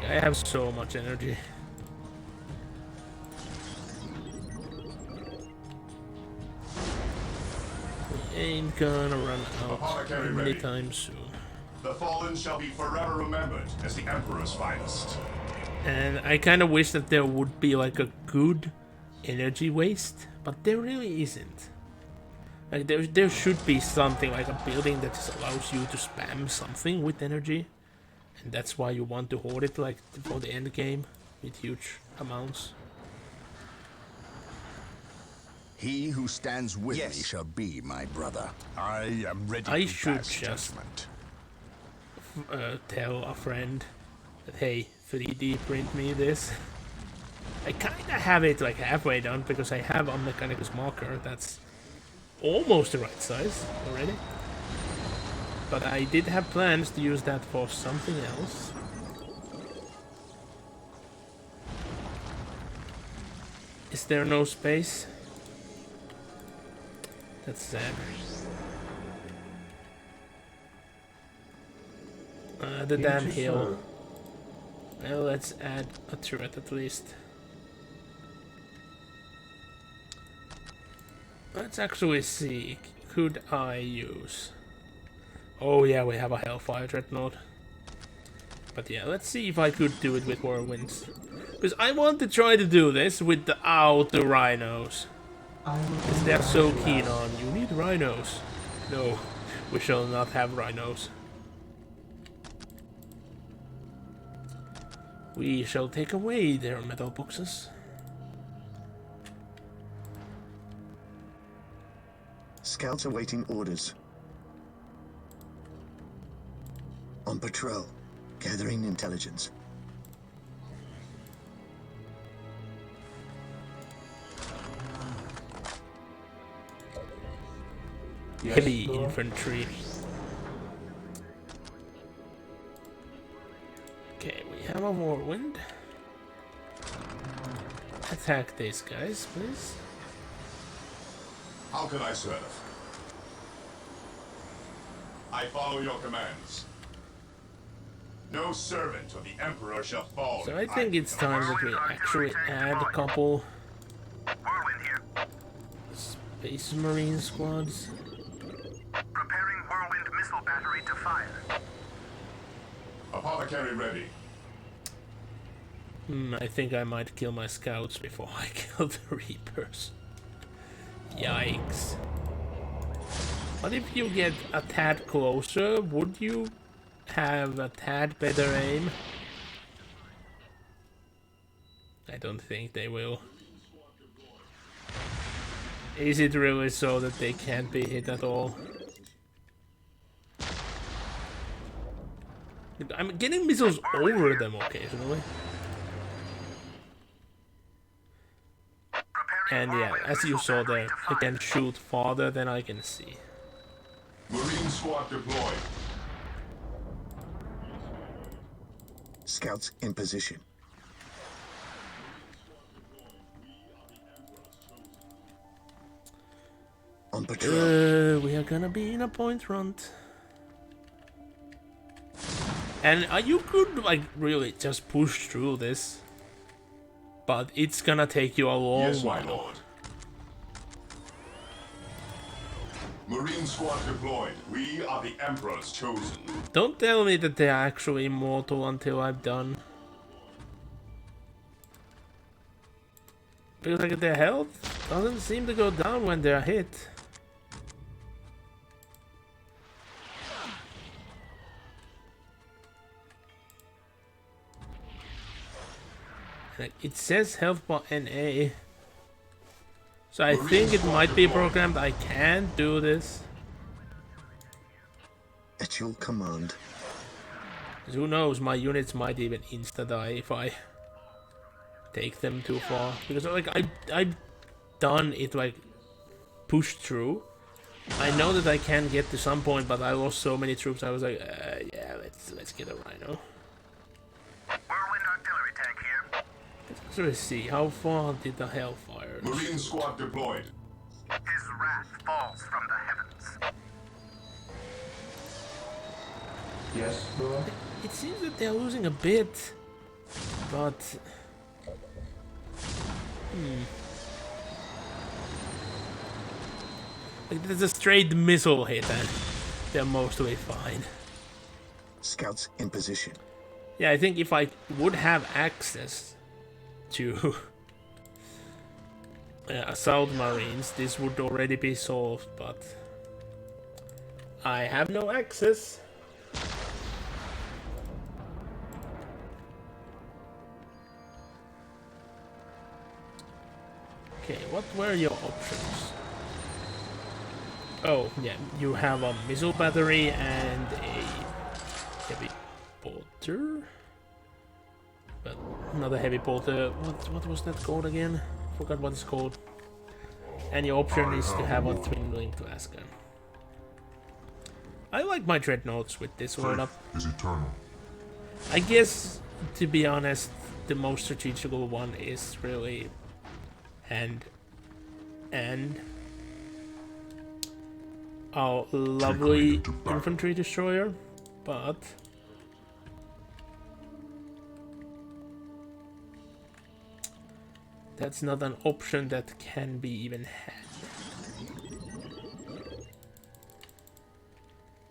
[SPEAKER 1] I have so much energy. We ain't gonna run out anytime soon.
[SPEAKER 4] The fallen shall be forever remembered as the Emperor's finest.
[SPEAKER 1] And I kind of wish that there would be like a good energy waste, but there really isn't. Like there should be something like a building that just allows you to spam something with energy, and that's why you want to hoard it like for the end game with huge amounts.
[SPEAKER 3] He who stands with
[SPEAKER 6] Yes.
[SPEAKER 3] me shall be my brother.
[SPEAKER 10] I am ready
[SPEAKER 1] I
[SPEAKER 10] to
[SPEAKER 1] should
[SPEAKER 10] pass
[SPEAKER 1] just
[SPEAKER 10] judgment.
[SPEAKER 1] Tell a friend that hey, 3D print me this. I kinda have it like halfway done because I have a Mechanicus marker that's almost the right size already. But I did have plans to use that for something else. Is there no space? That's sad. The damn
[SPEAKER 5] Into
[SPEAKER 1] hill. Well, let's add a turret at least. Let's actually see. Could I use? Oh yeah, we have a Hellfire Dreadnought. But yeah, let's see if I could do it with Whirlwinds. Because I want to try to do this without the rhinos. Because they're so keen on, you need rhinos. No, we shall not have rhinos. We shall take away their metal boxes.
[SPEAKER 2] Scouts awaiting orders. On patrol. Gathering intelligence.
[SPEAKER 1] Heavy infantry. Okay, we have a Whirlwind. Attack these guys, please.
[SPEAKER 4] How can I serve? I follow your commands. No servant of the Emperor shall fall.
[SPEAKER 1] So I think it's time that we actually add a couple Space Marine squads.
[SPEAKER 13] Preparing Whirlwind missile battery to fire.
[SPEAKER 4] Apothecary ready.
[SPEAKER 1] I think I might kill my scouts before I kill the Reapers. Yikes. What if you get a tad closer? Would you have a tad better aim? I don't think they will. Is it really so that they can't be hit at all? I'm getting missiles over them occasionally. And yeah, as you saw there, I can shoot farther than I can see.
[SPEAKER 4] Marine squad deployed.
[SPEAKER 2] Scouts in position. On patrol.
[SPEAKER 1] We are gonna be in a point front. And you could like really just push through this, but it's gonna take you a long
[SPEAKER 4] Yes,
[SPEAKER 1] while.
[SPEAKER 4] my lord. Marine squad deployed. We are the Emperor's chosen.
[SPEAKER 1] Don't tell me that they're actually immortal until I'm done. Because like their health doesn't seem to go down when they're hit. Like, it says health bar NA. So I think it might be programmed I can't do this.
[SPEAKER 2] At your command.
[SPEAKER 1] 'Cause who knows, my units might even insta-die if I take them too far. Because like I've done it, like pushed through. I know that I can get to some point, but I lost so many troops. I was like, yeah, let's get a Rhino.
[SPEAKER 13] Whirlwind artillery tank here.
[SPEAKER 1] Let's actually see how far did the Hellfire.
[SPEAKER 4] Marine squad deployed.
[SPEAKER 13] His wrath falls from the heavens.
[SPEAKER 5] Yes, Lord?
[SPEAKER 1] It seems that they're losing a bit, but like there's a straight missile hit and they're mostly fine.
[SPEAKER 2] Scouts in position.
[SPEAKER 1] Yeah, I think if I would have access to assault marines, this would already be solved, but I have no access. Okay, what were your options? Oh, yeah, you have a missile battery and a heavy bolter. But not a heavy bolter. What was that called again? Forgot what it's called. And your option is to have a twin-linked Ascan. I like my dreadnoughts with this one up.
[SPEAKER 8] Is eternal.
[SPEAKER 1] I guess, to be honest, the most strategical one is really and our lovely infantry destroyer, but that's not an option that can be even had.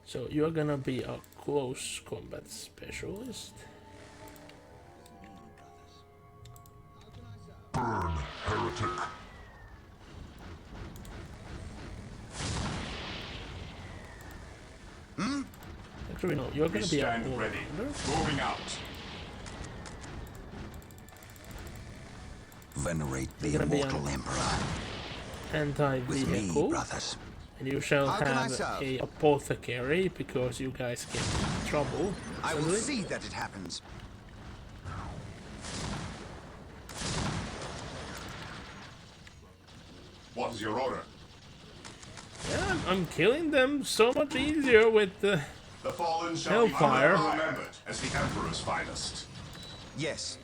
[SPEAKER 1] So you're gonna be a close combat specialist.
[SPEAKER 8] Burn, heretic.
[SPEAKER 1] Actually, no, you're gonna be a
[SPEAKER 4] Stand ready. Moving out.
[SPEAKER 6] Venerate the
[SPEAKER 1] You're gonna be
[SPEAKER 6] immortal emperor. With me,
[SPEAKER 1] Anti-vehicle.
[SPEAKER 6] brothers.
[SPEAKER 1] And you shall
[SPEAKER 6] How can I
[SPEAKER 1] have
[SPEAKER 6] serve?
[SPEAKER 1] a apothecary because you guys get in trouble.
[SPEAKER 6] I will
[SPEAKER 1] suddenly.
[SPEAKER 6] see that it happens.
[SPEAKER 4] What is your order?
[SPEAKER 1] Yeah, I'm killing them so much easier with the
[SPEAKER 4] The fallen shall be
[SPEAKER 1] Hellfire.
[SPEAKER 4] forever remembered as the Emperor's finest.
[SPEAKER 6] Yes.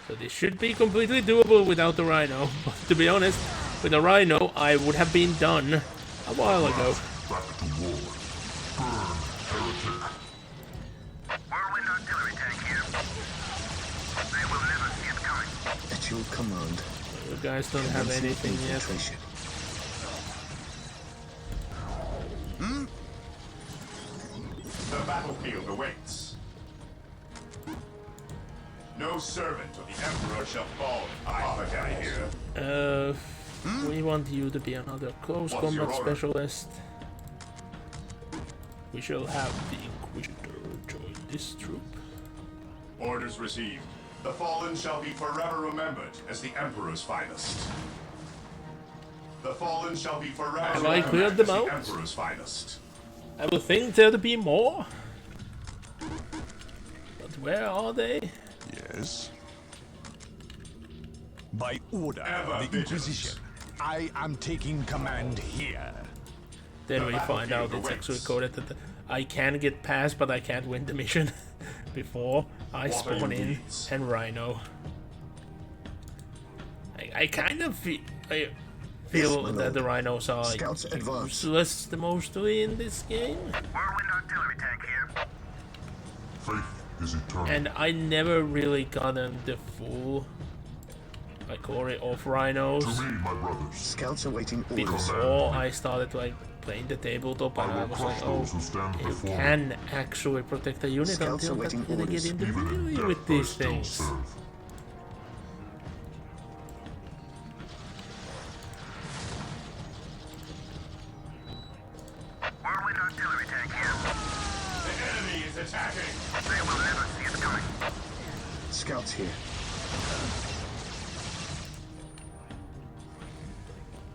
[SPEAKER 1] So this should be completely doable without the Rhino. But to be honest, with the Rhino, I would have been done a while ago.
[SPEAKER 8] Back to war. Burn, heretic.
[SPEAKER 13] Whirlwind artillery tank here. They will never see it coming.
[SPEAKER 2] At your command.
[SPEAKER 1] You guys don't have anything yet.
[SPEAKER 2] Infiltration.
[SPEAKER 4] The battlefield awaits. No servant of the Emperor shall fall. I here.
[SPEAKER 1] We want you to be another close
[SPEAKER 4] What's your
[SPEAKER 1] combat
[SPEAKER 4] order?
[SPEAKER 1] specialist. We shall have the Inquisitor join this troop.
[SPEAKER 4] Orders received. The fallen shall be forever remembered as the Emperor's finest. The fallen shall be forever
[SPEAKER 1] Have I
[SPEAKER 4] remembered
[SPEAKER 1] cleared
[SPEAKER 4] as
[SPEAKER 1] them
[SPEAKER 4] the
[SPEAKER 1] out?
[SPEAKER 4] Emperor's finest.
[SPEAKER 1] I would think there to be more. But where are they?
[SPEAKER 10] Yes. By order
[SPEAKER 4] Ever
[SPEAKER 10] of the
[SPEAKER 4] vigilant.
[SPEAKER 10] Inquisition, I am taking command here.
[SPEAKER 1] Then
[SPEAKER 4] The
[SPEAKER 1] we find out
[SPEAKER 4] battlefield
[SPEAKER 1] it's actually
[SPEAKER 4] awaits.
[SPEAKER 1] coded that I can get past, but I can't win the mission before I
[SPEAKER 4] What are
[SPEAKER 1] spawn
[SPEAKER 4] your
[SPEAKER 1] in
[SPEAKER 4] needs?
[SPEAKER 1] and Rhino. I kind of feel
[SPEAKER 2] Yes, my
[SPEAKER 1] that
[SPEAKER 2] lord.
[SPEAKER 1] the Rhinos are
[SPEAKER 2] Scouts advance.
[SPEAKER 1] useless mostly in this game.
[SPEAKER 13] Whirlwind artillery tank here.
[SPEAKER 4] Faith is eternal.
[SPEAKER 1] And I never really gotten the full array of rhinos.
[SPEAKER 4] To me, my brothers.
[SPEAKER 2] Scouts awaiting orders.
[SPEAKER 1] Before I started like playing the tabletop, and I was like, oh, you can actually protect a unit
[SPEAKER 2] Scouts
[SPEAKER 1] until
[SPEAKER 2] awaiting
[SPEAKER 1] that you get
[SPEAKER 2] orders.
[SPEAKER 1] into with these things.
[SPEAKER 13] Whirlwind artillery tank here.
[SPEAKER 4] The enemy is attacking.
[SPEAKER 13] They will never see us coming.
[SPEAKER 2] Scouts here.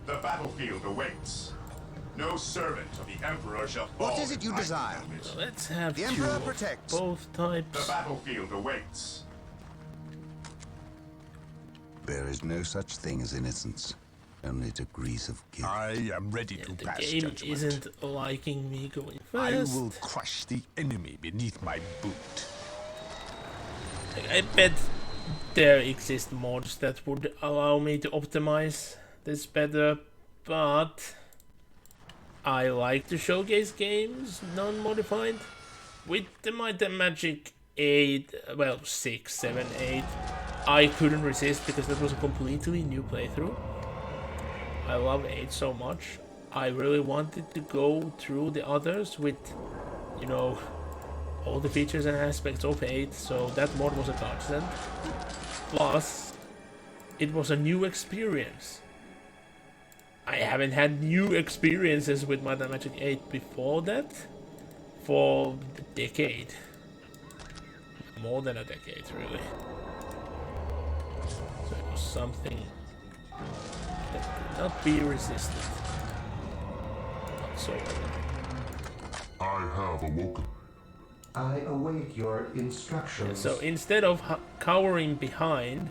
[SPEAKER 4] The battlefield awaits. No servant of the Emperor shall fall.
[SPEAKER 6] What is it you
[SPEAKER 4] in my
[SPEAKER 6] desire?
[SPEAKER 4] helmet.
[SPEAKER 1] Let's have
[SPEAKER 6] The
[SPEAKER 1] two
[SPEAKER 6] Emperor
[SPEAKER 1] of
[SPEAKER 6] protects.
[SPEAKER 1] both
[SPEAKER 4] The
[SPEAKER 1] types.
[SPEAKER 4] battlefield awaits.
[SPEAKER 7] There is no such thing as innocence, only degrees of guilt.
[SPEAKER 10] I am ready to
[SPEAKER 1] The
[SPEAKER 10] pass
[SPEAKER 1] game
[SPEAKER 10] judgment.
[SPEAKER 1] isn't liking me going
[SPEAKER 10] I
[SPEAKER 1] fast.
[SPEAKER 10] will crush the enemy beneath my boot.
[SPEAKER 1] Like, I bet there exist mods that would allow me to optimize this better, but I like to showcase games non-modified. With the Might and Magic 8, well 6, 7, 8, I couldn't resist because that was a completely new playthrough. I love 8 so much. I really wanted to go through the others with, you know, all the features and aspects of 8, so that mod was a godsend. Plus, it was a new experience. I haven't had new experiences with Might and Magic 8 before that for a decade. More than a decade, really. So it was something that could not be resisted. Whatsoever.
[SPEAKER 4] I have awoken.
[SPEAKER 5] I await your instructions.
[SPEAKER 1] So instead of cowering behind,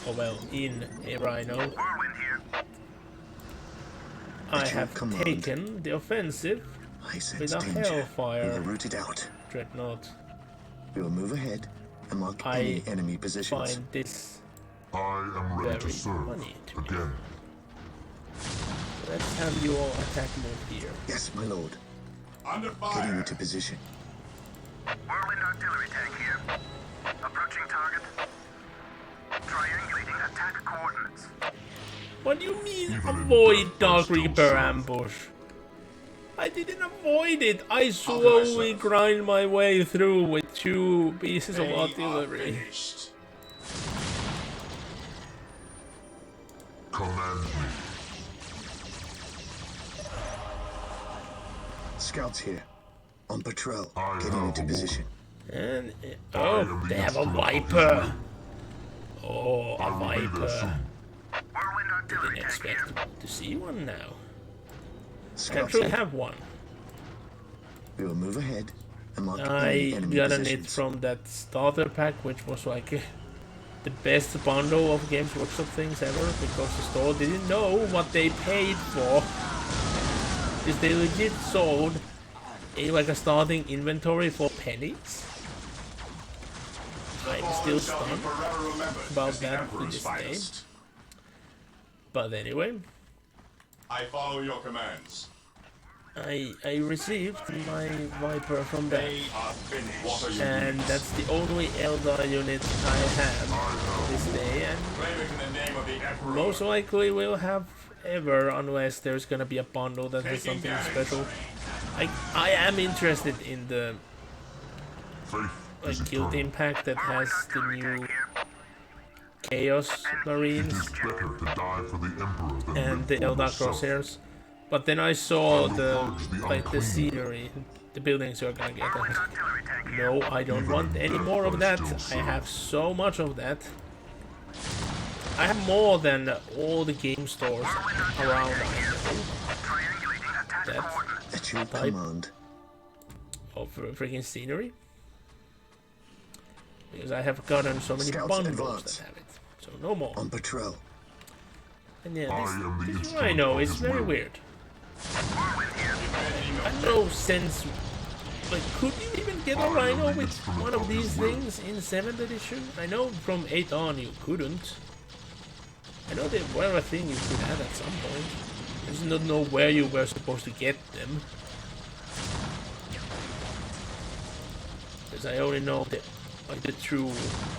[SPEAKER 1] or well, in a rhino,
[SPEAKER 13] Whirlwind here.
[SPEAKER 1] I have taken the offensive
[SPEAKER 2] I sense
[SPEAKER 1] with a
[SPEAKER 2] danger. We will
[SPEAKER 1] Hellfire
[SPEAKER 2] root it out.
[SPEAKER 1] Dreadnought.
[SPEAKER 2] We will move ahead and mark any enemy positions.
[SPEAKER 1] Find this
[SPEAKER 4] I am ready to
[SPEAKER 1] very
[SPEAKER 4] serve
[SPEAKER 1] funny to me.
[SPEAKER 4] again.
[SPEAKER 1] Let's have you all attack mode here.
[SPEAKER 2] Yes, my lord.
[SPEAKER 4] Under
[SPEAKER 2] Getting
[SPEAKER 4] fire.
[SPEAKER 2] into position.
[SPEAKER 13] Whirlwind artillery tank here. Approaching target. Triangulating attack coordinates.
[SPEAKER 1] What do you mean avoid Dark Reaper ambush? I didn't avoid it. I slowly grind my way through with 2 pieces of
[SPEAKER 4] They are
[SPEAKER 1] artillery.
[SPEAKER 4] finished. Command me.
[SPEAKER 2] Scouts here. On patrol.
[SPEAKER 4] I
[SPEAKER 2] Getting
[SPEAKER 4] have
[SPEAKER 2] into
[SPEAKER 4] awoken.
[SPEAKER 2] position.
[SPEAKER 1] And
[SPEAKER 4] I
[SPEAKER 1] oh,
[SPEAKER 4] am the
[SPEAKER 1] they have a
[SPEAKER 4] instrument of his
[SPEAKER 1] Viper.
[SPEAKER 4] will.
[SPEAKER 1] Oh,
[SPEAKER 4] I
[SPEAKER 1] a
[SPEAKER 4] will be there
[SPEAKER 1] Viper.
[SPEAKER 4] soon.
[SPEAKER 13] Whirlwind artillery
[SPEAKER 1] Didn't
[SPEAKER 13] tank here.
[SPEAKER 1] expect to see one now. I
[SPEAKER 2] Scouts
[SPEAKER 1] actually
[SPEAKER 2] here.
[SPEAKER 1] have one.
[SPEAKER 2] We will move ahead and mark
[SPEAKER 1] I
[SPEAKER 2] any enemy
[SPEAKER 1] gotten it
[SPEAKER 2] positions.
[SPEAKER 1] from that starter pack, which was like the best bundle of Games Workshop things ever, because the store didn't know what they paid for. Because they legit sold like a starting inventory for pennies. I'm still
[SPEAKER 4] Shall be
[SPEAKER 1] stunned
[SPEAKER 4] forever remembered
[SPEAKER 1] about
[SPEAKER 4] as the
[SPEAKER 1] that to
[SPEAKER 4] Emperor's
[SPEAKER 1] this day.
[SPEAKER 4] finest.
[SPEAKER 1] But anyway,
[SPEAKER 4] I follow your commands.
[SPEAKER 1] I received my Viper from that.
[SPEAKER 4] They are finished. What are you
[SPEAKER 1] And
[SPEAKER 4] doing?
[SPEAKER 1] that's the only Eldar unit I have this day, and
[SPEAKER 4] Claiming in the name of the Emperor.
[SPEAKER 1] most likely will have ever, unless there's gonna be a bundle that has
[SPEAKER 4] Taking
[SPEAKER 1] something
[SPEAKER 4] damage.
[SPEAKER 1] special. I am interested in the
[SPEAKER 4] Faith is
[SPEAKER 1] Kill
[SPEAKER 4] eternal.
[SPEAKER 1] Team pack that has the new Chaos Marines
[SPEAKER 4] It is better to die for the Emperor than
[SPEAKER 1] and the
[SPEAKER 4] live for
[SPEAKER 1] Eldar
[SPEAKER 4] myself.
[SPEAKER 1] Crosshairs. But then I saw
[SPEAKER 4] I will
[SPEAKER 1] the
[SPEAKER 4] purge the
[SPEAKER 1] like the
[SPEAKER 4] unclean.
[SPEAKER 1] scenery, the buildings you're gonna get.
[SPEAKER 13] Whirlwind artillery tank here.
[SPEAKER 1] No, I don't
[SPEAKER 4] Even
[SPEAKER 1] want any
[SPEAKER 4] death
[SPEAKER 1] more of
[SPEAKER 4] I
[SPEAKER 1] that.
[SPEAKER 4] still
[SPEAKER 1] I
[SPEAKER 4] serve.
[SPEAKER 1] have so much of that. I have more than all the game stores around.
[SPEAKER 13] Triangulating attack
[SPEAKER 1] That
[SPEAKER 13] coordinates.
[SPEAKER 2] At your
[SPEAKER 1] Type.
[SPEAKER 2] command.
[SPEAKER 1] of freaking scenery. Because I have gotten so many
[SPEAKER 2] Scouts
[SPEAKER 1] bundles
[SPEAKER 2] advance.
[SPEAKER 1] that have it. So no more.
[SPEAKER 2] On patrol.
[SPEAKER 1] And yeah,
[SPEAKER 4] I am the
[SPEAKER 1] this
[SPEAKER 4] instrument
[SPEAKER 1] Rhino
[SPEAKER 4] of
[SPEAKER 1] is
[SPEAKER 4] his
[SPEAKER 1] very
[SPEAKER 4] will.
[SPEAKER 1] weird.
[SPEAKER 13] Whirlwind here.
[SPEAKER 1] I have no sense. Like, could you even get a Rhino with one of these things in 7th edition? I know from 8 on you couldn't. I know they were a thing you could have at some point. I just don't know where you were supposed to get them. Because I only know the true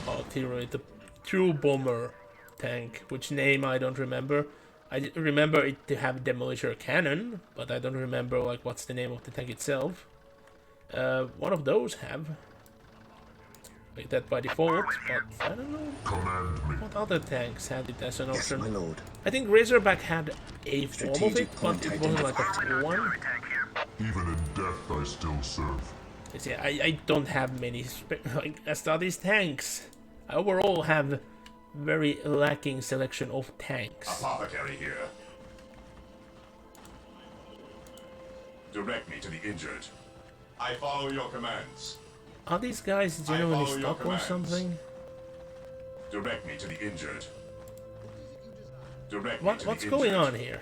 [SPEAKER 1] artillery, the true bomber tank, which name I don't remember. I remember it to have demolisher cannon, but I don't remember like what's the name of the tank itself. One of those have like that by default, but I don't know what other tanks had it as an option.
[SPEAKER 2] Yes, my lord.
[SPEAKER 1] I think Razorback had a form of it, but it wasn't like a full one.
[SPEAKER 8] Even in death, I still serve.
[SPEAKER 1] See, I don't have many like Astartes tanks. I overall have very lacking selection of tanks.
[SPEAKER 4] Apothecary here. Direct me to the injured. I follow your commands.
[SPEAKER 1] Are these guys genuinely stuck or something?
[SPEAKER 4] Direct me to the injured. Direct
[SPEAKER 1] What's going on here?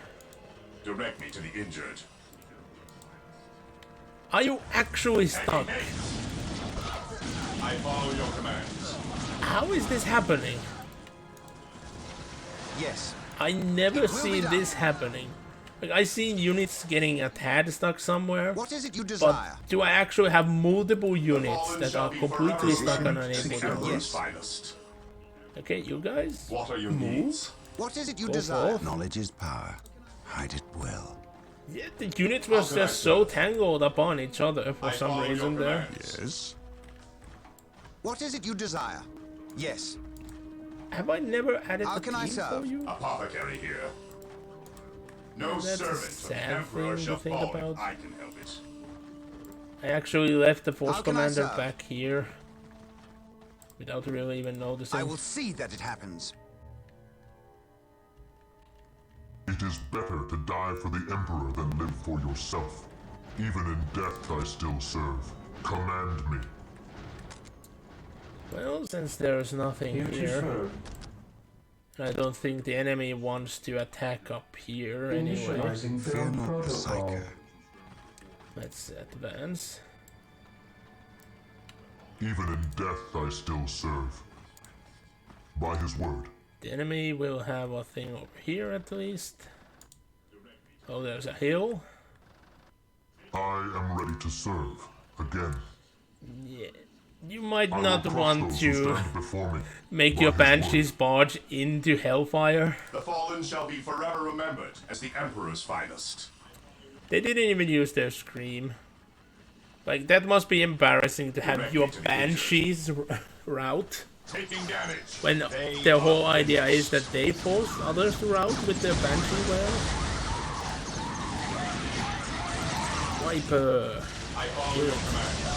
[SPEAKER 4] Direct me to the injured.
[SPEAKER 1] Are you actually stuck?
[SPEAKER 4] I follow your commands.
[SPEAKER 1] How is this happening?
[SPEAKER 6] Yes.
[SPEAKER 1] I never see this happening. Like, I see units getting a tad stuck somewhere.
[SPEAKER 6] What is it you desire?
[SPEAKER 1] But do I actually have multiple units that are completely stuck and unable to move? Okay, you guys.
[SPEAKER 4] What are your
[SPEAKER 1] move?
[SPEAKER 4] needs?
[SPEAKER 6] What is it you
[SPEAKER 1] Go
[SPEAKER 6] desire?
[SPEAKER 1] forth.
[SPEAKER 7] Knowledge is power. Hide it well.
[SPEAKER 1] Yeah, the units were just so tangled upon each other for some reason there.
[SPEAKER 10] Yes.
[SPEAKER 6] What is it you desire? Yes.
[SPEAKER 1] Have I never added
[SPEAKER 6] How
[SPEAKER 1] a
[SPEAKER 6] can I
[SPEAKER 1] team
[SPEAKER 6] serve?
[SPEAKER 1] for you?
[SPEAKER 4] Apothecary here. No
[SPEAKER 1] That's a
[SPEAKER 4] servant of the
[SPEAKER 1] sad
[SPEAKER 4] Emperor
[SPEAKER 1] thing to
[SPEAKER 4] shall
[SPEAKER 1] think
[SPEAKER 4] fall
[SPEAKER 1] about.
[SPEAKER 4] if I can help it.
[SPEAKER 1] I actually left the force
[SPEAKER 6] How can I
[SPEAKER 1] commander
[SPEAKER 6] serve?
[SPEAKER 1] back here without really even noticing.
[SPEAKER 6] I will see that it happens.
[SPEAKER 8] It is better to die for the Emperor than live for yourself. Even in death, I still serve. Command me.
[SPEAKER 1] Well, since there's nothing here, I don't think the enemy wants to attack up here anyway.
[SPEAKER 5] Initializing
[SPEAKER 7] Fear
[SPEAKER 5] film
[SPEAKER 7] not the
[SPEAKER 5] protocol.
[SPEAKER 7] Psyker.
[SPEAKER 1] Let's advance.
[SPEAKER 8] Even in death, I still serve. By his word.
[SPEAKER 1] The enemy will have a thing over here at least. Oh, there's a hill.
[SPEAKER 8] I am ready to serve. Again.
[SPEAKER 1] Yeah. You might
[SPEAKER 8] I will
[SPEAKER 1] not
[SPEAKER 8] crush
[SPEAKER 1] want
[SPEAKER 8] those who
[SPEAKER 1] to
[SPEAKER 8] stand before me.
[SPEAKER 1] make
[SPEAKER 8] By
[SPEAKER 1] your
[SPEAKER 8] his
[SPEAKER 1] Banshees barge into Hellfire.
[SPEAKER 4] The fallen shall be forever remembered as the Emperor's finest.
[SPEAKER 1] They didn't even use their scream. Like, that must be embarrassing to have your Banshees route.
[SPEAKER 4] Taking damage.
[SPEAKER 1] When their whole idea is that they force others to route with their Banshee well. Wiper.
[SPEAKER 4] I follow your commands.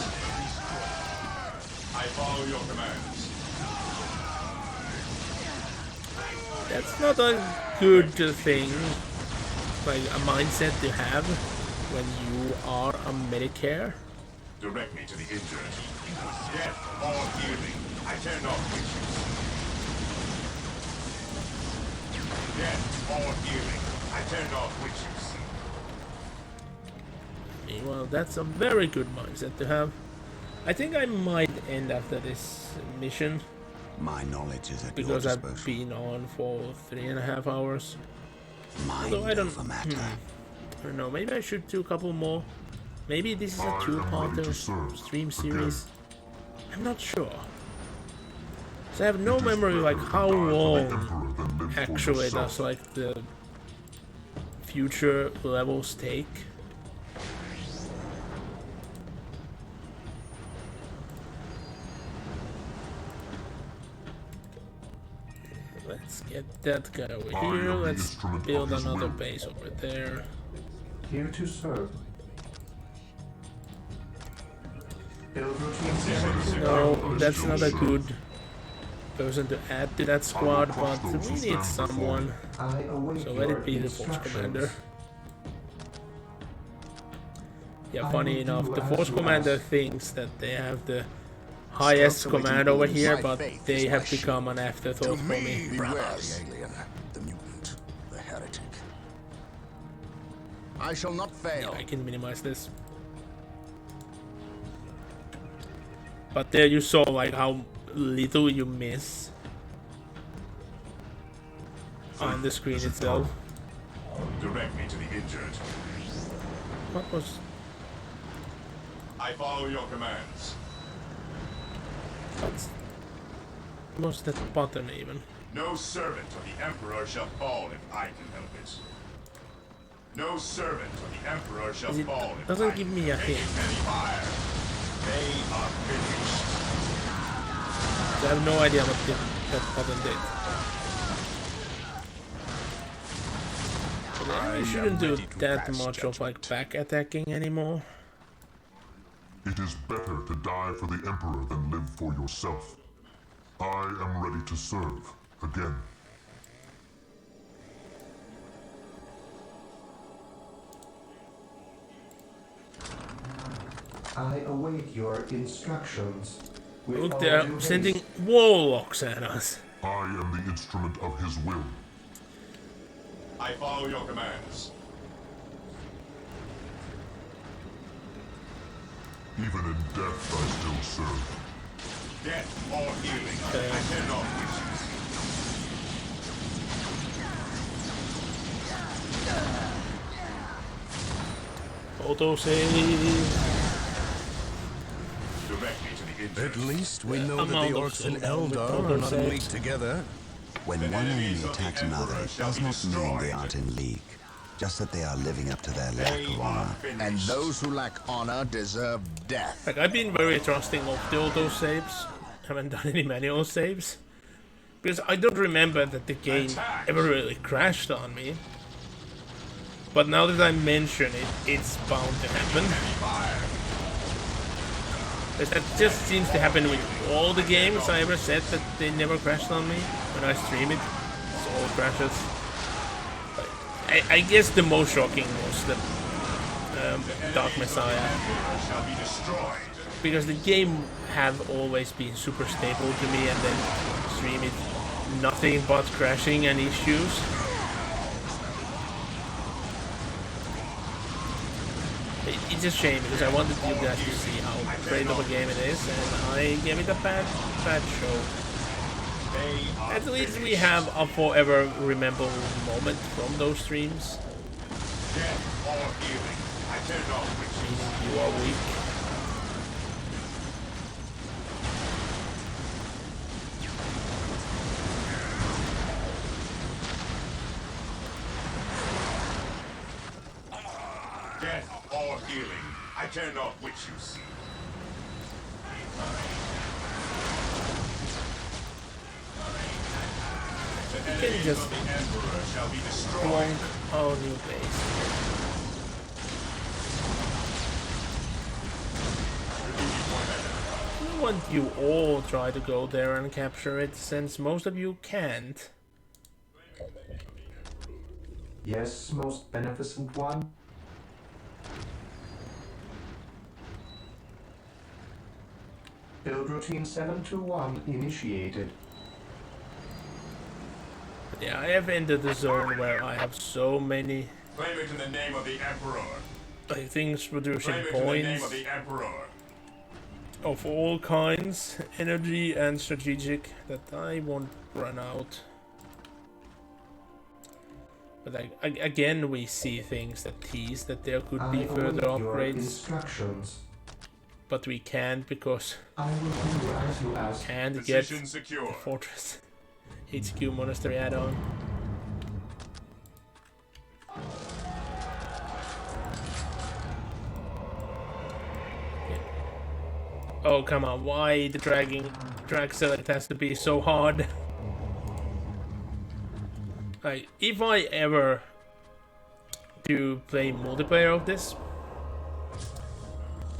[SPEAKER 4] I follow your commands.
[SPEAKER 1] That's not a good thing, like a mindset to have when you are a Medicare.
[SPEAKER 4] Direct me to the injured. Death or healing. I turn off witches. Death or healing. I turn off witches.
[SPEAKER 1] Well, that's a very good mindset to have. I think I might end after this mission
[SPEAKER 7] My knowledge is at
[SPEAKER 1] because
[SPEAKER 7] your
[SPEAKER 1] I've
[SPEAKER 7] disposal.
[SPEAKER 1] been on for 3.5 hours.
[SPEAKER 7] Mind
[SPEAKER 1] Although I don't,
[SPEAKER 7] over matter.
[SPEAKER 1] I don't know. Maybe I should do a couple more. Maybe this is a
[SPEAKER 8] I am ready to
[SPEAKER 1] two-parter
[SPEAKER 8] serve
[SPEAKER 1] stream
[SPEAKER 8] again.
[SPEAKER 1] series. I'm not sure. So I have no memory like how long actually does like the future levels take. Let's get that guy over here. Let's build another base over there.
[SPEAKER 5] Here to serve. Build routine 7.
[SPEAKER 1] No, that's not a good person to add to that squad, but we need someone.
[SPEAKER 5] I await
[SPEAKER 1] So let
[SPEAKER 5] your
[SPEAKER 1] it be the Force
[SPEAKER 5] instructions.
[SPEAKER 1] Commander. Yeah,
[SPEAKER 5] I
[SPEAKER 1] funny
[SPEAKER 5] will
[SPEAKER 1] enough,
[SPEAKER 5] do
[SPEAKER 1] the
[SPEAKER 5] as
[SPEAKER 1] Force
[SPEAKER 5] you
[SPEAKER 1] Commander
[SPEAKER 5] ask.
[SPEAKER 1] thinks that they have the highest
[SPEAKER 3] Stealthily
[SPEAKER 1] command over
[SPEAKER 3] use
[SPEAKER 1] here,
[SPEAKER 3] my
[SPEAKER 1] but
[SPEAKER 3] faith
[SPEAKER 1] they
[SPEAKER 3] as
[SPEAKER 1] have
[SPEAKER 3] my shield.
[SPEAKER 1] become an afterthought for me.
[SPEAKER 3] Beware the alien, the mutant, the heretic. I shall not fail.
[SPEAKER 1] I can minimize this. But there you saw like how little you miss on the screen itself.
[SPEAKER 4] Direct me to the injured.
[SPEAKER 1] What was...
[SPEAKER 4] I follow your commands.
[SPEAKER 1] What's that button even?
[SPEAKER 4] No servant of the Emperor shall fall if I can help it. No servant of the Emperor shall fall if
[SPEAKER 1] Doesn't
[SPEAKER 4] I
[SPEAKER 1] give
[SPEAKER 4] can
[SPEAKER 1] me a
[SPEAKER 4] make
[SPEAKER 1] hint.
[SPEAKER 4] it any fire. They are finished.
[SPEAKER 1] So I have no idea what that button did. But I shouldn't do that much of like back attacking anymore.
[SPEAKER 14] It is better to die for the Emperor than live for yourself. I am ready to serve again.
[SPEAKER 5] I await your instructions. With
[SPEAKER 1] Look,
[SPEAKER 5] all
[SPEAKER 1] they're
[SPEAKER 5] due
[SPEAKER 1] sending
[SPEAKER 5] haste.
[SPEAKER 1] warlocks at us.
[SPEAKER 14] I am the instrument of his will.
[SPEAKER 4] I follow your commands.
[SPEAKER 14] Even in death, I still serve.
[SPEAKER 4] Death or healing, I cannot wish.
[SPEAKER 1] Auto save.
[SPEAKER 4] Directly to the engine.
[SPEAKER 11] At least we know that the
[SPEAKER 1] Amount of
[SPEAKER 11] orcs and
[SPEAKER 1] soul,
[SPEAKER 11] Eldar are not in
[SPEAKER 1] saves.
[SPEAKER 11] league together.
[SPEAKER 6] When one enemy attacks another, it does not mean they aren't in league. Just that they are living up to their lack of honor.
[SPEAKER 3] And those who lack honor deserve death.
[SPEAKER 1] Like, I've been very trusting of the auto saves. Haven't done any manual saves. Because I don't remember that the game ever really crashed on me. But now that I mention it, it's bound to happen. Because that just seems to happen with all the games I ever said that they never crashed on me. When I stream it, it's all crashes. I guess the most shocking was the Dark Messiah. Because the game have always been super stable to me, and then stream it, nothing but crashing and issues. It's a shame because I wanted you guys to see how great of a game it is, and I gave it a bad show. At least we have a forever rememberable moment from those streams. Meaning you are weak.
[SPEAKER 4] Death or healing, I care not which you see.
[SPEAKER 1] You can just plonk our new base. I want you all try to go there and capture it, since most of you can't.
[SPEAKER 5] Yes, most beneficent one. Build routine 721 initiated.
[SPEAKER 1] Yeah, I have entered the zone where I have so many
[SPEAKER 4] Claim it in the name of the Emperor.
[SPEAKER 1] things producing
[SPEAKER 4] Claim it in the name
[SPEAKER 1] points
[SPEAKER 4] of the Emperor.
[SPEAKER 1] of all kinds, energy and strategic, that I won't run out. But again, we see things that tease that there could be further upgrades.
[SPEAKER 5] Instructions.
[SPEAKER 1] But we can't because
[SPEAKER 5] I will do as you ask.
[SPEAKER 1] can't get the Fortress HQ Monastery add-on. Oh come on! Why the drag select has to be so hard? Like, if I ever do play multiplayer of this,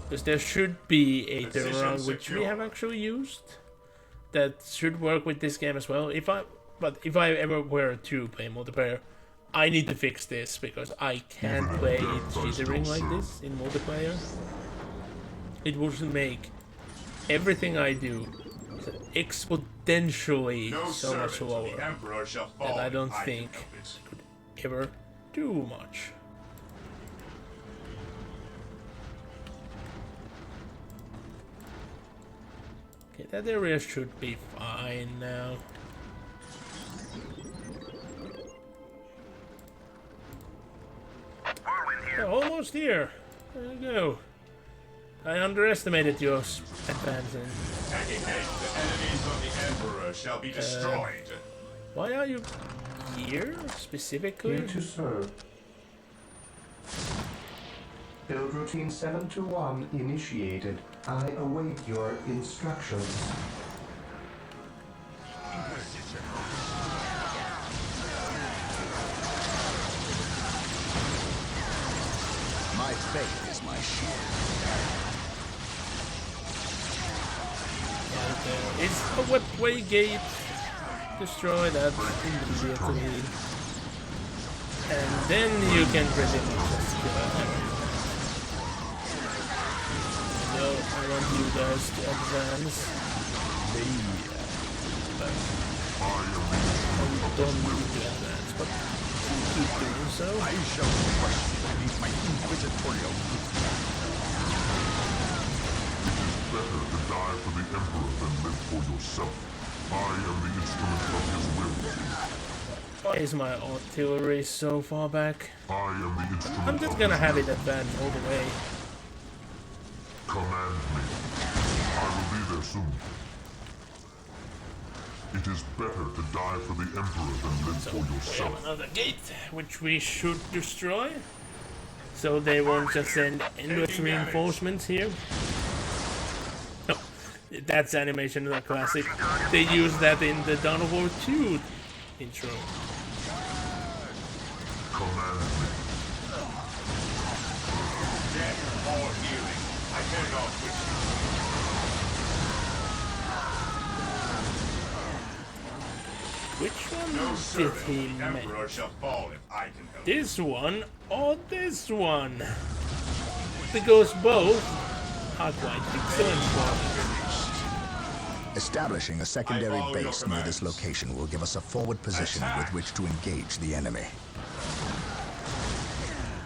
[SPEAKER 1] because there should be a turnaround which we have actually used that should work with this game as well. If I ever were to play multiplayer, I need to fix this because I can't play it jittering like this in multiplayer. It would make everything I do exponentially so much slower that I don't think I could ever do much. Okay, that area should be fine now. Yeah, almost here. There you go. I underestimated your advancing.
[SPEAKER 4] Taking haste, the enemies of the Emperor shall be destroyed.
[SPEAKER 1] Why are you here specifically?
[SPEAKER 5] Here to serve. Build routine 721 initiated. I await your instructions.
[SPEAKER 3] My faith is my shield.
[SPEAKER 1] Is a webway gate destroy that immediately? And then you can pretty much just kill everything. No, I want you guys to advance. But I don't need to advance, but keep doing so.
[SPEAKER 8] I shall question beneath my inquisitorial roof.
[SPEAKER 14] Better to die for the Emperor than live for yourself. I am the instrument of his will.
[SPEAKER 1] Why is my artillery so far back?
[SPEAKER 14] I am the instrument.
[SPEAKER 1] I'm just gonna have it advance all the way.
[SPEAKER 14] Command me. I will be there soon. It is better to die for the Emperor than live for
[SPEAKER 1] We have
[SPEAKER 14] yourself.
[SPEAKER 1] another gate, which we should destroy. So they won't just send endless reinforcements here. No, that's animation of the classic. They use that in the Dawn of War 2 intro.
[SPEAKER 14] Command me.
[SPEAKER 4] Death or healing. I care not which.
[SPEAKER 1] Which one
[SPEAKER 4] No
[SPEAKER 1] did
[SPEAKER 4] servant
[SPEAKER 1] he
[SPEAKER 4] of the
[SPEAKER 1] make?
[SPEAKER 4] Emperor shall fall if I can help.
[SPEAKER 1] This one or this one? Because both are quite excellent for
[SPEAKER 3] Establishing a secondary base near this location will give us a forward position with which to engage the enemy.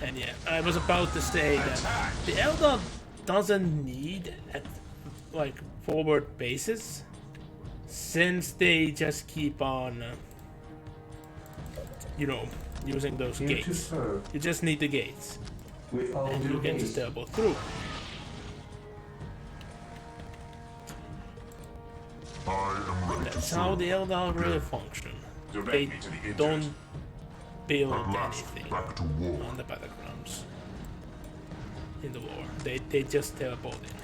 [SPEAKER 1] And yeah, I was about to say that the Eldar doesn't need like forward bases, since they just keep on, you know, using those gates. You just need the gates, and you can just teleport through. That's how the Eldar really function. They don't build anything on the battlegrounds in the war. They just teleport in.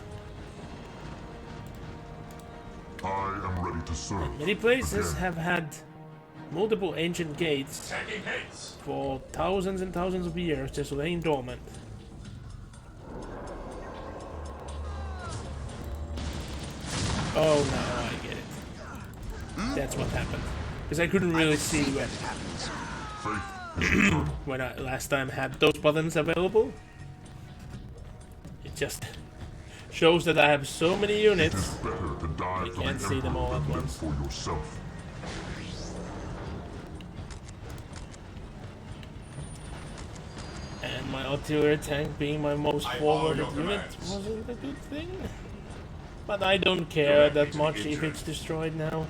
[SPEAKER 14] I am ready to serve.
[SPEAKER 1] Many places have had multiple ancient gates for thousands and thousands of years just laying dormant. Oh, now I get it. That's what happened. Because I couldn't really see when I last time had those buttons available. It just shows that I have so many units. I can't see them all at once.
[SPEAKER 14] For yourself.
[SPEAKER 1] And my artillery tank being my most forwarded unit wasn't a good thing. But I don't care that much if it's destroyed now.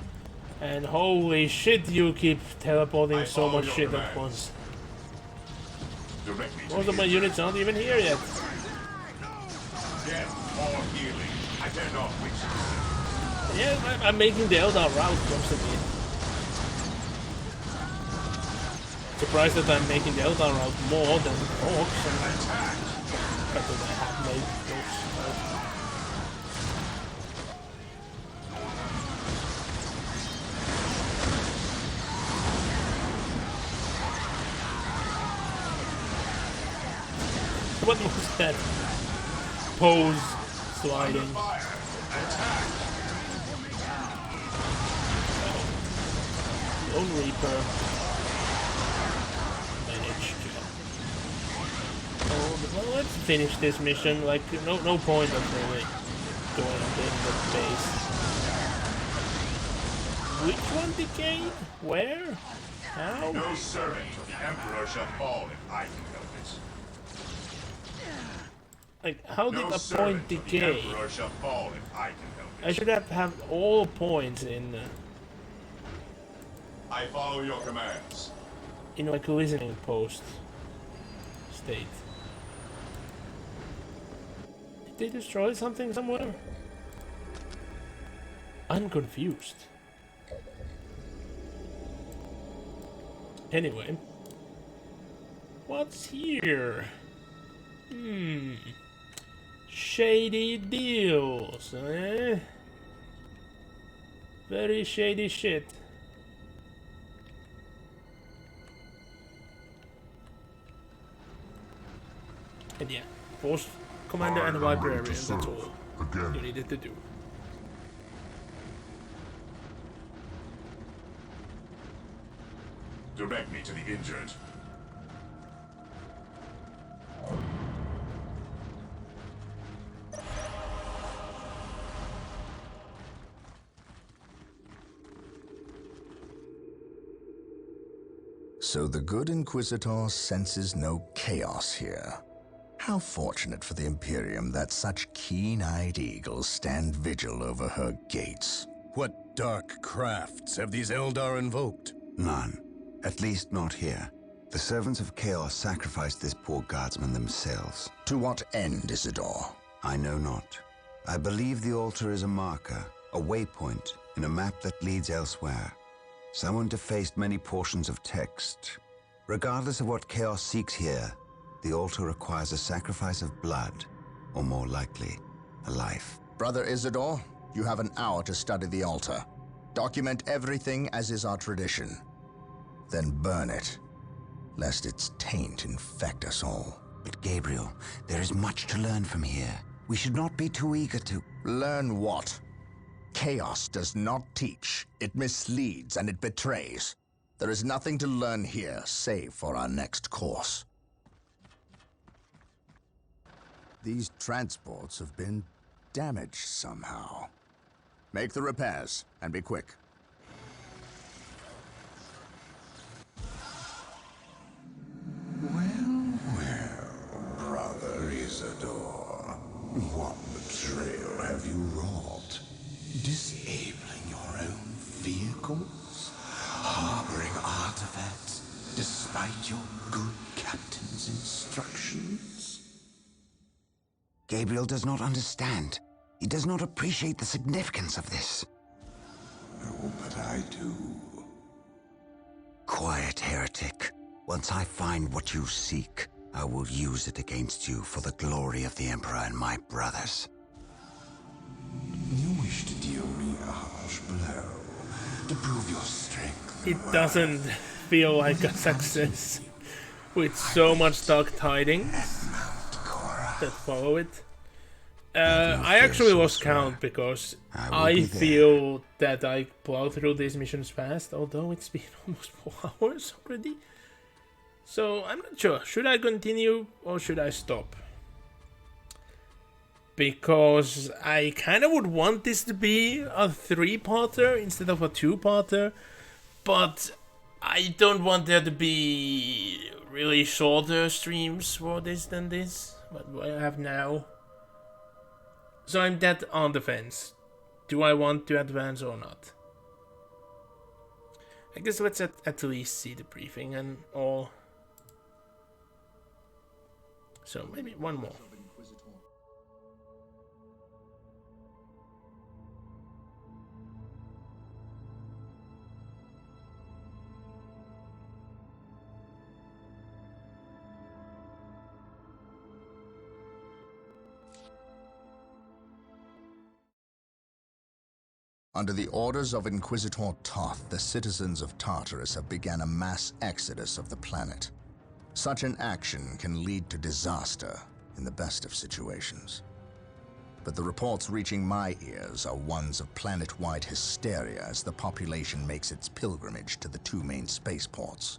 [SPEAKER 1] And holy shit, you keep teleporting so much shit at once. Most of my units aren't even here yet.
[SPEAKER 4] Death or healing. I care not which.
[SPEAKER 1] Yeah, I'm making the Eldar route constantly. Surprised that I'm making the Eldar route more than Orcs, and better than I have made those. What was that? Pose sliding. Lone Reaper managed to. Oh, well, let's finish this mission. Like, no point of really going in the base. Which one decayed? Where? How?
[SPEAKER 4] No servant of the Emperor shall fall if I can help it.
[SPEAKER 1] Like, how did
[SPEAKER 4] No
[SPEAKER 1] a point
[SPEAKER 4] servant of the
[SPEAKER 1] decay?
[SPEAKER 4] Emperor shall fall if I can help it.
[SPEAKER 1] I should have all points in
[SPEAKER 4] I follow your commands.
[SPEAKER 1] like a listening post state. Did they destroy something somewhere? I'm confused. Anyway. What's here? Shady deals, eh? Very shady shit. And yeah, Force Commander and Librarian, that's all you needed to do.
[SPEAKER 4] Direct me to the injured.
[SPEAKER 3] So the good Inquisitor senses no chaos here. How fortunate for the Imperium that such keen-eyed eagles stand vigil over her gates.
[SPEAKER 11] What dark crafts have these Eldar invoked?
[SPEAKER 7] None. At least not here. The servants of Chaos sacrificed this poor guardsman themselves.
[SPEAKER 3] To what end, Isidore?
[SPEAKER 7] I know not. I believe the altar is a marker, a waypoint, in a map that leads elsewhere. Someone defaced many portions of text. Regardless of what Chaos seeks here, the altar requires a sacrifice of blood, or more likely, a life.
[SPEAKER 3] Brother Isidore, you have an hour to study the altar. Document everything as is our tradition. Then burn it, lest its taint infect us all.
[SPEAKER 7] But Gabriel, there is much to learn from here. We should not be too eager to...
[SPEAKER 3] Learn what? Chaos does not teach. It misleads and it betrays. There is nothing to learn here, save for our next course. These transports have been damaged somehow. Make the repairs, and be quick.
[SPEAKER 8] Well, Brother Isidore, what betrayal have you wrought? Disabling your own vehicles? Harboring artifacts despite your good captain's instructions?
[SPEAKER 7] Gabriel does not understand. He does not appreciate the significance of this.
[SPEAKER 8] Oh, but I do.
[SPEAKER 7] Quiet, heretic. Once I find what you seek, I will use it against you for the glory of the Emperor and my brothers.
[SPEAKER 8] You wish to deal me a harsh blow to prove your strength.
[SPEAKER 1] It doesn't feel like a success with so much dark tidings that follow it. I actually lost count because I feel that I plowed through these missions fast, although it's been almost 4 hours already. So I'm not sure. Should I continue or should I stop? Because I kind of would want this to be a 3-parter instead of a 2-parter, but I don't want there to be really shorter streams for this than this, what I have now. So I'm that on the fence. Do I want to advance or not? I guess let's at least see the briefing and all. So maybe one more.
[SPEAKER 3] Under the orders of Inquisitor Toth, the citizens of Tartarus have begun a mass exodus of the planet. Such an action can lead to disaster in the best of situations. But the reports reaching my ears are ones of planet-wide hysteria as the population makes its pilgrimage to the 2 main spaceports.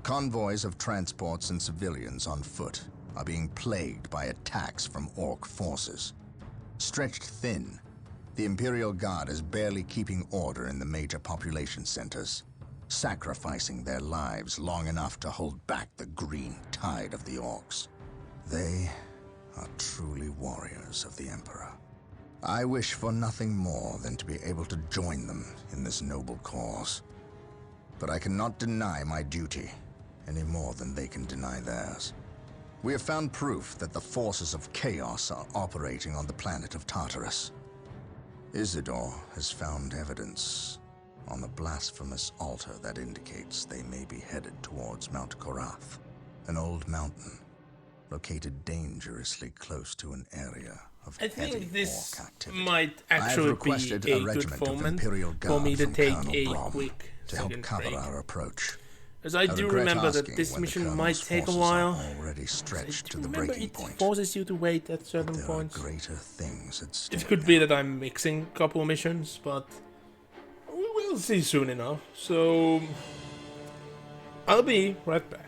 [SPEAKER 3] Convoys of transports and civilians on foot are being plagued by attacks from Orc forces. Stretched thin, the Imperial Guard is barely keeping order in the major population centers, sacrificing their lives long enough to hold back the green tide of the Orcs. They are truly warriors of the Emperor. I wish for nothing more than to be able to join them in this noble cause. But I cannot deny my duty any more than they can deny theirs. We have found proof that the forces of chaos are operating on the planet of Tartarus. Isidore has found evidence on the blasphemous altar that indicates they may be headed towards Mount Korath, an old mountain located dangerously close to an area of
[SPEAKER 1] I
[SPEAKER 3] heavy
[SPEAKER 1] think this
[SPEAKER 3] orc activity.
[SPEAKER 1] might
[SPEAKER 3] I have
[SPEAKER 1] actually
[SPEAKER 3] requested
[SPEAKER 1] be
[SPEAKER 3] a
[SPEAKER 1] a good
[SPEAKER 3] regiment of
[SPEAKER 1] moment
[SPEAKER 3] Imperial
[SPEAKER 1] for me
[SPEAKER 3] Guard
[SPEAKER 1] to
[SPEAKER 3] from
[SPEAKER 1] take
[SPEAKER 3] Colonel
[SPEAKER 1] a
[SPEAKER 3] Brom
[SPEAKER 1] quick
[SPEAKER 3] to help
[SPEAKER 1] second
[SPEAKER 3] cover
[SPEAKER 1] break.
[SPEAKER 3] our approach.
[SPEAKER 1] As I do
[SPEAKER 3] regret
[SPEAKER 1] remember that
[SPEAKER 3] asking
[SPEAKER 1] this
[SPEAKER 3] when the
[SPEAKER 1] mission
[SPEAKER 3] Colonel's
[SPEAKER 1] might take a
[SPEAKER 3] forces
[SPEAKER 1] while.
[SPEAKER 3] are already stretched to the
[SPEAKER 1] Remember,
[SPEAKER 3] breaking
[SPEAKER 1] it
[SPEAKER 3] point.
[SPEAKER 1] forces you to wait at certain
[SPEAKER 3] There are
[SPEAKER 1] points.
[SPEAKER 3] greater things at stake.
[SPEAKER 1] It could be that I'm mixing a couple of missions, but we will see soon enough. So I'll be right back.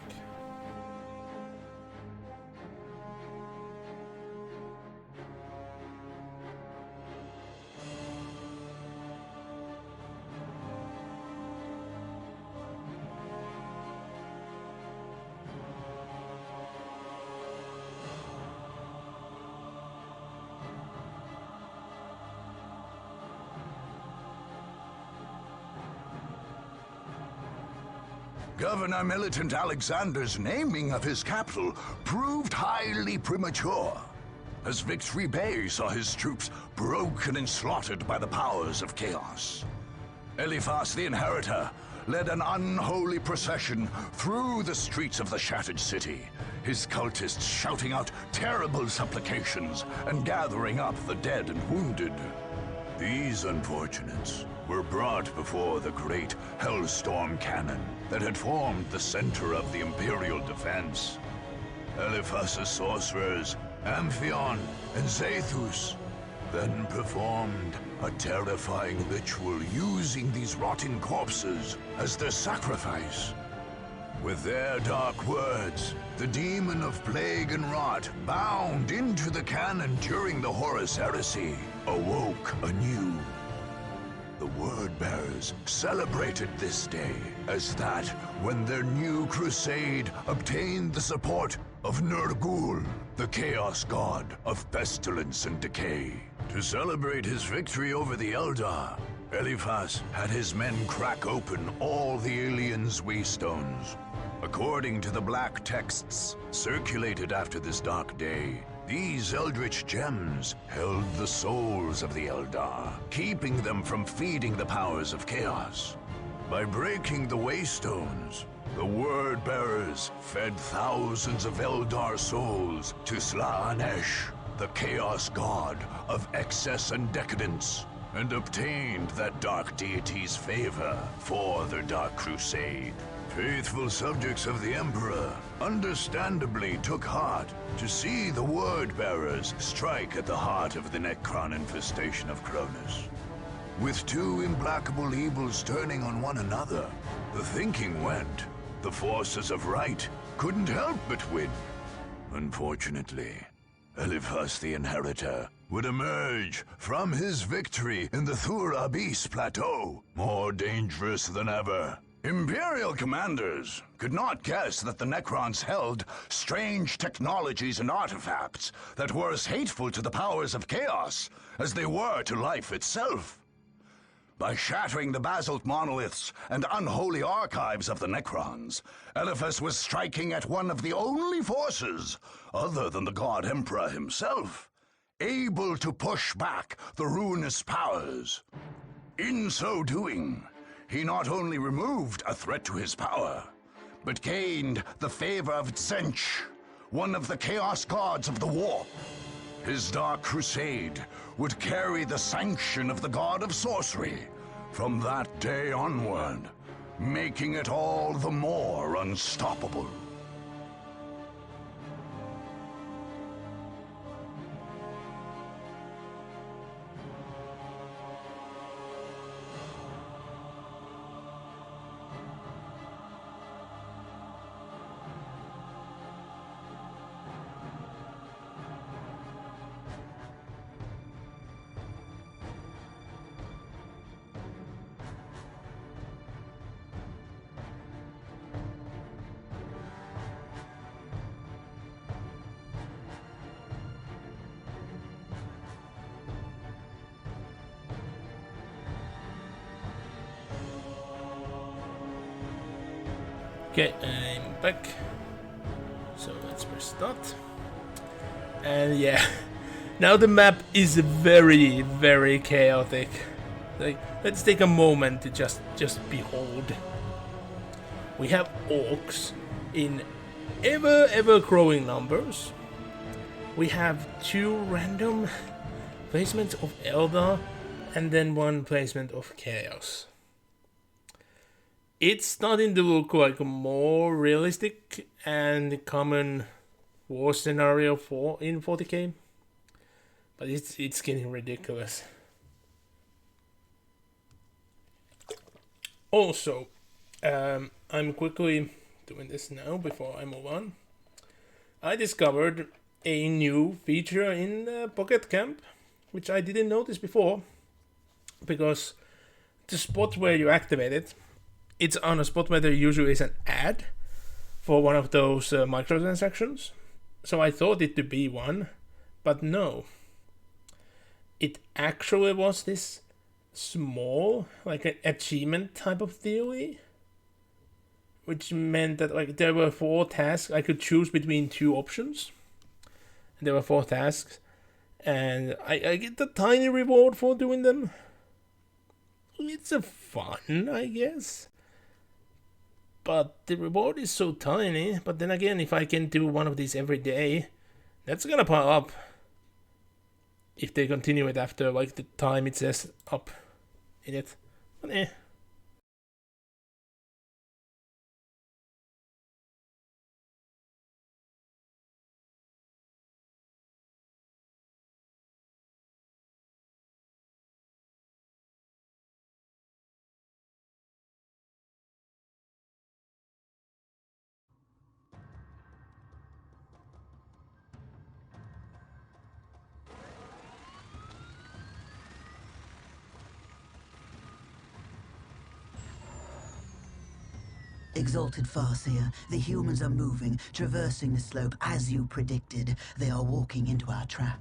[SPEAKER 8] Governor Militant Alexander's naming of his capital proved highly premature, as Victory Bay saw his troops broken and slaughtered by the powers of chaos. Eliphas the Inheritor led an unholy procession through the streets of the shattered city, his cultists shouting out terrible supplications and gathering up the dead and wounded. These unfortunates were brought before the great Hellstorm cannon that had formed the center of the Imperial defense. Eliphas' sorcerers, Amphion and Zethus, then performed a terrifying ritual using these rotting corpses as their sacrifice. With their dark words, the demon of plague and rot, bound into the cannon during the Horus Heresy, awoke anew. The Word-Bearers celebrated this day as that when their new crusade obtained the support of Nurgle, the Chaos God of pestilence and decay. To celebrate his victory over the Eldar, Eliphas had his men crack open all the aliens' waystones. According to the black texts circulated after this dark day, these eldritch gems held the souls of the Eldar, keeping them from feeding the powers of chaos. By breaking the waystones, the Word-Bearers fed thousands of Eldar souls to Slaanesh, the Chaos God of excess and decadence, and obtained that dark deity's favor for their dark crusade. Faithful subjects of the Emperor understandably took heart to see the Word-Bearers strike at the heart of the Necron infestation of Cronus. With two implacable evils turning on one another, the thinking went, the forces of right couldn't help but win. Unfortunately, Eliphas the Inheritor would emerge from his victory in the Thur Abyss Plateau more dangerous than ever. Imperial commanders could not guess that the Necrons held strange technologies and artifacts that were as hateful to the powers of chaos as they were to life itself. By shattering the basalt monoliths and unholy archives of the Necrons, Eliphas was striking at one of the only forces, other than the God Emperor himself, able to push back the ruinous powers. In so doing, he not only removed a threat to his power, but gained the favor of Tzench, one of the Chaos Gods of the War. His dark crusade would carry the sanction of the God of Sorcery from that day onward, making it all the more unstoppable.
[SPEAKER 1] Okay, I'm back. So let's press start. And yeah, Now the map is very, very chaotic. Like, let's take a moment to just behold. We have orcs in ever growing numbers. We have 2 random placements of Eldar and then 1 placement of Chaos. It's starting to look like a more realistic and common war scenario in 40k, but it's getting ridiculous. Also, I'm quickly doing this now before I move on. I discovered a new feature in Pocket Camp, which I didn't notice before, because the spot where you activate it, it's on a spot where there usually is an ad for one of those microtransactions. So I thought it to be one, but no. It actually was this small, like an achievement type of theory, which meant that like there were 4 tasks. I could choose between 2 options. And there were 4 tasks, and I get a tiny reward for doing them. It's a fun, I guess. But the reward is so tiny. But then again, if I can do one of these every day, that's gonna pile up. If they continue it after like the time it says up in it. But eh.
[SPEAKER 12] Exalted Farseer, the humans are moving, traversing the slope as you predicted. They are walking into our trap.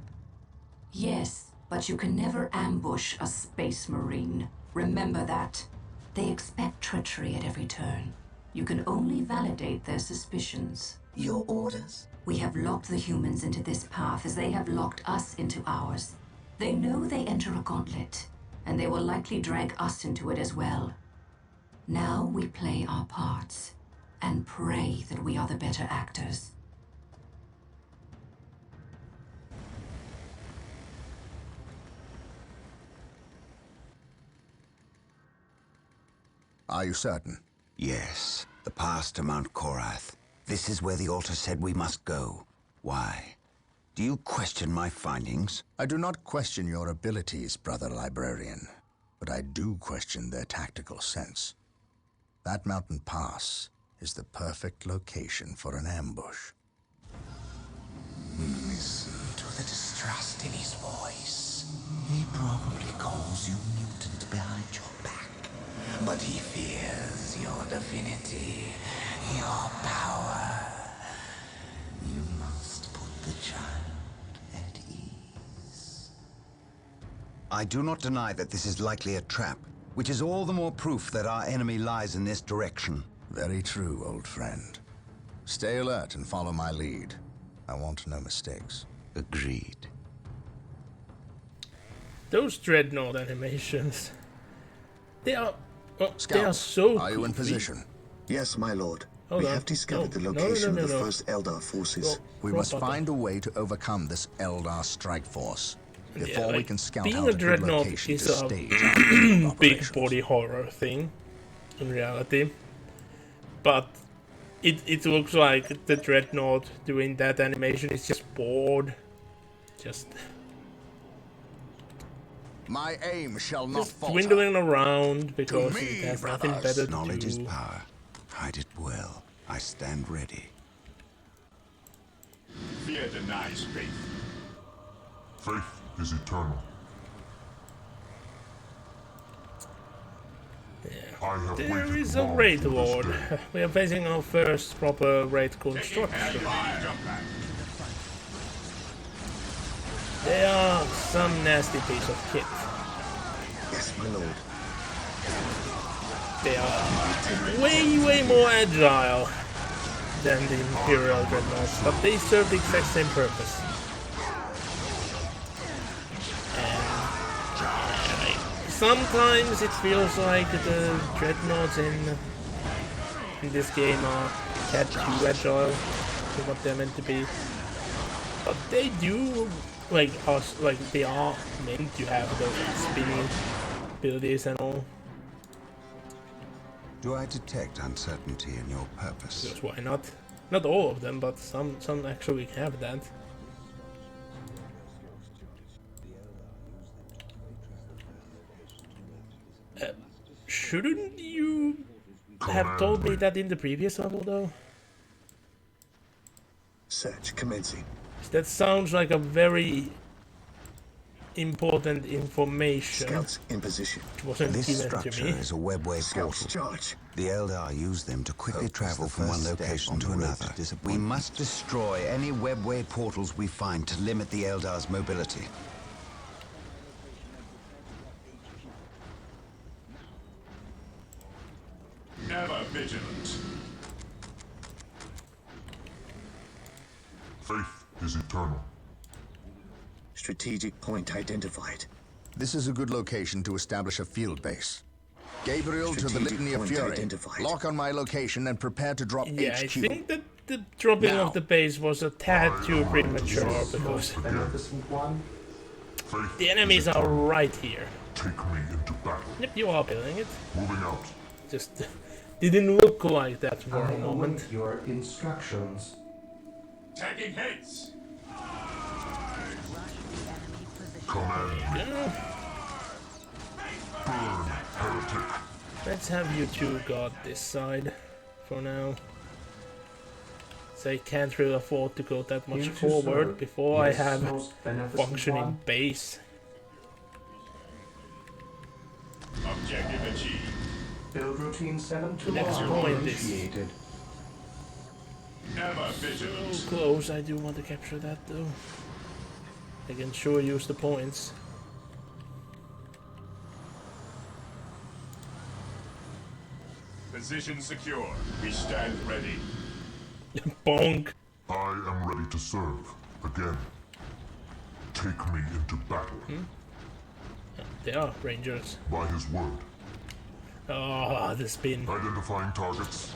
[SPEAKER 15] Yes, but you can never ambush a space marine. Remember that. They expect treachery at every turn. You can only validate their suspicions.
[SPEAKER 12] Your orders?
[SPEAKER 15] We have locked the humans into this path as they have locked us into ours. They know they enter a gauntlet, and they will likely drag us into it as well. Now we play our parts, and pray that we are the better actors.
[SPEAKER 3] Are you certain?
[SPEAKER 6] Yes, the path to Mount Korath. This is where the altar said we must go. Why? Do you question my findings?
[SPEAKER 3] I do not question your abilities, brother librarian, but I do question their tactical sense. That mountain pass is the perfect location for an ambush.
[SPEAKER 16] Listen to the distrust in his voice. He probably calls you mutant behind your back, but he fears your divinity, your power. You must put the child at ease.
[SPEAKER 6] I do not deny that this is likely a trap, which is all the more proof that our enemy lies in this direction.
[SPEAKER 3] Very true, old friend. Stay alert and follow my lead. I want no mistakes.
[SPEAKER 6] Agreed.
[SPEAKER 1] Those Dreadnought animations, they are
[SPEAKER 3] Scout,
[SPEAKER 1] they are so
[SPEAKER 3] are you in
[SPEAKER 1] goofy.
[SPEAKER 3] position?
[SPEAKER 2] Yes, my lord.
[SPEAKER 1] Hold
[SPEAKER 2] we
[SPEAKER 1] on.
[SPEAKER 2] have discovered
[SPEAKER 1] No,
[SPEAKER 2] the
[SPEAKER 1] no,
[SPEAKER 2] location
[SPEAKER 1] no,
[SPEAKER 2] of the
[SPEAKER 1] no.
[SPEAKER 2] first Eldar forces.
[SPEAKER 3] We must find a way to overcome this Eldar strike force before we can scout out a good
[SPEAKER 1] Dreadnought
[SPEAKER 3] location
[SPEAKER 1] is
[SPEAKER 3] to
[SPEAKER 1] a
[SPEAKER 3] stage our building
[SPEAKER 1] big
[SPEAKER 3] operations.
[SPEAKER 1] body horror thing in reality, but it looks like the Dreadnought doing that animation is just bored, just
[SPEAKER 3] My aim shall not falter.
[SPEAKER 1] dwindling around because
[SPEAKER 3] me,
[SPEAKER 1] it has nothing
[SPEAKER 3] brothers.
[SPEAKER 1] better to
[SPEAKER 6] Knowledge is
[SPEAKER 1] do.
[SPEAKER 6] power. Hide it well. I stand ready.
[SPEAKER 4] Fear denies faith.
[SPEAKER 14] Faith is eternal. I have
[SPEAKER 1] There
[SPEAKER 14] waited
[SPEAKER 1] is a
[SPEAKER 14] long
[SPEAKER 1] raid
[SPEAKER 14] for this
[SPEAKER 1] lord.
[SPEAKER 14] day.
[SPEAKER 1] We are facing our first proper raid construction. They are some nasty piece of kit.
[SPEAKER 2] Yes, my lord.
[SPEAKER 1] They are way more agile than the Imperial Dreadnoughts, but they serve the exact same purpose. sometimes it feels like the dreadnoughts in this game are tad too agile to what they're meant to be. But they do, like they are meant to have those spinning abilities and all.
[SPEAKER 7] Do I detect uncertainty in your purpose?
[SPEAKER 1] Because why not? Not all of them, but some actually have that. Shouldn't you have told me that in the previous level, though?
[SPEAKER 2] Search commencing.
[SPEAKER 1] That sounds like a very important information.
[SPEAKER 2] Scouts in position.
[SPEAKER 1] Which wasn't
[SPEAKER 7] This
[SPEAKER 1] given
[SPEAKER 7] structure
[SPEAKER 1] to me.
[SPEAKER 7] is a webway
[SPEAKER 2] Scouts
[SPEAKER 7] portal.
[SPEAKER 2] charge.
[SPEAKER 7] The Eldar use them to quickly travel from one location to another. We must destroy any webway portals we find to limit the Eldar's mobility.
[SPEAKER 4] Ever vigilant.
[SPEAKER 14] Faith is eternal.
[SPEAKER 2] Strategic point identified.
[SPEAKER 3] This is a good location to establish a field base. Gabriel to the
[SPEAKER 2] Strategic
[SPEAKER 3] Litany of
[SPEAKER 2] point
[SPEAKER 3] Fury.
[SPEAKER 2] identified.
[SPEAKER 3] Lock on my location and prepare to drop
[SPEAKER 1] Yeah,
[SPEAKER 3] HQ.
[SPEAKER 1] I think that the dropping
[SPEAKER 3] Now.
[SPEAKER 1] of the base was a tad too premature because
[SPEAKER 5] Beneficent One.
[SPEAKER 1] the enemies are right here.
[SPEAKER 14] Take me into battle.
[SPEAKER 1] Yep, you are building it.
[SPEAKER 14] Moving out.
[SPEAKER 1] Just didn't look like that for
[SPEAKER 5] I
[SPEAKER 1] a moment.
[SPEAKER 5] await your instructions.
[SPEAKER 4] Taking hits.
[SPEAKER 14] Command.
[SPEAKER 1] Yeah.
[SPEAKER 14] Burn, heretic.
[SPEAKER 1] Let's have you two guard this side for now. So I can't really afford to go that much
[SPEAKER 5] Here to
[SPEAKER 1] forward
[SPEAKER 5] serve.
[SPEAKER 1] before
[SPEAKER 5] Yes,
[SPEAKER 1] I have
[SPEAKER 5] most beneficent
[SPEAKER 1] functioning
[SPEAKER 5] one.
[SPEAKER 1] base.
[SPEAKER 4] Objective achieved.
[SPEAKER 5] Build routine 7 to
[SPEAKER 1] Next
[SPEAKER 5] 1
[SPEAKER 1] point is-
[SPEAKER 5] initiated.
[SPEAKER 4] Ever vigilant.
[SPEAKER 1] So close, I do want to capture that though. I can sure use the points.
[SPEAKER 4] Position secure. We stand ready.
[SPEAKER 1] Bonk!
[SPEAKER 14] I am ready to serve. Again. Take me into battle.
[SPEAKER 1] They are rangers.
[SPEAKER 14] By his word.
[SPEAKER 1] Ah, the spin.
[SPEAKER 14] Identifying targets.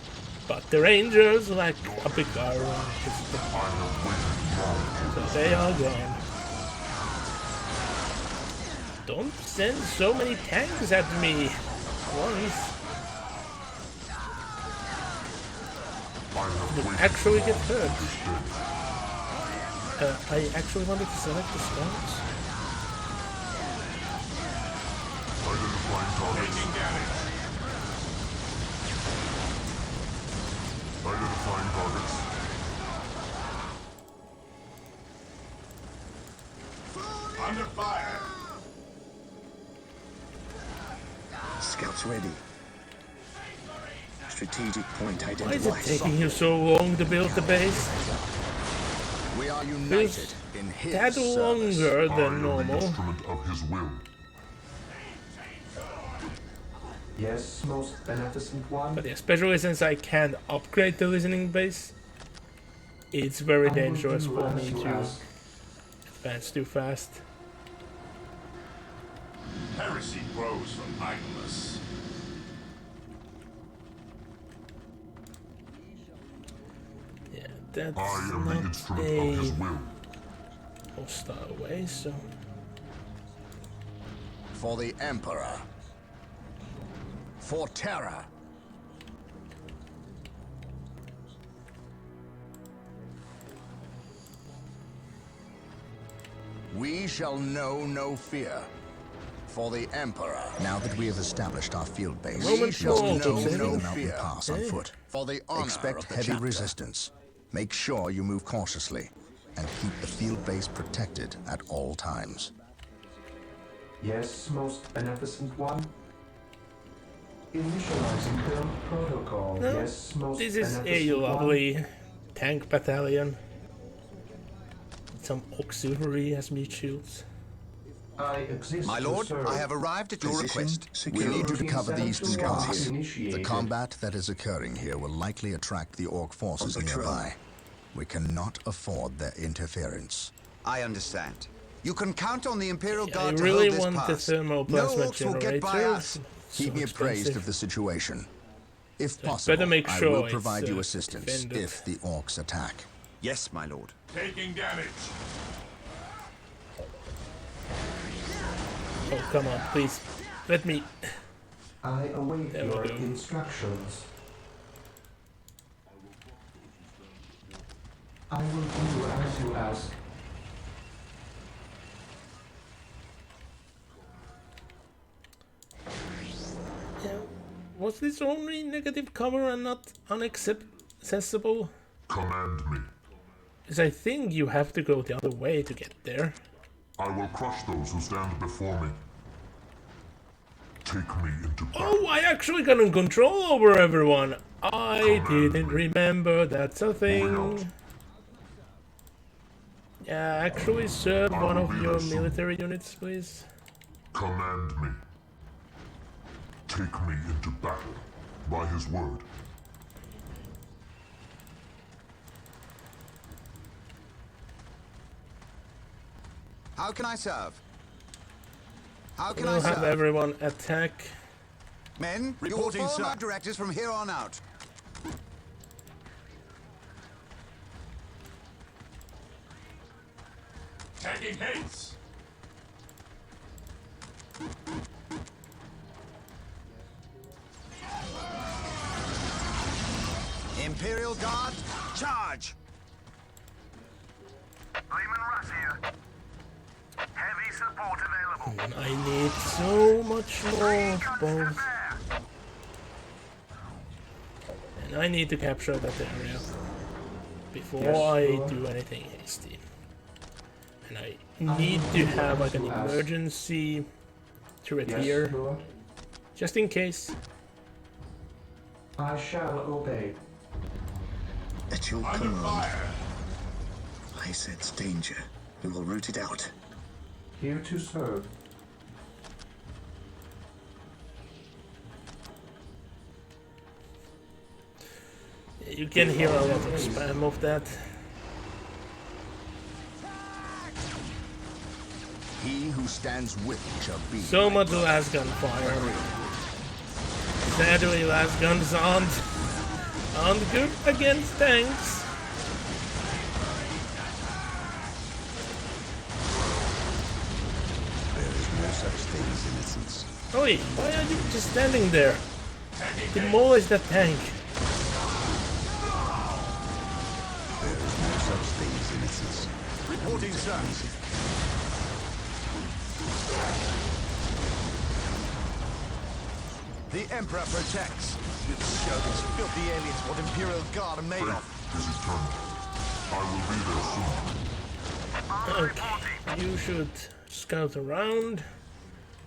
[SPEAKER 1] But the rangers like a big arrow.
[SPEAKER 14] I have waited long.
[SPEAKER 1] So they are gone. Don't send so many tanks at me once.
[SPEAKER 14] I have
[SPEAKER 1] Would
[SPEAKER 14] waited
[SPEAKER 1] actually get
[SPEAKER 14] long
[SPEAKER 1] hurt.
[SPEAKER 14] this day.
[SPEAKER 1] I actually wanted to select the scouts.
[SPEAKER 14] Identifying targets.
[SPEAKER 4] Taking damage.
[SPEAKER 14] Identifying targets.
[SPEAKER 4] Under fire.
[SPEAKER 2] Scouts ready. Strategic point
[SPEAKER 1] Why is it
[SPEAKER 2] identified.
[SPEAKER 1] taking you so long to build the base?
[SPEAKER 3] We are
[SPEAKER 1] Feels
[SPEAKER 3] united in his
[SPEAKER 1] tad
[SPEAKER 3] service.
[SPEAKER 1] longer
[SPEAKER 14] I
[SPEAKER 1] than
[SPEAKER 14] am the
[SPEAKER 1] normal.
[SPEAKER 14] instrument of his will.
[SPEAKER 5] Yes, most beneficent one.
[SPEAKER 1] But especially since I can't upgrade the listening base, it's very
[SPEAKER 5] I will
[SPEAKER 1] dangerous
[SPEAKER 5] do
[SPEAKER 1] for
[SPEAKER 5] as
[SPEAKER 1] me
[SPEAKER 5] you
[SPEAKER 1] to
[SPEAKER 5] ask.
[SPEAKER 1] advance too fast.
[SPEAKER 4] Heresy grows from idleness.
[SPEAKER 1] Yeah, that's
[SPEAKER 14] I am the
[SPEAKER 1] not
[SPEAKER 14] instrument of his
[SPEAKER 1] a
[SPEAKER 14] will.
[SPEAKER 1] hostile way, so...
[SPEAKER 3] For the Emperor. For Terra. We shall know no fear. For the Emperor. Now that we have established our field base, we
[SPEAKER 1] Roman
[SPEAKER 3] shall
[SPEAKER 1] soldiers,
[SPEAKER 3] know
[SPEAKER 1] eh?
[SPEAKER 3] no fear. Pass on
[SPEAKER 1] Okay.
[SPEAKER 3] foot. For the honor
[SPEAKER 17] Expect
[SPEAKER 3] of the
[SPEAKER 17] heavy
[SPEAKER 3] chapter.
[SPEAKER 17] resistance. Make sure you move cautiously and keep the field base protected at all times.
[SPEAKER 5] Yes, most beneficent one. Initializing build protocol.
[SPEAKER 1] No,
[SPEAKER 5] Yes, most
[SPEAKER 1] this is a
[SPEAKER 5] beneficent one.
[SPEAKER 1] lovely tank battalion. Some auxiliary as meat shields.
[SPEAKER 5] I exist
[SPEAKER 17] My
[SPEAKER 5] to
[SPEAKER 17] lord,
[SPEAKER 5] serve.
[SPEAKER 17] I have arrived at your
[SPEAKER 2] Position
[SPEAKER 17] request.
[SPEAKER 2] secure.
[SPEAKER 17] We need you to cover
[SPEAKER 5] Routine
[SPEAKER 17] these
[SPEAKER 5] 7 to 1
[SPEAKER 17] scars.
[SPEAKER 5] initiated.
[SPEAKER 17] The combat that is occurring here will likely attract the Orc forces
[SPEAKER 2] On patrol.
[SPEAKER 17] nearby. We cannot afford their interference.
[SPEAKER 6] I understand. You can count on the Imperial
[SPEAKER 1] I
[SPEAKER 6] Guard to
[SPEAKER 1] really
[SPEAKER 6] hold this
[SPEAKER 1] want the
[SPEAKER 6] pass.
[SPEAKER 1] thermal
[SPEAKER 6] No
[SPEAKER 1] plasma
[SPEAKER 6] orcs will get by
[SPEAKER 1] generator.
[SPEAKER 6] us.
[SPEAKER 17] Keep me appraised
[SPEAKER 1] expensive.
[SPEAKER 17] of the situation. If
[SPEAKER 1] So
[SPEAKER 17] possible,
[SPEAKER 1] better make
[SPEAKER 17] I
[SPEAKER 1] sure
[SPEAKER 17] will
[SPEAKER 1] it's,
[SPEAKER 17] provide you assistance
[SPEAKER 1] defended.
[SPEAKER 17] if the orcs attack.
[SPEAKER 6] Yes, my lord.
[SPEAKER 4] Taking damage.
[SPEAKER 1] Oh, come on, please. Let me...
[SPEAKER 5] I await
[SPEAKER 1] There we
[SPEAKER 5] your
[SPEAKER 1] go.
[SPEAKER 5] instructions. I will do as you ask.
[SPEAKER 1] Yeah. Was this only negative cover and not accessible?
[SPEAKER 14] Command me.
[SPEAKER 1] Because I think you have to go the other way to get there.
[SPEAKER 14] I will crush those who stand before me. Take me into battle.
[SPEAKER 1] Oh, I actually got in control over everyone. I didn't remember that's a thing. Yeah, actually serve one of your military units, please.
[SPEAKER 14] Command me. Take me into battle. By his word.
[SPEAKER 6] How can I serve? How can
[SPEAKER 1] We'll
[SPEAKER 6] I
[SPEAKER 1] have
[SPEAKER 6] serve?
[SPEAKER 1] everyone attack.
[SPEAKER 6] Men, you will
[SPEAKER 17] Reporting,
[SPEAKER 6] follow
[SPEAKER 17] sir.
[SPEAKER 6] my directives from here on out.
[SPEAKER 4] Taking hits.
[SPEAKER 6] Imperial Guard, charge!
[SPEAKER 13] Lehman Russ here. Heavy support available.
[SPEAKER 1] And I need so much more of both. And I need to capture that area before
[SPEAKER 5] Yes,
[SPEAKER 1] I
[SPEAKER 5] Lord.
[SPEAKER 1] do anything hasty. And I need to have like an emergency turret
[SPEAKER 5] Yes,
[SPEAKER 1] here,
[SPEAKER 5] Lord.
[SPEAKER 1] just in case.
[SPEAKER 5] I shall obey.
[SPEAKER 2] At your
[SPEAKER 4] Under
[SPEAKER 2] command,
[SPEAKER 4] fire.
[SPEAKER 2] I sense danger. We will root it out.
[SPEAKER 5] Here to serve.
[SPEAKER 1] You can hear a lot of spam of that.
[SPEAKER 17] He who stands with shall be.
[SPEAKER 1] So
[SPEAKER 17] my
[SPEAKER 1] much
[SPEAKER 17] brother.
[SPEAKER 1] last gun fire. Sadly, last guns aren't good against tanks.
[SPEAKER 7] There is no such thing as innocence.
[SPEAKER 1] Oi, why are you just standing there? Demolish that tank.
[SPEAKER 7] There is no such thing as innocence.
[SPEAKER 17] Reporting, sir. The Emperor protects. You show these filthy aliens what Imperial Guard are made of.
[SPEAKER 14] Is eternal. I will be there soon.
[SPEAKER 1] Okay, you should scout around.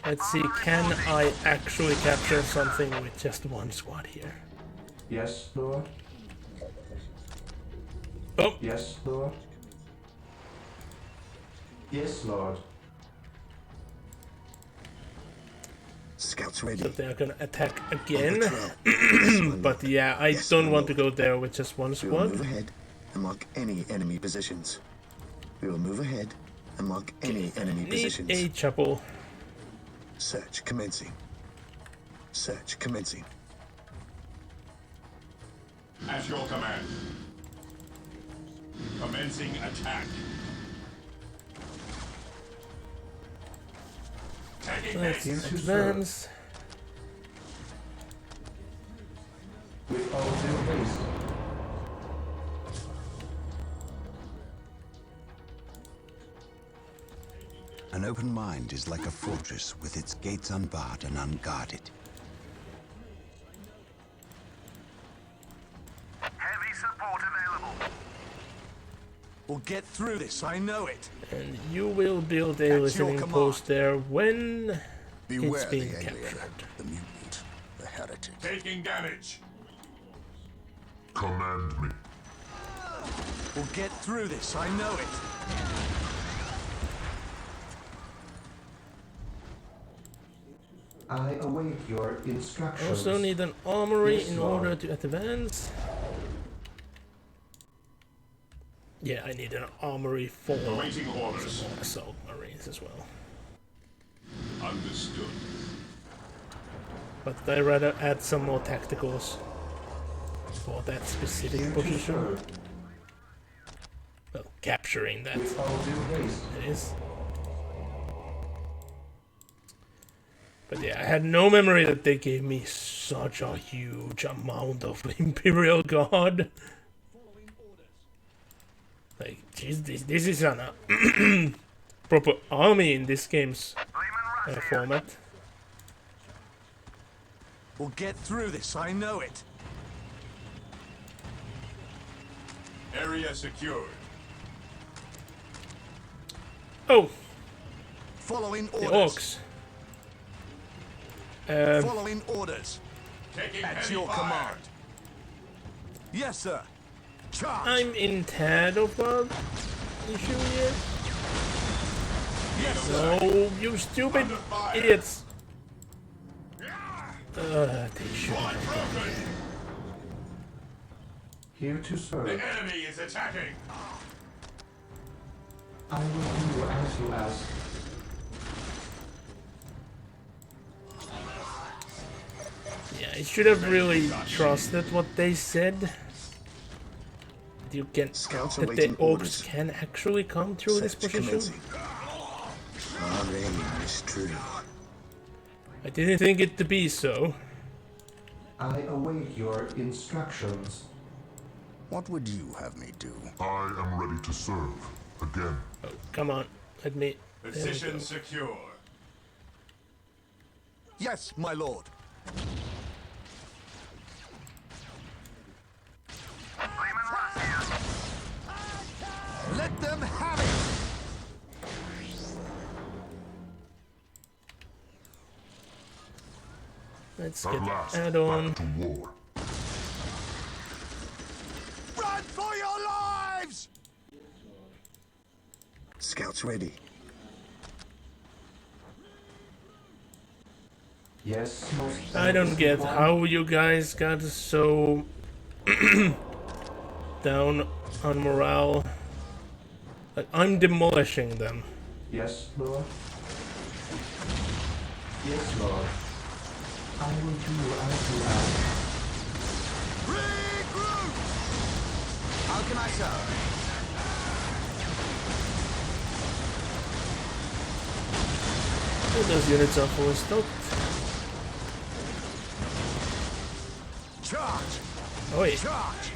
[SPEAKER 1] Let's see, can I actually capture something with just one squad here?
[SPEAKER 5] Yes, Lord.
[SPEAKER 1] Oh,
[SPEAKER 5] Yes, Lord. Yes, Lord.
[SPEAKER 2] Scouts ready.
[SPEAKER 1] so they're gonna attack again.
[SPEAKER 2] Yes,
[SPEAKER 1] But yeah, I
[SPEAKER 2] Yes,
[SPEAKER 1] don't
[SPEAKER 2] my
[SPEAKER 1] want to
[SPEAKER 2] lord.
[SPEAKER 1] go there with just one
[SPEAKER 2] We will move
[SPEAKER 1] squad.
[SPEAKER 2] ahead and mark any enemy positions. We will move ahead and mark any enemy
[SPEAKER 1] Need
[SPEAKER 2] positions.
[SPEAKER 1] a chapel.
[SPEAKER 2] Search commencing. Search commencing.
[SPEAKER 4] At your command. Commencing attack. Taking
[SPEAKER 1] Let's
[SPEAKER 4] hits.
[SPEAKER 1] advance.
[SPEAKER 5] With all due haste.
[SPEAKER 7] An open mind is like a fortress with its gates unbarred and unguarded.
[SPEAKER 13] Heavy support available.
[SPEAKER 17] We'll get through this, I know it.
[SPEAKER 1] And you will build a
[SPEAKER 17] your
[SPEAKER 1] listening
[SPEAKER 17] command.
[SPEAKER 1] post there when
[SPEAKER 17] Beware
[SPEAKER 1] it's being
[SPEAKER 17] the alien,
[SPEAKER 1] captured.
[SPEAKER 17] the mutant, the heretic.
[SPEAKER 4] Taking damage.
[SPEAKER 14] Command me.
[SPEAKER 17] We'll get through this, I know it.
[SPEAKER 5] I await your instructions.
[SPEAKER 1] Also need an armory
[SPEAKER 5] Yes,
[SPEAKER 1] in
[SPEAKER 5] Lord.
[SPEAKER 1] order to advance. Yeah, I need an armory for
[SPEAKER 4] Awaiting orders.
[SPEAKER 1] some more assault marines as well.
[SPEAKER 4] Understood.
[SPEAKER 1] But I'd rather add some more tacticals for that specific position. Well, capturing that. It is. But yeah, I had no memory that they gave me such a huge amount of Imperial Guard. Like, jeez, this is an proper army in this game's format.
[SPEAKER 11] We'll get through this, I know it.
[SPEAKER 4] Area secured.
[SPEAKER 1] Oh!
[SPEAKER 11] Following
[SPEAKER 1] The
[SPEAKER 11] orders.
[SPEAKER 1] orcs.
[SPEAKER 11] Following orders.
[SPEAKER 4] Taking
[SPEAKER 11] At
[SPEAKER 4] heavy
[SPEAKER 11] your
[SPEAKER 4] fire.
[SPEAKER 11] command. Yes, sir. Charge.
[SPEAKER 1] I'm in tad of an issue here.
[SPEAKER 11] Yes, sir.
[SPEAKER 1] No, you stupid idiots! They should have done it.
[SPEAKER 5] Here to serve.
[SPEAKER 4] The enemy is attacking.
[SPEAKER 5] I will do as you ask.
[SPEAKER 1] Yeah, I should have really trusted what they said. That you can,
[SPEAKER 2] Scouts
[SPEAKER 1] that the
[SPEAKER 2] awaiting
[SPEAKER 1] orcs
[SPEAKER 2] orders.
[SPEAKER 1] can actually come through this
[SPEAKER 2] Search
[SPEAKER 1] position.
[SPEAKER 2] commencing. Our aim is true.
[SPEAKER 1] I didn't think it to be so.
[SPEAKER 5] I await your instructions.
[SPEAKER 3] What would you have me do?
[SPEAKER 14] I am ready to serve. Again.
[SPEAKER 1] Oh, come on, let me. there we
[SPEAKER 4] Position
[SPEAKER 1] go.
[SPEAKER 4] secure.
[SPEAKER 11] Yes, my lord. Let them have it.
[SPEAKER 1] Let's
[SPEAKER 14] At
[SPEAKER 1] get
[SPEAKER 14] last,
[SPEAKER 1] add on.
[SPEAKER 14] back to war.
[SPEAKER 11] Run for your lives!
[SPEAKER 2] Scouts ready.
[SPEAKER 5] Yes, most
[SPEAKER 1] I don't get how you guys got so down on morale. Like, I'm demolishing them.
[SPEAKER 5] Yes, Lord. Yes, Lord. I will do as you ask.
[SPEAKER 11] Regroup! How can I serve?
[SPEAKER 1] Those units are fully stocked.
[SPEAKER 11] Charge!
[SPEAKER 1] Oh wait,
[SPEAKER 11] Charge!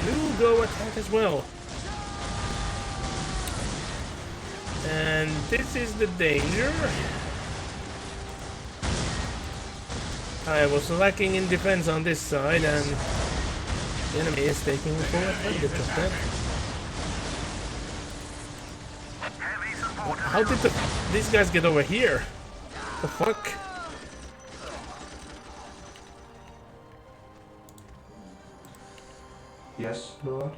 [SPEAKER 1] you go attack as well. And this is the danger. I was lacking in defense on this side, and the enemy is taking full advantage of that. How did these guys get over here? The fuck?
[SPEAKER 5] Yes, Lord.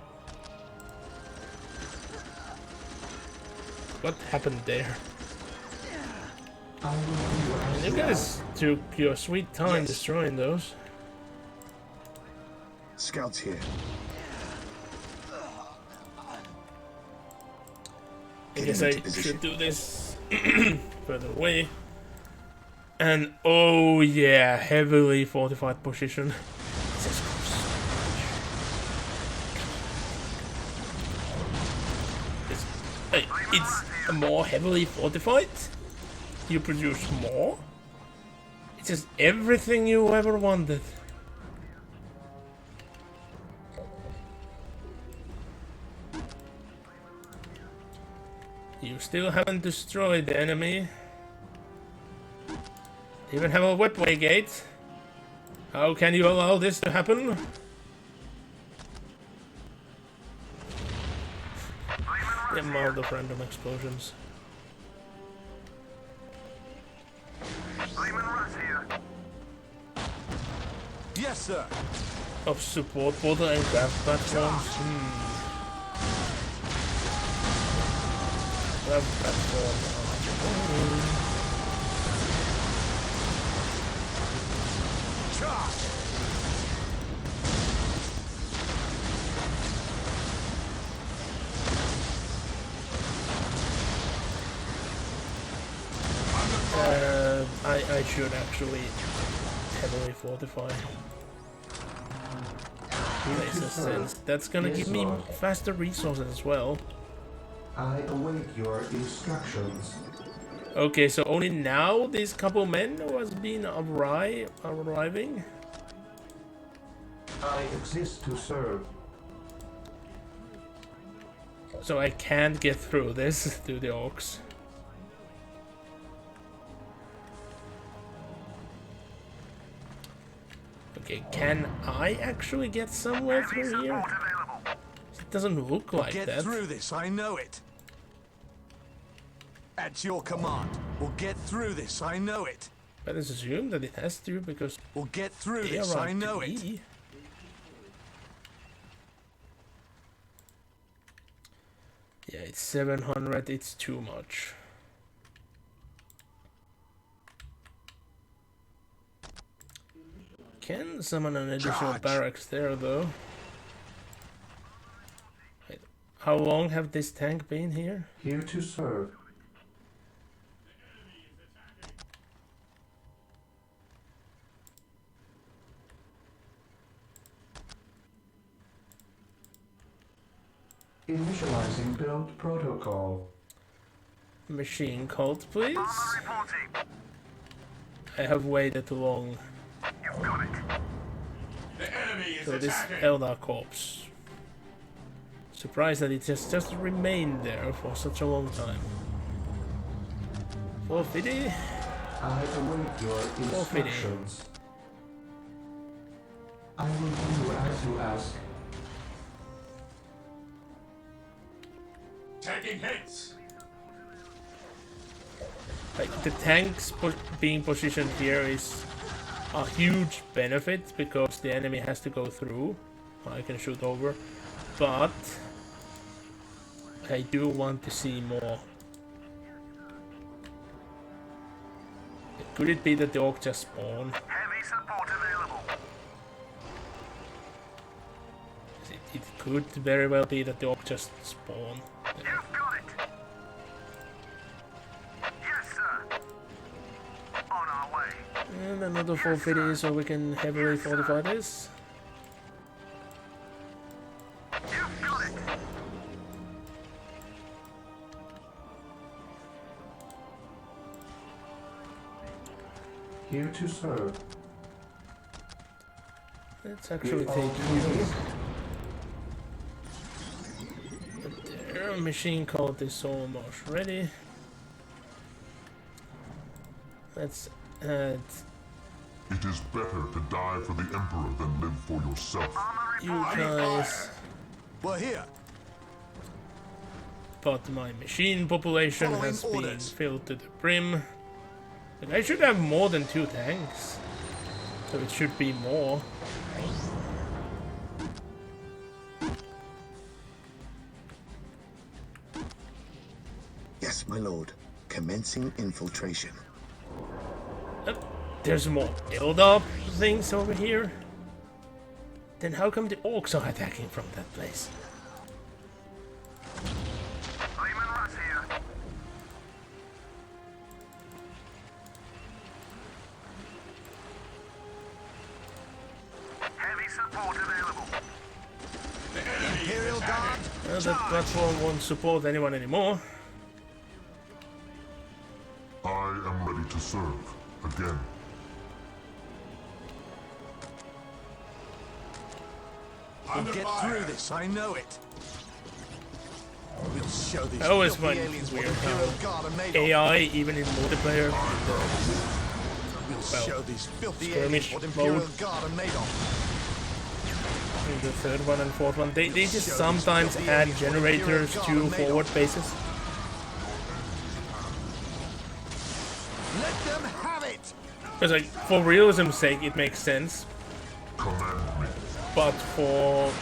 [SPEAKER 1] What happened there?
[SPEAKER 5] I will do as
[SPEAKER 1] You
[SPEAKER 5] you
[SPEAKER 1] guys
[SPEAKER 5] ask.
[SPEAKER 1] took your sweet time destroying those.
[SPEAKER 2] Scouts here.
[SPEAKER 1] I guess I should do this further away. And oh yeah, heavily fortified position. Jesus Christ. It's more heavily fortified? You produce more? It's just everything you ever wanted. You still haven't destroyed the enemy. Even have a webway gate. How can you allow this to happen? The amount of random explosions.
[SPEAKER 11] Yes, sir.
[SPEAKER 1] Of support water and craft platforms. Craft platform. I should actually heavily fortify places, since that's gonna give me faster resources as well.
[SPEAKER 5] I await your instructions.
[SPEAKER 1] Okay, so only now these couple men who has been arriving?
[SPEAKER 5] I exist to serve.
[SPEAKER 1] So I can't get through this to the orcs. Okay, can I actually get somewhere through here? It doesn't look like
[SPEAKER 10] Get
[SPEAKER 1] that.
[SPEAKER 10] through this, I know it. At your command. We'll get through this, I know it.
[SPEAKER 1] But it's assumed that it has to, because
[SPEAKER 10] we'll get through
[SPEAKER 1] they
[SPEAKER 10] this, I
[SPEAKER 1] arrived
[SPEAKER 10] know
[SPEAKER 1] to
[SPEAKER 10] it.
[SPEAKER 1] me. Yeah, it's 700, it's too much. Can summon an additional barracks there, though. Wait, how long have this tank been here?
[SPEAKER 5] Here to serve. Initializing build protocol.
[SPEAKER 1] Machine cult, please. I have waited too long. So this Eldar corpse. Surprised that it has just remained there for such a long time. 450.
[SPEAKER 5] I await your instructions. I will do as you ask.
[SPEAKER 4] Taking hits.
[SPEAKER 1] Like, the tanks being positioned here is a huge benefit because the enemy has to go through. I can shoot over, but I do want to see more. Could it be that the orc just spawn?
[SPEAKER 13] Heavy support available.
[SPEAKER 1] It could very well be that the orc just spawn.
[SPEAKER 13] You've got it. Yes, sir. On our way.
[SPEAKER 1] And another 450 so we can heavily fortify this.
[SPEAKER 13] You've got it.
[SPEAKER 5] Here to serve.
[SPEAKER 1] Let's actually take you. There, machine cult is almost ready. Let's add.
[SPEAKER 14] It is better to die for the Emperor than live for yourself.
[SPEAKER 1] You guys.
[SPEAKER 10] We're here.
[SPEAKER 1] But my machine population has been filled to the brim. But I should have more than 2 tanks. So it should be more.
[SPEAKER 2] Yes, my lord. Commencing infiltration.
[SPEAKER 1] There's more Eldar things over here. Then how come the orcs are attacking from that place?
[SPEAKER 13] Heavy support available.
[SPEAKER 10] Imperial Guard.
[SPEAKER 1] That platform won't support anyone anymore.
[SPEAKER 14] I am ready to serve again.
[SPEAKER 10] We'll get through this, I know it. We'll show these
[SPEAKER 1] I always
[SPEAKER 10] filthy
[SPEAKER 1] find
[SPEAKER 10] aliens
[SPEAKER 1] weird
[SPEAKER 10] what Imperial Guard are made of.
[SPEAKER 1] AI, even in multiplayer,
[SPEAKER 10] We'll show these filthy
[SPEAKER 1] skirmish
[SPEAKER 10] aliens what Imperial
[SPEAKER 1] mode.
[SPEAKER 10] Guard are made of.
[SPEAKER 1] in the 3rd one and 4th one, they just sometimes add generators to forward bases.
[SPEAKER 10] Let them have it.
[SPEAKER 1] Because like, for realism's sake, it makes sense. But for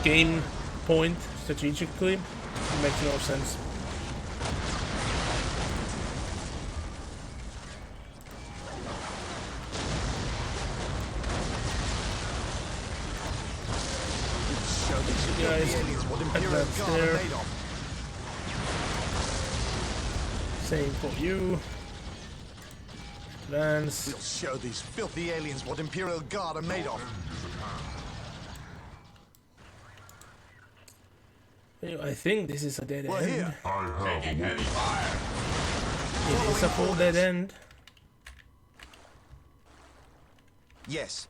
[SPEAKER 1] game point, strategically, it makes no sense. You guys advance there. Same for you. Advance.
[SPEAKER 10] We'll show these filthy aliens what Imperial Guard are made of.
[SPEAKER 1] I think this is a dead end.
[SPEAKER 10] Here.
[SPEAKER 4] Taking heavy fire.
[SPEAKER 1] It is a full dead end.
[SPEAKER 10] Yes.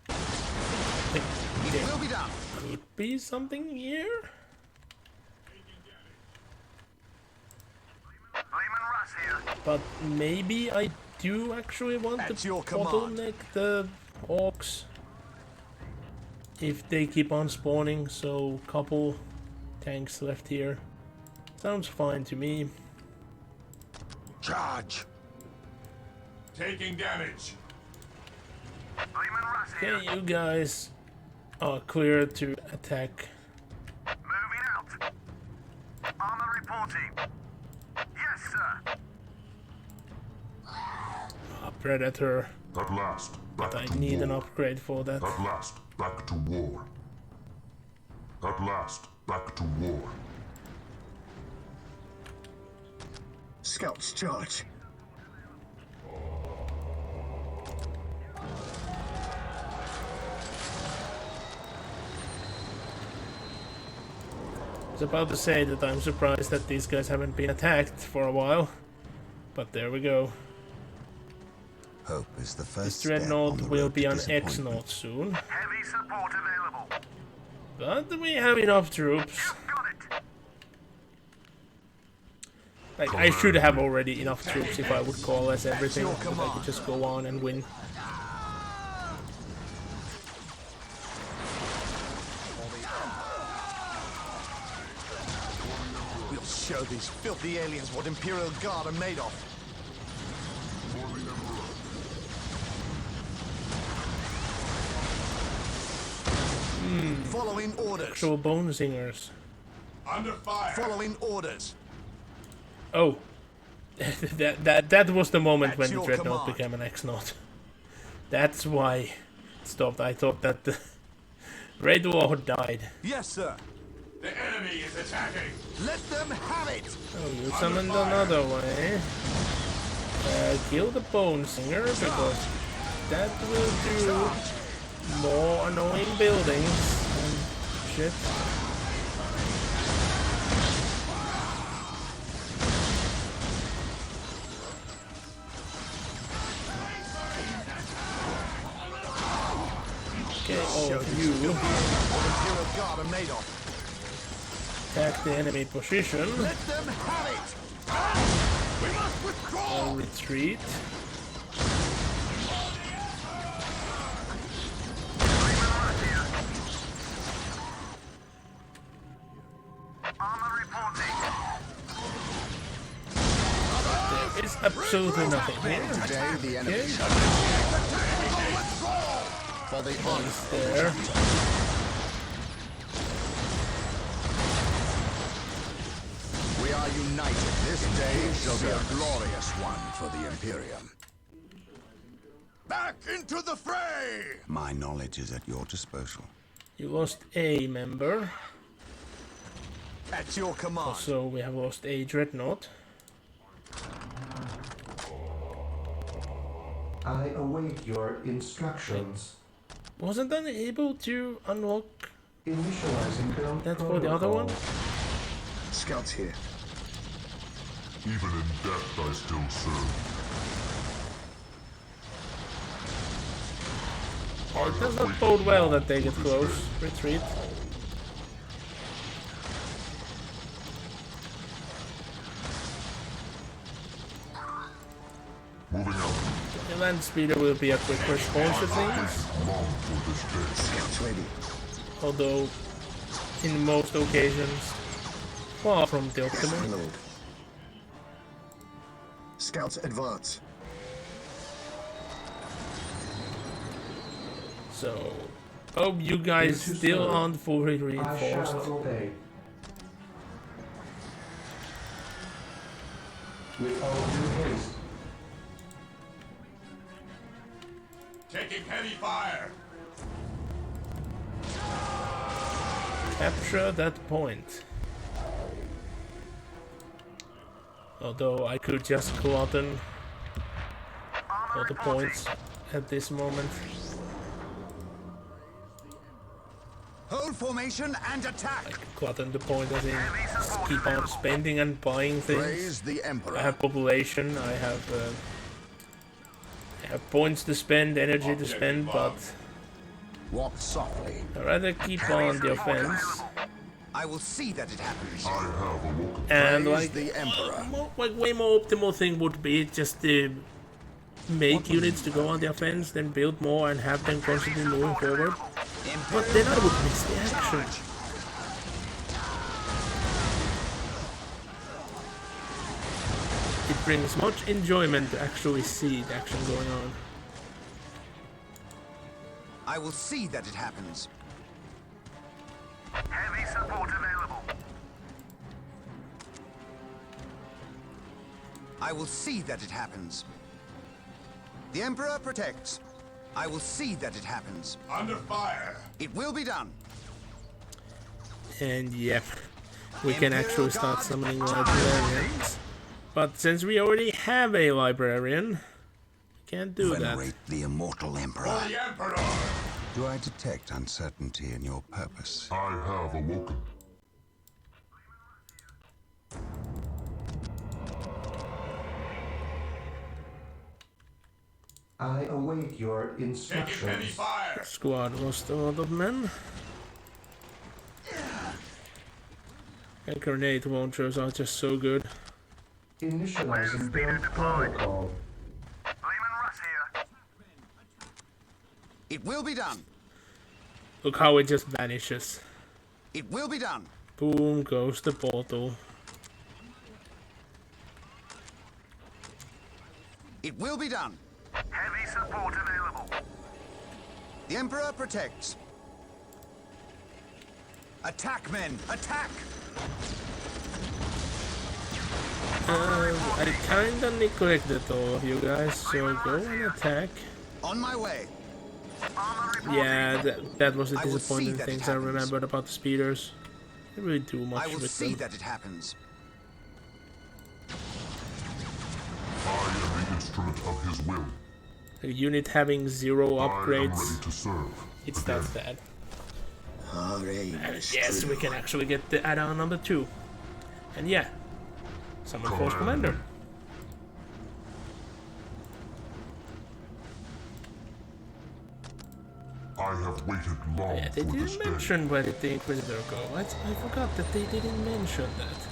[SPEAKER 1] It
[SPEAKER 10] will be done.
[SPEAKER 1] Could be something here. But maybe I do actually want to bottleneck the orcs if they keep on spawning, so couple tanks left here. Sounds fine to me.
[SPEAKER 8] Charge!
[SPEAKER 4] Taking damage.
[SPEAKER 1] Okay, you guys are clear to attack.
[SPEAKER 13] Moving out. Armor reporting. Yes, sir.
[SPEAKER 1] Predator.
[SPEAKER 14] At last, back
[SPEAKER 1] But I
[SPEAKER 14] to
[SPEAKER 1] need
[SPEAKER 14] war.
[SPEAKER 1] an upgrade for that.
[SPEAKER 14] At last, back to war. At last, back to war.
[SPEAKER 2] Scouts charge.
[SPEAKER 1] I was about to say that I'm surprised that these guys haven't been attacked for a while. But there we go.
[SPEAKER 7] Hope is the first
[SPEAKER 1] This
[SPEAKER 7] step
[SPEAKER 1] dreadnought
[SPEAKER 7] on the
[SPEAKER 1] will
[SPEAKER 7] road
[SPEAKER 1] be
[SPEAKER 7] to
[SPEAKER 1] an
[SPEAKER 7] disappointment.
[SPEAKER 1] X-Naught soon.
[SPEAKER 13] Heavy support available.
[SPEAKER 1] But we have enough troops. Like, I should have already enough troops if I would coalesce everything, but I could just go on and win.
[SPEAKER 10] We'll show these filthy aliens what Imperial Guard are made of. Following orders.
[SPEAKER 1] Actual bone singers.
[SPEAKER 4] Under fire.
[SPEAKER 10] Following orders.
[SPEAKER 1] Oh. that was the moment when the
[SPEAKER 10] your
[SPEAKER 1] dreadnought
[SPEAKER 10] command.
[SPEAKER 1] became an X-Naught. That's why it stopped. I thought that the Great War died.
[SPEAKER 10] Yes, sir.
[SPEAKER 4] The enemy is attacking.
[SPEAKER 10] Let them have it.
[SPEAKER 1] Oh, you summoned another way. Kill the bone singer because that will do more annoying buildings and shit. Okay, all of you attack the enemy position.
[SPEAKER 10] Let them have it. We must withdraw.
[SPEAKER 1] Retreat. There is absolutely nothing here.
[SPEAKER 17] Today, the enemy
[SPEAKER 1] Okay.
[SPEAKER 17] for the
[SPEAKER 1] One's there.
[SPEAKER 17] We are united. This day shall be a glorious one for the Imperium.
[SPEAKER 8] Back into the fray!
[SPEAKER 7] My knowledge is at your disposal.
[SPEAKER 1] You lost a member.
[SPEAKER 10] At your command.
[SPEAKER 1] Also, we have lost a dreadnought.
[SPEAKER 5] I await your instructions.
[SPEAKER 1] Wasn't I able to unlock
[SPEAKER 5] Initializing build
[SPEAKER 1] that for the other one?
[SPEAKER 2] Scouts here.
[SPEAKER 14] Even in death, I still serve.
[SPEAKER 1] It does not bode well that they get close. Retreat.
[SPEAKER 14] Moving out.
[SPEAKER 1] The land speeder will be a quick response to things.
[SPEAKER 14] Long for this day.
[SPEAKER 2] Scouts ready.
[SPEAKER 1] Although, in most occasions, far from the optimal.
[SPEAKER 2] Reload. Scouts advance.
[SPEAKER 1] So, oh, you guys still aren't fully
[SPEAKER 5] I
[SPEAKER 1] reinforced.
[SPEAKER 5] shall obey. With all due haste.
[SPEAKER 4] Taking heavy fire.
[SPEAKER 1] Capture that point. Although I could just glutton all the points at this moment.
[SPEAKER 6] Hold formation and attack.
[SPEAKER 1] Gotten the point, I think. Just keep on spending and buying things.
[SPEAKER 3] Praise the Emperor.
[SPEAKER 1] I have population. I have points to spend, energy to spend, but
[SPEAKER 3] walk softly.
[SPEAKER 1] I'd rather keep on the offense.
[SPEAKER 6] I will see that it happens.
[SPEAKER 14] I have awoken.
[SPEAKER 1] And
[SPEAKER 3] Praise
[SPEAKER 1] like,
[SPEAKER 3] the Emperor.
[SPEAKER 1] Way more optimal thing would be just to make units to go on the offense, then build more and have them constantly moving forward. But then I would miss the action. It brings much enjoyment to actually see the action going on.
[SPEAKER 6] I will see that it happens.
[SPEAKER 13] Heavy support available.
[SPEAKER 6] I will see that it happens. The Emperor protects. I will see that it happens.
[SPEAKER 4] Under fire.
[SPEAKER 6] It will be done.
[SPEAKER 1] And yeah, we can actually start summoning librarians. But since we already have a librarian, we can't do
[SPEAKER 7] Venerate the immortal Emperor.
[SPEAKER 4] For the Emperor.
[SPEAKER 7] Do I detect uncertainty in your purpose?
[SPEAKER 14] I have awoken.
[SPEAKER 5] I await your instructions.
[SPEAKER 4] Heavy fire.
[SPEAKER 1] Squad lost a lot of men. And grenade launchers are just so good.
[SPEAKER 5] Initializing build protocol.
[SPEAKER 6] It will be done.
[SPEAKER 1] Look how it just vanishes.
[SPEAKER 6] It will be done.
[SPEAKER 1] Boom goes the portal.
[SPEAKER 6] It will be done.
[SPEAKER 13] Heavy support available.
[SPEAKER 6] The Emperor protects. Attack, men! Attack!
[SPEAKER 1] I kinda neglected all of you guys, so go and attack.
[SPEAKER 6] On my way.
[SPEAKER 1] Yeah, that was the disappointing things I remembered about the speeders. They really do much
[SPEAKER 6] I will
[SPEAKER 1] with
[SPEAKER 6] see
[SPEAKER 1] them.
[SPEAKER 6] that it happens.
[SPEAKER 14] I am the instrument of his will.
[SPEAKER 1] A unit having 0
[SPEAKER 14] I am
[SPEAKER 1] upgrades,
[SPEAKER 14] ready to serve.
[SPEAKER 1] it's that bad. And yes, we can actually get the add-on number 2. And yeah, Summon Force Commander.
[SPEAKER 14] I have waited long
[SPEAKER 1] Yeah, they
[SPEAKER 14] for this
[SPEAKER 1] didn't
[SPEAKER 14] day.
[SPEAKER 1] mention where did the Inquisitor go. I forgot that they didn't mention that.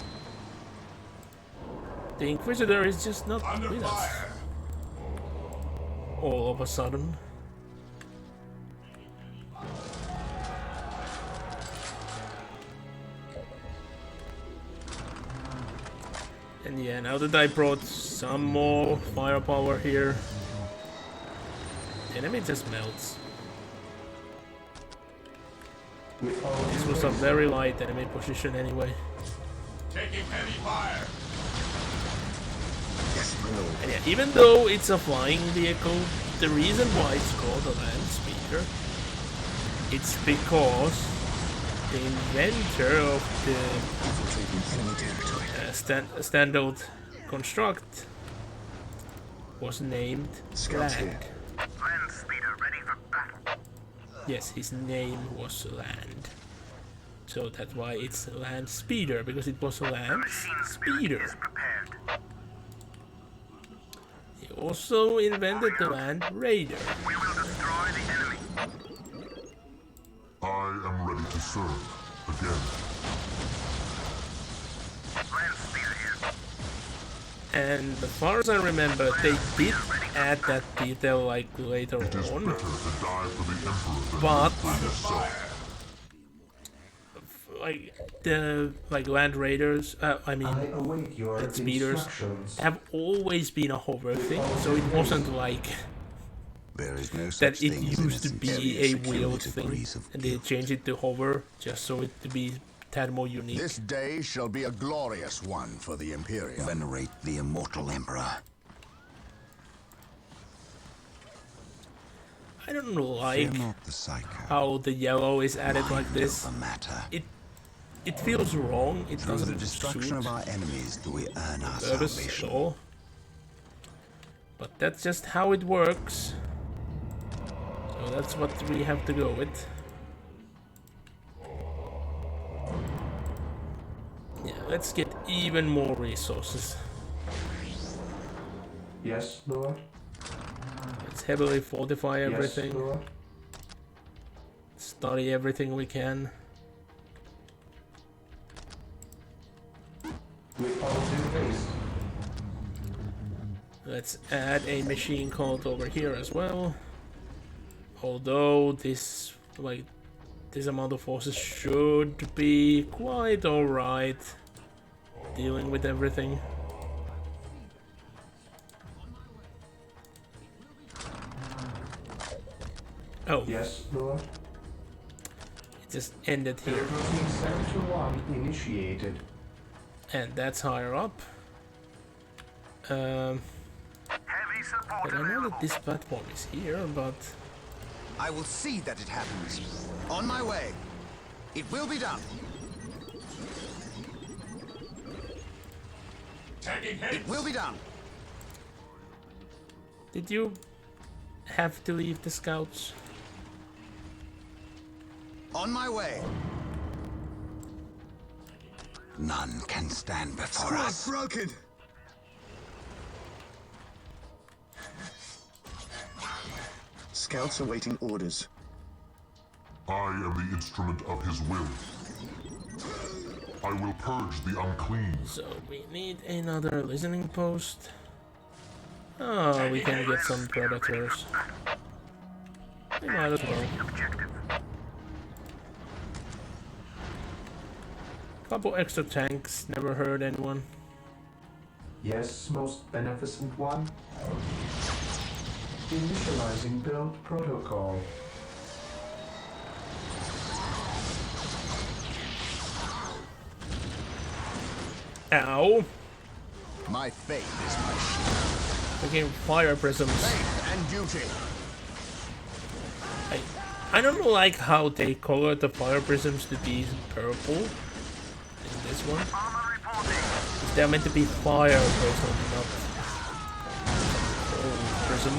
[SPEAKER 1] The Inquisitor is just not with us. All of a sudden. And yeah, now that I brought some more firepower here, the enemy just melts. This was a very light enemy position anyway.
[SPEAKER 4] Taking heavy fire.
[SPEAKER 1] And yeah, even though it's a flying vehicle, the reason why it's called a land speeder, it's because the inventor of the standard construct was named Land.
[SPEAKER 13] Land speeder ready for battle.
[SPEAKER 1] Yes, his name was Land. So that's why it's Land Speeder, because it was a land speeder. He also invented the Land Raider.
[SPEAKER 13] We will destroy the enemy.
[SPEAKER 14] I am ready to serve again.
[SPEAKER 13] Land speeder here.
[SPEAKER 1] And as far as I remember, they did add that detail like later on. But like Land Raiders, Land Speeders have always been a hover thing, so it wasn't like
[SPEAKER 7] There is no
[SPEAKER 1] that
[SPEAKER 7] such
[SPEAKER 1] it
[SPEAKER 7] thing as
[SPEAKER 1] used to
[SPEAKER 7] innocent
[SPEAKER 1] be
[SPEAKER 7] area
[SPEAKER 1] a
[SPEAKER 7] secure
[SPEAKER 1] wheeled
[SPEAKER 7] to
[SPEAKER 1] thing,
[SPEAKER 7] degrees of
[SPEAKER 1] and they changed it to hover just so it to be a tad more unique.
[SPEAKER 3] This day shall be a glorious one for the Imperium.
[SPEAKER 7] Venerate the immortal Emperor.
[SPEAKER 1] I don't like
[SPEAKER 7] Fear not the psycho.
[SPEAKER 1] how the yellow is added like this.
[SPEAKER 7] Over matter.
[SPEAKER 1] It feels wrong. It
[SPEAKER 7] Through the
[SPEAKER 1] doesn't
[SPEAKER 7] destruction
[SPEAKER 1] suit
[SPEAKER 7] of our enemies do we earn our
[SPEAKER 1] purpose at
[SPEAKER 7] salvation.
[SPEAKER 1] all. But that's just how it works. So that's what we have to go with. Yeah, let's get even more resources.
[SPEAKER 5] Yes, Lord.
[SPEAKER 1] Let's heavily fortify everything.
[SPEAKER 5] Yes, Lord.
[SPEAKER 1] Study everything we can.
[SPEAKER 5] With all due haste.
[SPEAKER 1] Let's add a machine cult over here as well. Although this, like, this amount of forces should be quite alright dealing with everything. Oh.
[SPEAKER 5] Yes, Lord.
[SPEAKER 1] It just ended here.
[SPEAKER 5] Routine 721 initiated.
[SPEAKER 1] And that's higher up. But I know that this platform is here, but...
[SPEAKER 6] I will see that it happens. On my way. It will be done. It will be done.
[SPEAKER 1] Did you have to leave the scouts?
[SPEAKER 6] On my way. None can stand before us.
[SPEAKER 2] Broken. Scouts awaiting orders.
[SPEAKER 14] I am the instrument of his will. I will purge the unclean.
[SPEAKER 1] So we need another listening post. Oh, we can get some predators. We might as well. Couple extra tanks, never hurt anyone.
[SPEAKER 5] Yes, most beneficent one. Initializing build protocol.
[SPEAKER 1] Ow!
[SPEAKER 17] My faith is my shield.
[SPEAKER 1] Freaking fire prisms.
[SPEAKER 17] Faith and duty.
[SPEAKER 1] I don't like how they colored the fire prisms to be purple in this one. They're meant to be fire prism, not gold prism.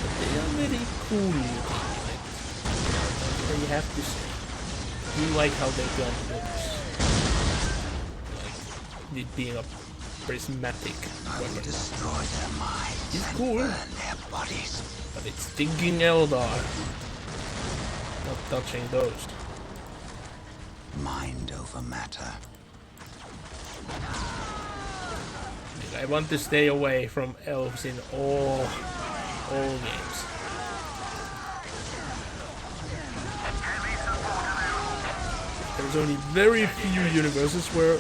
[SPEAKER 1] But they are very cool looking. You have to say. You like how their gun looks. Like it being a prismatic weapon.
[SPEAKER 6] Destroy their minds.
[SPEAKER 1] It's cool.
[SPEAKER 6] Burn their bodies.
[SPEAKER 1] But it's stinking Eldar. Not touching those.
[SPEAKER 6] Mind over matter.
[SPEAKER 1] I want to stay away from elves in all games. There's only very few universes where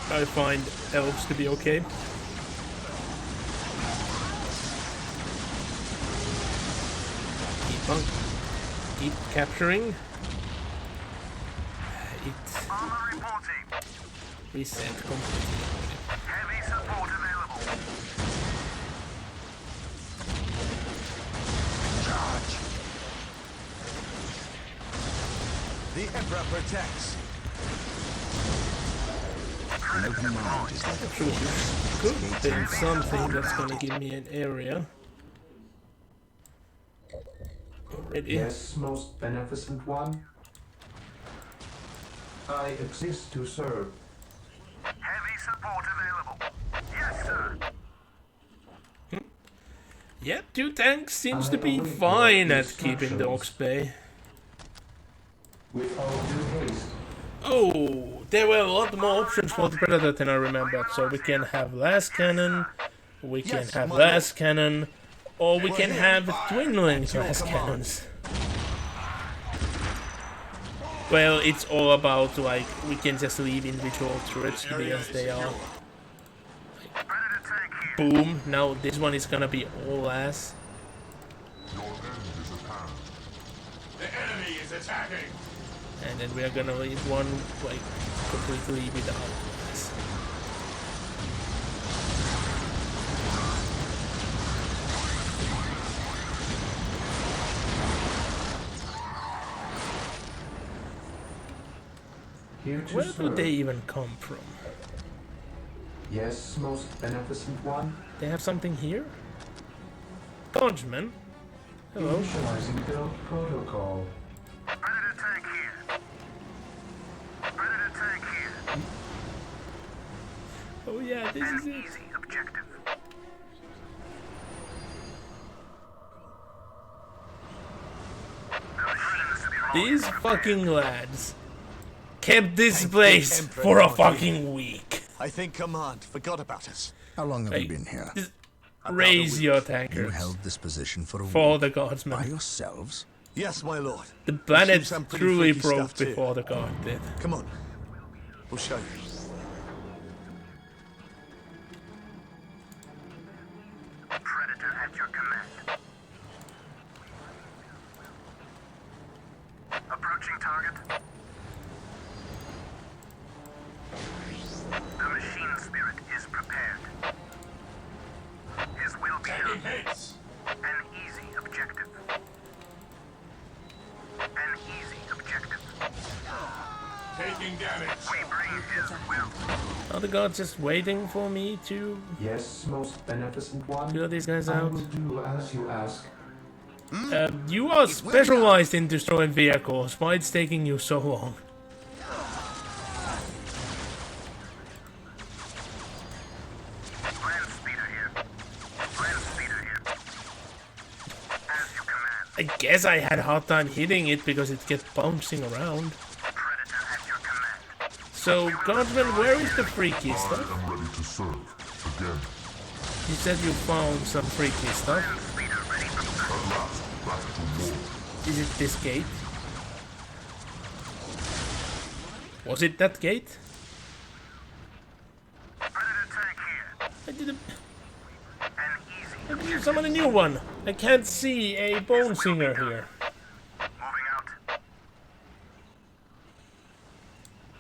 [SPEAKER 1] I find elves to be okay. Keep capturing. It reset completely.
[SPEAKER 13] Heavy support available.
[SPEAKER 6] Charge. The Emperor protects. An open mind is like a
[SPEAKER 1] Could be something that's gonna give me an area. Already.
[SPEAKER 5] Yes, most beneficent one. I exist to serve.
[SPEAKER 13] Heavy support available. Yes, sir.
[SPEAKER 1] Yeah, 2 tanks seems to be fine at keeping the Ox Bay.
[SPEAKER 5] With all due haste.
[SPEAKER 1] Oh, there were a lot more options for the Predator than I remembered. So we can have Last Cannon, we can have Last Cannon, or we can have Twin-Link Last Cannons. Well, it's all about, like, we can just leave individual turrets to be as they are. Boom, now this one is gonna be all ass.
[SPEAKER 14] Your end is at hand.
[SPEAKER 4] The enemy is attacking.
[SPEAKER 1] And then we are gonna leave one, like, completely without ass.
[SPEAKER 5] Here to
[SPEAKER 1] Where do
[SPEAKER 5] serve.
[SPEAKER 1] they even come from?
[SPEAKER 5] Yes, most beneficent one.
[SPEAKER 1] They have something here? Guardsmen? Hello.
[SPEAKER 5] Initializing build protocol.
[SPEAKER 13] Predator tank here. Predator tank here.
[SPEAKER 1] Oh yeah, this is it.
[SPEAKER 13] Easy objective.
[SPEAKER 1] These fucking lads kept this place for a fucking week.
[SPEAKER 10] I think Command forgot about us.
[SPEAKER 17] How long have
[SPEAKER 1] Hey,
[SPEAKER 17] you been here?
[SPEAKER 1] just raise your
[SPEAKER 17] You
[SPEAKER 1] tankers
[SPEAKER 17] held this position for a
[SPEAKER 1] for
[SPEAKER 17] week.
[SPEAKER 1] the
[SPEAKER 17] By
[SPEAKER 1] guardsmen.
[SPEAKER 17] yourselves?
[SPEAKER 10] Yes, my lord.
[SPEAKER 1] The
[SPEAKER 10] We've
[SPEAKER 1] planet
[SPEAKER 10] seen some pretty
[SPEAKER 1] truly
[SPEAKER 10] freaky
[SPEAKER 1] broke
[SPEAKER 10] stuff too.
[SPEAKER 1] before the guard did.
[SPEAKER 10] Come on. We'll show you.
[SPEAKER 13] Predator at your command. Approaching target. The machine spirit is prepared. His will be
[SPEAKER 4] Taking
[SPEAKER 13] done.
[SPEAKER 4] hits.
[SPEAKER 13] An easy objective. An easy objective.
[SPEAKER 4] Taking damage.
[SPEAKER 13] We bring his will.
[SPEAKER 1] Are the guards just waiting for me to
[SPEAKER 5] Yes, most beneficent one.
[SPEAKER 1] clear these guys
[SPEAKER 5] I
[SPEAKER 1] out?
[SPEAKER 5] will do as you ask.
[SPEAKER 1] You are specialized in destroying vehicles. Why it's taking you so long?
[SPEAKER 13] Land speeder here. Land speeder here. As you command.
[SPEAKER 1] I guess I had a hard time hitting it because it kept bouncing around.
[SPEAKER 13] Predator at your command.
[SPEAKER 1] So, guardsman, where is the freaky
[SPEAKER 14] I
[SPEAKER 1] stuff?
[SPEAKER 14] am ready to serve. Again.
[SPEAKER 1] You said you found some freaky stuff.
[SPEAKER 14] At last, back to war.
[SPEAKER 1] Is it this gate? Was it that gate?
[SPEAKER 13] Predator tank here.
[SPEAKER 1] I didn't.
[SPEAKER 13] An easy
[SPEAKER 1] I didn't summon a new one. I can't see a bone singer here.
[SPEAKER 13] moving out.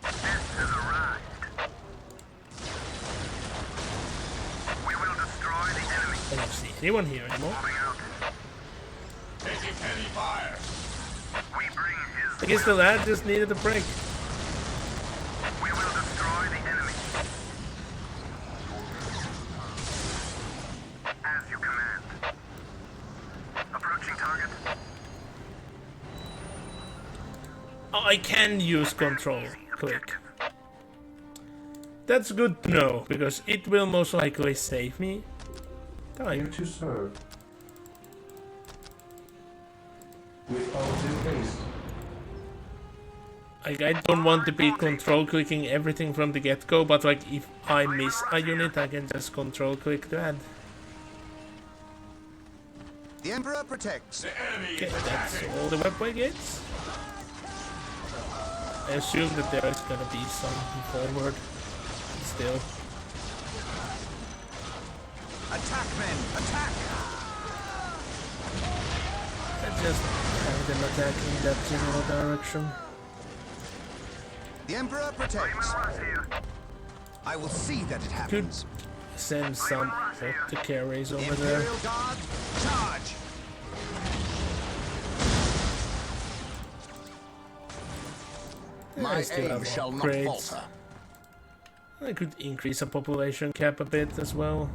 [SPEAKER 13] Death has arrived. We will destroy the enemy.
[SPEAKER 1] I don't see anyone here anymore.
[SPEAKER 13] Moving out.
[SPEAKER 4] Taking heavy fire.
[SPEAKER 13] We bring his
[SPEAKER 1] I guess the lad just needed a break.
[SPEAKER 13] We will destroy the enemy. As you command. Approaching target.
[SPEAKER 1] I can use control click. That's good to know, because it will most likely save me
[SPEAKER 5] Here
[SPEAKER 1] time.
[SPEAKER 5] to serve. With all due haste.
[SPEAKER 1] I don't want to be control clicking everything from the get-go, but like if I miss a unit, I can just control click to add.
[SPEAKER 6] The Emperor protects.
[SPEAKER 4] The enemy
[SPEAKER 1] Okay,
[SPEAKER 4] is
[SPEAKER 1] that's
[SPEAKER 4] attacking.
[SPEAKER 1] all the webway gates. I assume that there is gonna be some forward still.
[SPEAKER 6] Attack, men! Attack!
[SPEAKER 1] I just have them attack in that general direction.
[SPEAKER 6] The Emperor protects. I will see that it
[SPEAKER 1] Could
[SPEAKER 6] happens.
[SPEAKER 1] send some to carries over there.
[SPEAKER 6] Imperial Guard, charge!
[SPEAKER 1] I
[SPEAKER 17] My
[SPEAKER 1] still have
[SPEAKER 17] aim shall not
[SPEAKER 1] upgrades.
[SPEAKER 17] falter.
[SPEAKER 1] I could increase the population cap a bit as well.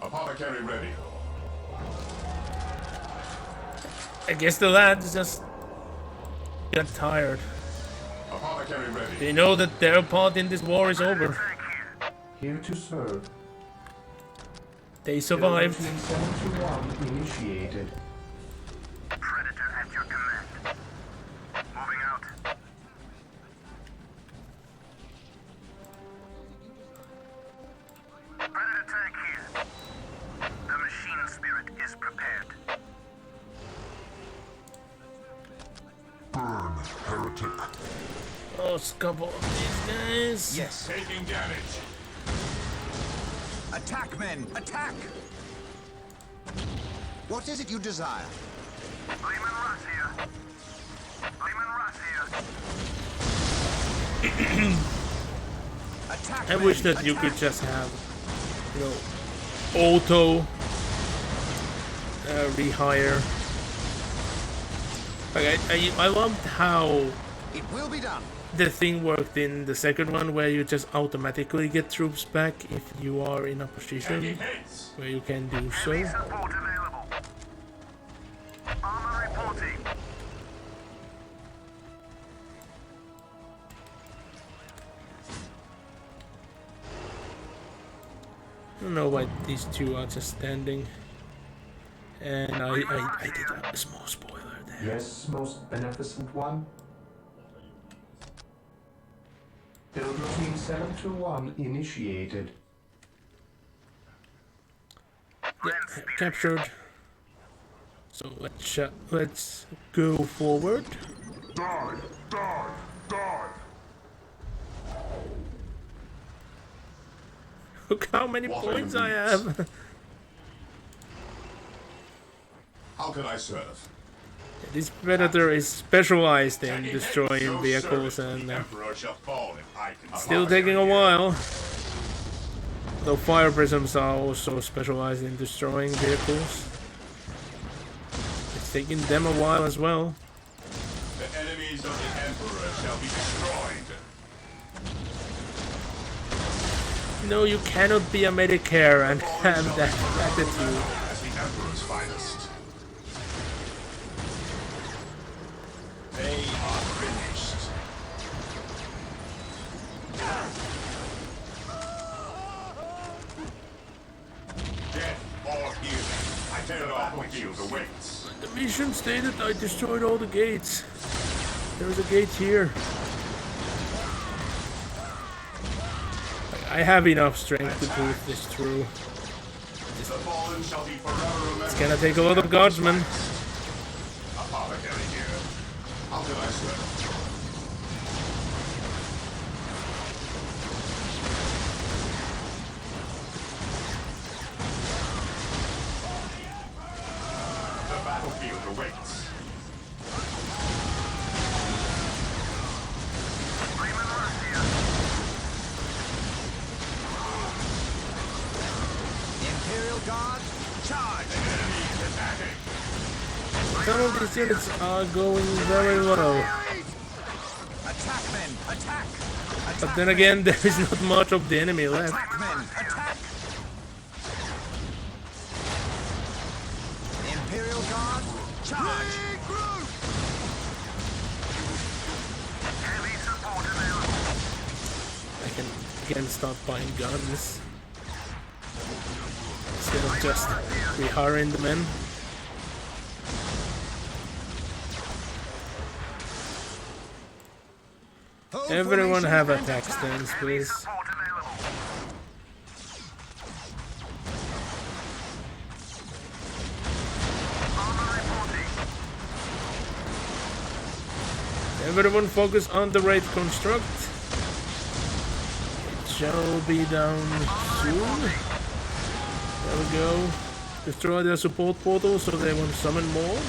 [SPEAKER 4] Apothecary ready.
[SPEAKER 1] I guess the lads just got tired.
[SPEAKER 4] Apothecary ready.
[SPEAKER 1] They know that their part in this war is over.
[SPEAKER 5] Here to serve.
[SPEAKER 1] They survived.
[SPEAKER 5] Team 721 initiated.
[SPEAKER 13] Predator at your command. Moving out. Predator tank here. The machine spirit is prepared.
[SPEAKER 14] Burn, heretic.
[SPEAKER 1] Oh, a couple of these guys.
[SPEAKER 6] Yes.
[SPEAKER 4] Taking damage.
[SPEAKER 6] Attack, men! Attack! What is it you desire?
[SPEAKER 13] Lehman Russ here. Lehman Russ here.
[SPEAKER 1] I wish that you could just have, you know, auto rehire. Like I loved how
[SPEAKER 17] it will be done.
[SPEAKER 1] The thing worked in the second one, where you just automatically get troops back if you are in a position where you can do so.
[SPEAKER 13] Support available. Armor reporting.
[SPEAKER 1] I don't know why these two are just standing. And I did a small spoiler there.
[SPEAKER 5] Yes, most beneficent one. Build routine 721 initiated.
[SPEAKER 1] Yeah, captured. So let's go forward.
[SPEAKER 14] Die! Die! Die!
[SPEAKER 1] Look how many points I have.
[SPEAKER 4] How can I serve?
[SPEAKER 1] This predator is specialized in destroying vehicles, and still taking a while. Though fire prisms are also specialized in destroying vehicles. It's taking them a while as well.
[SPEAKER 4] The enemies of the Emperor shall be destroyed.
[SPEAKER 1] No, you cannot be a Medicare and have that attitude.
[SPEAKER 4] As the Emperor's finest. They are finished. Death or healing. I dare not feel the weights.
[SPEAKER 1] The mission stated I destroyed all the gates. There's a gate here. I have enough strength to prove this true. It's gonna take a lot of guardsmen.
[SPEAKER 4] Apothecary here. How can I serve? The battlefield awaits.
[SPEAKER 17] Imperial Guard, charge!
[SPEAKER 1] Some of these units are going very low.
[SPEAKER 17] Attack men, attack!
[SPEAKER 1] But then again, there is not much of the enemy left.
[SPEAKER 17] Attack men, attack! Imperial Guard, charge!
[SPEAKER 1] I can again start buying guns instead of just rehiring the men. Everyone have attack stands, please. Everyone focus on the raid construct. It shall be down soon. There we go. Destroy their support portal so they won't summon more.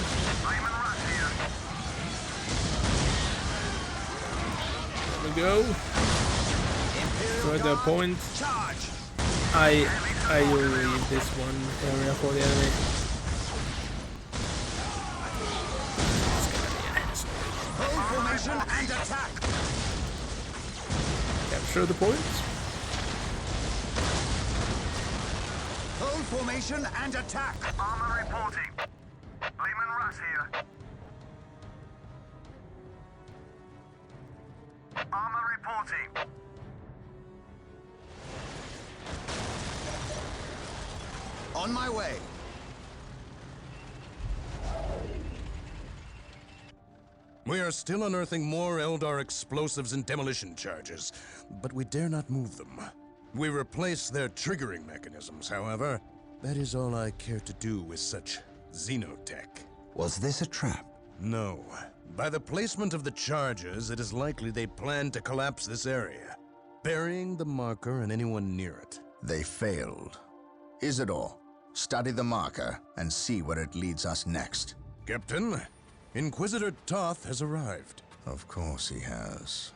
[SPEAKER 1] There we go. Destroy their point. I will leave this one area for the enemy.
[SPEAKER 17] Formation and attack!
[SPEAKER 1] Capture the point.
[SPEAKER 17] Hold formation and attack!
[SPEAKER 13] Armor reporting. Lehman Russ here. Armor reporting.
[SPEAKER 17] On my way.
[SPEAKER 11] We are still unearthing more Eldar explosives and demolition charges, but we dare not move them. We replace their triggering mechanisms, however. That is all I care to do with such xenotech.
[SPEAKER 6] Was this a trap?
[SPEAKER 11] No. By the placement of the charges, it is likely they plan to collapse this area, burying the marker and anyone near it.
[SPEAKER 17] They failed. Isidore, study the marker and see where it leads us next.
[SPEAKER 11] Captain, Inquisitor Toth has arrived.
[SPEAKER 17] Of course he has.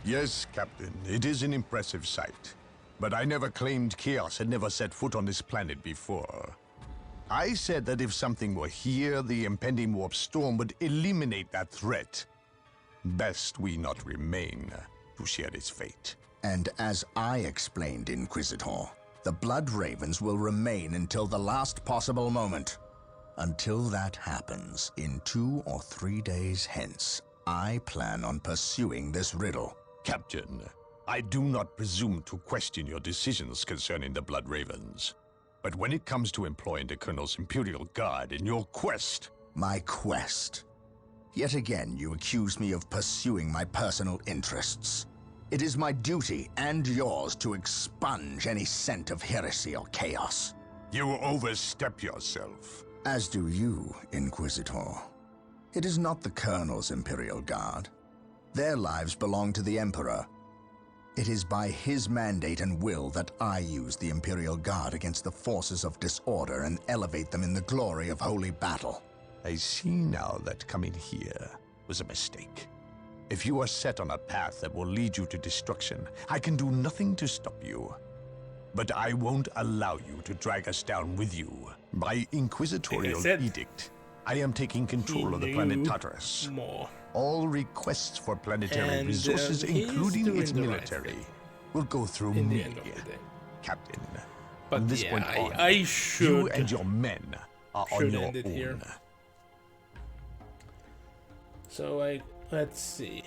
[SPEAKER 10] Yes, Captain, it is an impressive sight. But I never claimed Chaos had never set foot on this planet before. I said that if something were here, the impending warp storm would eliminate that threat. Best we not remain to share its fate.
[SPEAKER 17] And as I explained, Inquisitor, the Blood Ravens will remain until the last possible moment. Until that happens, in 2 or 3 days hence, I plan on pursuing this riddle.
[SPEAKER 10] Captain, I do not presume to question your decisions concerning the Blood Ravens. But when it comes to employing the Colonel's Imperial Guard in your quest...
[SPEAKER 17] My quest? Yet again, you accuse me of pursuing my personal interests. It is my duty, and yours, to expunge any scent of heresy or chaos.
[SPEAKER 10] You overstep yourself.
[SPEAKER 17] As do you, Inquisitor. It is not the Colonel's Imperial Guard. Their lives belong to the Emperor. It is by his mandate and will that I use the Imperial Guard against the forces of disorder and elevate them in the glory of holy battle.
[SPEAKER 10] I see now that coming here was a mistake. If you are set on a path that will lead you to destruction, I can do nothing to stop you. But I won't allow you to drag us down with you. By inquisitorial edict, I am taking control of the planet Tartarus. All requests for planetary resources, including its military, will go through me, Captain.
[SPEAKER 1] But
[SPEAKER 10] From this
[SPEAKER 1] yeah,
[SPEAKER 10] point on,
[SPEAKER 1] I should.
[SPEAKER 10] you and your men are on your
[SPEAKER 1] end it
[SPEAKER 10] own.
[SPEAKER 1] here. So let's see.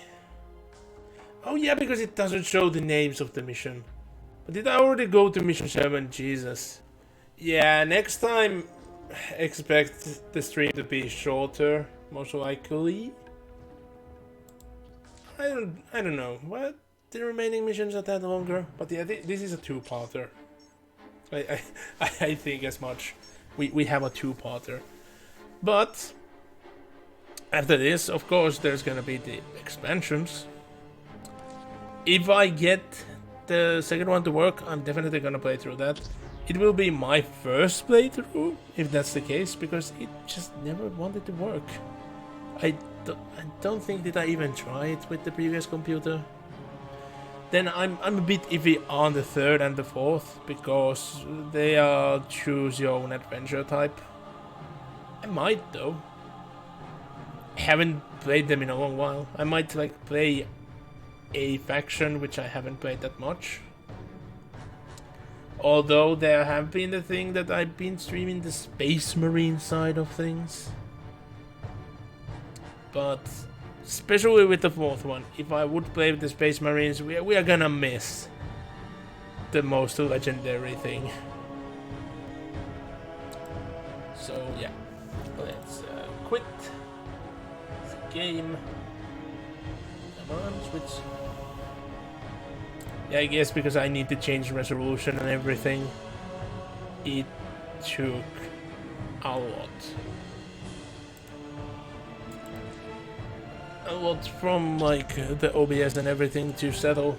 [SPEAKER 1] Oh yeah, because it doesn't show the names of the mission. But did I already go to mission 7? Jesus. Yeah, next time expect the stream to be shorter, most likely. I don't know. What, the remaining missions are that longer? But yeah, this is a two-parter. I think as much. We have a two-parter. But after this, of course, there's gonna be the expansions. If I get the second one to work, I'm definitely gonna play through that. It will be my first playthrough, if that's the case, because it just never wanted to work. I don't think that I even tried with the previous computer. Then I'm a bit iffy on the third and the fourth, because they are choose your own adventure type. I might though. I haven't played them in a long while. I might like play a faction which I haven't played that much. Although there have been the thing that I've been streaming the Space Marine side of things. But especially with the fourth one, if I would play with the Space Marines, we are gonna miss the most legendary thing. So yeah, let's quit the game. Come on, switch. Yeah, I guess because I need to change resolution and everything, it took a lot. A lot from like the OBS and everything to settle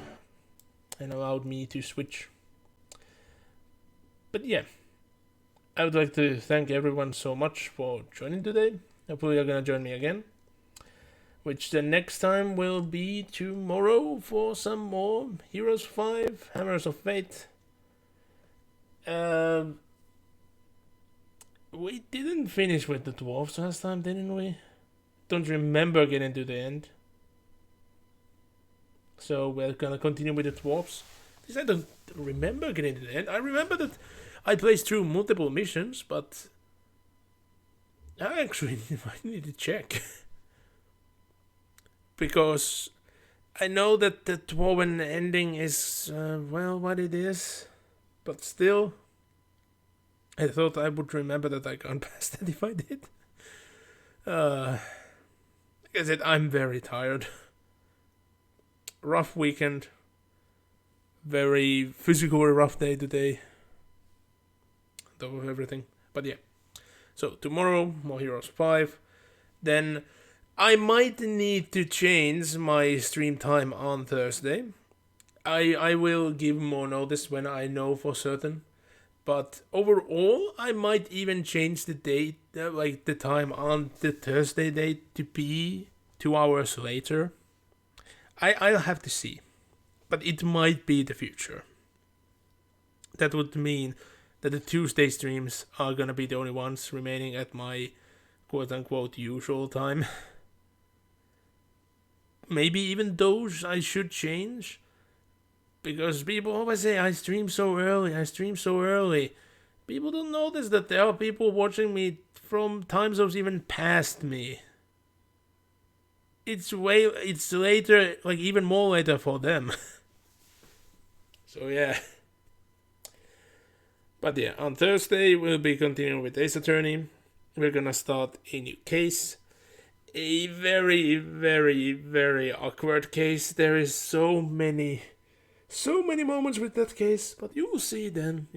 [SPEAKER 1] and allowed me to switch. But yeah, I would like to thank everyone so much for joining today. Hopefully you're gonna join me again, which the next time will be tomorrow for some more Heroes 5, Hammers of Fate. We didn't finish with the dwarves last time, didn't we? Don't remember getting to the end. So we're gonna continue with the dwarves. Because I don't remember getting to the end. I remember that I played through multiple missions, but I actually might need to check. Because I know that the dwarven ending is, well, what it is. But still, I thought I would remember that I can't pass that if I did. Like I said, I'm very tired. Rough weekend. Very physically rough day today. Though everything. But yeah. So tomorrow, more Heroes 5. Then I might need to change my stream time on Thursday. I will give more notice when I know for certain. But overall, I might even change the date, like the time on the Thursday date to be 2 hours later. I'll have to see. but it might be the future. That would mean that the Tuesday streams are gonna be the only ones remaining at my quote-unquote usual time. Maybe even those I should change. Because people always say, I stream so early. People don't notice that there are people watching me from time zones even past me. It's later, like even more later for them. So yeah. But yeah, on Thursday we'll be continuing with Ace Attorney. We're gonna start a new case. A very, very, very awkward case. There is so many moments with that case, but you'll see then.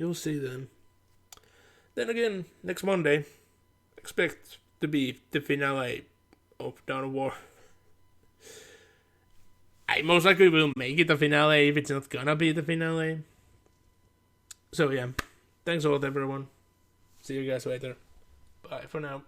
[SPEAKER 1] Then again, next Monday, expect to be the finale of Dawn of War. I most likely will make it a finale if it's not gonna be the finale. So yeah, thanks a lot everyone. See you guys later. Bye for now.